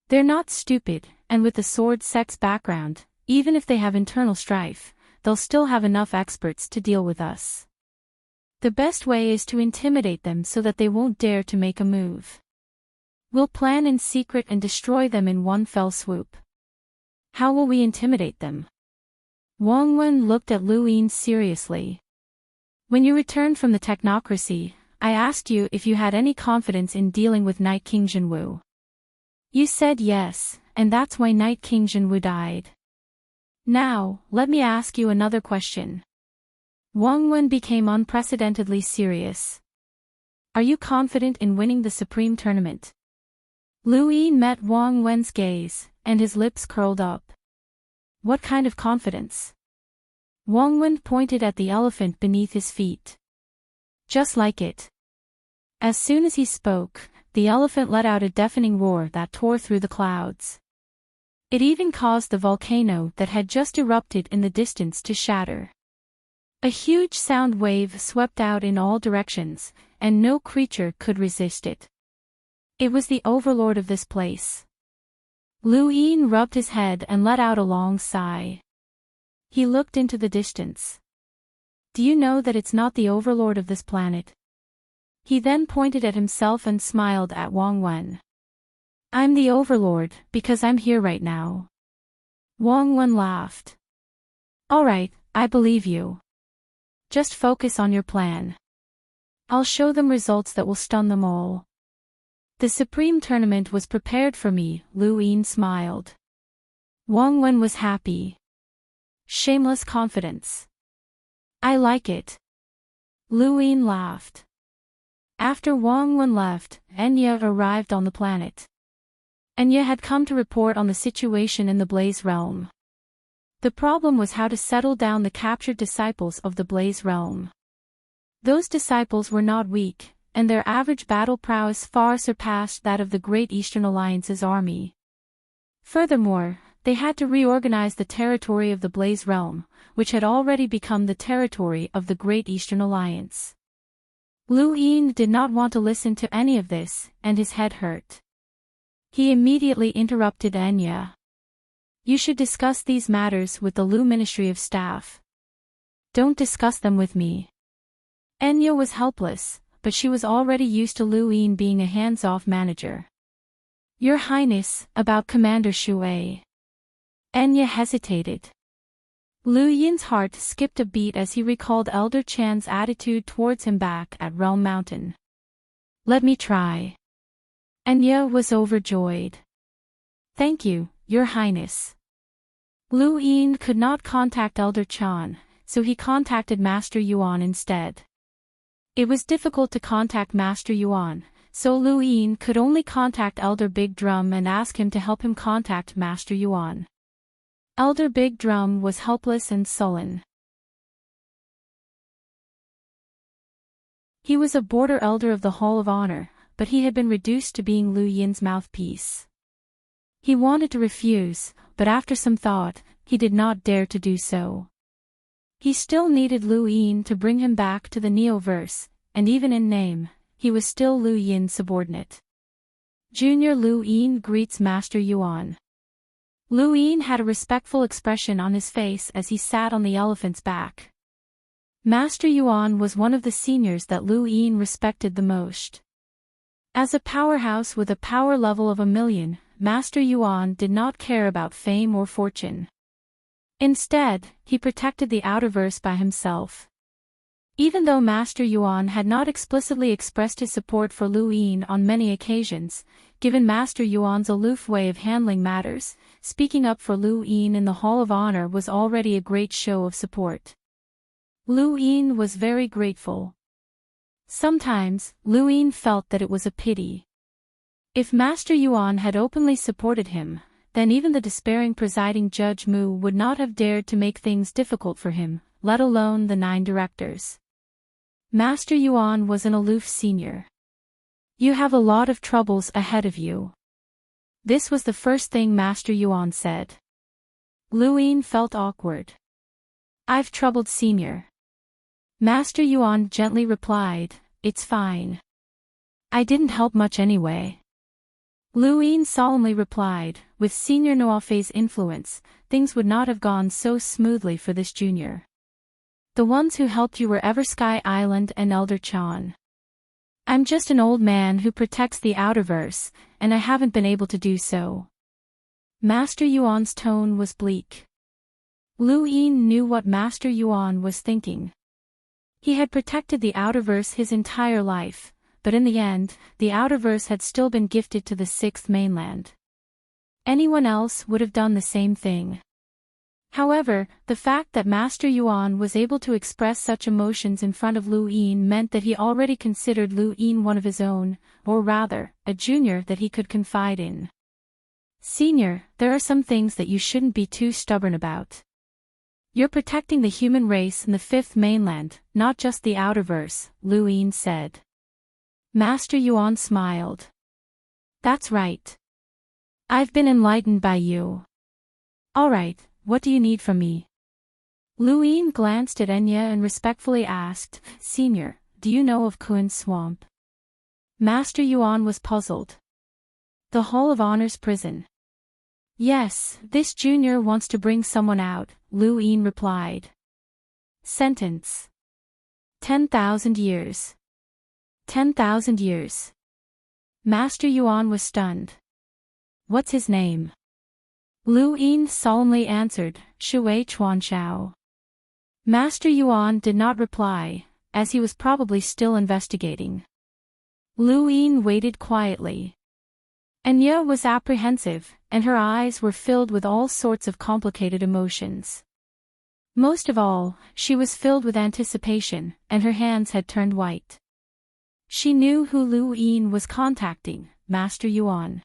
Speaker 1: They're not stupid, and with the sword sex background, even if they have internal strife, they'll still have enough experts to deal with us. The best way is to intimidate them so that they won't dare to make a move. We'll plan in secret and destroy them in one fell swoop. How will we intimidate them? Wang Wen looked at Lu Yin seriously. When you returned from the technocracy, I asked you if you had any confidence in dealing with Night King Jinwu. You said yes, and that's why Night King Jinwu died. Now, let me ask you another question. Wang Wen became unprecedentedly serious. Are you confident in winning the Supreme Tournament? Lu Yin met Wang Wen's gaze, and his lips curled up. What kind of confidence? Wang Wen pointed at the elephant beneath his feet. Just like it. As soon as he spoke, the elephant let out a deafening roar that tore through the clouds. It even caused the volcano that had just erupted in the distance to shatter. A huge sound wave swept out in all directions, and no creature could resist it. It was the overlord of this place. Lu Yin rubbed his head and let out a long sigh. He looked into the distance. Do you know that it's not the overlord of this planet? He then pointed at himself and smiled at Wang Wen. I'm the overlord because I'm here right now. Wang Wen laughed. All right, I believe you. Just focus on your plan. I'll show them results that will stun them all. The Supreme Tournament was prepared for me, Lu Yin smiled. Wang Wen was happy. Shameless confidence. I like it. Lu Yin laughed. After Wang Wen left, Enya arrived on the planet. Enya had come to report on the situation in the Blaze Realm. The problem was how to settle down the captured disciples of the Blaze Realm. Those disciples were not weak, and their average battle prowess far surpassed that of the Great Eastern Alliance's army. Furthermore, they had to reorganize the territory of the Blaze Realm, which had already become the territory of the Great Eastern Alliance. Lu Yin did not want to listen to any of this, and his head hurt. He immediately interrupted Enya. You should discuss these matters with the Lu Ministry of Staff. Don't discuss them with me. Enya was helpless, but she was already used to Lu Yin being a hands-off manager. Your Highness, about Commander Shui. Enya hesitated. Lu Yin's heart skipped a beat as he recalled Elder Chan's attitude towards him back at Realm Mountain. Let me try. Enya was overjoyed. Thank you, Your Highness. Lu Yin could not contact Elder Chan, so he contacted Master Yuan instead. It was difficult to contact Master Yuan, so Lu Yin could only contact Elder Big Drum and ask him to help him contact Master Yuan. Elder Big Drum was helpless and sullen. He was a border elder of the Hall of Honor, but he had been reduced to being Lu Yin's mouthpiece. He wanted to refuse, but after some thought, he did not dare to do so. He still needed Lu Yin to bring him back to the Neoverse, and even in name, he was still Lu Yin's subordinate. Junior Lu Yin greets Master Yuan. Lu Yin had a respectful expression on his face as he sat on the elephant's back. Master Yuan was one of the seniors that Lu Yin respected the most. As a powerhouse with a power level of 1,000,000, Master Yuan did not care about fame or fortune. Instead, he protected the Outerverse by himself. Even though Master Yuan had not explicitly expressed his support for Lu Yin on many occasions, given Master Yuan's aloof way of handling matters, speaking up for Lu Yin in the Hall of Honor was already a great show of support. Lu Yin was very grateful. Sometimes, Lu Yin felt that it was a pity. If Master Yuan had openly supported him, then even the despairing presiding Judge Mu would not have dared to make things difficult for him, let alone the 9 directors. Master Yuan was an aloof senior. You have a lot of troubles ahead of you. This was the first thing Master Yuan said. Lu Yin felt awkward. I've troubled senior. Master Yuan gently replied, it's fine. I didn't help much anyway. Lu Yin solemnly replied, with Senior Noafei's influence, things would not have gone so smoothly for this junior. The ones who helped you were Eversky Island and Elder Chan. I'm just an old man who protects the Outerverse, and I haven't been able to do so. Master Yuan's tone was bleak. Lu Yin knew what Master Yuan was thinking. He had protected the Outerverse his entire life, but in the end, the Outerverse had still been gifted to the 6th mainland. Anyone else would have done the same thing. However, the fact that Master Yuan was able to express such emotions in front of Lu Yin meant that he already considered Lu Yin one of his own, or rather, a junior that he could confide in. Senior, there are some things that you shouldn't be too stubborn about. You're protecting the human race in the fifth mainland, not just the outerverse, Lu Yin said. Master Yuan smiled. That's right. I've been enlightened by you. Alright, what do you need from me? Lu Yin glanced at Enya and respectfully asked, Senior, do you know of Kuin's swamp? Master Yuan was puzzled. The Hall of Honor's prison. Yes, this junior wants to bring someone out, Lu Yin replied. Sentence. 10,000 years. 10,000 years. Master Yuan was stunned. What's his name? Lu Yin solemnly answered, Shui Chuanshao. Master Yuan did not reply, as he was probably still investigating. Lu Yin waited quietly. Enya was apprehensive, and her eyes were filled with all sorts of complicated emotions. Most of all, she was filled with anticipation, and her hands had turned white. She knew who Lu Yin was contacting, Master Yuan.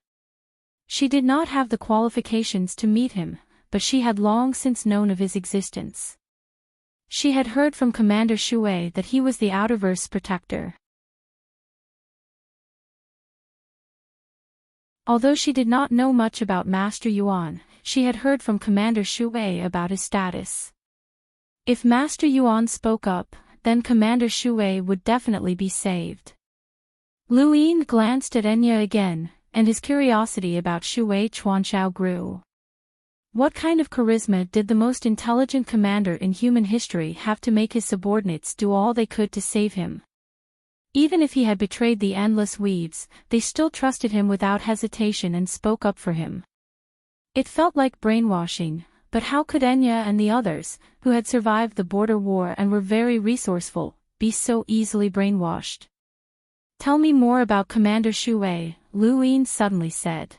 Speaker 1: She did not have the qualifications to meet him, but she had long since known of his existence. She had heard from Commander Shui that he was the Outerverse protector. Although she did not know much about Master Yuan, she had heard from Commander Shui about his status. If Master Yuan spoke up, then Commander Shui would definitely be saved. Lu Yin glanced at Enya again, and his curiosity about Shui Chuanshao grew. What kind of charisma did the most intelligent commander in human history have to make his subordinates do all they could to save him? Even if he had betrayed the endless weaves, they still trusted him without hesitation and spoke up for him. It felt like brainwashing, but how could Enya and the others, who had survived the border war and were very resourceful, be so easily brainwashed? Tell me more about Commander Shui, Lu Yin suddenly said.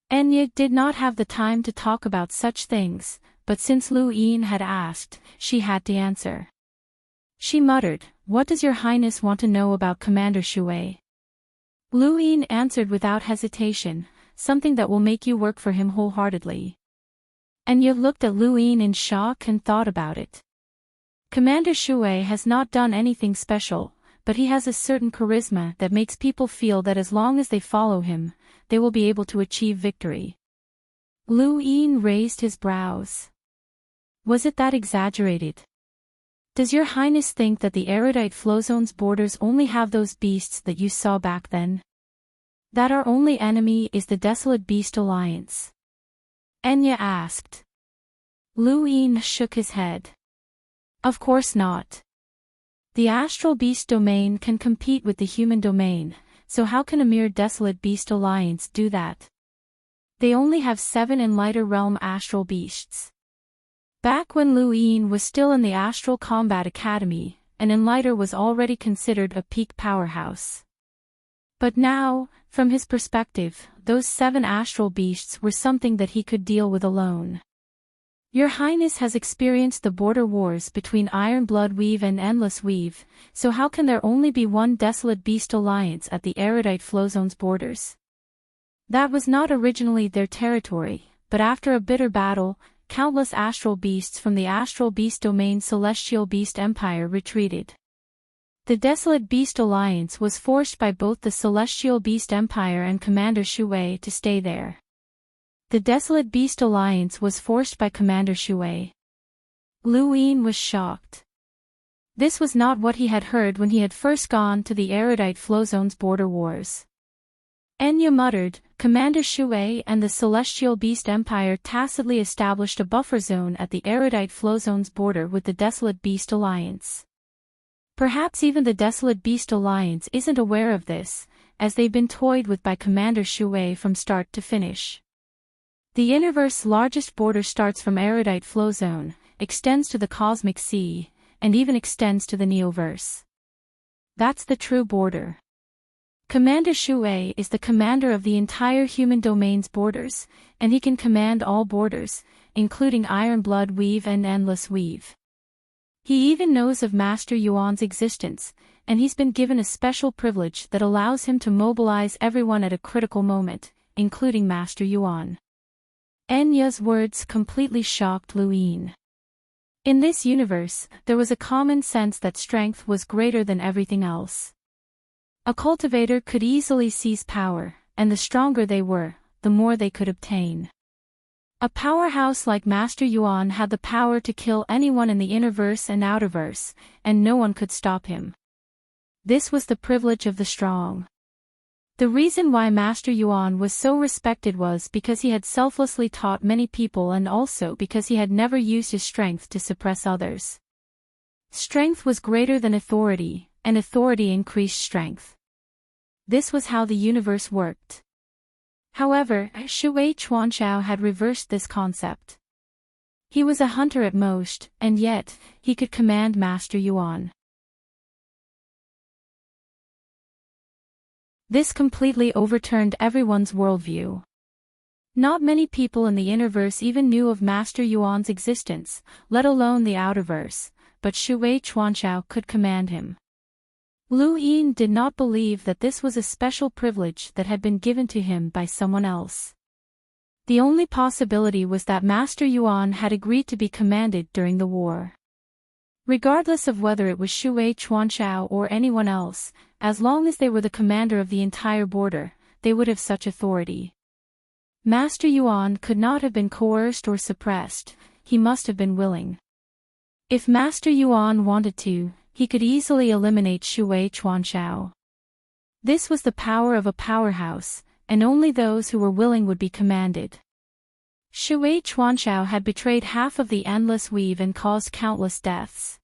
Speaker 1: Enya did not have the time to talk about such things, but since Lu Yin had asked, she had to answer. She muttered, What does your highness want to know about Commander Shui? Lu Yin answered without hesitation, something that will make you work for him wholeheartedly. Enya looked at Lu Yin in shock and thought about it. Commander Shui has not done anything special, but he has a certain charisma that makes people feel that as long as they follow him, they will be able to achieve victory. Lu Yin raised his brows. Was it that exaggerated? Does your highness think that the erudite Flozone's borders only have those beasts that you saw back then? That our only enemy is the Desolate Beast Alliance? Enya asked. Lu Yin shook his head. Of course not. The Astral Beast domain can compete with the human domain, so how can a mere Desolate Beast Alliance do that? They only have 7 in lighter realm astral beasts. Back when Lu Yin was still in the Astral Combat Academy, an Enlighter was already considered a peak powerhouse. But now, from his perspective, those 7 astral beasts were something that he could deal with alone. Your Highness has experienced the border wars between Iron Blood Weave and Endless Weave, so how can there only be one Desolate Beast Alliance at the erudite Flozone's borders? That was not originally their territory, but after a bitter battle, countless astral beasts from the Astral Beast Domain Celestial Beast Empire retreated. The Desolate Beast Alliance was forced by both the Celestial Beast Empire and Commander Shui to stay there. The Desolate Beast Alliance was forced by Commander Shui. Lu Yin was shocked. This was not what he had heard when he had first gone to the erudite Flozone's border wars. Enya muttered, Commander Shui and the Celestial Beast Empire tacitly established a buffer zone at the erudite Flozone's border with the Desolate Beast Alliance. Perhaps even the Desolate Beast Alliance isn't aware of this, as they've been toyed with by Commander Shui from start to finish. The Universe's largest border starts from erudite Flozone, extends to the Cosmic Sea, and even extends to the Neoverse. That's the true border. Commander Shui is the commander of the entire human domain's borders, and he can command all borders, including Iron Blood Weave and Endless Weave. He even knows of Master Yuan's existence, and he's been given a special privilege that allows him to mobilize everyone at a critical moment, including Master Yuan. Enya's words completely shocked Lu Yin. In this universe, there was a common sense that strength was greater than everything else. A cultivator could easily seize power, and the stronger they were, the more they could obtain. A powerhouse like Master Yuan had the power to kill anyone in the innerverse and outerverse, and no one could stop him. This was the privilege of the strong. The reason why Master Yuan was so respected was because he had selflessly taught many people and also because he had never used his strength to suppress others. Strength was greater than authority, and authority increased strength. This was how the universe worked. However, Shui Chuanshao had reversed this concept. He was a hunter at most, and yet, he could command Master Yuan. This completely overturned everyone's worldview. Not many people in the innerverse even knew of Master Yuan's existence, let alone the outerverse, but Shui Chuanshao could command him. Lu Yin did not believe that this was a special privilege that had been given to him by someone else. The only possibility was that Master Yuan had agreed to be commanded during the war. Regardless of whether it was Shui Chuanshao or anyone else, as long as they were the commander of the entire border, they would have such authority. Master Yuan could not have been coerced or suppressed, he must have been willing. If Master Yuan wanted to, he could easily eliminate Shui Chuanshao. This was the power of a powerhouse, and only those who were willing would be commanded. Shui Chuanshao had betrayed half of the Endless Weave and caused countless deaths.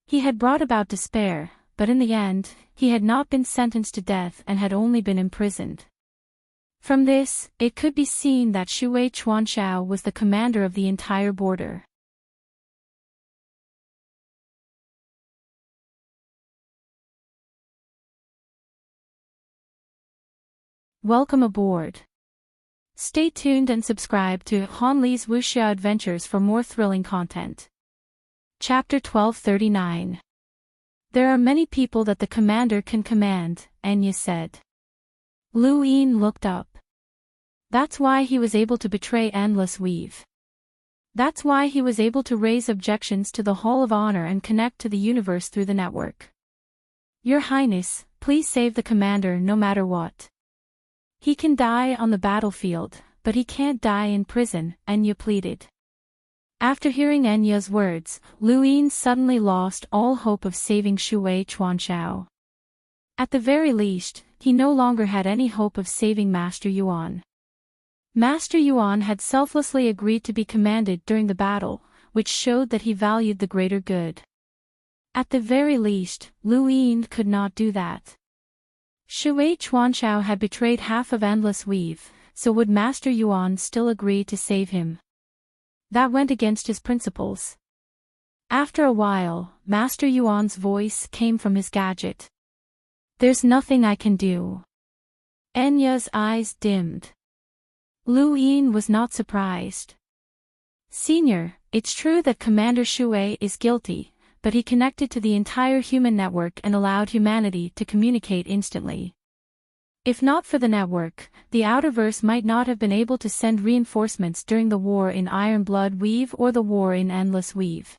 Speaker 1: He had brought about despair, but in the end, he had not been sentenced to death and had only been imprisoned. From this, it could be seen that Shui Chuanshao was the commander of the entire border. Welcome aboard. Stay tuned and subscribe to Han Li's Wuxia Adventures for more thrilling content. Chapter 1239. There are many people that the commander can command, Enya said. Lu Yin looked up. That's why he was able to betray Endless Weave. That's why he was able to raise objections to the Hall of Honor and connect to the universe through the network. Your Highness, please save the commander no matter what. He can die on the battlefield, but he can't die in prison, Enya pleaded. After hearing Enya's words, Lu Yin suddenly lost all hope of saving Shui Chuanshao. At the very least, he no longer had any hope of saving Master Yuan. Master Yuan had selflessly agreed to be commanded during the battle, which showed that he valued the greater good. At the very least, Lu Yin could not do that. Shui Chuanshao had betrayed half of Endless Weave, so would Master Yuan still agree to save him? That went against his principles. After a while, Master Yuan's voice came from his gadget. There's nothing I can do. Enya's eyes dimmed. Lu Yin was not surprised. Senior, it's true that Commander Shui is guilty, but he connected to the entire human network and allowed humanity to communicate instantly. If not for the network, the outerverse might not have been able to send reinforcements during the war in Iron Blood Weave or the war in Endless Weave.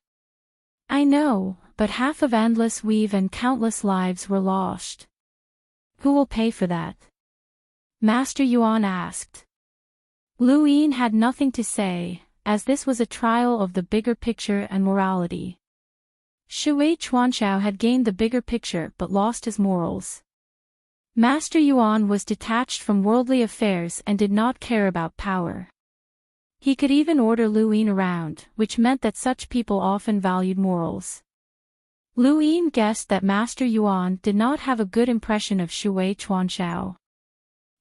Speaker 1: I know, but half of Endless Weave and countless lives were lost. Who will pay for that? Master Yuan asked. Lu Yin had nothing to say, as this was a trial of the bigger picture and morality. Shui Chuanshao had gained the bigger picture but lost his morals. Master Yuan was detached from worldly affairs and did not care about power. He could even order Lu Yin around, which meant that such people often valued morals. Lu Yin guessed that Master Yuan did not have a good impression of Shui Chuanshao.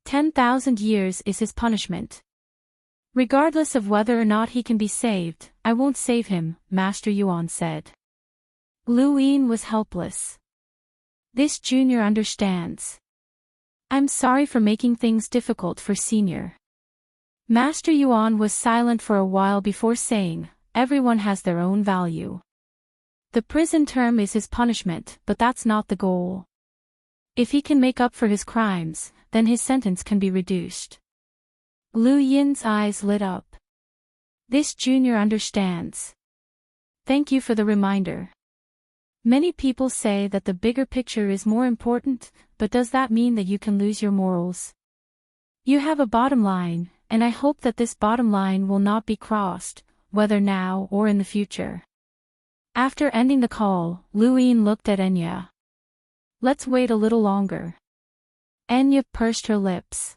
Speaker 1: 10,000 years is his punishment. Regardless of whether or not he can be saved, I won't save him, Master Yuan said. Lu Yin was helpless. This junior understands. I'm sorry for making things difficult for Senior. Master Yuan was silent for a while before saying, everyone has their own value. The prison term is his punishment, but that's not the goal. If he can make up for his crimes, then his sentence can be reduced. Lu Yin's eyes lit up. This junior understands. Thank you for the reminder. Many people say that the bigger picture is more important, but does that mean that you can lose your morals? You have a bottom line, and I hope that this bottom line will not be crossed, whether now or in the future. After ending the call, Lu Yin looked at Enya. Let's wait a little longer. Enya pursed her lips.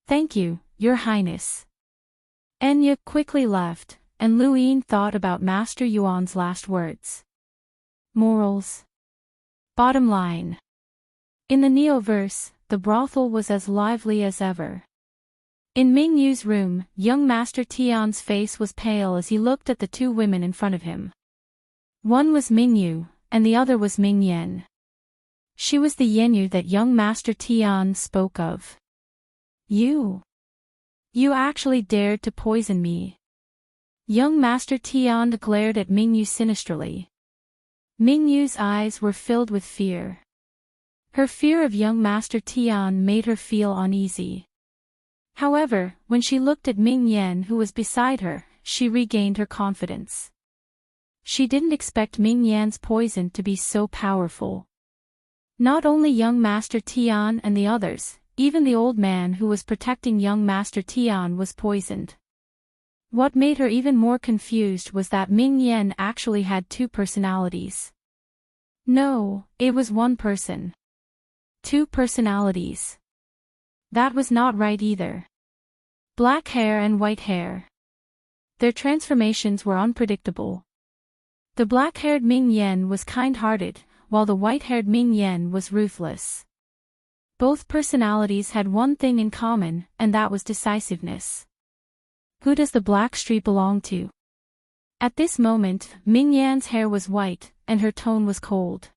Speaker 1: Thank you, Your Highness. Enya quickly left, and Lu Yin thought about Master Yuan's last words. Morals. Bottom line. In the Neoverse, the brothel was as lively as ever. In Ming Yu's room, young Master Tian's face was pale as he looked at the two women in front of him. One was Ming Yu, and the other was Ming Yen. She was the Yenyu that young Master Tian spoke of. You actually dared to poison me. Young Master Tian glared at Ming Yu sinisterly. Ming Yu's eyes were filled with fear. Her fear of young Master Tian made her feel uneasy. However, when she looked at Ming Yen who was beside her, she regained her confidence. She didn't expect Ming Yan's poison to be so powerful. Not only young Master Tian and the others, even the old man who was protecting young Master Tian was poisoned. What made her even more confused was that Ming Yen actually had two personalities. No, it was one person. Two personalities. That was not right either. Black hair and white hair. Their transformations were unpredictable. The black-haired Ming Yen was kind-hearted, while the white-haired Ming Yen was ruthless. Both personalities had one thing in common, and that was decisiveness. Who does the black street belong to? At this moment, Ming Yan's hair was white, and her tone was cold.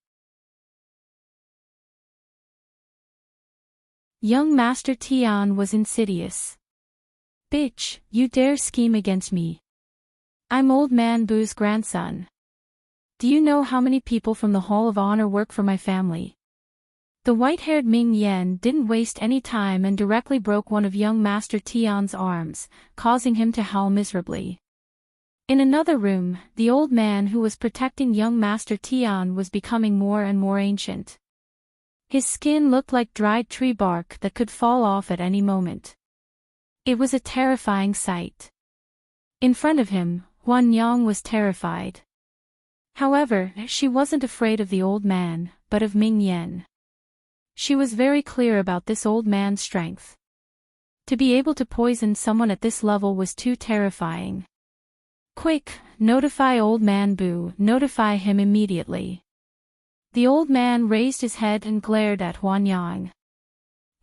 Speaker 1: Young Master Tian was insidious. Bitch, you dare scheme against me. I'm Old Man Bu's grandson. Do you know how many people from the Hall of Honor work for my family? The white-haired Ming Yen didn't waste any time and directly broke one of young Master Tian's arms, causing him to howl miserably. In another room, the old man who was protecting young Master Tian was becoming more and more ancient. His skin looked like dried tree bark that could fall off at any moment. It was a terrifying sight. In front of him, Huan Yang was terrified. However, she wasn't afraid of the old man, but of Ming Yen. She was very clear about this old man's strength. To be able to poison someone at this level was too terrifying. Quick, notify Old Man Bu, notify him immediately. The old man raised his head and glared at Huan Yang.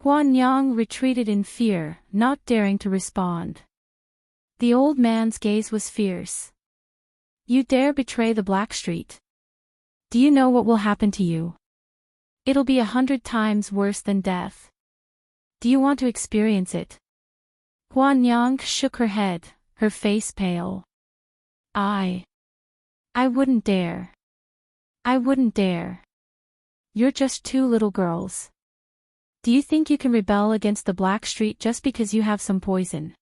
Speaker 1: Huan Yang retreated in fear, not daring to respond. The old man's gaze was fierce. You dare betray the Black Street? Do you know what will happen to you? It'll be 100 times worse than death. Do you want to experience it? Huan Yang shook her head, her face pale. I wouldn't dare. I wouldn't dare. You're just two little girls. Do you think you can rebel against the Black Street just because you have some poison?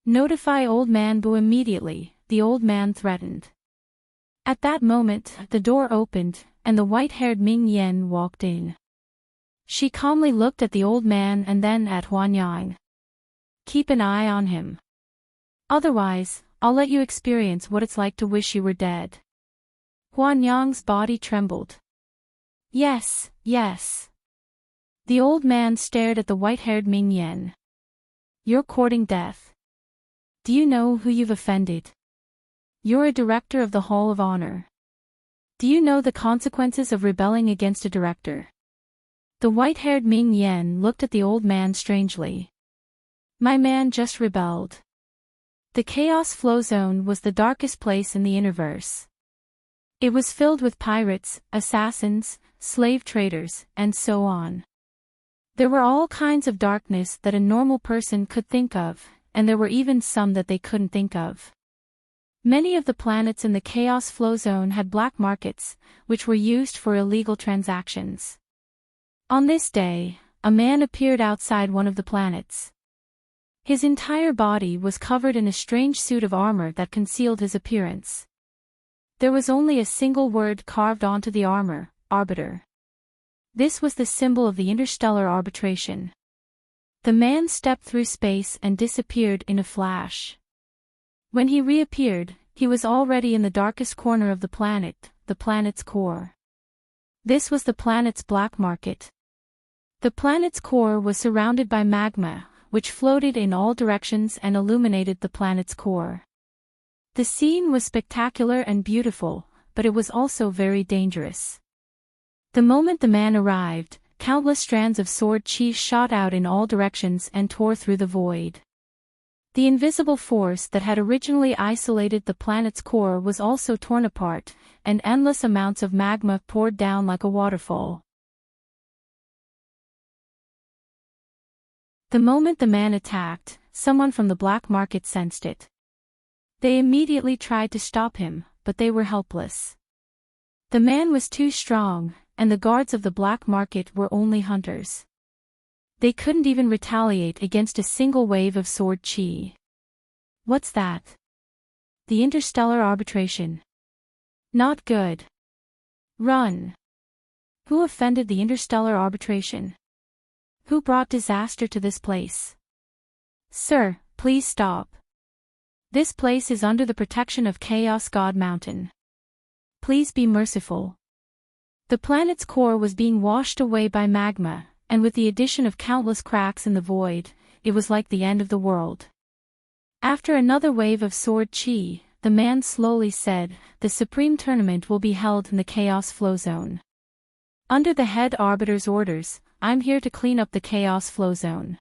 Speaker 1: Notify Old Man Bu immediately, the old man threatened. At that moment, the door opened, and the white-haired Ming Yen walked in. She calmly looked at the old man and then at Huan Yang. Keep an eye on him. Otherwise, I'll let you experience what it's like to wish you were dead. Huan Yang's body trembled. Yes, yes. The old man stared at the white-haired Ming Yen. You're courting death. Do you know who you've offended? You're a director of the Hall of Honor. Do you know the consequences of rebelling against a director? The white-haired Ming Yen looked at the old man strangely. My man just rebelled. The Chaos Flow Zone was the darkest place in the universe. It was filled with pirates, assassins, slave traders, and so on. There were all kinds of darkness that a normal person could think of, and there were even some that they couldn't think of. Many of the planets in the chaos flow zone had black markets, which were used for illegal transactions. On this day, a man appeared outside one of the planets. His entire body was covered in a strange suit of armor that concealed his appearance. There was only a single word carved onto the armor: Arbiter. This was the symbol of the interstellar arbitration. The man stepped through space and disappeared in a flash. When he reappeared, he was already in the darkest corner of the planet's core. This was the planet's black market. The planet's core was surrounded by magma, which floated in all directions and illuminated the planet's core. The scene was spectacular and beautiful, but it was also very dangerous. The moment the man arrived, countless strands of sword chi shot out in all directions and tore through the void. The invisible force that had originally isolated the planet's core was also torn apart, and endless amounts of magma poured down like a waterfall. The moment the man attacked, someone from the black market sensed it. They immediately tried to stop him, but they were helpless. The man was too strong, and the guards of the black market were only hunters. They couldn't even retaliate against a single wave of sword chi. What's that? The interstellar arbitration. Not good. Run. Who offended the interstellar arbitration? Who brought disaster to this place? Sir, please stop. This place is under the protection of Chaos God Mountain. Please be merciful. The planet's core was being washed away by magma, and with the addition of countless cracks in the void, it was like the end of the world. After another wave of sword chi, the man slowly said, "The supreme tournament will be held in the chaos flow zone. Under the head arbiter's orders, I'm here to clean up the chaos flow zone."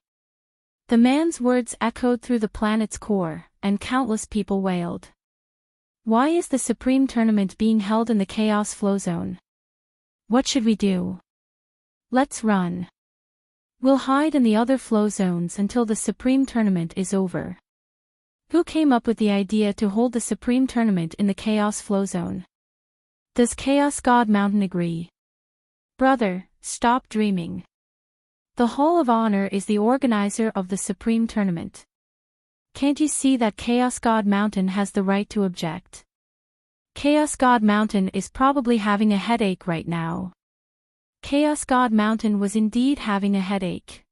Speaker 1: The man's words echoed through the planet's core, and countless people wailed. Why is the supreme tournament being held in the chaos flow zone? What should we do? Let's run. We'll hide in the other flow zones until the supreme tournament is over. Who came up with the idea to hold the supreme tournament in the chaos flow zone? Does Chaos God Mountain agree? Brother, stop dreaming. The Hall of Honor is the organizer of the supreme tournament. Can't you see that Chaos God Mountain has the right to object? Chaos God Mountain is probably having a headache right now. Chaos God Mountain was indeed having a headache.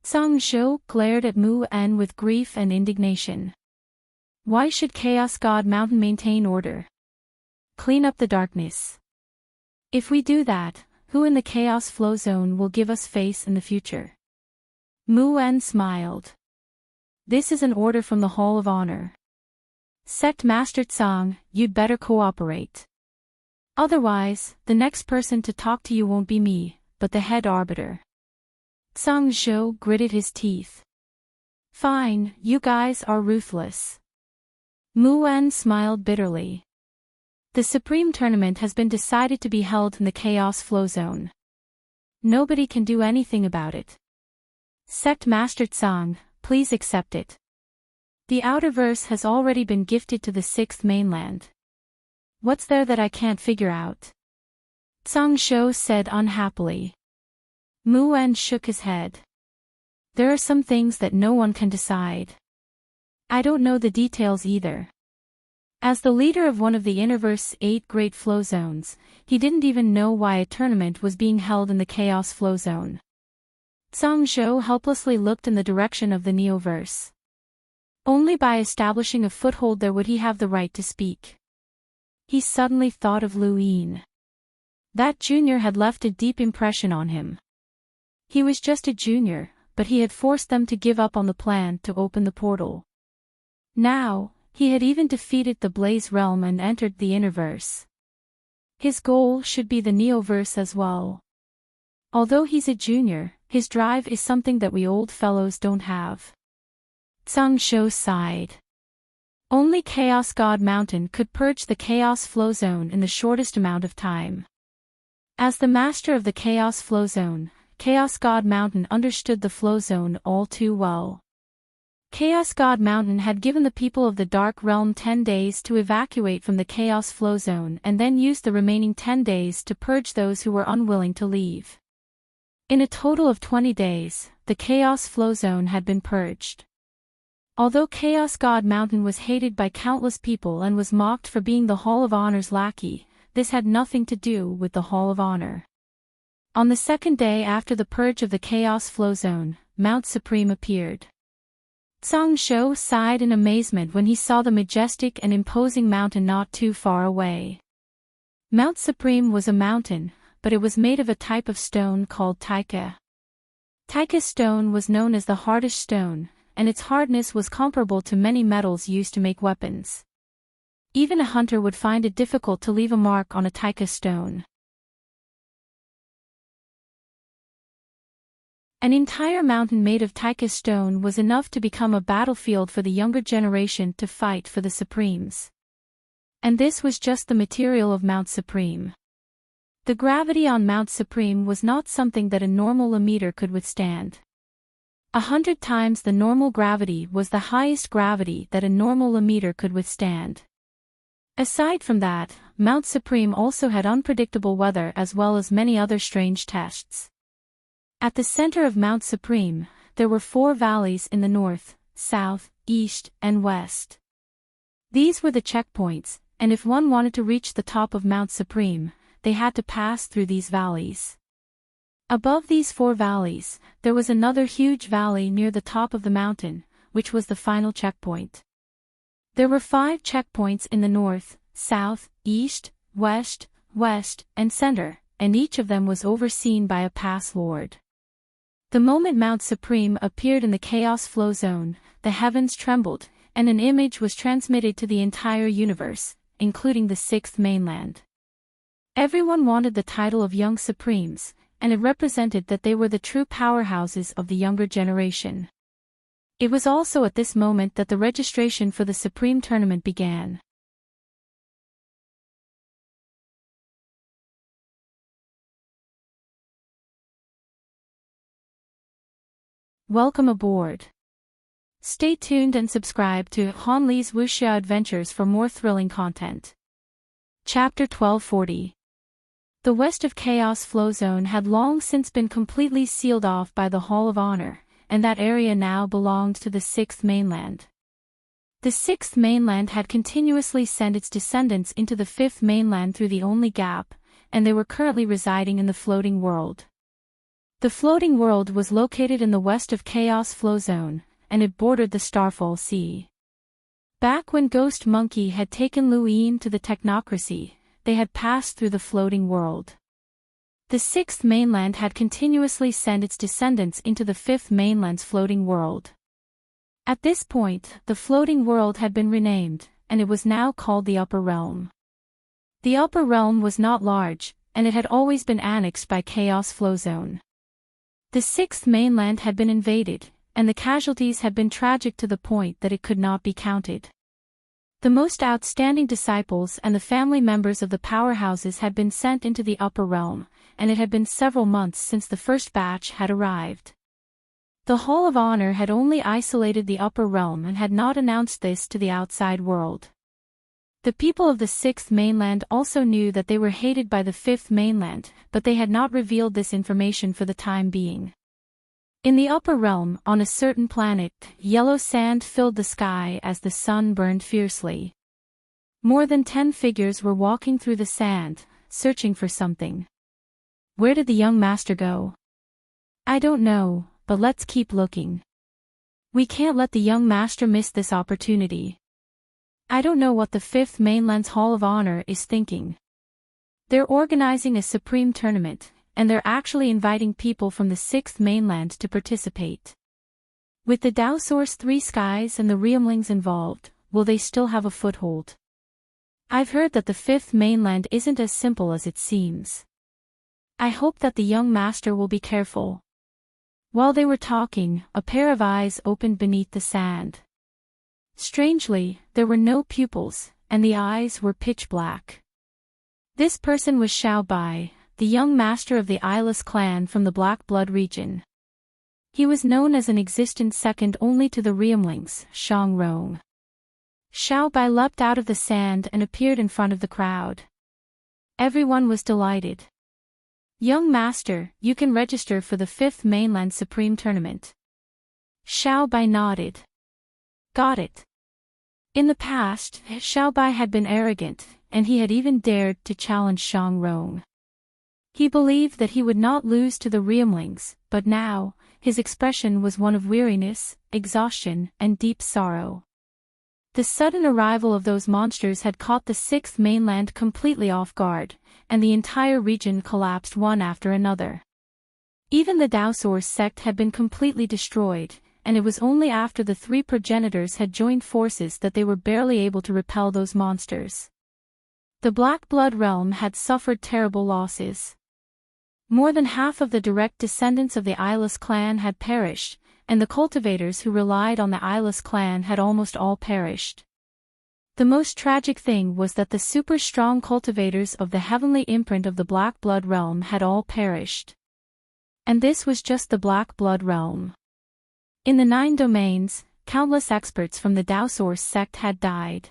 Speaker 1: Tsang Zhou glared at Mu En with grief and indignation. Why should Chaos God Mountain maintain order? Clean up the darkness. If we do that, who in the chaos flow zone will give us face in the future? Mu En smiled. This is an order from the Hall of Honor. Sect Master Tsang, you'd better cooperate. Otherwise, the next person to talk to you won't be me, but the head arbiter. Tsang Zhou gritted his teeth. Fine, you guys are ruthless. Mu En smiled bitterly. The supreme tournament has been decided to be held in the chaos flow zone. Nobody can do anything about it. Sect Master Tsang, please accept it. The Outerverse has already been gifted to the sixth mainland. What's there that I can't figure out? Tsang Zhou said unhappily. Mu En shook his head. There are some things that no one can decide. I don't know the details either. As the leader of one of the Interverse's 8 great flow zones, he didn't even know why a tournament was being held in the chaos flow zone. Tsang Zhou helplessly looked in the direction of the Neoverse. Only by establishing a foothold there would he have the right to speak. He suddenly thought of Lu Yin. That junior had left a deep impression on him. He was just a junior, but he had forced them to give up on the plan to open the portal. Now, he had even defeated the Blaze Realm and entered the Interverse. His goal should be the Neoverse as well. Although he's a junior, his drive is something that we old fellows don't have. Tsang Zhou sighed. Only Chaos God Mountain could purge the Chaos Flow Zone in the shortest amount of time. As the master of the Chaos Flow Zone, Chaos God Mountain understood the flow zone all too well. Chaos God Mountain had given the people of the Dark Realm 10 days to evacuate from the Chaos Flow Zone and then used the remaining 10 days to purge those who were unwilling to leave. In a total of 20 days, the Chaos Flow Zone had been purged. Although Chaos God Mountain was hated by countless people and was mocked for being the Hall of Honor's lackey, this had nothing to do with the Hall of Honor. On the second day after the purge of the Chaos Flow Zone, Mount Supreme appeared. Tsang Shou sighed in amazement when he saw the majestic and imposing mountain not too far away. Mount Supreme was a mountain, but it was made of a type of stone called taika. Taika stone was known as the hardest stone, and its hardness was comparable to many metals used to make weapons. Even a hunter would find it difficult to leave a mark on a taika stone. An entire mountain made of taika stone was enough to become a battlefield for the younger generation to fight for the Supremes. And this was just the material of Mount Supreme. The gravity on Mount Supreme was not something that a normal emitter could withstand. 100 times the normal gravity was the highest gravity that a normal emitter could withstand. Aside from that, Mount Supreme also had unpredictable weather as well as many other strange tests. At the center of Mount Supreme, there were 4 valleys in the north, south, east, and west. These were the checkpoints, and if one wanted to reach the top of Mount Supreme, they had to pass through these valleys. Above these 4 valleys, there was another huge valley near the top of the mountain, which was the final checkpoint. There were 5 checkpoints in the north, south, east, west, and center, and each of them was overseen by a pass lord. The moment Mount Supreme appeared in the Chaos Flow Zone, the heavens trembled, and an image was transmitted to the entire universe, including the 6th mainland. Everyone wanted the title of Young Supremes, and it represented that they were the true powerhouses of the younger generation. It was also at this moment that the registration for the Supreme Tournament began. Welcome aboard. Stay tuned and subscribe to Han Li's Wuxia Adventures for more thrilling content. Chapter 1240. The west of Chaos Flow Zone had long since been completely sealed off by the Hall of Honor, and that area now belonged to the 6th mainland. The 6th mainland had continuously sent its descendants into the 5th mainland through the only gap, and they were currently residing in the floating world. The floating world was located in the west of Chaos Flow Zone, and it bordered the Starfall Sea. Back when Ghost Monkey had taken Luin to the technocracy, they had passed through the floating world. The 6th mainland had continuously sent its descendants into the 5th mainland's floating world. At this point, the floating world had been renamed, and it was now called the Upper Realm. The Upper Realm was not large, and it had always been annexed by Chaos Flow Zone. The 6th mainland had been invaded, and the casualties had been tragic to the point that it could not be counted. The most outstanding disciples and the family members of the powerhouses had been sent into the Upper Realm, and it had been several months since the first batch had arrived. The Hall of Honor had only isolated the Upper Realm and had not announced this to the outside world. The people of the 6th mainland also knew that they were hated by the 5th mainland, but they had not revealed this information for the time being. In the Upper Realm, on a certain planet, yellow sand filled the sky as the sun burned fiercely. More than 10 figures were walking through the sand, searching for something. Where did the young master go? I don't know, but let's keep looking. We can't let the young master miss this opportunity. I don't know what the 5th mainland's Hall of Honor is thinking. They're organizing a Supreme Tournament, and they're actually inviting people from the 6th mainland to participate. With the Dao Source 3 Skies and the Realmlings involved, will they still have a foothold? I've heard that the 5th mainland isn't as simple as it seems. I hope that the young master will be careful. While they were talking, a pair of eyes opened beneath the sand. Strangely, there were no pupils, and the eyes were pitch black. This person was Xiao Bai, the young master of the eyeless clan from the Black Blood region. He was known as an existence second only to the Riemlings, Shang Rong. Xiao Bai leapt out of the sand and appeared in front of the crowd. Everyone was delighted. Young master, you can register for the 5th Mainland Supreme Tournament. Xiao Bai nodded. Got it. In the past, Xiao Bai had been arrogant, and he had even dared to challenge Shang Rong. He believed that he would not lose to the Riemlings, but now, his expression was one of weariness, exhaustion, and deep sorrow. The sudden arrival of those monsters had caught the 6th Mainland completely off guard, and the entire region collapsed one after another. Even the Daosaur sect had been completely destroyed, and it was only after the 3 progenitors had joined forces that they were barely able to repel those monsters. The Black Blood realm had suffered terrible losses. More than half of the direct descendants of the Eyeless clan had perished, and the cultivators who relied on the Eyeless clan had almost all perished. The most tragic thing was that the super-strong cultivators of the heavenly imprint of the Black Blood realm had all perished. And this was just the Black Blood realm. In the 9 domains, countless experts from the Daosaur sect had died.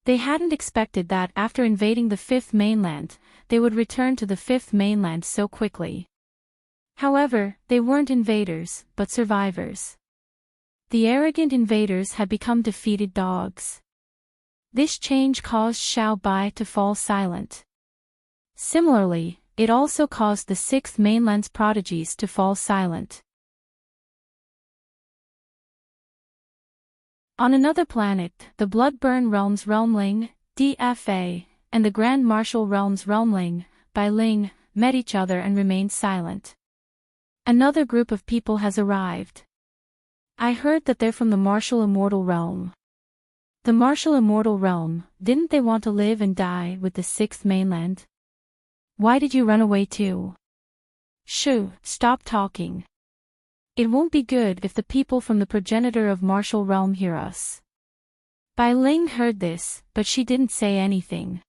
Speaker 1: They hadn't expected that after invading the 5th Mainland, they would return to the 5th Mainland so quickly. However, they weren't invaders, but survivors. The arrogant invaders had become defeated dogs. This change caused Xiao Bai to fall silent. Similarly, it also caused the 6th Mainland's prodigies to fall silent. On another planet, the Bloodburn Realm's Realmling, DFA, and the Grand Marshal Realm's Realmling, Bai Ling, met each other and remained silent. Another group of people has arrived. I heard that they're from the Martial Immortal Realm. The Martial Immortal Realm, didn't they want to live and die with the 6th Mainland? Why did you run away too? Shoo, stop talking. It won't be good if the people from the progenitor of Martial Realm hear us. Bai Ling heard this, but she didn't say anything.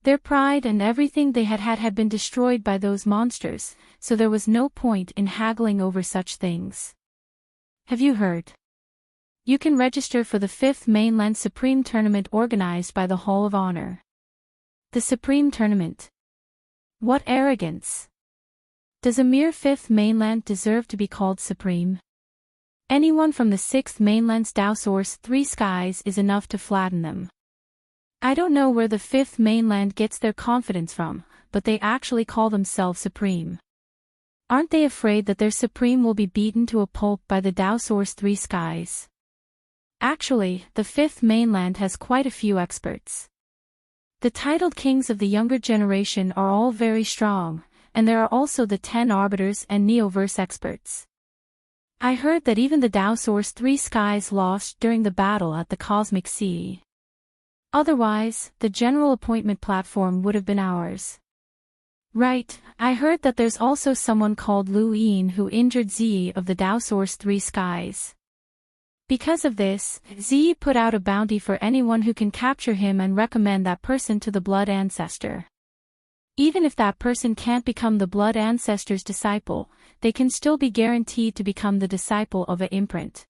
Speaker 1: Their pride and everything they had been destroyed by those monsters, so there was no point in haggling over such things. Have you heard? You can register for the 5th Mainland Supreme Tournament organized by the Hall of Honor. The Supreme Tournament. What arrogance! Does a mere 5th Mainland deserve to be called supreme? Anyone from the 6th Mainland's Daosaur's 3 skies is enough to flatten them. I don't know where the 5th Mainland gets their confidence from, but they actually call themselves supreme. Aren't they afraid that their supreme will be beaten to a pulp by the Daosaur's 3 skies? Actually, the 5th Mainland has quite a few experts. The titled kings of the younger generation are all very strong, and there are also the 10 arbiters and Neoverse experts. I heard that even the Daosaur's 3 skies lost during the battle at the Cosmic Sea. Otherwise, the general appointment platform would have been ours. Right, I heard that there's also someone called Lu Yin who injured Ziyi of the Daosaur's 3 skies. Because of this, Ziyi put out a bounty for anyone who can capture him and recommend that person to the Blood Ancestor. Even if that person can't become the Blood Ancestor's disciple, they can still be guaranteed to become the disciple of an imprint.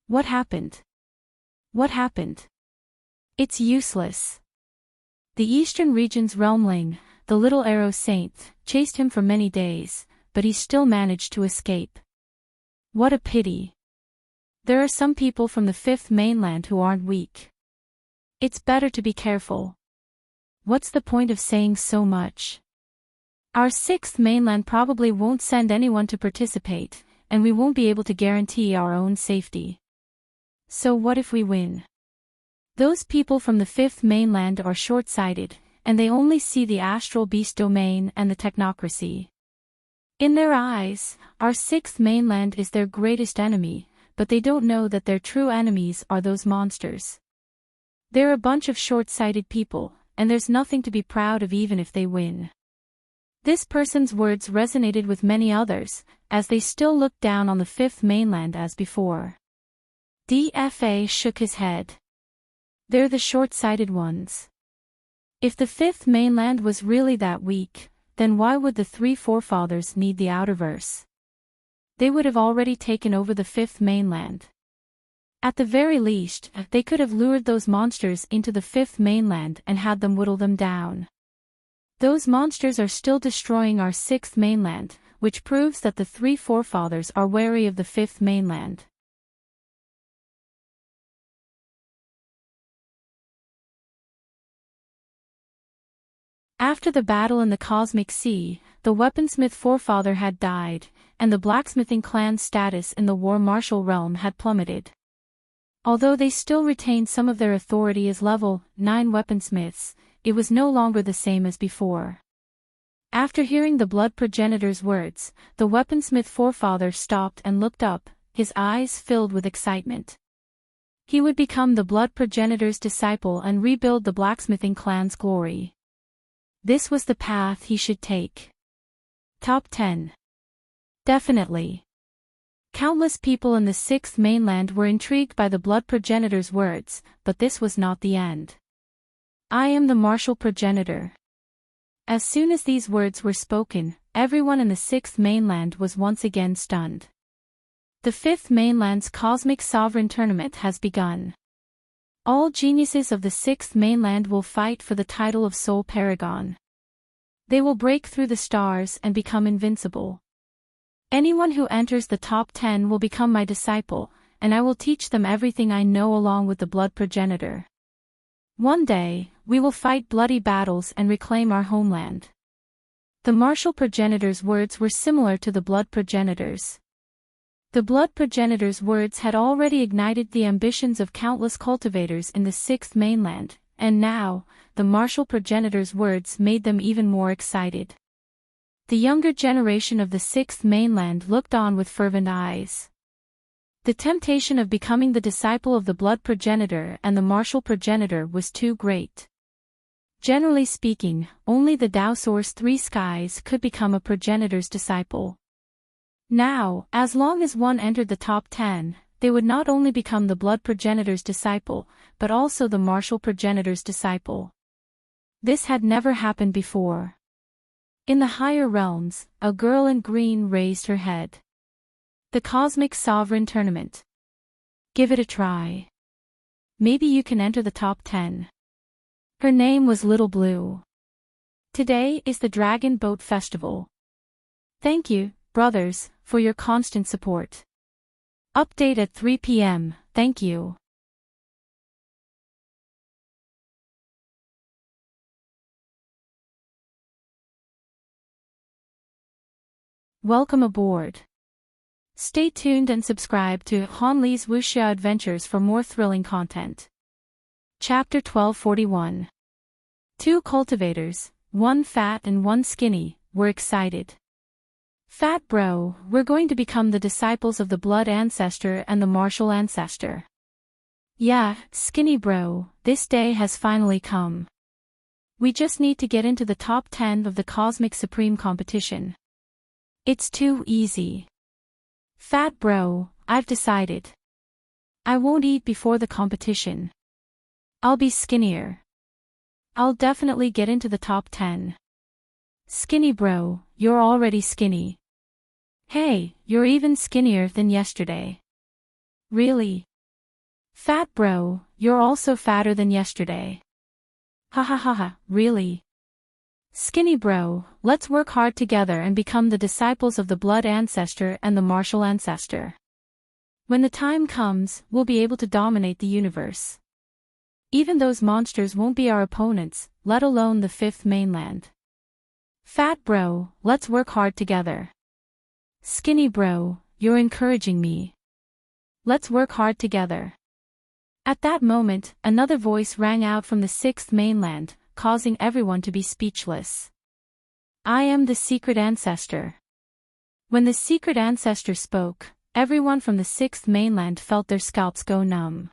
Speaker 1: What happened? What happened? It's useless. The Eastern Region's Realmling, the Little Arrow Saint, chased him for many days, but he still managed to escape. What a pity. There are some people from the 5th Mainland who aren't weak. It's better to be careful. What's the point of saying so much? Our 6th Mainland probably won't send anyone to participate, and we won't be able to guarantee our own safety. So what if we win? Those people from the 5th Mainland are short-sighted, and they only see the Astral Beast domain and the technocracy. In their eyes, our 6th Mainland is their greatest enemy, but they don't know that their true enemies are those monsters. They're a bunch of short-sighted people, and there's nothing to be proud of even if they win. This person's words resonated with many others, as they still looked down on the 5th Mainland as before. DFA shook his head. They're the short-sighted ones. If the 5th Mainland was really that weak, then why would the three forefathers need the outerverse? They would have already taken over the fifth mainland. At the very least, they could have lured those monsters into the fifth mainland and had them whittle them down. Those monsters are still destroying our sixth mainland, which proves that the three forefathers are wary of the fifth mainland. After the battle in the cosmic sea, the weaponsmith forefather had died, and the blacksmithing clan's status in the war martial realm had plummeted. Although they still retained some of their authority as level 9 weaponsmiths, it was no longer the same as before. After hearing the blood progenitor's words, the weaponsmith forefather stopped and looked up, his eyes filled with excitement. He would become the blood progenitor's disciple and rebuild the blacksmithing clan's glory. This was the path he should take. Top 10. Definitely. Countless people in the sixth mainland were intrigued by the blood progenitor's words, but this was not the end. I am the martial progenitor. As soon as these words were spoken, everyone in the sixth mainland was once again stunned. The fifth mainland's cosmic sovereign tournament has begun. All geniuses of the sixth mainland will fight for the title of Soul Paragon. They will break through the stars and become invincible. Anyone who enters the top 10 will become my disciple, and I will teach them everything I know along with the blood progenitor. One day, we will fight bloody battles and reclaim our homeland. The martial progenitor's words were similar to the blood progenitor's. The blood progenitor's words had already ignited the ambitions of countless cultivators in the sixth mainland, and now, the martial progenitor's words made them even more excited. The younger generation of the sixth mainland looked on with fervent eyes. The temptation of becoming the disciple of the blood progenitor and the martial progenitor was too great. Generally speaking, only the Tao Source Three Skies could become a progenitor's disciple. Now, as long as one entered the top 10, they would not only become the blood progenitor's disciple, but also the martial progenitor's disciple. This had never happened before. In the higher realms, a girl in green raised her head. The Cosmic Sovereign Tournament. Give it a try. Maybe you can enter the top 10. Her name was Little Blue. Today is the Dragon Boat Festival. Thank you, brothers, for your constant support. Update at 3 p.m., thank you. Welcome aboard. Stay tuned and subscribe to Han Li's Wuxia Adventures for more thrilling content. Chapter 1241. Two cultivators, one fat and one skinny, were excited. Fat bro, we're going to become the disciples of the blood ancestor and the martial ancestor. Yeah, skinny bro, this day has finally come. We just need to get into the top 10 of the Cosmic Supreme competition. It's too easy. Fat bro, I've decided. I won't eat before the competition. I'll be skinnier. I'll definitely get into the top 10. Skinny bro, you're already skinny. Hey, you're even skinnier than yesterday. Really? Fat bro, you're also fatter than yesterday. Ha ha ha ha, really? Skinny bro, let's work hard together and become the disciples of the blood ancestor and the martial ancestor. When the time comes, we'll be able to dominate the universe. Even those monsters won't be our opponents, let alone the fifth mainland. Fat bro, let's work hard together. Skinny bro, you're encouraging me. Let's work hard together. At that moment, another voice rang out from the sixth mainland, causing everyone to be speechless. I am the secret ancestor. When the secret ancestor spoke, everyone from the sixth mainland felt their scalps go numb.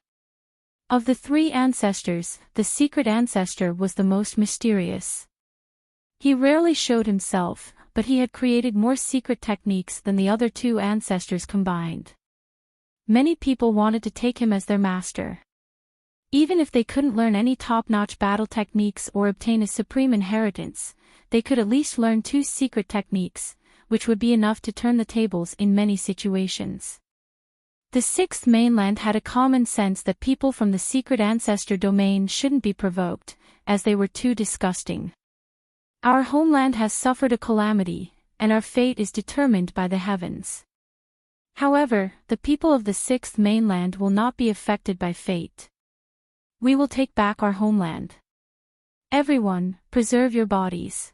Speaker 1: Of the three ancestors, the secret ancestor was the most mysterious. He rarely showed himself, but he had created more secret techniques than the other two ancestors combined. Many people wanted to take him as their master. Even if they couldn't learn any top-notch battle techniques or obtain a supreme inheritance, they could at least learn 2 secret techniques, which would be enough to turn the tables in many situations. The 6th mainland had a common sense that people from the secret ancestor domain shouldn't be provoked, as they were too disgusting. Our homeland has suffered a calamity, and our fate is determined by the heavens. However, the people of the 6th mainland will not be affected by fate. We will take back our homeland. Everyone, preserve your bodies.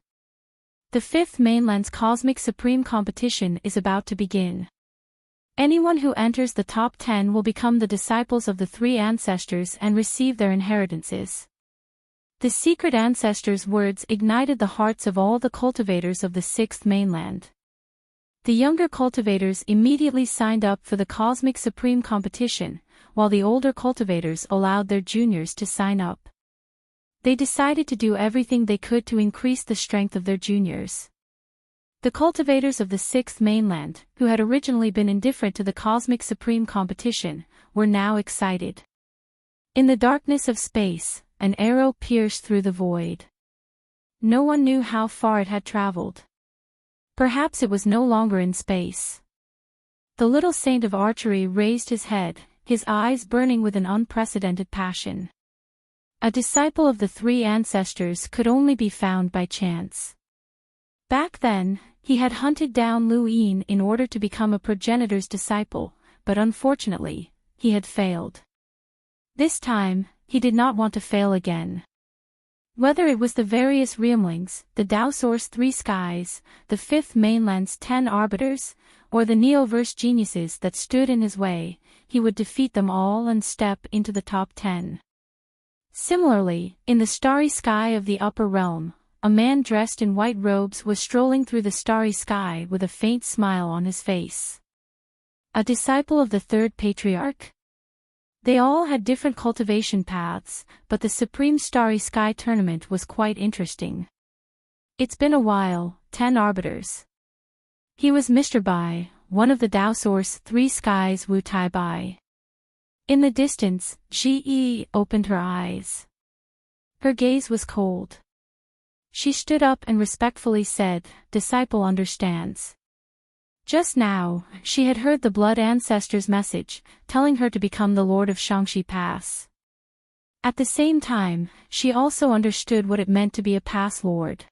Speaker 1: The 5th mainland's cosmic supreme competition is about to begin. Anyone who enters the top 10 will become the disciples of the 3 ancestors and receive their inheritances. The secret ancestors' words ignited the hearts of all the cultivators of the 6th mainland. The younger cultivators immediately signed up for the cosmic supreme competition, while the older cultivators allowed their juniors to sign up. They decided to do everything they could to increase the strength of their juniors. The cultivators of the 6th mainland, who had originally been indifferent to the cosmic supreme competition, were now excited. In the darkness of space, an arrow pierced through the void. No one knew how far it had traveled. Perhaps it was no longer in space. The little saint of archery raised his head, his eyes burning with an unprecedented passion. A disciple of the 3 ancestors could only be found by chance. Back then, he had hunted down Lu Yin in order to become a progenitor's disciple, but unfortunately, he had failed. This time, he did not want to fail again. Whether it was the various realmlings, the Tao Source 3 skies, the 5th mainland's 10 arbiters, or the Neoverse geniuses that stood in his way, he would defeat them all and step into the top 10. Similarly, in the starry sky of the upper realm, a man dressed in white robes was strolling through the starry sky with a faint smile on his face. A disciple of the 3rd patriarch? They all had different cultivation paths, but the Supreme Starry Sky tournament was quite interesting. It's been a while, 10 arbiters. He was Mr. Bai, one of the Tao Source 3 skies Wu Tai Bai. In the distance, Ji opened her eyes. Her gaze was cold. She stood up and respectfully said, "Disciple understands." Just now, she had heard the Blood Ancestor's message, telling her to become the Lord of Shangxi Pass. At the same time, she also understood what it meant to be a Pass Lord.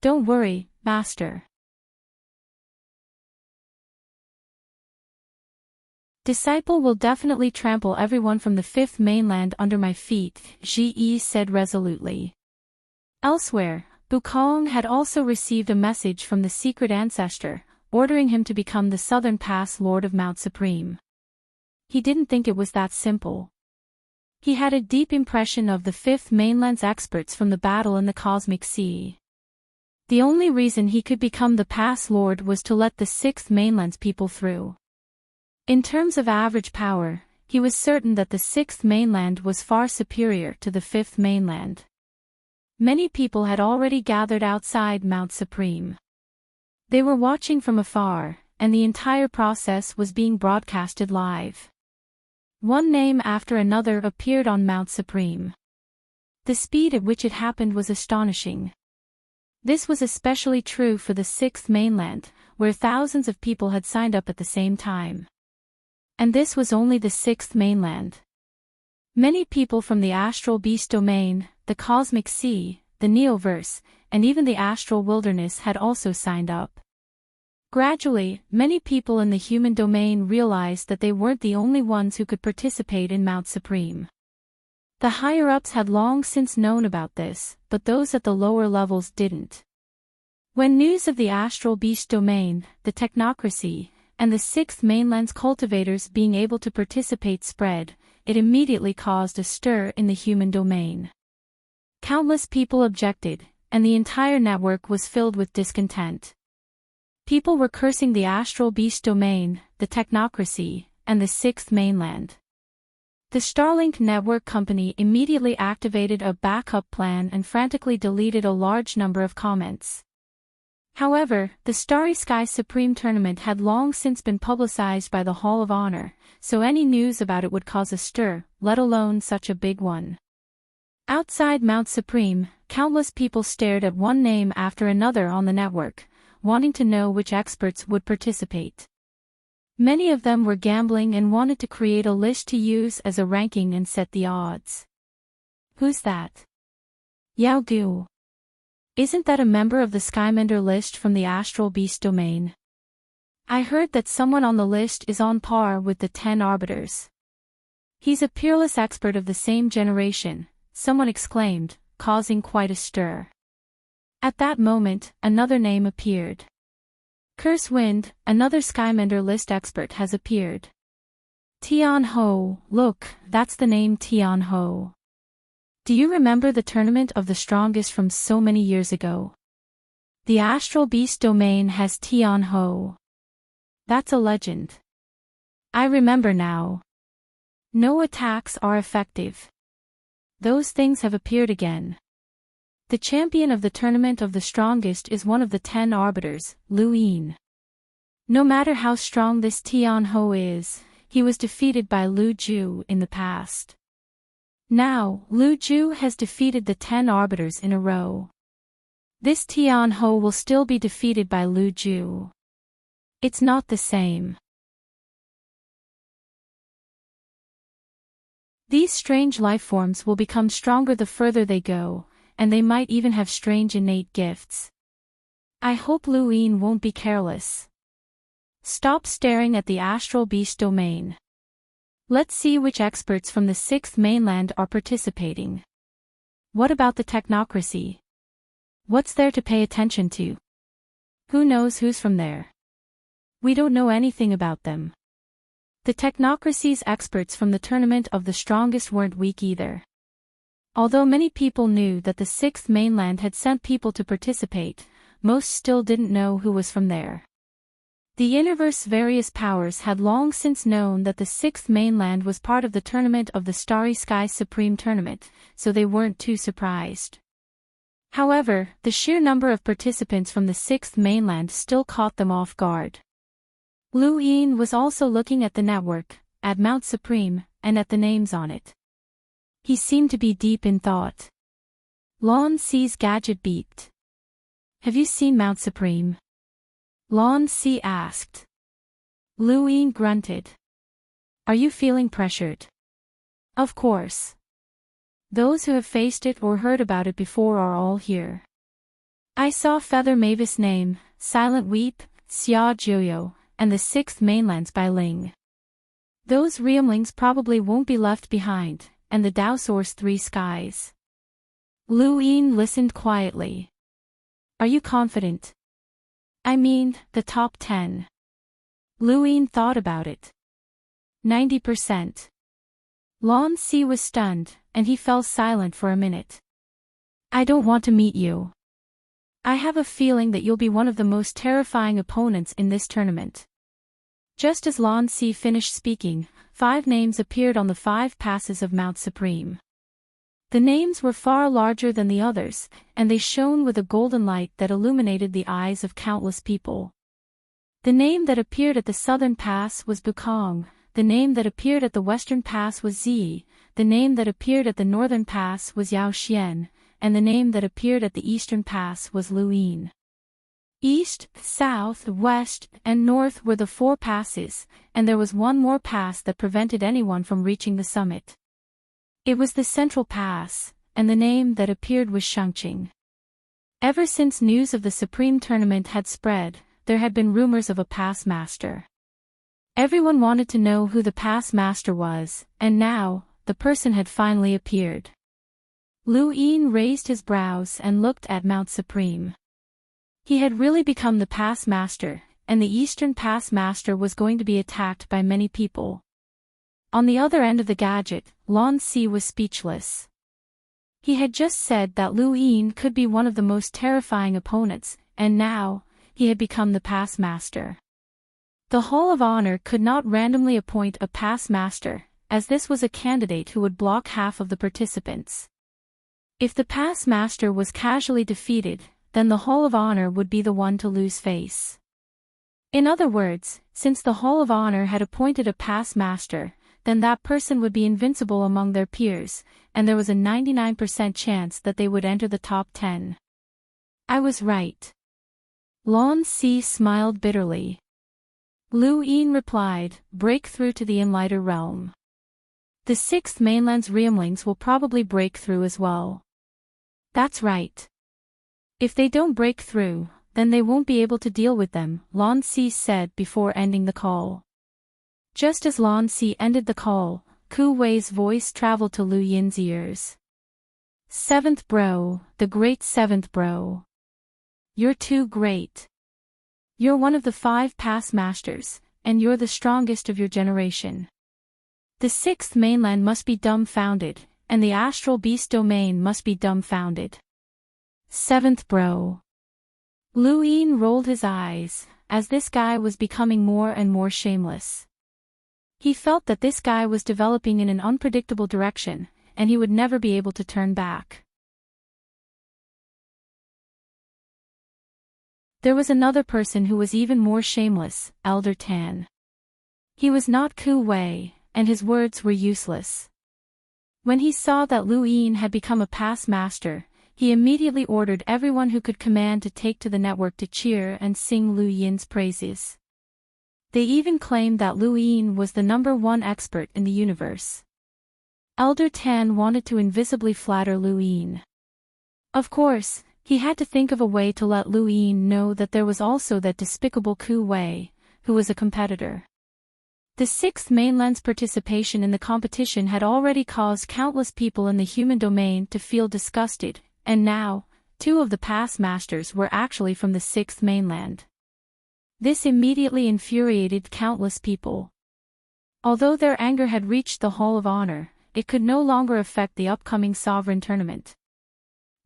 Speaker 1: "Don't worry, Master. Disciple will definitely trample everyone from the 5th mainland under my feet," Ji said resolutely. Elsewhere, Bukong had also received a message from the secret ancestor, ordering him to become the Southern Pass Lord of Mount Supreme. He didn't think it was that simple. He had a deep impression of the 5th mainland's experts from the battle in the Cosmic Sea. The only reason he could become the Pass Lord was to let the 6th mainland's people through. In terms of average power, he was certain that the 6th mainland was far superior to the 5th mainland. Many people had already gathered outside Mount Supreme. They were watching from afar, and the entire process was being broadcasted live. One name after another appeared on Mount Supreme. The speed at which it happened was astonishing. This was especially true for the 6th mainland, where thousands of people had signed up at the same time. And this was only the 6th mainland. Many people from the Astral Beast domain, the Cosmic Sea, the Neoverse, and even the Astral Wilderness had also signed up. Gradually, many people in the human domain realized that they weren't the only ones who could participate in Mount Supreme. The higher-ups had long since known about this, but those at the lower levels didn't. When news of the Astral Beast domain, the technocracy, and the 6th mainland's cultivators being able to participate spread, it immediately caused a stir in the human domain. Countless people objected, and the entire network was filled with discontent. People were cursing the Astral Beast domain, the technocracy, and the 6th mainland. The Starlink network company immediately activated a backup plan and frantically deleted a large number of comments. However, the Starry Sky Supreme tournament had long since been publicized by the Hall of Honor, so any news about it would cause a stir, let alone such a big one. Outside Mount Supreme, countless people stared at one name after another on the network, wanting to know which experts would participate. Many of them were gambling and wanted to create a list to use as a ranking and set the odds. Who's that? Yao Gu. Isn't that a member of the Skymender list from the Astral Beast domain? I heard that someone on the list is on par with the 10 Arbiters. He's a peerless expert of the same generation, someone exclaimed, causing quite a stir. At that moment, another name appeared. Curse Wind, another Skymender list expert has appeared. Tian Ho, look, that's the name Tian Ho. Do you remember the tournament of the strongest from so many years ago? The Astral Beast domain has Tian Ho. That's a legend. I remember now. No attacks are effective. Those things have appeared again. The champion of the tournament of the strongest is one of the 10 Arbiters, Lu Yin. No matter how strong this Tian Ho is, he was defeated by Lu Ju in the past. Now, Lu Ju has defeated the 10 Arbiters in a row. This Tian Ho will still be defeated by Lu Ju. It's not the same. These strange lifeforms will become stronger the further they go, and they might even have strange innate gifts. I hope Lu Yin won't be careless. Stop staring at the Astral Beast domain. Let's see which experts from the 6th mainland are participating. What about the technocracy? What's there to pay attention to? Who knows who's from there? We don't know anything about them. The technocracy's experts from the tournament of the strongest weren't weak either. Although many people knew that the 6th mainland had sent people to participate, most still didn't know who was from there. The universe's various powers had long since known that the 6th mainland was part of the tournament of the Starry Sky Supreme tournament, so they weren't too surprised. However, the sheer number of participants from the 6th mainland still caught them off guard. Lu Yin was also looking at the network, at Mount Supreme, and at the names on it. He seemed to be deep in thought. Lon Si's gadget beeped. Have you seen Mount Supreme? Lon Si asked. Lu Yin grunted. Are you feeling pressured? Of course. Those who have faced it or heard about it before are all here. I saw Feather Mavis' name, Silent Weep, Xia Jiuyo, and the 6th mainlands by Ling. Those Realmlings probably won't be left behind, and the Dao Source 3 skies. Lu Yin listened quietly. Are you confident? I mean, the top 10. Lu Yin thought about it. 90%. Lon Si was stunned, and he fell silent for a minute. I don't want to meet you. I have a feeling that you'll be one of the most terrifying opponents in this tournament. Just as Lon Si finished speaking, 5 names appeared on the 5 passes of Mount Supreme. The names were far larger than the others, and they shone with a golden light that illuminated the eyes of countless people. The name that appeared at the southern pass was Bukong, the name that appeared at the western pass was Zi, the name that appeared at the northern pass was Yao Xian, and the name that appeared at the eastern pass was Lu Yin. East, south, west, and north were the 4 passes, and there was one more pass that prevented anyone from reaching the summit. It was the Central Pass, and the name that appeared was Shangqing. Ever since news of the Supreme Tournament had spread, there had been rumors of a pass master. Everyone wanted to know who the pass master was, and now, the person had finally appeared. Lu Yin raised his brows and looked at Mount Supreme. He had really become the pass master, and the Eastern Pass Master was going to be attacked by many people. On the other end of the gadget, Lon Si was speechless. He had just said that Lu Yin could be one of the most terrifying opponents, and now, he had become the Pass Master. The Hall of Honor could not randomly appoint a Pass Master, as this was a candidate who would block half of the participants. If the Pass Master was casually defeated, then the Hall of Honor would be the one to lose face. In other words, since the Hall of Honor had appointed a past master, then that person would be invincible among their peers, and there was a 99% chance that they would enter the top 10. I was right. Lan Si smiled bitterly. Lu Yin replied, break through to the Enlighter realm. The sixth mainland's realmlings will probably break through as well. That's right. If they don't break through, then they won't be able to deal with them, Lan Si said before ending the call. Just as Lan Si ended the call, Ku Wei's voice traveled to Lu Yin's ears. Seventh bro, the great seventh bro. You're too great. You're one of the 5 past masters, and you're the strongest of your generation. The sixth mainland must be dumbfounded, and the astral beast domain must be dumbfounded. Seventh bro. Lu Yin rolled his eyes, as this guy was becoming more and more shameless. He felt that this guy was developing in an unpredictable direction, and he would never be able to turn back. There was another person who was even more shameless, Elder Tan. He was not Ku Wei, and his words were useless. When he saw that Lu Yin had become a past master, he immediately ordered everyone who could command to take to the network to cheer and sing Lu Yin's praises. They even claimed that Lu Yin was the #1 expert in the universe. Elder Tan wanted to invisibly flatter Lu Yin. Of course, he had to think of a way to let Lu Yin know that there was also that despicable Ku Wei, who was a competitor. The sixth mainland's participation in the competition had already caused countless people in the human domain to feel disgusted, and now, 2 of the past masters were actually from the sixth mainland. This immediately infuriated countless people. Although their anger had reached the Hall of Honor, it could no longer affect the upcoming sovereign tournament.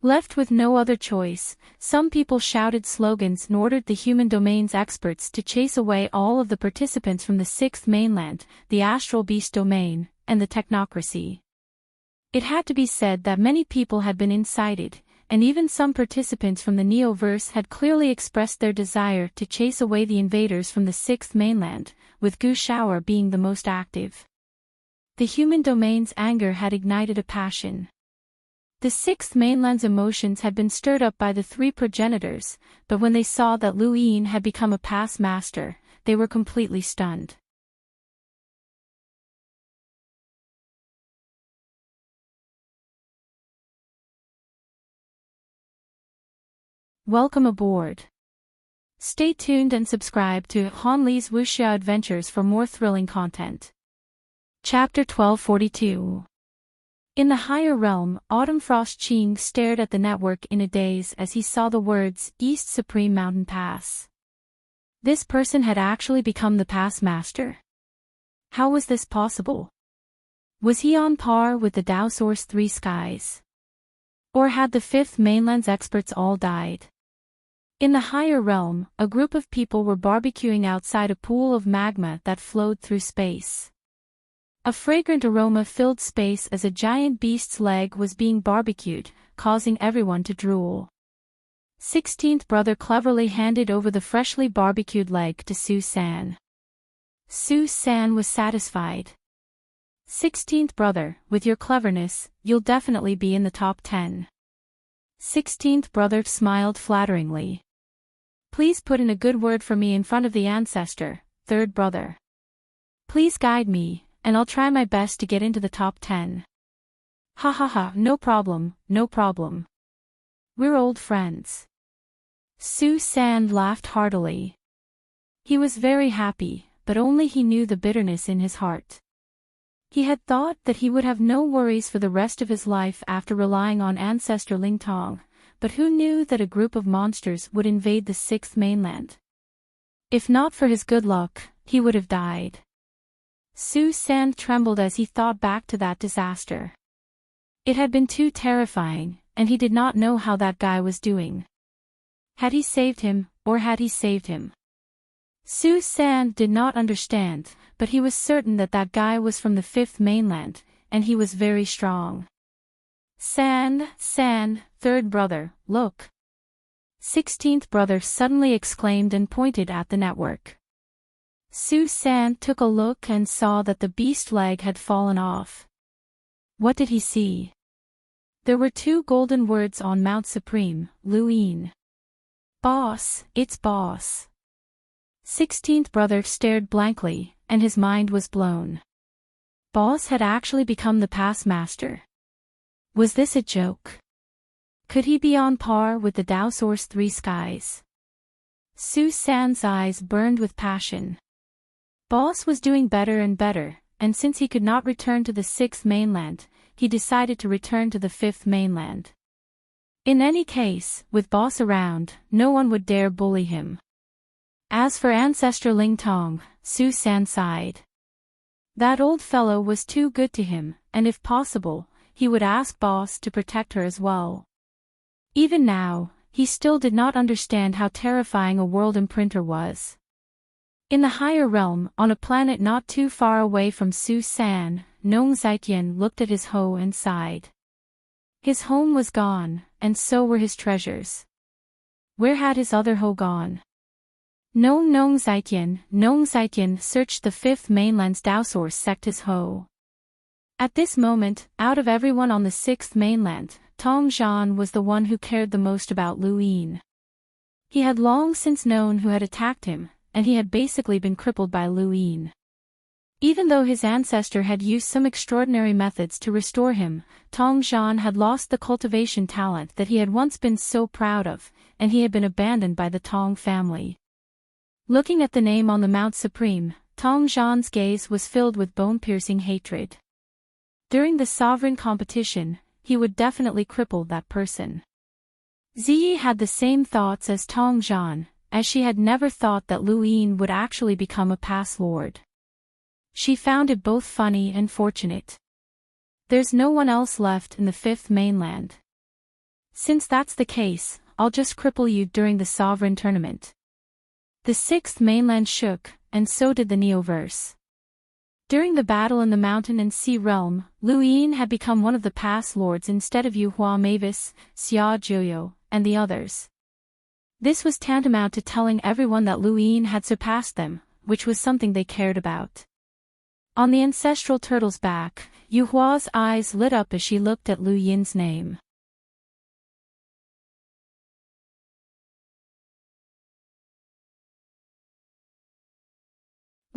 Speaker 1: Left with no other choice, some people shouted slogans and ordered the human domain's experts to chase away all of the participants from the sixth mainland, the astral beast domain, and the technocracy. It had to be said that many people had been incited, and even some participants from the Neoverse had clearly expressed their desire to chase away the invaders from the sixth mainland, with Gu Shower being the most active. The human domain's anger had ignited a passion. The sixth mainland's emotions had been stirred up by the 3 progenitors, but when they saw that Lu Yin had become a past master, they were completely stunned. Welcome aboard. Stay tuned and subscribe to Han Li's Wuxia Adventures for more thrilling content. Chapter 1242. In the higher realm, Autumn Frost Qing stared at the network in a daze as he saw the words, East Supreme Mountain Pass. This person had actually become the past master? How was this possible? Was he on par with the Dao Source 3 skies? Or had the fifth mainland's experts all died? In the higher realm, a group of people were barbecuing outside a pool of magma that flowed through space. A fragrant aroma filled space as a giant beast's leg was being barbecued, causing everyone to drool. 16th brother cleverly handed over the freshly barbecued leg to Su San. Su San was satisfied. 16th brother, with your cleverness, you'll definitely be in the top 10. 16th brother smiled flatteringly. Please put in a good word for me in front of the ancestor, 3rd brother. Please guide me, and I'll try my best to get into the top 10. Ha ha ha, no problem, no problem. We're old friends. Su San laughed heartily. He was very happy, but only he knew the bitterness in his heart. He had thought that he would have no worries for the rest of his life after relying on ancestor Ling Tong, but who knew that a group of monsters would invade the sixth mainland? If not for his good luck, he would have died. Su San trembled as he thought back to that disaster. It had been too terrifying, and he did not know how that guy was doing. Had he saved him, or had he saved him? Su San did not understand, but he was certain that that guy was from the fifth mainland, and he was very strong. San, 3rd brother, look. 16th brother suddenly exclaimed and pointed at the network. Su-san took a look and saw that the beast leg had fallen off. What did he see? There were 2 golden words on Mount Supreme, Luin. Boss, it's boss. 16th brother stared blankly, and his mind was blown. Boss had actually become the past master. Was this a joke? Could he be on par with the Tao Source 3 skies? Su-san's eyes burned with passion. Boss was doing better and better, and since he could not return to the 6th mainland, he decided to return to the 5th mainland. In any case, with Boss around, no one would dare bully him. As for Ancestor Ling Tong, Su-san sighed. That old fellow was too good to him, and if possible, he would ask Boss to protect her as well. Even now, he still did not understand how terrifying a world imprinter was. In the higher realm, on a planet not too far away from Su-san, Nong Zaijian looked at his hoe and sighed. His home was gone, and so were his treasures. Where had his other hoe gone? Nong Zaijian searched the 5th mainland's Tao Source sect his hoe. At this moment, out of everyone on the 6th mainland, Tong Zhan was the one who cared the most about Luin. He had long since known who had attacked him, and he had basically been crippled by Luin. Even though his ancestor had used some extraordinary methods to restore him, Tong Zhan had lost the cultivation talent that he had once been so proud of, and he had been abandoned by the Tong family. Looking at the name on the Mount Supreme, Tong Zhan's gaze was filled with bone-piercing hatred. During the sovereign competition, he would definitely cripple that person. Ziyi had the same thoughts as Tong Zhan, as she had never thought that Luin would actually become a past lord. She found it both funny and fortunate. There's no one else left in the 5th mainland. Since that's the case, I'll just cripple you during the sovereign tournament. The 6th mainland shook, and so did the Neoverse. During the battle in the mountain and sea realm, Luin had become one of the past lords instead of Yu Hua Mavis, Xia Jiuyo, and the others. This was tantamount to telling everyone that Luin had surpassed them, which was something they cared about. On the ancestral turtle's back, Yu Hua's eyes lit up as she looked at Lu Yin's name.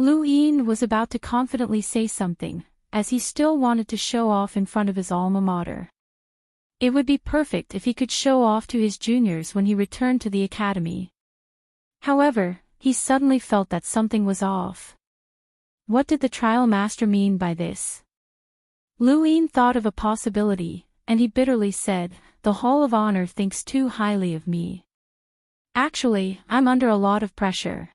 Speaker 1: Luin was about to confidently say something, as he still wanted to show off in front of his alma mater. It would be perfect if he could show off to his juniors when he returned to the academy. However, he suddenly felt that something was off. What did the trial master mean by this? Luin thought of a possibility, and he bitterly said, "The Hall of Honor thinks too highly of me. Actually, I'm under a lot of pressure."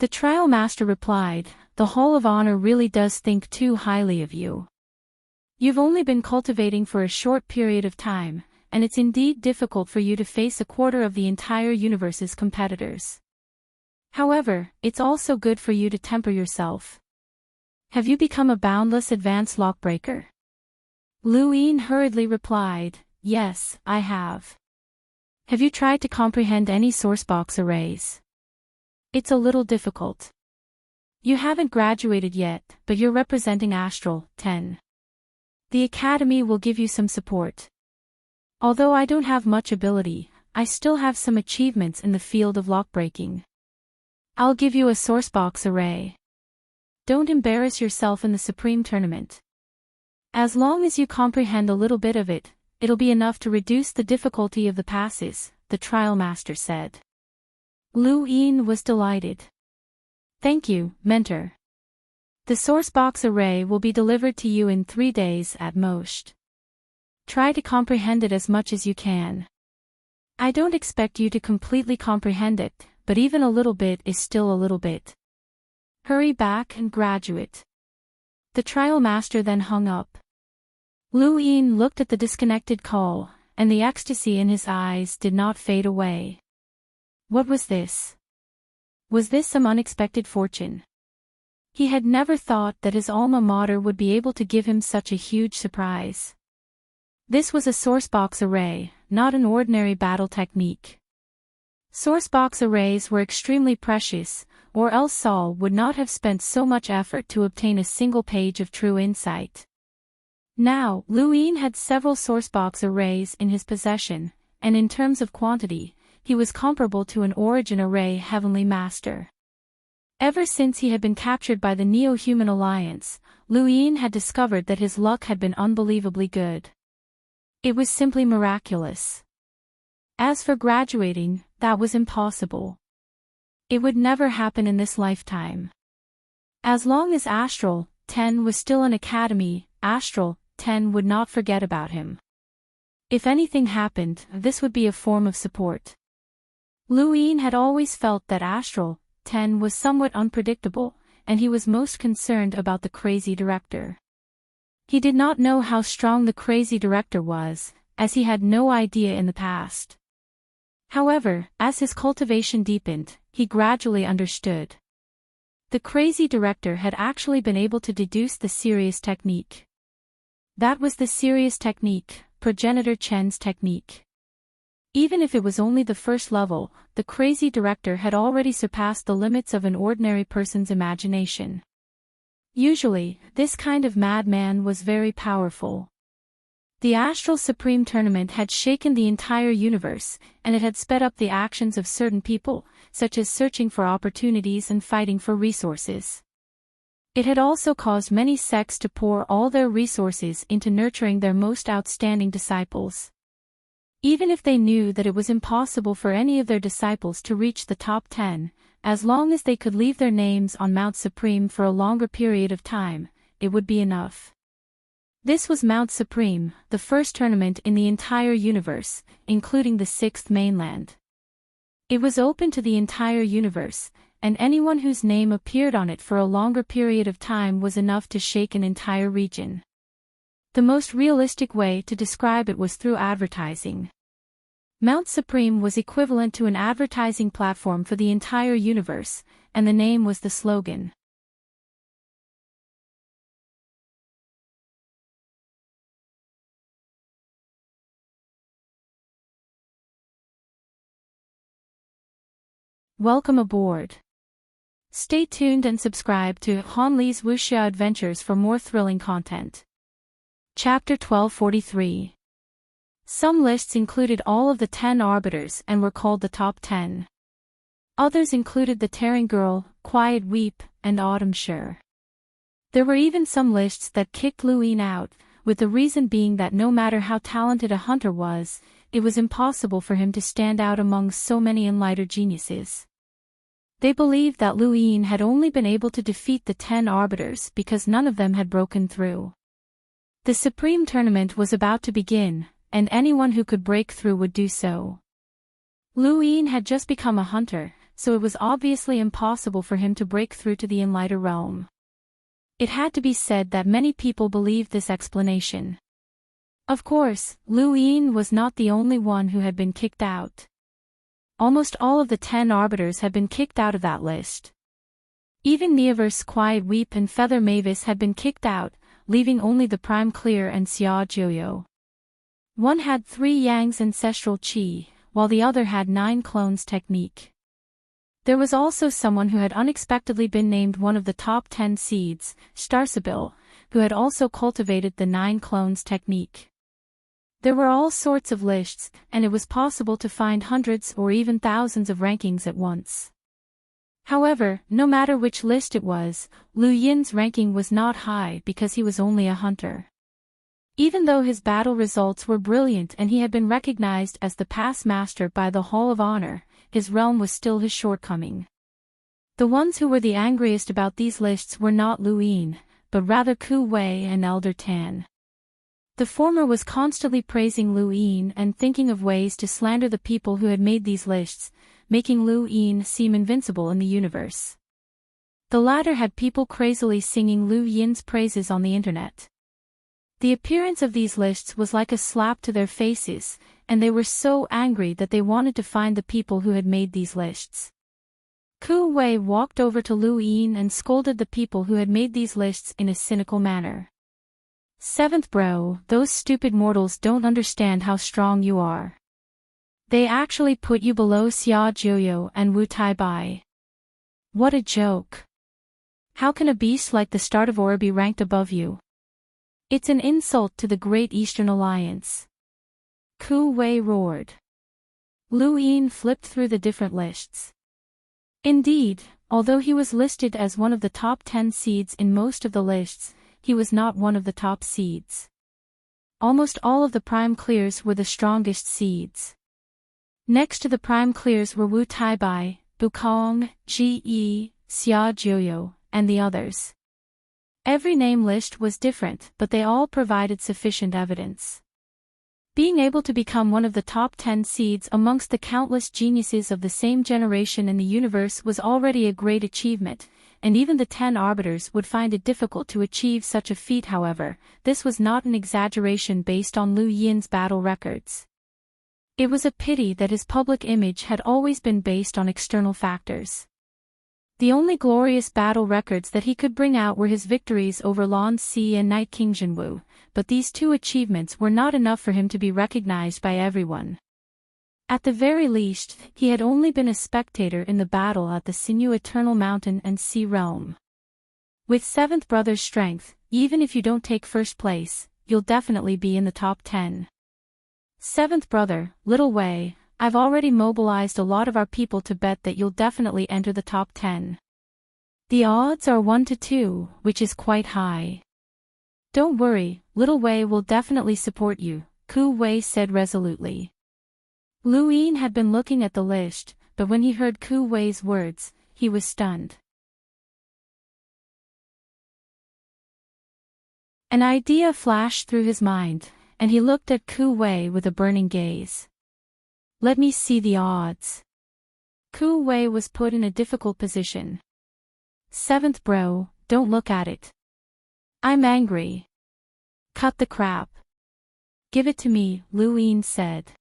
Speaker 1: The trial master replied, "The Hall of Honor really does think too highly of you. You've only been cultivating for a short period of time, and it's indeed difficult for you to face a quarter of the entire universe's competitors. However, it's also good for you to temper yourself. Have you become a boundless advanced lockbreaker?" Luin hurriedly replied, "Yes, I have." "Have you tried to comprehend any sourcebox arrays?" "It's a little difficult. You haven't graduated yet, but you're representing Astral 10. The Academy will give you some support. Although I don't have much ability, I still have some achievements in the field of lockbreaking. I'll give you a sourcebox array. Don't embarrass yourself in the Supreme Tournament. As long as you comprehend a little bit of it, it'll be enough to reduce the difficulty of the passes," the trial master said. Luin was delighted. "Thank you, mentor. The sourcebox array will be delivered to you in 3 days at most. Try to comprehend it as much as you can. I don't expect you to completely comprehend it, but even a little bit is still a little bit. Hurry back and graduate." The trial master then hung up. Luin looked at the disconnected call, and the ecstasy in his eyes did not fade away. What was this? Was this some unexpected fortune? He had never thought that his alma mater would be able to give him such a huge surprise. This was a sourcebox array, not an ordinary battle technique. Sourcebox arrays were extremely precious, or else Saul would not have spent so much effort to obtain a single page of true insight. Now, Luin had several sourcebox arrays in his possession, and in terms of quantity, he was comparable to an Origin Array Heavenly Master. Ever since he had been captured by the Neo-Human Alliance, Luin had discovered that his luck had been unbelievably good. It was simply miraculous. As for graduating, that was impossible. It would never happen in this lifetime. As long as Astral 10 was still an academy, Astral 10 would not forget about him. If anything happened, this would be a form of support. Luin had always felt that Astral 10 was somewhat unpredictable, and he was most concerned about the crazy director. He did not know how strong the crazy director was, as he had no idea in the past. However, as his cultivation deepened, he gradually understood. The crazy director had actually been able to deduce the Sirius technique. That was the Sirius technique, Progenitor Chen's technique. Even if it was only the first level, the crazy director had already surpassed the limits of an ordinary person's imagination. Usually, this kind of madman was very powerful. The Astral Supreme Tournament had shaken the entire universe, and it had sped up the actions of certain people, such as searching for opportunities and fighting for resources. It had also caused many sects to pour all their resources into nurturing their most outstanding disciples. Even if they knew that it was impossible for any of their disciples to reach the top 10, as long as they could leave their names on Mount Supreme for a longer period of time, it would be enough. This was Mount Supreme, the first tournament in the entire universe, including the sixth mainland. It was open to the entire universe, and anyone whose name appeared on it for a longer period of time was enough to shake an entire region. The most realistic way to describe it was through advertising. Mount Supreme was equivalent to an advertising platform for the entire universe, and the name was the slogan. Welcome aboard. Stay tuned and subscribe to Han Li's Wuxia Adventures for more thrilling content. Chapter 1243. Some lists included all of the 10 arbiters and were called the top 10. Others included the Tearing Girl, Quiet Weep, and Autumn Sure. There were even some lists that kicked Luin out, with the reason being that no matter how talented a hunter was, it was impossible for him to stand out among so many enlightened geniuses. They believed that Luin had only been able to defeat the 10 arbiters because none of them had broken through. The Supreme Tournament was about to begin, and anyone who could break through would do so. Luin had just become a hunter, so it was obviously impossible for him to break through to the enlightened realm. It had to be said that many people believed this explanation. Of course, Luin was not the only one who had been kicked out. Almost all of the 10 arbiters had been kicked out of that list. Even Neoverse Quiet Weep and Feather Mavis had been kicked out, leaving only the Prime Clear and Xia Joyo. One had 3 Yang's ancestral chi, while the other had 9 clones technique. There was also someone who had unexpectedly been named one of the top 10 seeds, Starsabil, who had also cultivated the 9 clones technique. There were all sorts of lists, and it was possible to find hundreds or even thousands of rankings at once. However, no matter which list it was, Lu Yin's ranking was not high because he was only a hunter. Even though his battle results were brilliant and he had been recognized as the past master by the Hall of Honor, his realm was still his shortcoming. The ones who were the angriest about these lists were not Luin, but rather Ku Wei and Elder Tan. The former was constantly praising Luin and thinking of ways to slander the people who had made these lists, making Luin seem invincible in the universe. The latter had people crazily singing Lu Yin's praises on the internet. The appearance of these lists was like a slap to their faces, and they were so angry that they wanted to find the people who had made these lists. Ku Wei walked over to Luin and scolded the people who had made these lists in a cynical manner. "7th bro, those stupid mortals don't understand how strong you are. They actually put you below Xia Jiuyo and Wu Taibai. What a joke. How can a beast like the Stardivore be ranked above you? It's an insult to the Great Eastern Alliance. Ku Wei roared. Lu Yin flipped through the different lists. Indeed, although he was listed as one of the top 10 seeds in most of the lists, he was not one of the top seeds. Almost all of the prime clears were the strongest seeds. Next to the prime clears were Wu Taibai, Bukong, Ji Yi, Xia Jiuyo, and the others. Every name list was different, but they all provided sufficient evidence. Being able to become one of the top 10 seeds amongst the countless geniuses of the same generation in the universe was already a great achievement, and even the 10 arbiters would find it difficult to achieve such a feat. However, this was not an exaggeration based on Lu Yin's battle records. It was a pity that his public image had always been based on external factors. The only glorious battle records that he could bring out were his victories over Lan Si and Night King Jinwu, but these two achievements were not enough for him to be recognized by everyone. At the very least, he had only been a spectator in the battle at the Sinew Eternal Mountain and Sea Realm. With Seventh Brother's strength, even if you don't take first place, you'll definitely be in the top 10. Seventh Brother, Little Wei, I've already mobilized a lot of our people to bet that you'll definitely enter the top 10. The odds are 1 to 2, which is quite high. Don't worry, Little Wei will definitely support you, Ku Wei said resolutely. Lu Yin had been looking at the list, but when he heard Ku Wei's words, he was stunned. An idea flashed through his mind, and he looked at Ku Wei with a burning gaze. Let me see the odds. Ku Wei was put in a difficult position. Seventh bro, don't look at it. I'm angry. Cut the crap. Give it to me, Lu Yin said.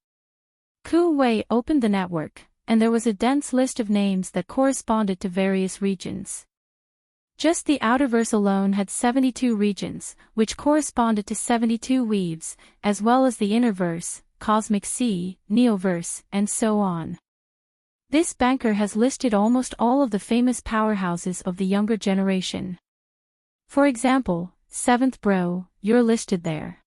Speaker 1: Ku Wei opened the network, and there was a dense list of names that corresponded to various regions. Just the Outerverse alone had 72 regions, which corresponded to 72 weaves, as well as the Innerverse, Cosmic Sea, Neoverse, and so on. This banker has listed almost all of the famous powerhouses of the younger generation. For example, Seventh Bro, you're listed there.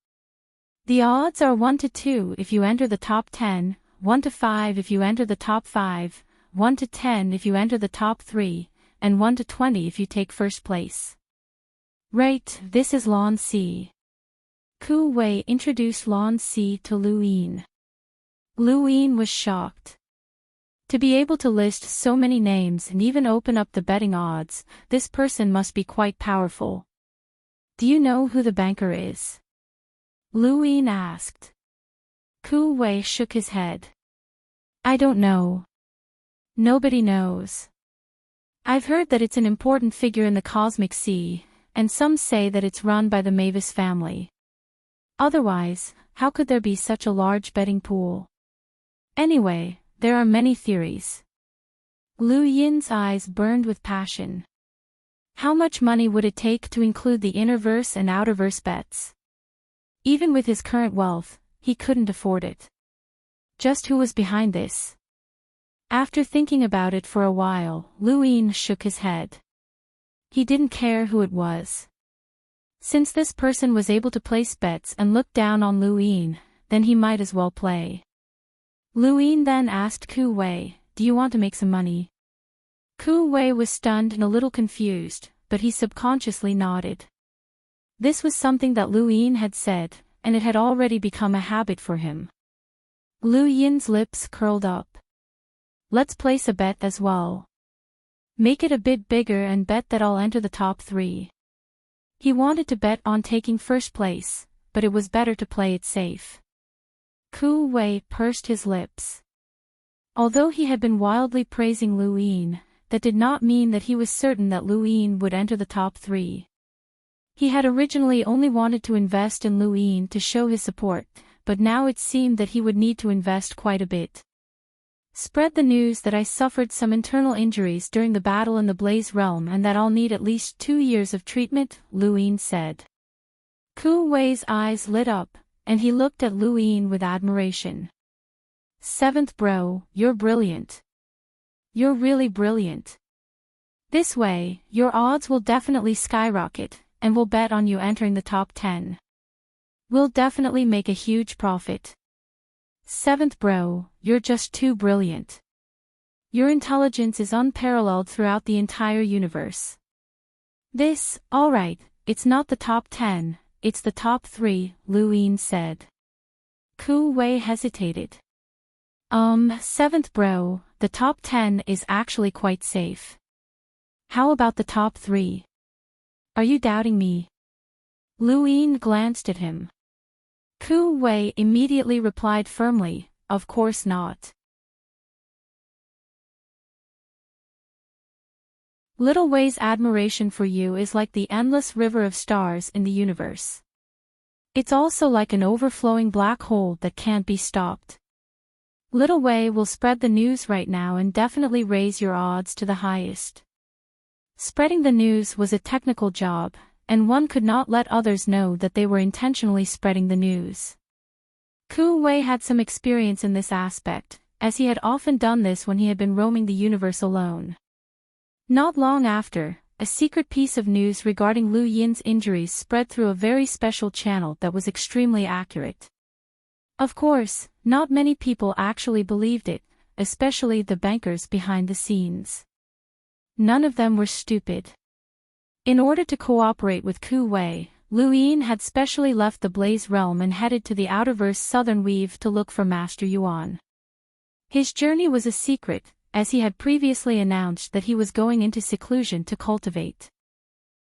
Speaker 1: The odds are 1 to 2 if you enter the top 10, 1 to 5 if you enter the top 5, 1 to 10 if you enter the top 3, and 1 to 20 if you take first place. Right, this is Lan Si. Ku Wei introduced Lan Si to Lu Yin. Lu Yin was shocked. To be able to list so many names and even open up the betting odds, this person must be quite powerful. Do you know who the banker is? Lu Yin asked. Ku Wei shook his head. I don't know. Nobody knows. I've heard that it's an important figure in the Cosmic Sea, and some say that it's run by the Mavis family. Otherwise, how could there be such a large betting pool? Anyway, there are many theories. Lu Yin's eyes burned with passion. How much money would it take to include the Innerverse and Outerverse bets? Even with his current wealth, he couldn't afford it. Just who was behind this? After thinking about it for a while, Lu Yin shook his head. He didn't care who it was. Since this person was able to place bets and look down on Lu Yin, then he might as well play. Lu Yin then asked Ku Wei, do you want to make some money? Ku Wei was stunned and a little confused, but he subconsciously nodded. This was something that Lu Yin had said, and it had already become a habit for him. Lu Yin's lips curled up. Let's place a bet as well. Make it a bit bigger and bet that I'll enter the top 3. He wanted to bet on taking first place, but it was better to play it safe. Ku Wei pursed his lips. Although he had been wildly praising Lu Yin, that did not mean that he was certain that Lu Yin would enter the top 3. He had originally only wanted to invest in Lu Yin to show his support, but now it seemed that he would need to invest quite a bit. Spread the news that I suffered some internal injuries during the battle in the Blaze Realm and that I'll need at least 2 years of treatment, Lu Yin said. Ku Wei's eyes lit up, and he looked at Lu Yin with admiration. Seventh bro, you're brilliant. You're really brilliant. This way, your odds will definitely skyrocket, and we'll bet on you entering the top 10. We'll definitely make a huge profit. Seventh bro, you're just too brilliant. Your intelligence is unparalleled throughout the entire universe. Alright, it's not the top 10, it's the top 3, Lu Yin said. Ku Wei hesitated. Seventh bro, the top 10 is actually quite safe. How about the top 3? Are you doubting me? Lu Yin glanced at him. Ku Wei immediately replied firmly, of course not. Little Wei's admiration for you is like the endless river of stars in the universe. It's also like an overflowing black hole that can't be stopped. Little Wei will spread the news right now and definitely raise your odds to the highest. Spreading the news was a technical job, and one could not let others know that they were intentionally spreading the news. Ku Wei had some experience in this aspect, as he had often done this when he had been roaming the universe alone. Not long after, a secret piece of news regarding Lu Yin's injuries spread through a very special channel that was extremely accurate. Of course, not many people actually believed it, especially the bankers behind the scenes. None of them were stupid. In order to cooperate with Ku Wei, Lu Yin had specially left the Blaze Realm and headed to the Outerverse Southern Weave to look for Master Yuan. His journey was a secret, as he had previously announced that he was going into seclusion to cultivate.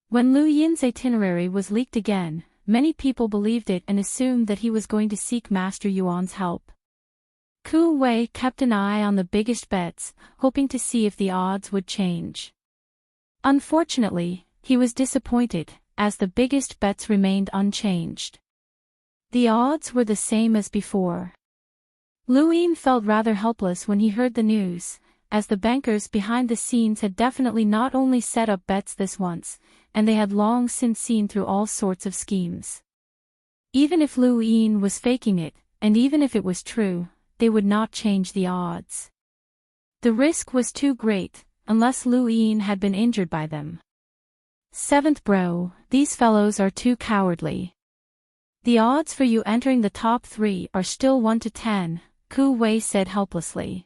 Speaker 1: When Lu Yin's itinerary was leaked again, many people believed it and assumed that he was going to seek Master Yuan's help. Ku Wei kept an eye on the biggest bets, hoping to see if the odds would change. Unfortunately, he was disappointed, as the biggest bets remained unchanged. The odds were the same as before. Lu Yin felt rather helpless when he heard the news, as the bankers behind the scenes had definitely not only set up bets this once, and they had long since seen through all sorts of schemes. Even if Lu Yin was faking it, and even if it was true, they would not change the odds. The risk was too great, unless Lu Yin had been injured by them. Seventh bro, these fellows are too cowardly. The odds for you entering the top 3 are still 1 to 10, Ku Wei said helplessly.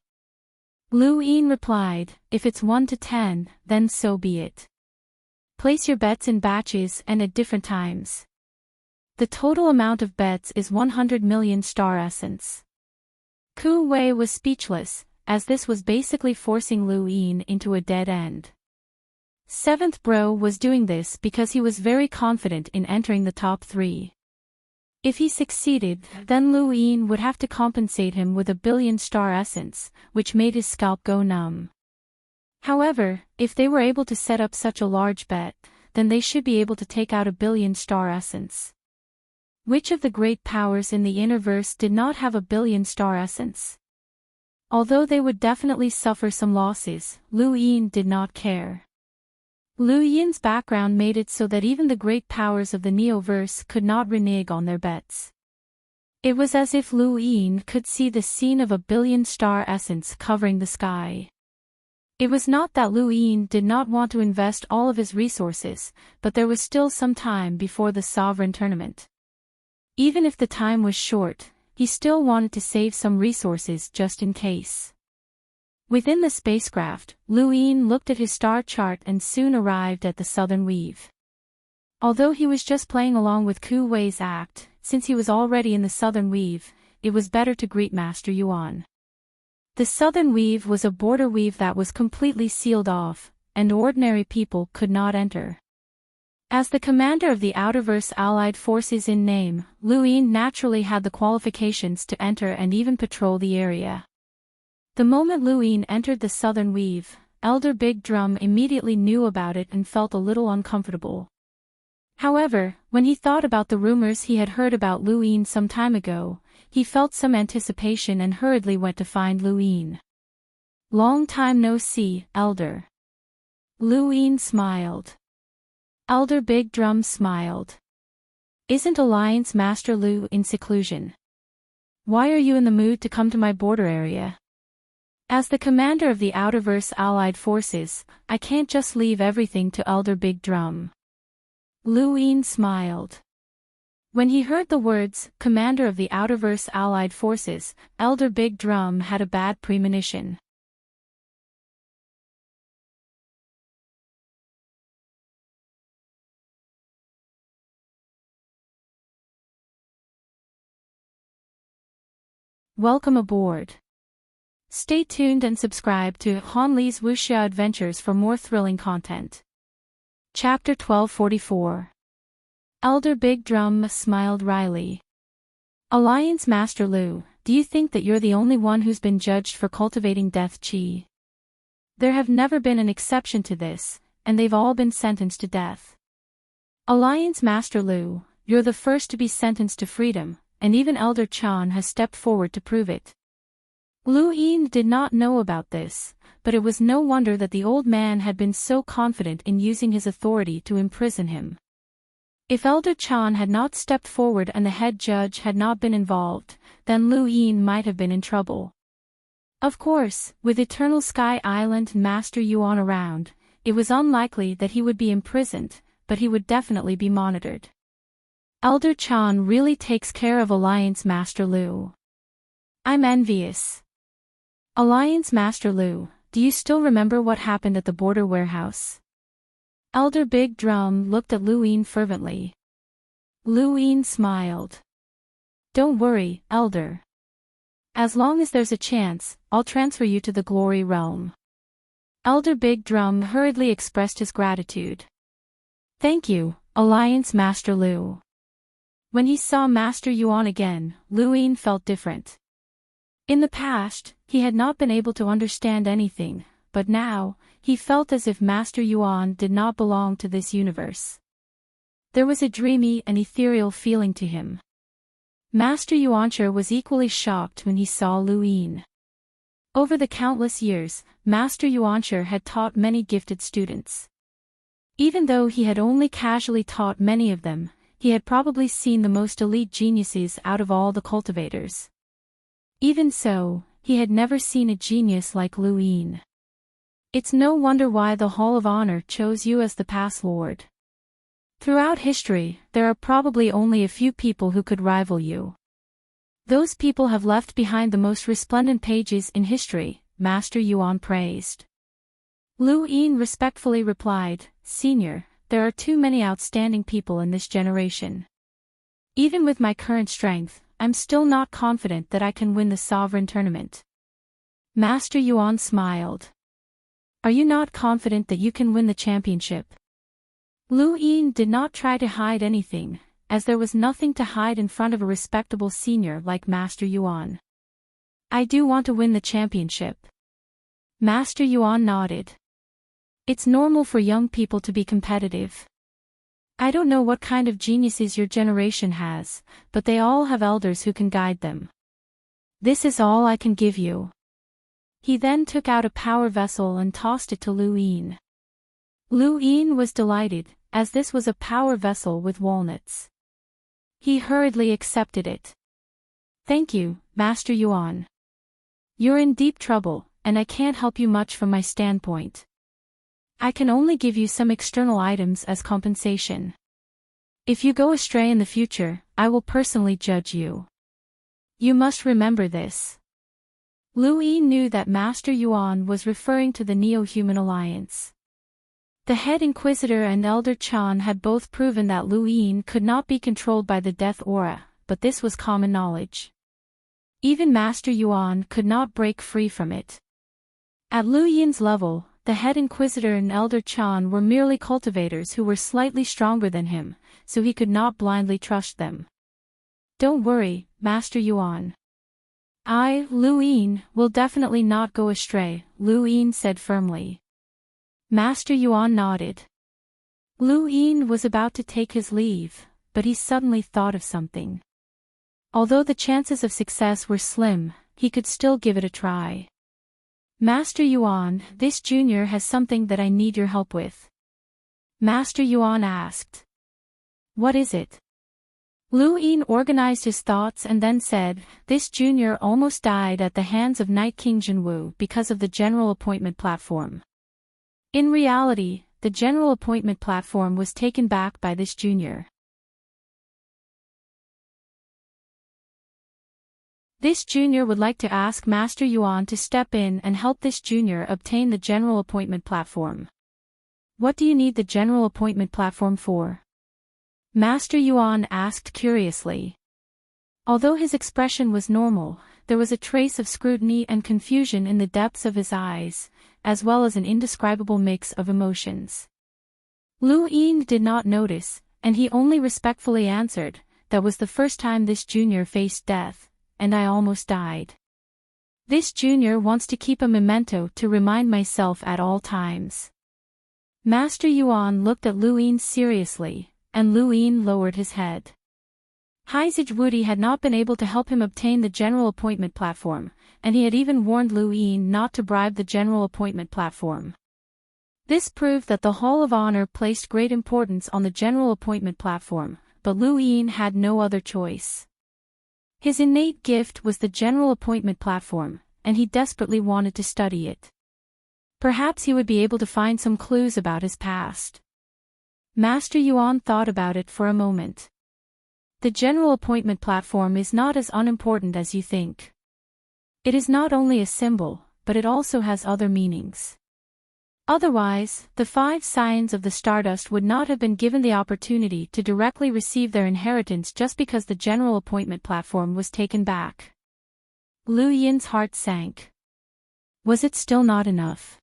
Speaker 1: Lu Yin replied, if it's 1 to 10, then so be it. Place your bets in batches and at different times. The total amount of bets is 100 million star essence. Ku Wei was speechless, as this was basically forcing Lu Yin into a dead end. Seventh bro was doing this because he was very confident in entering the top 3. If he succeeded, then Lu Yin would have to compensate him with 1 billion star essence, which made his scalp go numb. However, if they were able to set up such a large bet, then they should be able to take out 1 billion star essence. Which of the great powers in the Interverse did not have 1 billion star essence? Although they would definitely suffer some losses, Lu Yin did not care. Lu Yin's background made it so that even the great powers of the Neoverse could not renege on their bets. It was as if Lu Yin could see the scene of 1 billion star essence covering the sky. It was not that Lu Yin did not want to invest all of his resources, but there was still some time before the Sovereign Tournament. Even if the time was short, he still wanted to save some resources just in case. Within the spacecraft, Lu Yin looked at his star chart and soon arrived at the Southern Weave. Although he was just playing along with Ku Wei's act, since he was already in the Southern Weave, it was better to greet Master Yuan. The Southern Weave was a border weave that was completely sealed off, and ordinary people could not enter. As the commander of the Outerverse Allied Forces in name, Lu Yin naturally had the qualifications to enter and even patrol the area. The moment Lu Yin entered the Southern Weave, Elder Big Drum immediately knew about it and felt a little uncomfortable. However, when he thought about the rumors he had heard about Lu Yin some time ago, he felt some anticipation and hurriedly went to find Lu Yin. Long time no see, Elder. Lu Yin smiled. Elder Big Drum smiled. Isn't Alliance Master Lu in seclusion? Why are you in the mood to come to my border area? As the commander of the Outerverse Allied Forces, I can't just leave everything to Elder Big Drum. Luin smiled. When he heard the words, Commander of the Outerverse Allied Forces, Elder Big Drum had a bad premonition. Welcome aboard. Stay tuned and subscribe to Hanli's Wuxia Adventures for more thrilling content. Chapter 1244. Elder Big Drum smiled wryly. Alliance Master Lu, do you think that you're the only one who's been judged for cultivating death chi? There have never been an exception to this, and they've all been sentenced to death. Alliance Master Lu, you're the first to be sentenced to freedom, and even Elder Chan has stepped forward to prove it. Lu Yin did not know about this, but it was no wonder that the old man had been so confident in using his authority to imprison him. If Elder Chan had not stepped forward and the head judge had not been involved, then Lu Yin might have been in trouble. Of course, with Eternal Sky Island and Master Yuan around, it was unlikely that he would be imprisoned, but he would definitely be monitored. Elder Chan really takes care of Alliance Master Lu. I'm envious. Alliance Master Lu, do you still remember what happened at the border warehouse? Elder Big Drum looked at Lu Yin fervently. Lu Yin smiled. Don't worry, Elder. As long as there's a chance, I'll transfer you to the Glory Realm. Elder Big Drum hurriedly expressed his gratitude. Thank you, Alliance Master Lu. When he saw Master Yuan again, Lu Yin felt different. In the past, he had not been able to understand anything, but now, he felt as if Master Yuan did not belong to this universe. There was a dreamy and ethereal feeling to him. Master Yuancher was equally shocked when he saw Lu Yin. Over the countless years, Master Yuancher had taught many gifted students. Even though he had only casually taught many of them, he had probably seen the most elite geniuses out of all the cultivators. Even so, he had never seen a genius like Lu Yin. It's no wonder why the Hall of Honor chose you as the Pass Lord. Throughout history, there are probably only a few people who could rival you. Those people have left behind the most resplendent pages in history, Master Yuan praised. Lu Yin respectfully replied, Senior, there are too many outstanding people in this generation. Even with my current strength, I'm still not confident that I can win the Sovereign Tournament. Master Yuan smiled. Are you not confident that you can win the championship? Lu Yin did not try to hide anything, as there was nothing to hide in front of a respectable senior like Master Yuan. I do want to win the championship. Master Yuan nodded. It's normal for young people to be competitive. I don't know what kind of geniuses your generation has, but they all have elders who can guide them. This is all I can give you. He then took out a power vessel and tossed it to Lu Yin. Lu Yin was delighted, as this was a power vessel with walnuts. He hurriedly accepted it. Thank you, Master Yuan. You're in deep trouble, and I can't help you much from my standpoint. I can only give you some external items as compensation. If you go astray in the future, I will personally judge you. You must remember this. Lu Yin knew that Master Yuan was referring to the Neo-Human Alliance. The head Inquisitor and Elder Chan had both proven that Lu Yin could not be controlled by the death aura, but this was common knowledge. Even Master Yuan could not break free from it. At Lu Yin's level, the head Inquisitor and Elder Chan were merely cultivators who were slightly stronger than him, so he could not blindly trust them. Don't worry, Master Yuan. I, Lu Yin, will definitely not go astray, Lu Yin said firmly. Master Yuan nodded. Lu Yin was about to take his leave, but he suddenly thought of something. Although the chances of success were slim, he could still give it a try. Master Yuan, this junior has something that I need your help with. Master Yuan asked. What is it? Lu Yin organized his thoughts and then said, "This junior almost died at the hands of Night King Jinwu because of the general appointment platform." In reality, the general appointment platform was taken back by this junior. This junior would like to ask Master Yuan to step in and help this junior obtain the general appointment platform. "What do you need the general appointment platform for?" Master Yuan asked curiously. Although his expression was normal, there was a trace of scrutiny and confusion in the depths of his eyes, as well as an indescribable mix of emotions. Lu Yin did not notice, and he only respectfully answered, "That was the first time this junior faced death, and I almost died. This junior wants to keep a memento to remind myself at all times." Master Yuan looked at Lu Yin seriously, and Lu Yin lowered his head. Haizij Wudi had not been able to help him obtain the general appointment platform, and he had even warned Lu Yin not to bribe the general appointment platform. This proved that the Hall of Honor placed great importance on the general appointment platform, but Lu Yin had no other choice. His innate gift was the general appointment platform, and he desperately wanted to study it. Perhaps he would be able to find some clues about his past. Master Yuan thought about it for a moment. The general appointment platform is not as unimportant as you think. It is not only a symbol, but it also has other meanings. Otherwise, the 5 scions of the Stardust would not have been given the opportunity to directly receive their inheritance just because the general appointment platform was taken back. Lu Yin's heart sank. Was it still not enough?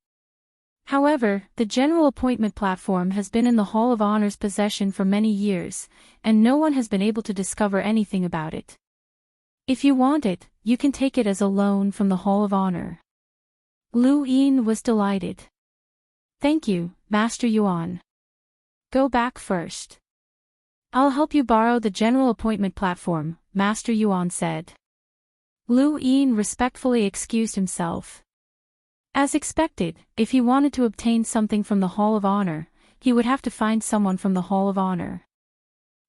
Speaker 1: However, the general appointment platform has been in the Hall of Honor's possession for many years, and no one has been able to discover anything about it. If you want it, you can take it as a loan from the Hall of Honor. Lu Yin was delighted. "Thank you, Master Yuan. Go back first. I'll help you borrow the general appointment platform," Master Yuan said. Lu Yin respectfully excused himself. As expected, if he wanted to obtain something from the Hall of Honor, he would have to find someone from the Hall of Honor.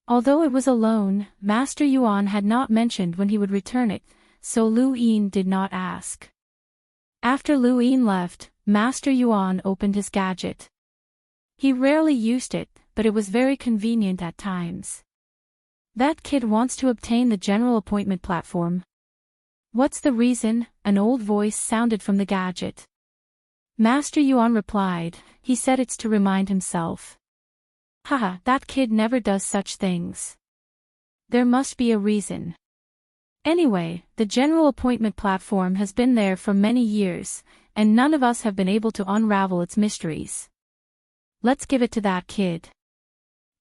Speaker 1: Although it was a loan, Master Yuan had not mentioned when he would return it, so Lu Yin did not ask. After Lu Yin left, Master Yuan opened his gadget. He rarely used it, but it was very convenient at times. "That kid wants to obtain the general appointment platform." "What's the reason?" an old voice sounded from the gadget. Master Yuan replied, "He said it's to remind himself." "Haha, that kid never does such things. There must be a reason." Anyway, the general appointment platform has been there for many years, and none of us have been able to unravel its mysteries. Let's give it to that kid.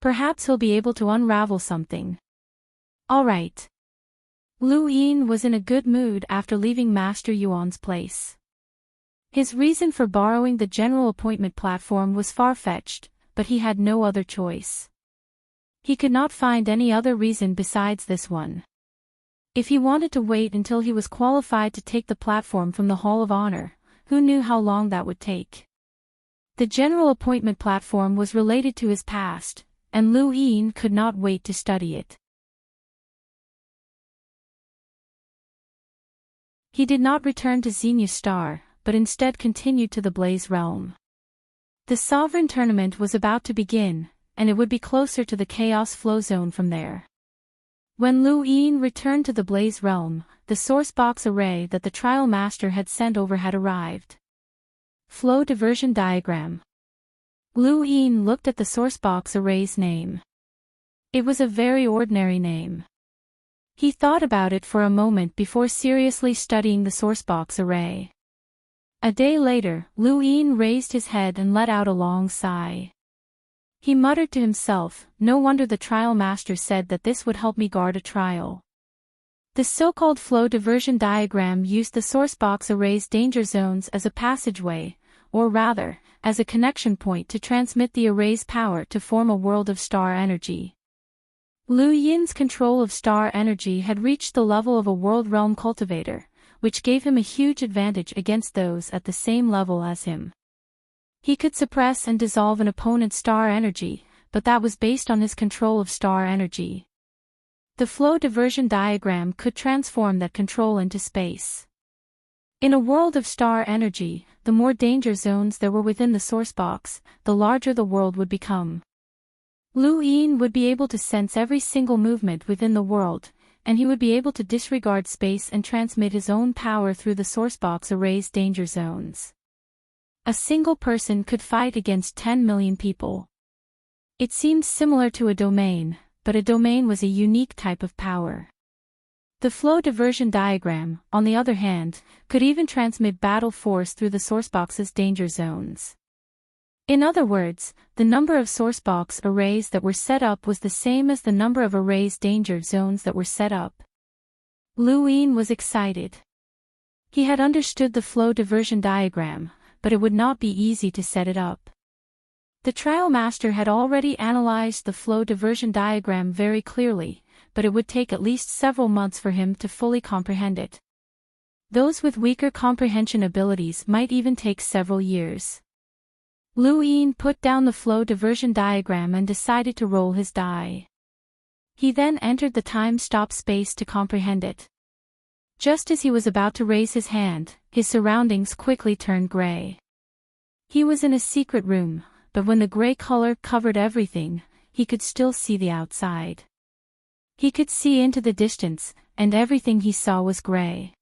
Speaker 1: Perhaps he'll be able to unravel something. All right. Lu Yin was in a good mood after leaving Master Yuan's place. His reason for borrowing the general appointment platform was far-fetched, but he had no other choice. He could not find any other reason besides this one. If he wanted to wait until he was qualified to take the platform from the Hall of Honor, who knew how long that would take? The general appointment platform was related to his past, and Lu Yin could not wait to study it. He did not return to Xenia Star, but instead continued to the Blaze Realm. The Sovereign Tournament was about to begin, and it would be closer to the Chaos Flow Zone from there. When Lu Yin returned to the Blaze Realm, the source box array that the Trial Master had sent over had arrived. Flow Diversion Diagram. Lu Yin looked at the source box array's name. It was a very ordinary name. He thought about it for a moment before seriously studying the source box array. A day later, Lu Yin raised his head and let out a long sigh. He muttered to himself, "No wonder the Trial Master said that this would help me guard a trial." The so-called flow diversion diagram used the source box array's danger zones as a passageway, or rather, as a connection point to transmit the array's power to form a world of star energy. Lu Yin's control of star energy had reached the level of a world realm cultivator, which gave him a huge advantage against those at the same level as him. He could suppress and dissolve an opponent's star energy, but that was based on his control of star energy. The flow diversion diagram could transform that control into space. In a world of star energy, the more danger zones there were within the source box, the larger the world would become. Lu Yin would be able to sense every single movement within the world, and he would be able to disregard space and transmit his own power through the source box array's danger zones. A single person could fight against 10 million people. It seemed similar to a domain, but a domain was a unique type of power. The flow diversion diagram, on the other hand, could even transmit battle force through the sourcebox's danger zones. In other words, the number of sourcebox arrays that were set up was the same as the number of arrays danger zones that were set up. Lu Yin was excited. He had understood the flow diversion diagram, but it would not be easy to set it up. The trial master had already analyzed the flow diversion diagram very clearly, but it would take at least several months for him to fully comprehend it. Those with weaker comprehension abilities might even take several years. Lu Yin put down the flow diversion diagram and decided to roll his die. He then entered the time-stop space to comprehend it. Just as he was about to raise his hand, his surroundings quickly turned gray. He was in a secret room, but when the gray color covered everything, he could still see the outside. He could see into the distance, and everything he saw was gray.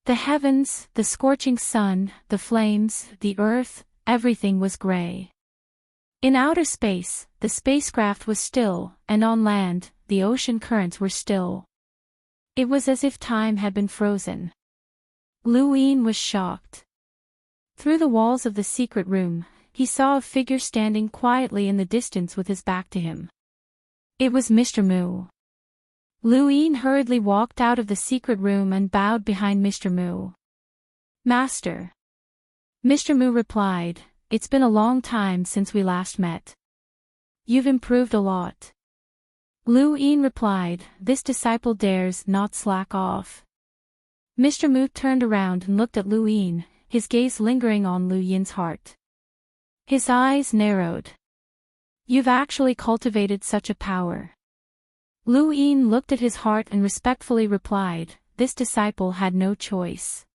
Speaker 1: The heavens, the scorching sun, the flames, the earth, everything was gray. In outer space, the spacecraft was still, and on land, the ocean currents were still. It was as if time had been frozen. Lu Yin was shocked. Through the walls of the secret room, he saw a figure standing quietly in the distance with his back to him. It was Mr. Mu. Lu Yin hurriedly walked out of the secret room and bowed behind Mr. Mu. "Master." Mr. Mu replied, "It's been a long time since we last met. You've improved a lot." Lu Yin replied, "This disciple dares not slack off." Mr. Mu turned around and looked at Lu Yin, his gaze lingering on Lu Yin's heart. His eyes narrowed. "You've actually cultivated such a power." Lu Yin looked at his heart and respectfully replied, "This disciple had no choice.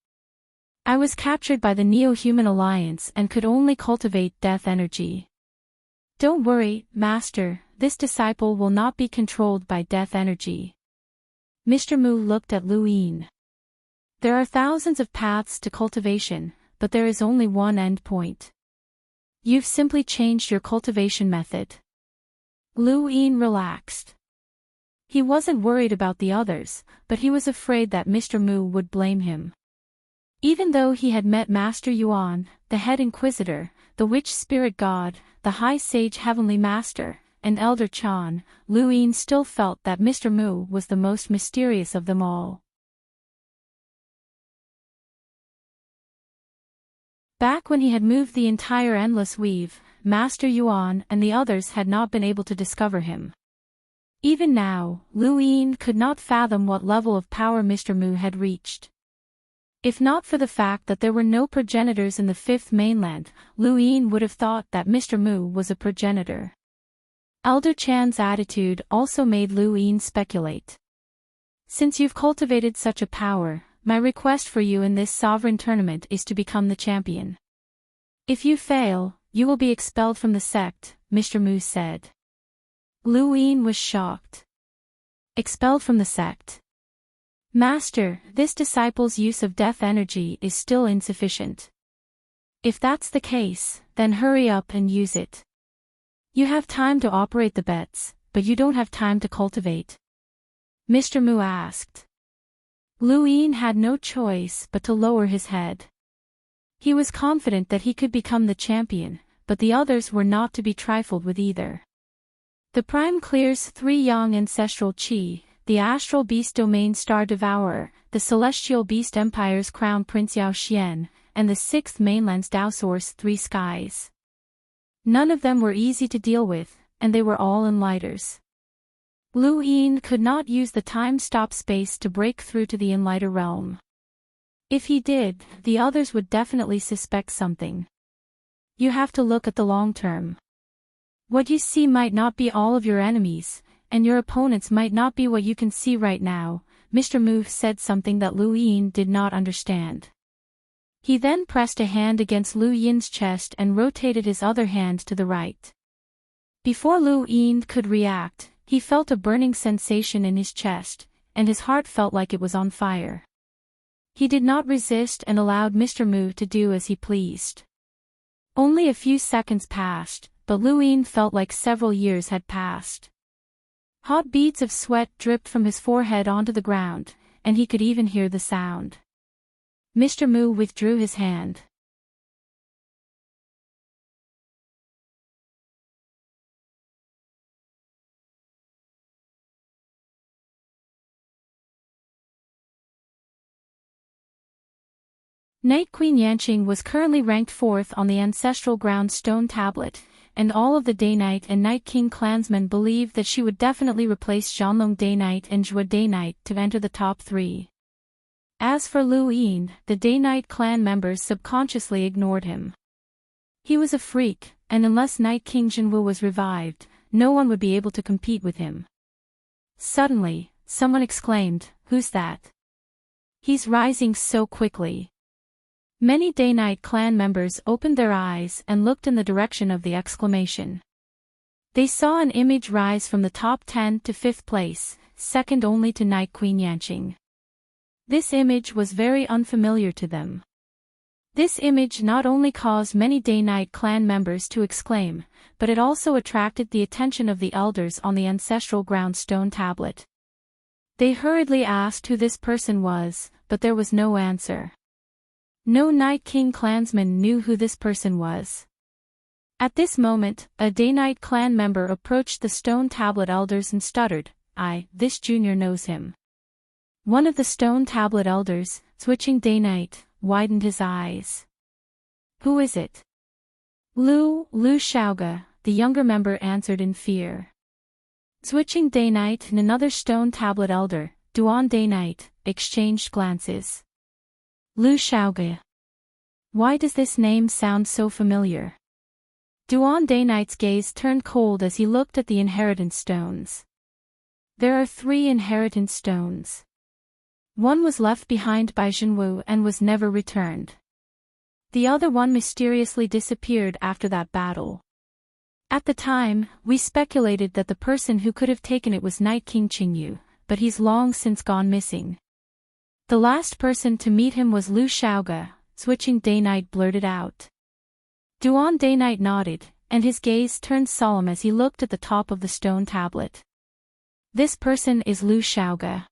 Speaker 1: I was captured by the Neo-Human Alliance and could only cultivate death energy. Don't worry, Master, this disciple will not be controlled by death energy." Mr. Mu looked at Lu Yin. "There are thousands of paths to cultivation, but there is only one end point. You've simply changed your cultivation method." Lu Yin relaxed. He wasn't worried about the others, but he was afraid that Mr. Mu would blame him. Even though he had met Master Yuan, the head inquisitor, the witch spirit god, the high sage heavenly master, and Elder Chan, Lu Yin still felt that Mr. Mu was the most mysterious of them all. Back when he had moved the entire endless weave, Master Yuan and the others had not been able to discover him. Even now, Lu Yin could not fathom what level of power Mr. Mu had reached. If not for the fact that there were no progenitors in the fifth mainland, Lu Yin would have thought that Mr. Mu was a progenitor. Elder Chan's attitude also made Lu Yin speculate. "Since you've cultivated such a power, my request for you in this sovereign tournament is to become the champion. If you fail, you will be expelled from the sect," Mr. Mu said. Lu Yin was shocked. "Expelled from the sect? Master, this disciple's use of death energy is still insufficient. If that's the case, then hurry up and use it. You have time to operate the bets, but you don't have time to cultivate." Mr. Mu asked. Lu Yin had no choice but to lower his head. He was confident that he could become the champion, but the others were not to be trifled with either. The Prime clears 3 young ancestral Qi, the Astral Beast Domain Star Devourer, the Celestial Beast Empire's Crown Prince Yao Xian, and the 6th Mainland's Tao Source 3 Skies. None of them were easy to deal with, and they were all Enlighters. Lu Yin could not use the time-stop space to break through to the Enlighter realm. If he did, the others would definitely suspect something. You have to look at the long term. What you see might not be all of your enemies, and your opponents might not be what you can see right now. Mr. Mu said something that Lu Yin did not understand. He then pressed a hand against Lu Yin's chest and rotated his other hand to the right. Before Lu Yin could react, he felt a burning sensation in his chest, and his heart felt like it was on fire. He did not resist and allowed Mr. Mu to do as he pleased. Only a few seconds passed, but Lu Yin felt like several years had passed. Hot beads of sweat dripped from his forehead onto the ground, and he could even hear the sound. Mr. Mu withdrew his hand. Night Queen Yanqing was currently ranked 4th on the ancestral ground stone tablet, and all of the Day Knight and Night King clansmen believed that she would definitely replace Zhanlong Day Knight and Zhua Day Knight to enter the top 3. As for Lu Yin, the Day Knight clan members subconsciously ignored him. He was a freak, and unless Night King Jinwu was revived, no one would be able to compete with him. Suddenly, someone exclaimed, "Who's that? He's rising so quickly." Many Day Knight clan members opened their eyes and looked in the direction of the exclamation. They saw an image rise from the top 10 to 5th place, second only to Night Queen Yanqing. This image was very unfamiliar to them. This image not only caused many Day Knight clan members to exclaim, but it also attracted the attention of the elders on the ancestral ground stone tablet. They hurriedly asked who this person was, but there was no answer. No Night King clansman knew who this person was. At this moment, a Day Knight clan member approached the stone tablet elders and stuttered, "This junior knows him." One of the stone tablet elders, switching Day Knight, widened his eyes. "Who is it?" Lu Xiaoge, the younger member answered in fear. Switching Day Knight and another stone tablet elder, Duan Day Knight, exchanged glances. Lu Xiaoge. Why does this name sound so familiar? Duan Day Knight's gaze turned cold as he looked at the inheritance stones. There are 3 inheritance stones. One was left behind by Jinwu and was never returned. The other one mysteriously disappeared after that battle. At the time, we speculated that the person who could have taken it was Night King Qingyu, but he's long since gone missing. The last person to meet him was Lu Xiaoge, switching Day Knight blurted out. Duan Day Knight nodded, and his gaze turned solemn as he looked at the top of the stone tablet. This person is Lu Xiaoge.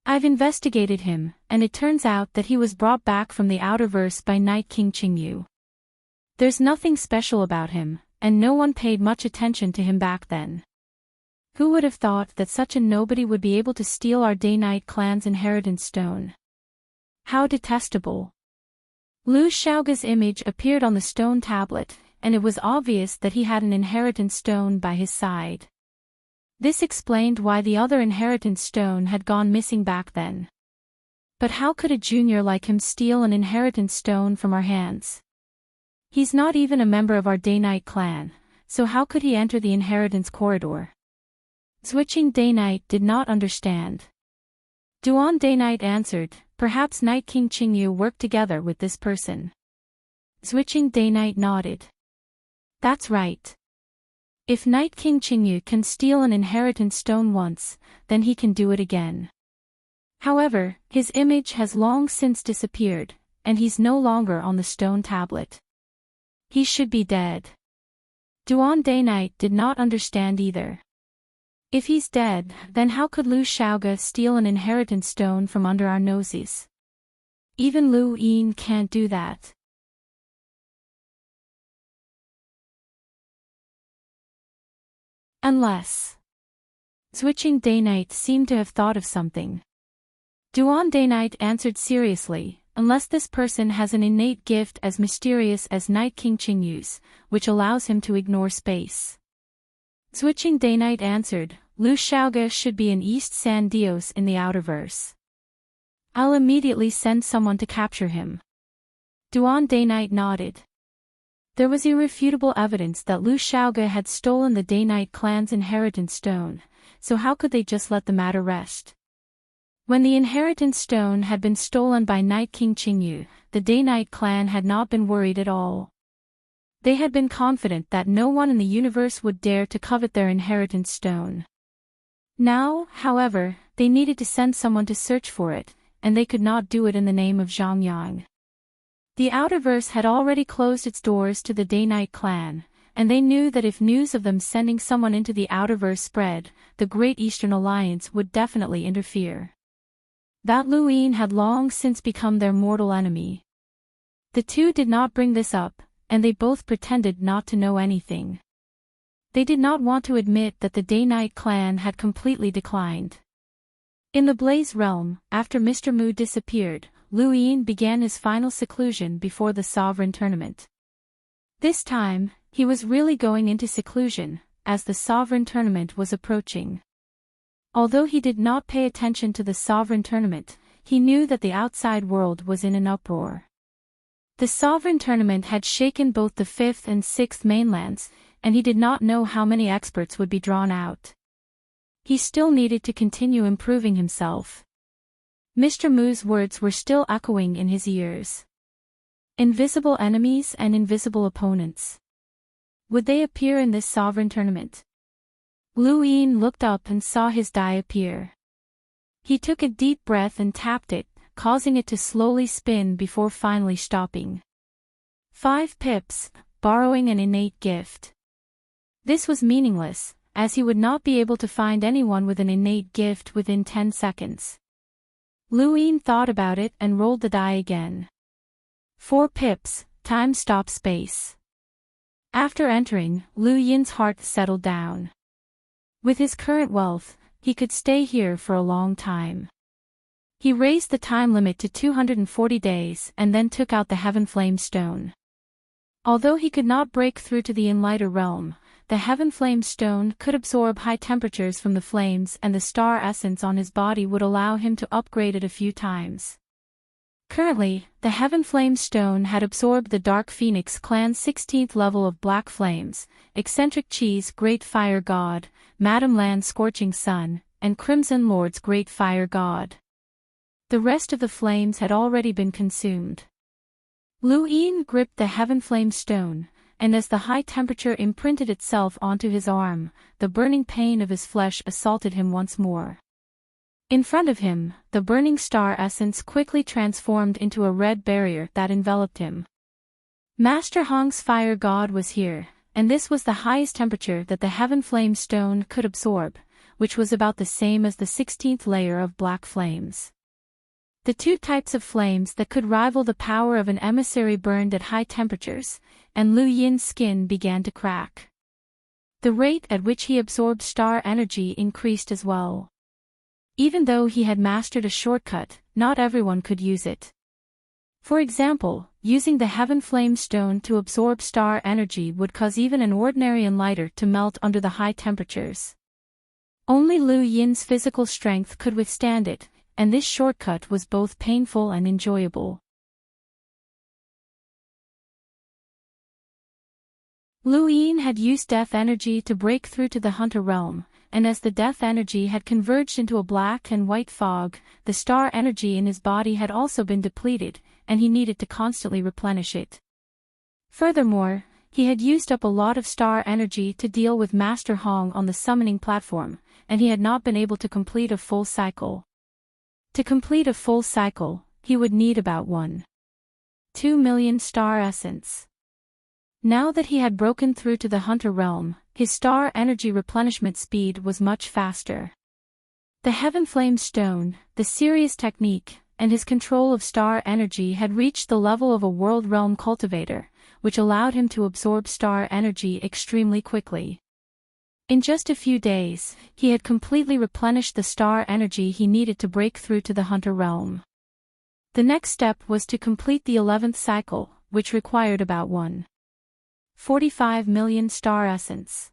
Speaker 1: I've investigated him, and it turns out that he was brought back from the outerverse by Night King Qingyu. There's nothing special about him, and no one paid much attention to him back then. Who would have thought that such a nobody would be able to steal our Day Knight clan's inheritance stone? How detestable. Lu Xiaoge's image appeared on the stone tablet, and it was obvious that he had an inheritance stone by his side. This explained why the other inheritance stone had gone missing back then. But how could a junior like him steal an inheritance stone from our hands? He's not even a member of our Day Knight clan, so how could he enter the inheritance corridor? Switching Day Knight did not understand. Duan Day Knight answered, "Perhaps Night King Qingyu worked together with this person." Switching Day Knight nodded. That's right. If Night King Qingyu can steal an inheritance stone once, then he can do it again. However, his image has long since disappeared, and he's no longer on the stone tablet. He should be dead. Duan Day Knight did not understand either. If he's dead, then how could Lu Xiaoge steal an inheritance stone from under our noses? Even Lu Yin can't do that. Unless. Switching Day Knight seemed to have thought of something. Duan Day Knight answered seriously, unless this person has an innate gift as mysterious as Night King Qingyu's, which allows him to ignore space. Switching Day Knight answered, Lu Xiaoge should be in East San Dios in the outerverse. I'll immediately send someone to capture him. Duan Day Knight nodded. There was irrefutable evidence that Lu Xiaoge had stolen the Day Knight clan's inheritance stone, so how could they just let the matter rest? When the inheritance stone had been stolen by Night King Qingyu, the Day-Night clan had not been worried at all. They had been confident that no one in the universe would dare to covet their inheritance stone. Now, however, they needed to send someone to search for it, and they could not do it in the name of Zhang Yang. The Outerverse had already closed its doors to the Day-Night clan, and they knew that if news of them sending someone into the Outerverse spread, the Great Eastern Alliance would definitely interfere. That Lu Yin had long since become their mortal enemy. The two did not bring this up, and they both pretended not to know anything. They did not want to admit that the Day-Night clan had completely declined. In the Blaze realm, after Mr. Mu disappeared, Lu Yin began his final seclusion before the Sovereign Tournament. This time, he was really going into seclusion, as the Sovereign Tournament was approaching. Although he did not pay attention to the Sovereign Tournament, he knew that the outside world was in an uproar. The Sovereign Tournament had shaken both the 5th and 6th mainlands, and he did not know how many experts would be drawn out. He still needed to continue improving himself. Mr. Mu's words were still echoing in his ears. Invisible enemies and invisible opponents. Would they appear in this Sovereign Tournament? Lu Yin looked up and saw his die appear. He took a deep breath and tapped it, causing it to slowly spin before finally stopping. 5 pips, borrowing an innate gift. This was meaningless, as he would not be able to find anyone with an innate gift within 10 seconds. Lu Yin thought about it and rolled the die again. 4 pips, time stop space. After entering, Lu Yin's heart settled down. With his current wealth, he could stay here for a long time. He raised the time limit to 240 days and then took out the Heaven Flame Stone. Although he could not break through to the Enlighter realm, the Heaven Flame Stone could absorb high temperatures from the flames, and the star essence on his body would allow him to upgrade it a few times. Currently, the Heaven Flame Stone had absorbed the Dark Phoenix clan's 16th level of Black Flames, Eccentric Chi's Great Fire God, Madame Lan's Scorching Sun, and Crimson Lord's Great Fire God. The rest of the flames had already been consumed. Lu Yin gripped the Heaven Flame Stone, and as the high temperature imprinted itself onto his arm, the burning pain of his flesh assaulted him once more. In front of him, the burning star essence quickly transformed into a red barrier that enveloped him. Master Hong's Fire God was here, and this was the highest temperature that the Heaven Flame Stone could absorb, which was about the same as the 16th layer of black flames. The two types of flames that could rival the power of an emissary burned at high temperatures, and Lu Yin's skin began to crack. The rate at which he absorbed star energy increased as well. Even though he had mastered a shortcut, not everyone could use it. For example, using the Heaven Flame Stone to absorb star energy would cause even an ordinary enlighter to melt under the high temperatures. Only Lu Yin's physical strength could withstand it, and this shortcut was both painful and enjoyable. Lu Yin had used death energy to break through to the Hunter realm, and as the death energy had converged into a black and white fog, the star energy in his body had also been depleted, and he needed to constantly replenish it. Furthermore, he had used up a lot of star energy to deal with Master Hong on the summoning platform, and he had not been able to complete a full cycle. To complete a full cycle, he would need about 1.2 million star essence. Now that he had broken through to the Hunter realm, his star energy replenishment speed was much faster. The Heaven Flame Stone, the Sirius technique, and his control of star energy had reached the level of a world realm cultivator, which allowed him to absorb star energy extremely quickly. In just a few days, he had completely replenished the star energy he needed to break through to the Hunter realm. The next step was to complete the 11th cycle, which required about 1.45 million star essence.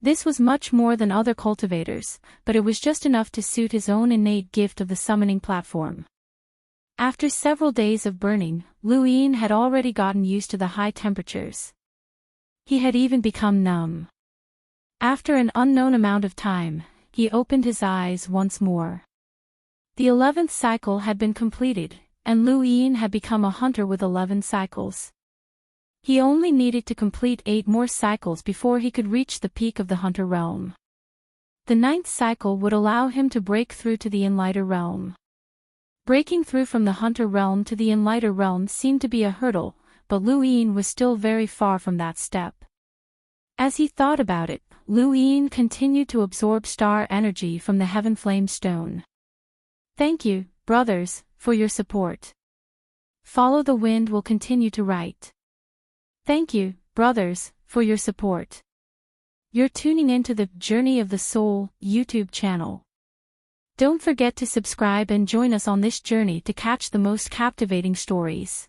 Speaker 1: This was much more than other cultivators, but it was just enough to suit his own innate gift of the summoning platform. After several days of burning, Lu Yin had already gotten used to the high temperatures. He had even become numb. After an unknown amount of time, he opened his eyes once more. The 11th cycle had been completed, and Lu Yin had become a hunter with 11 cycles. He only needed to complete 8 more cycles before he could reach the peak of the hunter realm. The 9th cycle would allow him to break through to the Enlighter realm. Breaking through from the hunter realm to the Enlighter realm seemed to be a hurdle, but Lu Yin was still very far from that step. As he thought about it, Lu Yin continued to absorb star energy from the Heaven Flame Stone. Thank you, brothers, for your support. Follow the Wind will continue to write. Thank you, brothers, for your support. You're tuning into the Journey of the Soul YouTube channel. Don't forget to subscribe and join us on this journey to catch the most captivating stories.